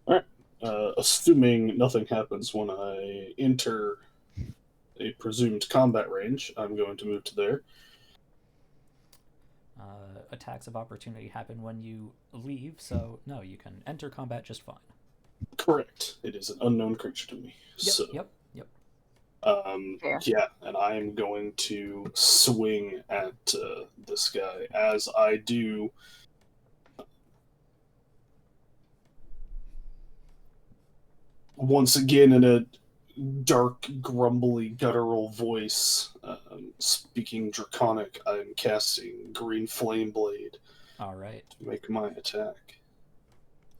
Alright. Assuming nothing happens when I enter a presumed combat range, I'm going to move to there. Attacks of opportunity happen when you leave, so no, you can enter combat just fine. Correct. It is an unknown creature to me. Yep. Yeah, and I am going to swing at this guy. As I do, once again in a dark, grumbly, guttural voice, speaking Draconic, I'm casting Green Flame Blade. All right. To make my attack.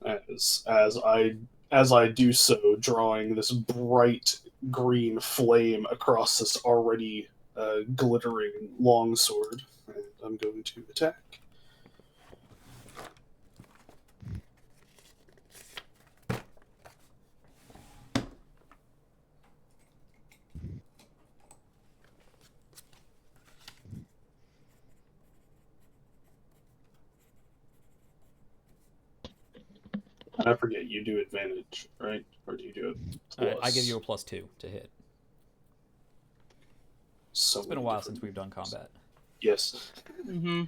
As I do so, drawing this bright green flame across this already glittering longsword, and I'm going to attack. I forget, you do advantage, right? Or do you do it plus? I give you a +2 to hit. So it's been a while since we've done combat. Yes. Mm-hmm.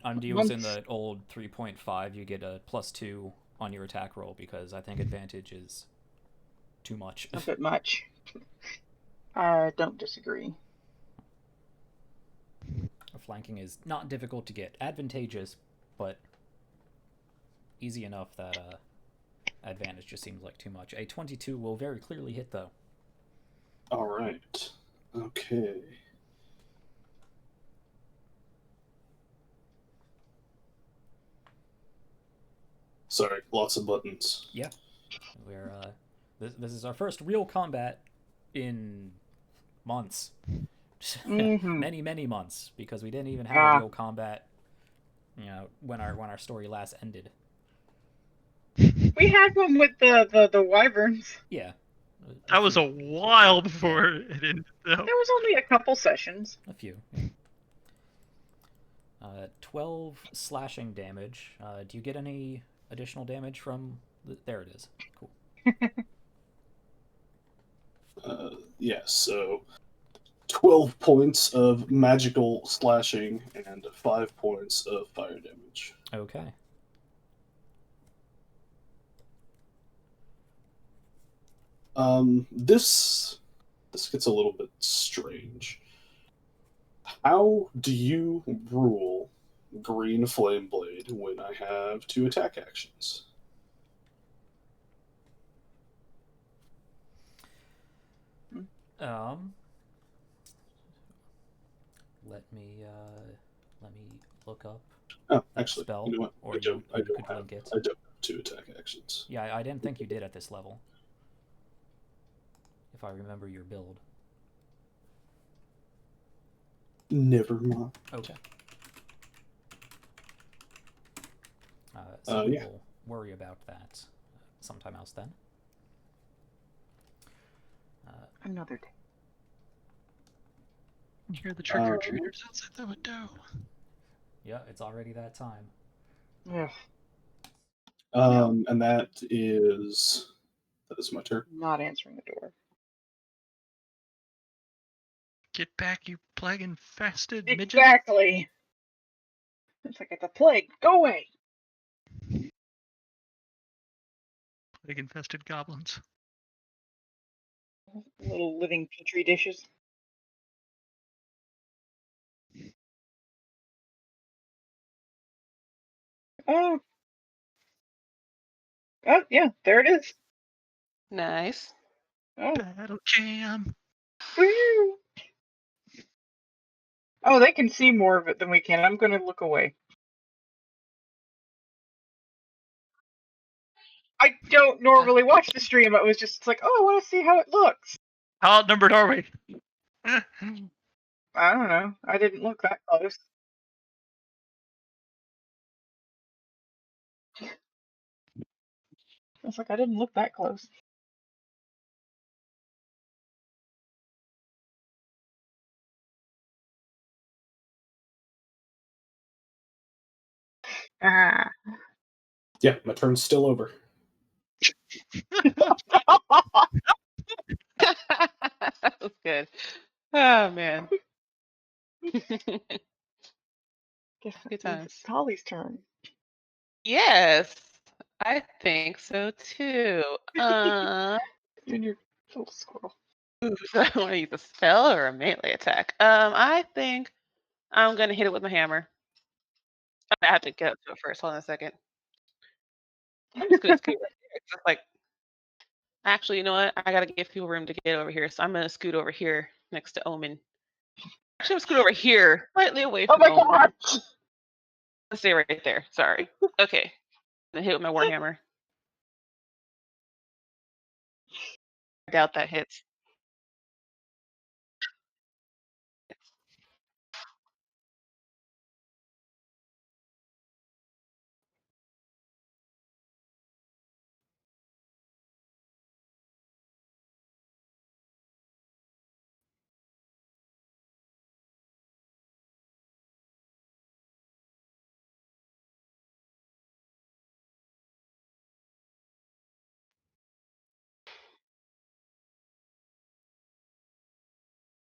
On deals in the old 3.5, you get a +2 on your attack roll because I think advantage is too much. A bit much. I don't disagree. Flanking is not difficult to get. Advantageous, but easy enough that advantage just seems like too much. A 22 will very clearly hit, though. All right. Okay. Sorry, lots of buttons. Yeah. We're this is our first real combat in months. Mm-hmm. many months, because we didn't even have a real combat, when our story last ended. We had one with the wyverns. Yeah. That was a while before it ended, though. There was only a couple sessions. A few. Yeah. 12 slashing damage. Do you get any additional damage from... There it is. Cool. Yeah, so 12 points of magical slashing and 5 points of fire damage. Okay. This gets a little bit strange. How do you rule green flame blade when I have 2 attack actions. Let me look up Oh, that actually, spell, you know what? or I don't could have link it. I don't have 2 attack actions. Yeah, I didn't think you did at this level. If I remember your build. Never mind. Okay. So we yeah. will worry about that sometime else then. Another day. You hear the trick-or-treaters outside the window. Yeah, it's already that time. Yeah. And that is my turn. Not answering the door. Get back, you plague-infested midget. Exactly. It's like it's a plague. Go away. Plague-infested goblins. Little living petri dishes. Oh. Oh, yeah, there it is. Nice. Oh. Battle jam. Woo. Oh, they can see more of it than we can. I'm going to look away. I don't normally watch the stream. It was just like, oh, I want to see how it looks. How outnumbered are we? I don't know. I didn't look that close. It's like I didn't look that close. Ah. Yeah, my turn's still over. That was good. Oh man. Guess Good that means times. it's Holly's turn. Yes, I think so too. And your little squirrel. So I want to use a spell or a melee attack. I think I'm gonna hit it with my hammer. I have to get up to it first. Hold on a second. I'm just gonna scoot right there. It's just like, actually, you know what? I gotta give people room to get over here, so I'm gonna scoot over here next to Omen. Actually, I'm scoot over here, slightly away Oh from my Omen. god! Let's stay right there. Sorry. Okay. I'm gonna hit with my warhammer. I doubt that hits.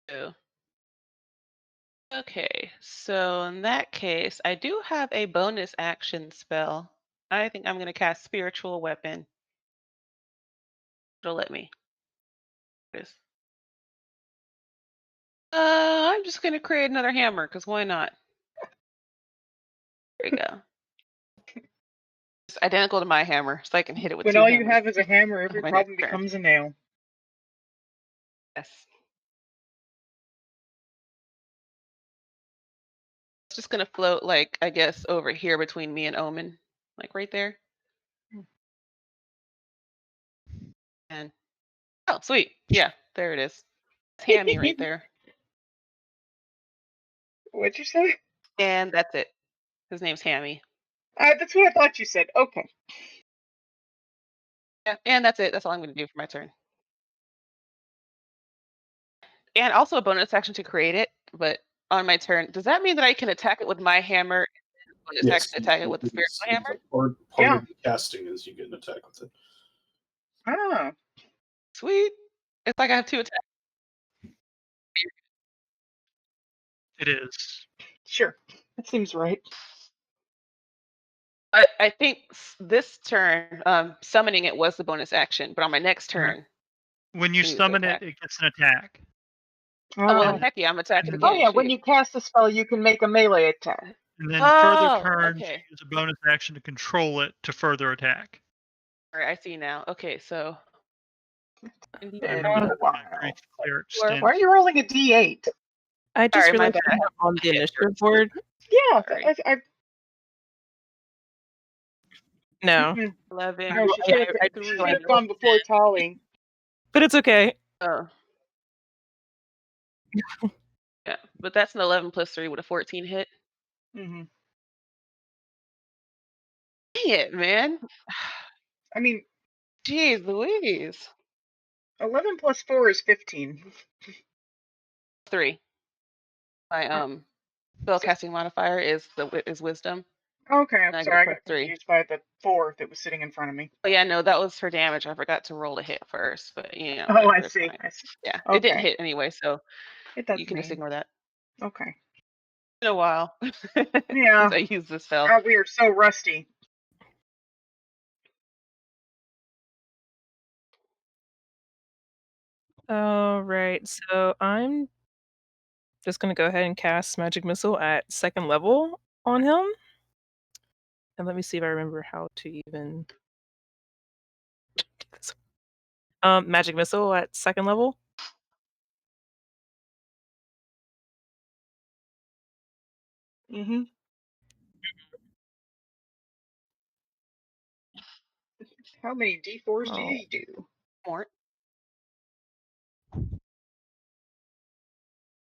Two. Okay, so in that case, I do have a bonus action spell. I think I'm going to cast Spiritual Weapon. It'll let me. I'm just going to create another hammer, because why not? There we go. It's identical to my hammer, so I can hit it with When two all hammers. you have is a hammer, every My problem next turn. becomes a nail. Yes. It's just going to float, like, I guess, over here between me and Omen. Like, right there. And, oh, sweet. Yeah, there it is. It's Hammy right there. What'd you say? And that's it. His name's Hammy. That's what I thought you said. Okay. Yeah, and that's it. That's all I'm going to do for my turn. And also a bonus action to create it, but on my turn, does that mean that I can attack it with my hammer and bonus Yes, action attack it with the spiritual hammer? Part Yeah. of the casting is you get an attack with it. Ah. Sweet. It's like I have two attacks. It is. Sure. That seems right. I think this turn, summoning it was the bonus action, but on my next turn, When you can use the summon it, attack. it gets an attack. Oh, well, Oh. then heck yeah, I'm attacking Mhm. again. Oh yeah, when shoot. you cast a spell, you can make a melee attack. And then further Oh, turns, okay. you use a bonus action to control it to further attack. All right, I see now. Okay, so Been and a Brief while. cleric Why Why are stint. you rolling a D8? I just Sorry, my realized bad. I'm not on the Hit initiative first. board. Yeah, Sorry. No. 11. No, she Yeah, should I have gone before Tolly. But it's okay. Oh. Yeah, but that's an 11 plus 3 with a 14 hit. Mm-hmm. Dang it, man. I mean, Jeez Louise. 11 plus 4 is 15. 3. My spellcasting modifier is wisdom. Okay, And I'm I sorry, I get got +3. confused by the 4 that was sitting in front of me. Oh yeah, no, that was for damage. I forgot to roll a hit first, but Oh, whatever, I it's see. fine. I see. Yeah, it didn't Okay. hit anyway, so It doesn't you can just mean. ignore that. Okay. It's been a while Yeah. since I used this spell. Oh, we are so rusty. All right, so I'm just gonna go ahead and cast Magic Missile at 2nd level on him. And let me see if I remember how to even do this. Magic Missile at 2nd level. Mm-hmm. How many D4s do you do? More.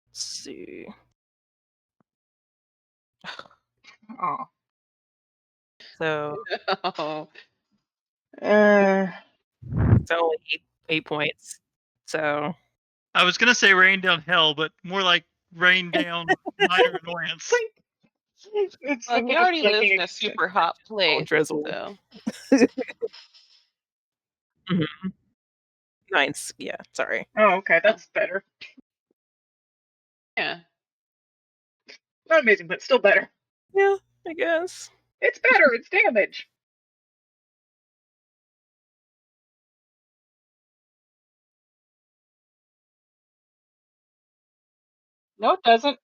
Let's see. Oh. So Oh. it's only 8 points. So I was gonna say rain down hell, but more like rain down minor annoyance. It's Well, he already lives in a super hot place, drizzle. so Mhm. Nice. Yeah, sorry. Oh, okay, that's better. yeah. Not amazing, but still better. Yeah, I guess. It's better. It's damage. No, it doesn't.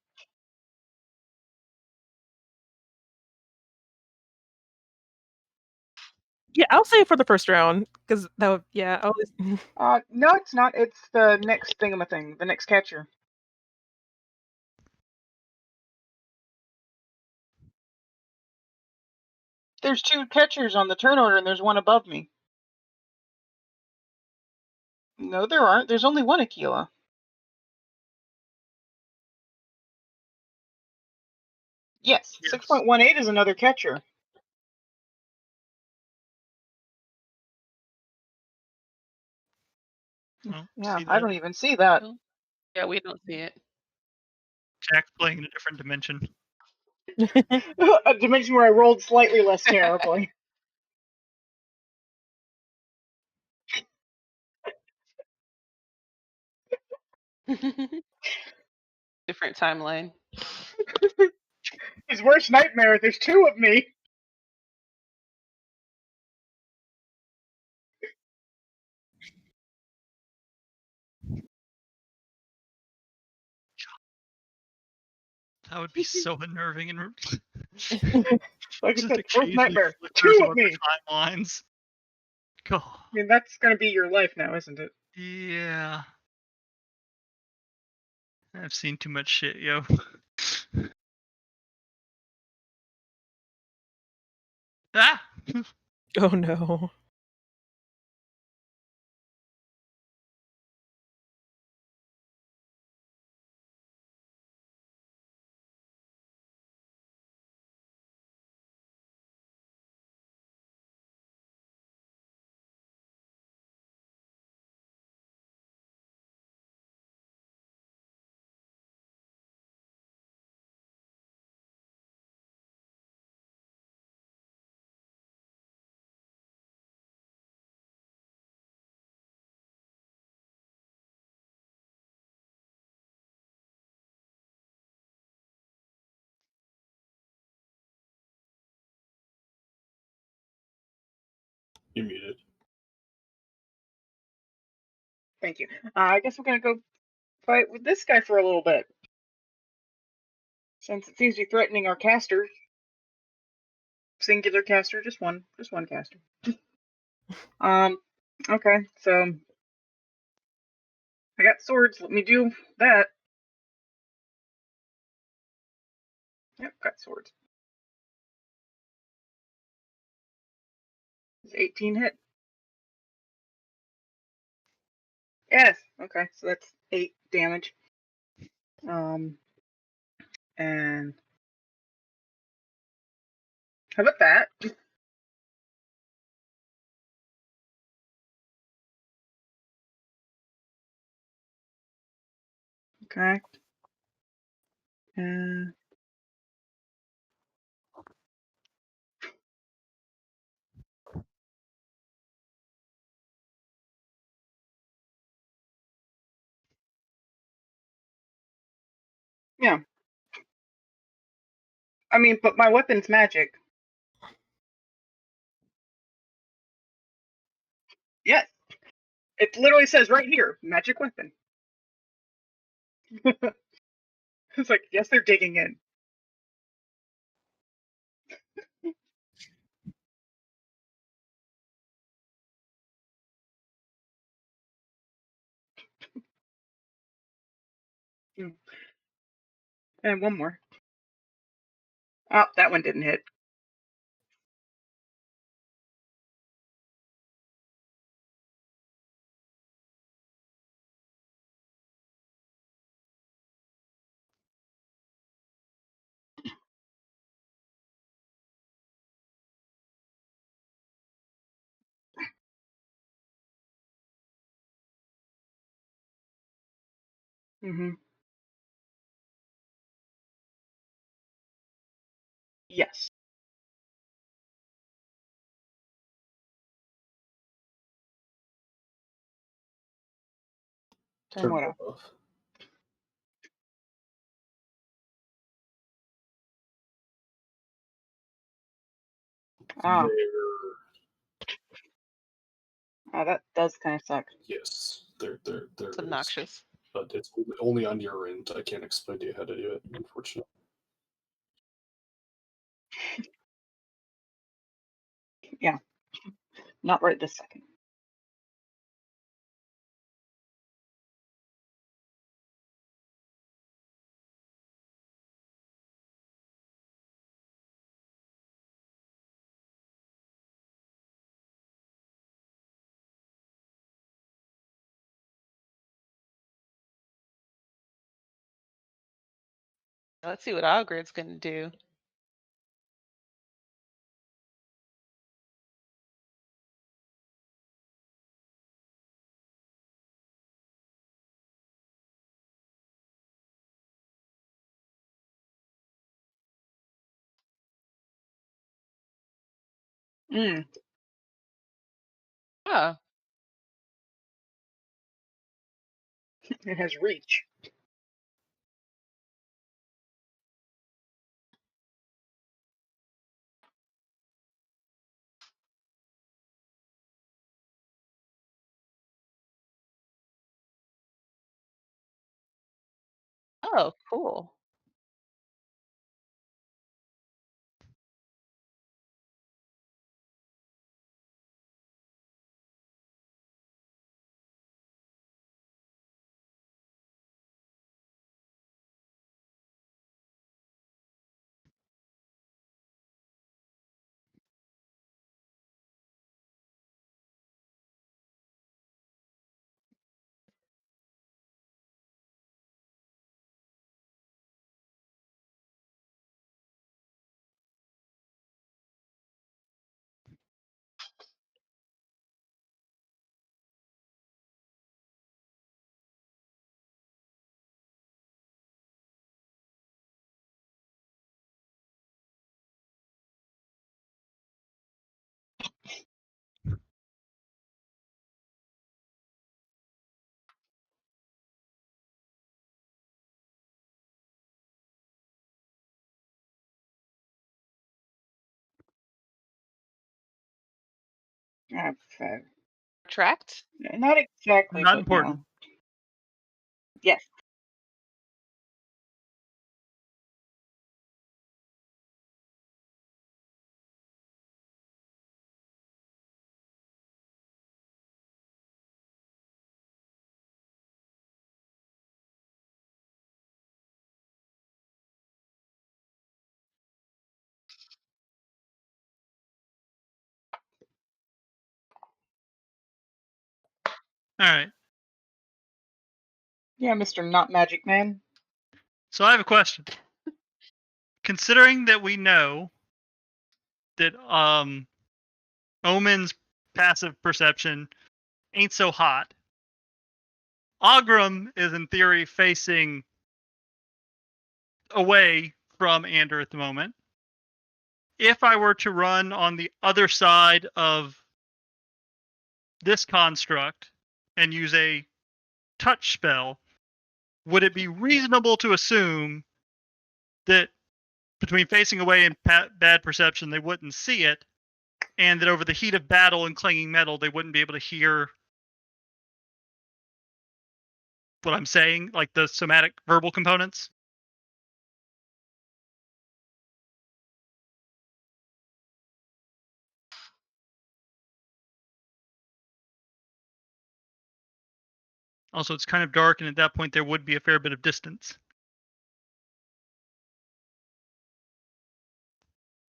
Yeah, I'll say it for the first round because that would, yeah, I'll No, it's not. It's the next thingamathing, the next catcher. There's 2 catchers on the turn order, and there's one above me. No, there aren't. There's only one Aquila. Yes, Yes. 6.18 is another catcher. Well, Yeah, see I that? don't even see that. Yeah, we don't see it. Jack's playing in a different dimension. A dimension where I rolled slightly less terribly. Different timeline. His worst nightmare. There's 2 of me. That would be so unnerving and Like I just said, worst occasionally nightmare. flickers 2 of of other me. timelines. God. I mean, that's gonna be your life now, isn't it? Yeah. I've seen too much shit, yo. Ah! Oh no. You're muted. Thank you. I guess we're gonna go fight with this guy for a little bit. Since it seems to be threatening our caster. Singular caster, just one caster. Okay, so I got swords, let me do that. Yep, got swords. Is 18 hit? Yes, okay, so that's 8 damage. And how about that? Okay. Yeah. I mean, but my weapon's magic. Yes. It literally says right here, magic weapon. It's like, yes, they're digging in. And one more. Oh, that one didn't hit. Mm-hmm. Yes. Turn Turn what that off? off. Ah, There. oh, that does kind of suck. Yes, there It's is. obnoxious. But it's only on your end. I can't explain to you how to do it, unfortunately. Yeah. Not right this second. Let's see what Ogred's gonna do. Mm. Oh, It has reach. oh, cool. Okay. Tracked? Not exactly, Not but important. no. Yes. All right. Yeah, Mr. Not Magic Man. So I have a question. Considering that we know that Omen's passive perception ain't so hot, Ogrim is in theory facing away from Ander at the moment. If I were to run on the other side of this construct and use a touch spell, would it be reasonable to assume that between facing away and bad perception, they wouldn't see it, and that over the heat of battle and clanging metal, they wouldn't be able to hear what I'm saying, like the somatic verbal components? Also, it's kind of dark, and at that point, there would be a fair bit of distance.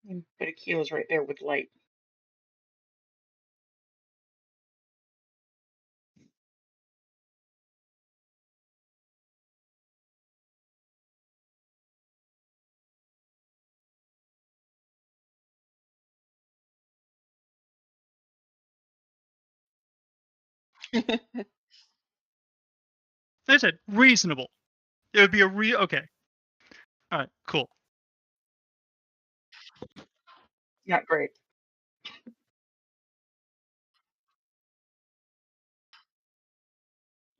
But Akila's right there with light. I said reasonable. It would be a okay. All right, cool. Not great.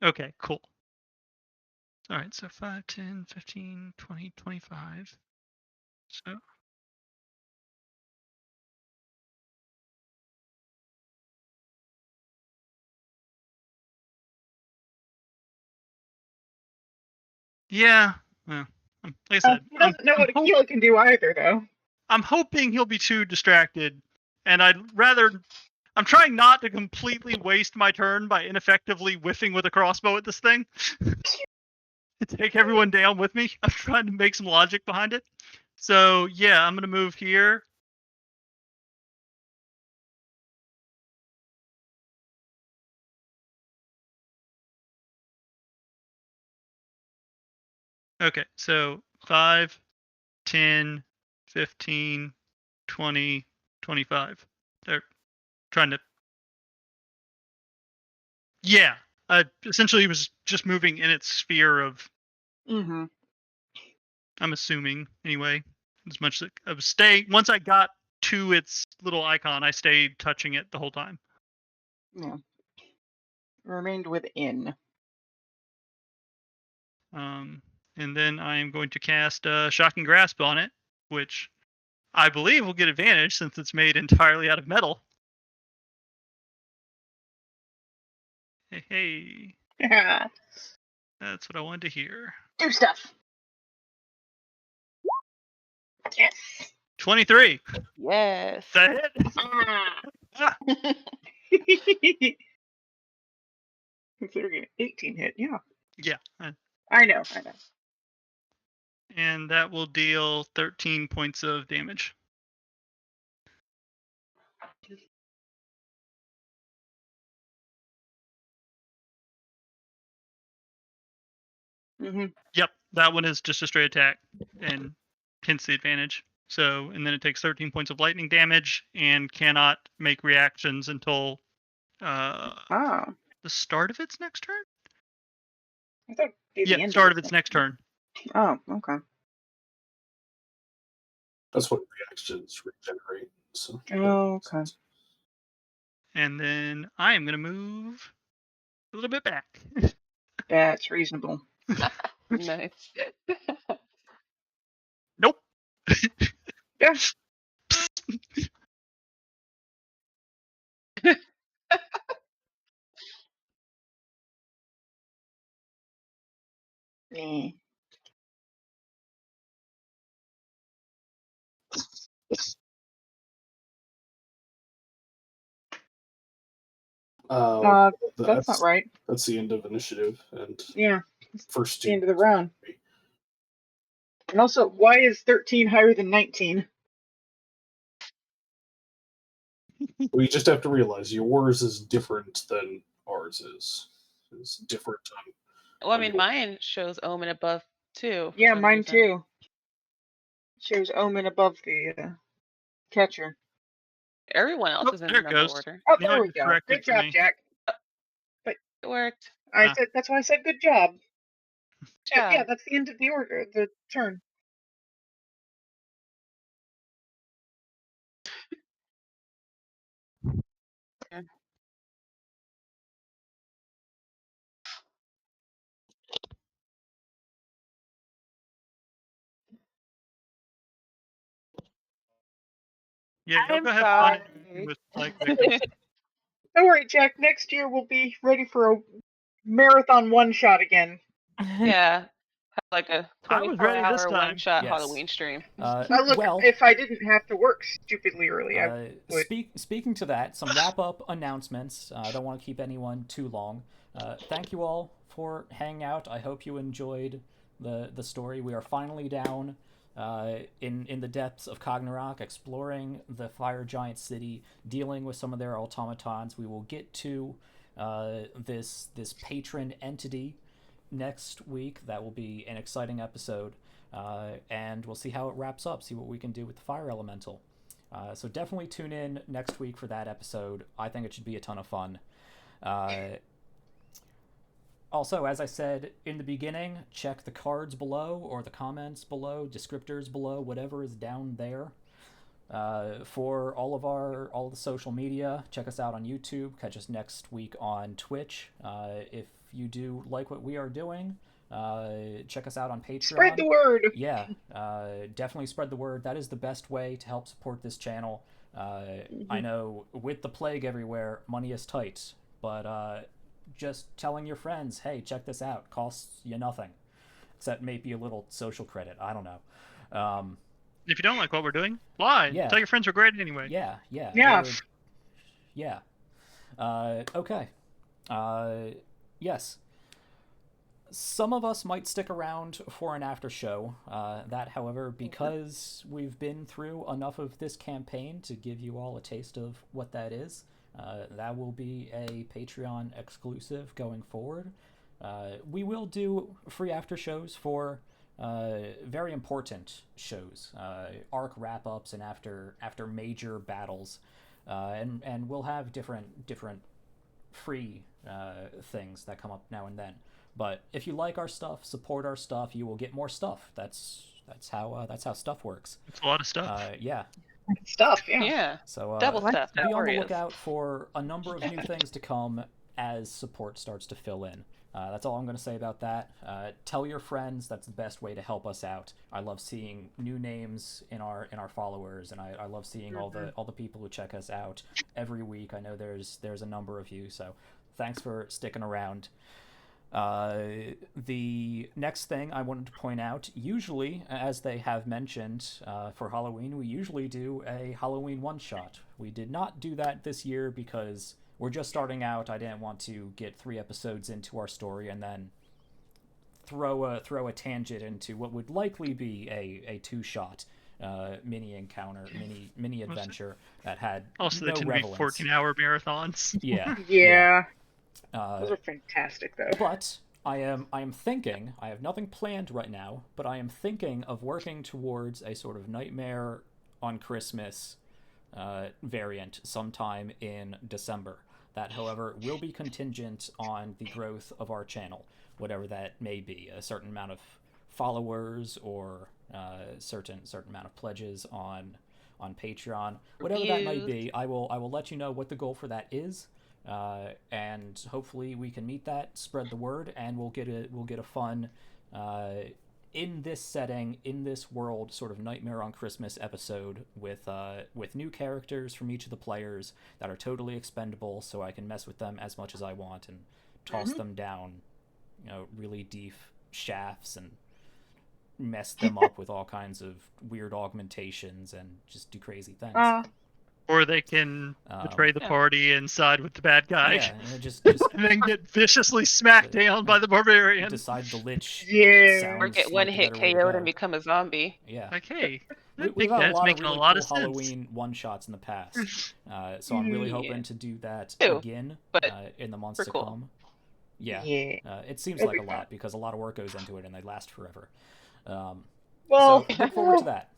Okay, cool. All right, so 5, 10, 15, 20, 25. So yeah, well, like I said, He doesn't know what Akila can do either, though. I'm hoping he'll be too distracted, and I'm trying not to completely waste my turn by ineffectively whiffing with a crossbow at this thing. To take everyone down with me. I'm trying to make some logic behind it. So yeah, I'm gonna move here. Okay, so 5, 10, 15, 20, 25. They're trying to... Yeah, essentially it was just moving in its sphere of... Mm-hmm. I'm assuming, anyway. As much as I was staying... Once I got to its little icon, I stayed touching it the whole time. Yeah. Remained within. And then I am going to cast Shocking Grasp on it, which I believe will get advantage since it's made entirely out of metal. Hey. Yeah. That's what I wanted to hear. Do stuff. Yes. 23. Yes. Is that hit? Ah. Considering an 18 hit, yeah. Yeah. I know. And that will deal 13 points of damage. Mm-hmm. Yep, that one is just a straight attack, and hence the advantage. So, and then it takes 13 points of lightning damage and cannot make reactions until Oh. the start of its next turn? I thought it'd be the Yeah, end start of its next turn. Oh, okay. That's what reactions regenerate. So Oh, okay. And then I am going to move a little bit back. That's reasonable. Nice. Nope. Yeah. Eh. That's not right. That's the end of initiative and Yeah. first The end of the round. And also, why is 13 higher than 19? We just have to realize yours is different than ours is. is different. Well, I mean, mine shows Omen above too. Yeah, for some mine reason. too. Shows Omen above the catcher. Everyone else Oh, is in there it number goes. order. Oh, You there might we have go. corrected Good for job, me. Jack. It worked. I said that's why I said good job. Yeah. Yeah, that's the end of the order, the turn. Yeah, y'all I'm go have fun sorry. with like victims. Don't worry, Jack. Next year we'll be ready for a marathon one shot again. Yeah. Have like a I was ready this 24-hour time. one-shot Yes. Halloween stream. Look, Well, if I didn't have to work stupidly early, I would. speaking to that, some wrap-up announcements. I don't want to keep anyone too long. Thank you all for hanging out. I hope you enjoyed the story. We are finally down in the depths of Kargnorak, exploring the fire giant city, dealing with some of their automatons. We will get to this patron entity next week. That will be an exciting episode, and we'll see how it wraps up, see what we can do with the fire elemental. So definitely tune in next week for that episode. I think it should be a ton of fun. Also, as I said in the beginning, check the cards below or the comments below, descriptors below, whatever is down there. For all the social media, check us out on YouTube. Catch us next week on Twitch. If you do like what we are doing, check us out on Patreon. Spread the word. Yeah, definitely spread the word. That is the best way to help support this channel. I know with the plague everywhere, money is tight, but just telling your friends, hey, check this out, costs you nothing, except maybe a little social credit. I don't know. If you don't like what we're doing, lie. Yeah. Tell your friends we're great anyway. Yeah. Okay. Yes. Some of us might stick around for an after show. That, however, because we've been through enough of this campaign to give you all a taste of what that is, that will be a Patreon exclusive going forward. We will do free after shows for very important shows, arc wrap-ups, and after major battles, and we'll have different free things that come up now and then. But if you like our stuff, support our stuff, you will get more stuff. That's how stuff works. It's a lot of stuff. Yeah. Stuff, yeah. Yeah. So Double stuff. be on the Oreos. lookout for a number of new things to come as support starts to fill in. That's all I'm going to say about that. Tell your friends. That's the best way to help us out. I love seeing new names in our followers, and I love seeing all the people who check us out every week. I know there's a number of you, so thanks for sticking around. The next thing I wanted to point out, usually, as they have mentioned, for Halloween, we usually do a Halloween one-shot. We did not do that this year because we're just starting out. I didn't want to get 3 episodes into our story and then throw a tangent into what would likely be a 2-shot mini encounter, mini adventure that had Also, no they tend relevance. to be 14-hour marathons. Yeah. Yeah. Those are fantastic, though. But I am thinking, I have nothing planned right now, but I am thinking of working towards a sort of Nightmare on Christmas variant sometime in December. That, however, will be contingent on the growth of our channel, whatever that may be, a certain amount of followers or certain amount of pledges on Patreon, whatever that might be. I will let you know what the goal for that is. And hopefully we can meet that, spread the word, and we'll get a fun in this setting, in this world, sort of Nightmare on Christmas episode with new characters from each of the players that are totally expendable, so I can mess with them as much as I want and toss them down, really deep shafts and mess them up with all kinds of weird augmentations and just do crazy things. Or they can betray the party and side with the bad guy. Yeah, and just and then get viciously smacked down by the barbarian. Decide the lich. Yeah. Or get one hit KO'd and become a zombie. Yeah. Like, hey, We've had a lot of making really a lot cool of sense. Halloween one-shots in the past. So I'm really hoping to do that Too, again but in the months for to cool. come. Yeah. Yeah. It seems It'll like be a lot because a lot of work goes into it and they last forever. Well, So look forward to that.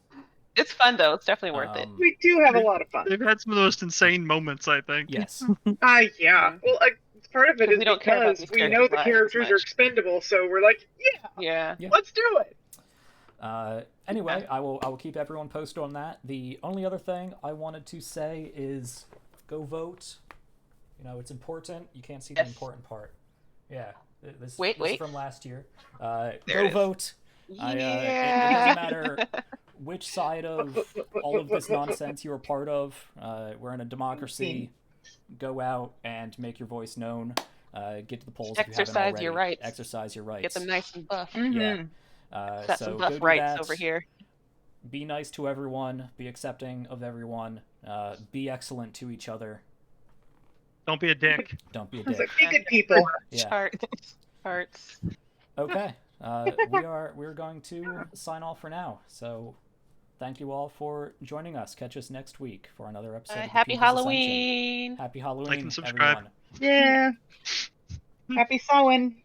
It's fun though. It's definitely worth it. we do have a lot of fun. They've had some of the most insane moments, I think. Yes. Yeah. Well, part of it is We don't care about because these we know the characters' lives characters much. are expendable, so we're like, Yeah. Yeah. let's do it. Anyway, I will keep everyone posted on that. The only other thing I wanted to say is go vote. You know, it's important. You can't see the Yes. important part. Yeah. This Wait. is from last year. There Go it is. vote. It doesn't matter which side of all of this nonsense you're a part of. We're in a democracy. Go out and make your voice known. Get to the polls if you haven't Exercise already. your rights. Exercise your rights. Get them nice and buff. Yeah. Got So some go buff do rights that. over here. Be nice to everyone. Be accepting of everyone. Be excellent to each other. Don't be a dick. Don't be a It's dick. like, be good people. Yeah. Hearts. Okay. We're going to sign off for now. So thank you all for joining us. Catch us next week for another episode of the Happy People's Ascension. Halloween. Happy Halloween, Like and subscribe. everyone. Yeah. Happy Samhain.